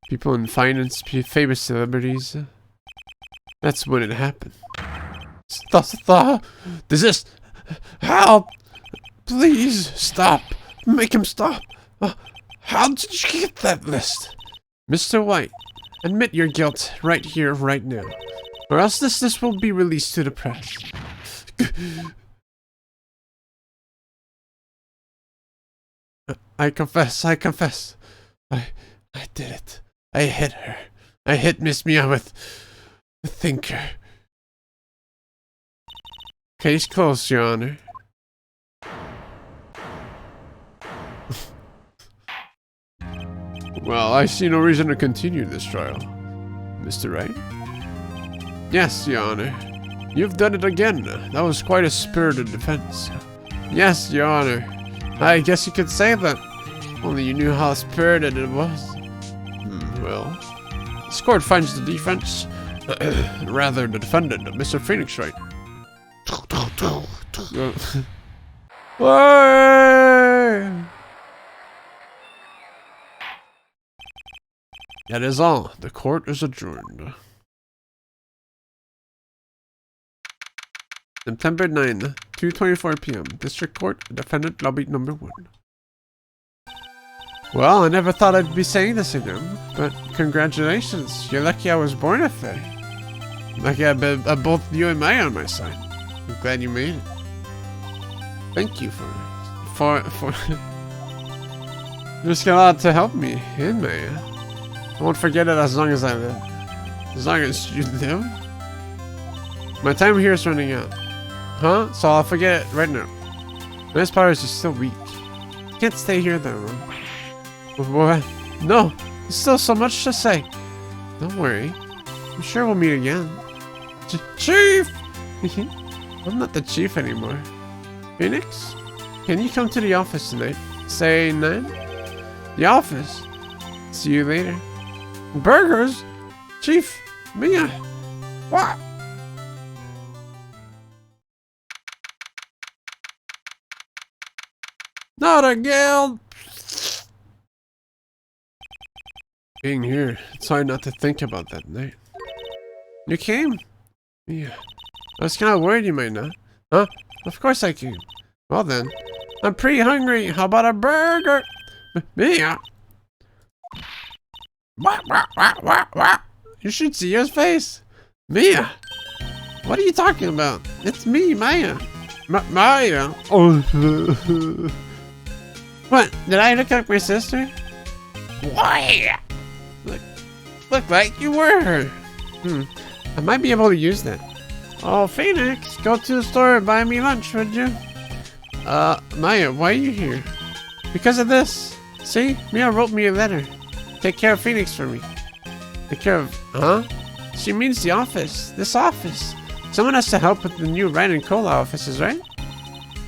Speaker 1: People in finance, famous celebrities. That's when it happened. Stop! Desist! Help! Please stop! Make him stop! How did you get that list? Mr. White, admit your guilt right here, right now. Or else this will be released to the press. I confess. I did it. I hit her. I hit Miss Mia with the thinker. Case closed, Your Honor. Well, I see no reason to continue this trial. Mr. Wright? Yes, Your Honor. You've done it again. That was quite a spirited defense. Yes, Your Honor. I guess you could say that. Only you knew how spirited it was. Well,
Speaker 3: This court finds the defense, rather the defendant, Mr. Phoenix Wright.
Speaker 1: Why?
Speaker 3: That is all. The court is adjourned.
Speaker 1: September 9, 2:24 p.m. District Court, defendant lobby number 1. Well, I never thought I'd be saying this again, but congratulations. You're lucky I was born a fae. Lucky I have both you and Maya on my side. I'm glad you made it. Thank you for just got out to help me and Maya. I won't forget it as long as I live. As long as you live? My time here is running out. Huh? So I'll forget it right now. My powers are still weak. Can't stay here that long. What? No, there's still so much to say. Don't worry. I'm sure we'll meet again. Chief! I'm not the chief anymore. Phoenix? Can you come to the office tonight? Say 9? The office? See you later. Burgers? Chief, Mia. What? Not again! Being here, it's hard not to think about that night. You came? Yeah. I was kind of worried you might not. Huh? Of course I came. Well then, I'm pretty hungry. How about a burger? Mia! What? You should see his face. Mia! What are you talking about? It's me, Maya. Maya? Oh. What? Did I look like my sister? Why? Look like you were her. I might be able to use that. Oh, Phoenix, go to the store and buy me lunch, would you? Maya, why are you here? Because of this. See? Mia wrote me a letter. Take care of Phoenix for me. Take care of... Huh? She means the office. This office. Someone has to help with the new Wright and Cola offices, right?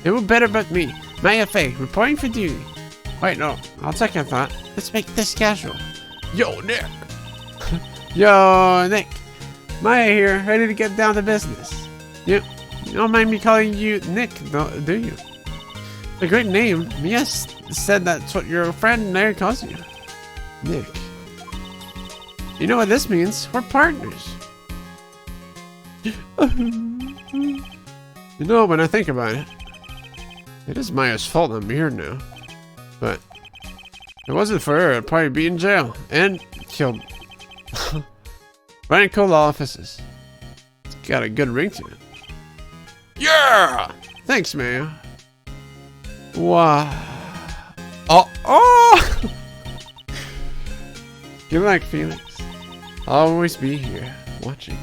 Speaker 1: Who better but me? Maya Faye, reporting for duty. Wait, no. I'll take a thought. Let's make this casual. Yo, Nick. Yo, Nick. Maya here, ready to get down to business. You don't mind me calling you Nick, do you? A great name. Mia said that's what your friend Larry calls you. Nick. You know what this means? We're partners. You know, when I think about it, it is Maya's fault I'm here now. But if it wasn't for her, I'd probably be in jail and killed. Right in Cola offices. It's got a good ring to it. Yeah! Thanks, Maya. Wow. Oh! Good luck, Felix. I'll always be here, watching.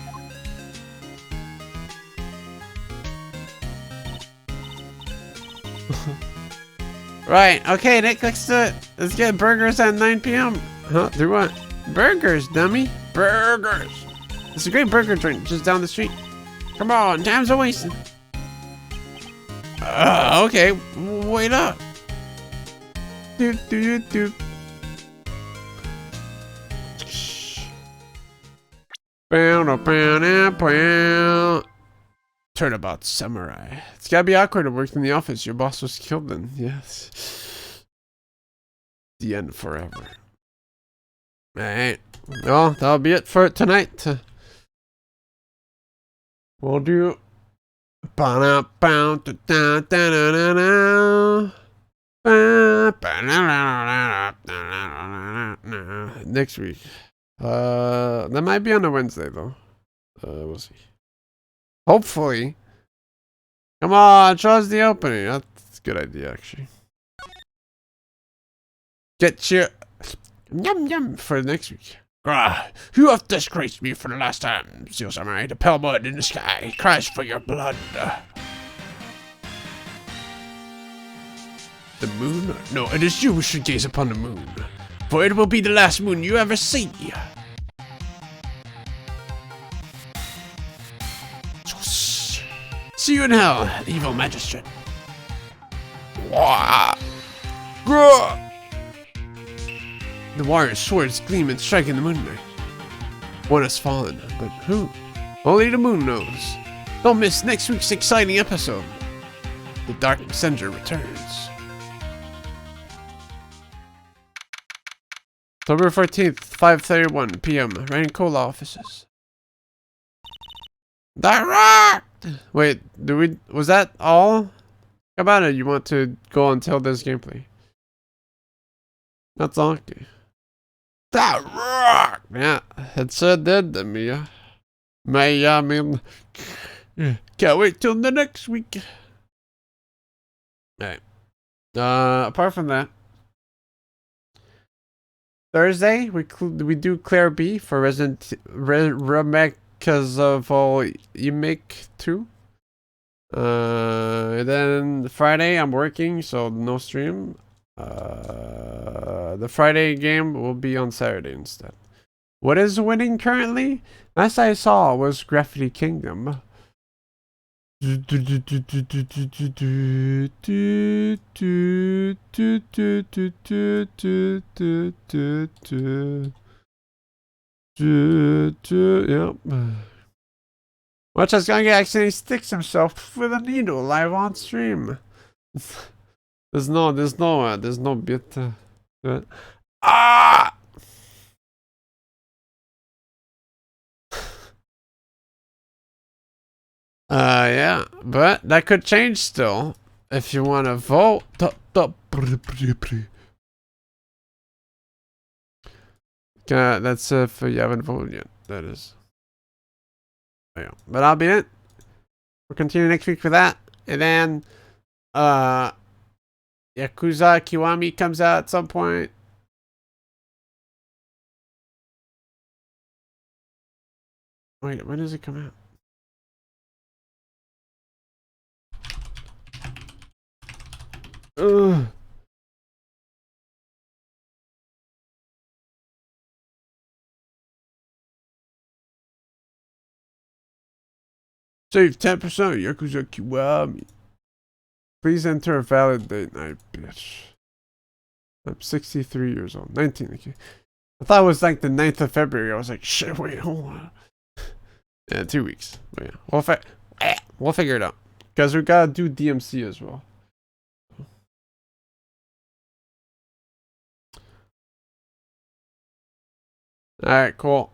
Speaker 1: Right, okay, Nick, let's do it. Let's get burgers at 9 p.m. Huh? Do what? Burgers, dummy. Burgers. It's a great burger joint just down the street. Come on, time's a wasting. Okay, wait up. Do. Turnabout samurai. It's gotta be awkward to work in the office. Your boss was killed then. Yes. The end forever. Alright. Well, that'll be it for tonight. We'll do next week. That might be on a Wednesday though. We'll see. Hopefully. Come on, show us the opening. That's a good idea, actually. Get your yum for next week. You have disgraced me for the last time, Seal Samurai. The pale mud in the sky cries for your blood. The moon? No, it is you who should gaze upon the moon, for it will be the last moon you ever see. See you in hell, evil magistrate. The warrior's swords gleam and strike in the moonlight.
Speaker 2: One has fallen, but who? Only the moon knows. Don't miss next week's exciting episode. The Dark Messenger returns. October 14th, 5:31 p.m. Rain Cola offices. Direct! Wait, was that all? How about it? You want to go until this gameplay? That's okay. Direct! Yeah, it sure did to me. I mean, can't wait till the next week. Alright. Apart from that, Thursday we do Claire B for Resident Remakes of all you make 2. And then Friday I'm working, so no stream. The Friday game will be on Saturday instead. What is winning currently? Last I saw was Graffiti Kingdom. Yep. Watch as Gaungade accidentally sticks himself with a needle live on stream. There's no bit to it. Ah! Yeah, but that could change still. If you want to vote. That's if you haven't voted yet, that is. Yeah. But I'll be it. We'll continue next week for that. And then, Yakuza Kiwami comes out at some point. Wait, when does it come out? Ugh. Save 10% Yakuza Kiwami. Please enter a valid date night, bitch. I'm 63 years old. 19. Okay. I thought it was like the 9th of February. I was like, shit, wait, hold on. Yeah, 2 weeks. But yeah, we'll figure it out. Because we gotta do DMC as well. Alright, cool.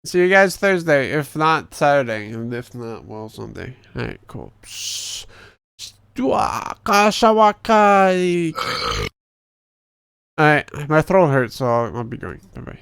Speaker 2: See you guys Thursday, if not Saturday, and if not, well, Sunday. Alright, cool. Alright, my throat hurts, so I'll be going. Bye bye.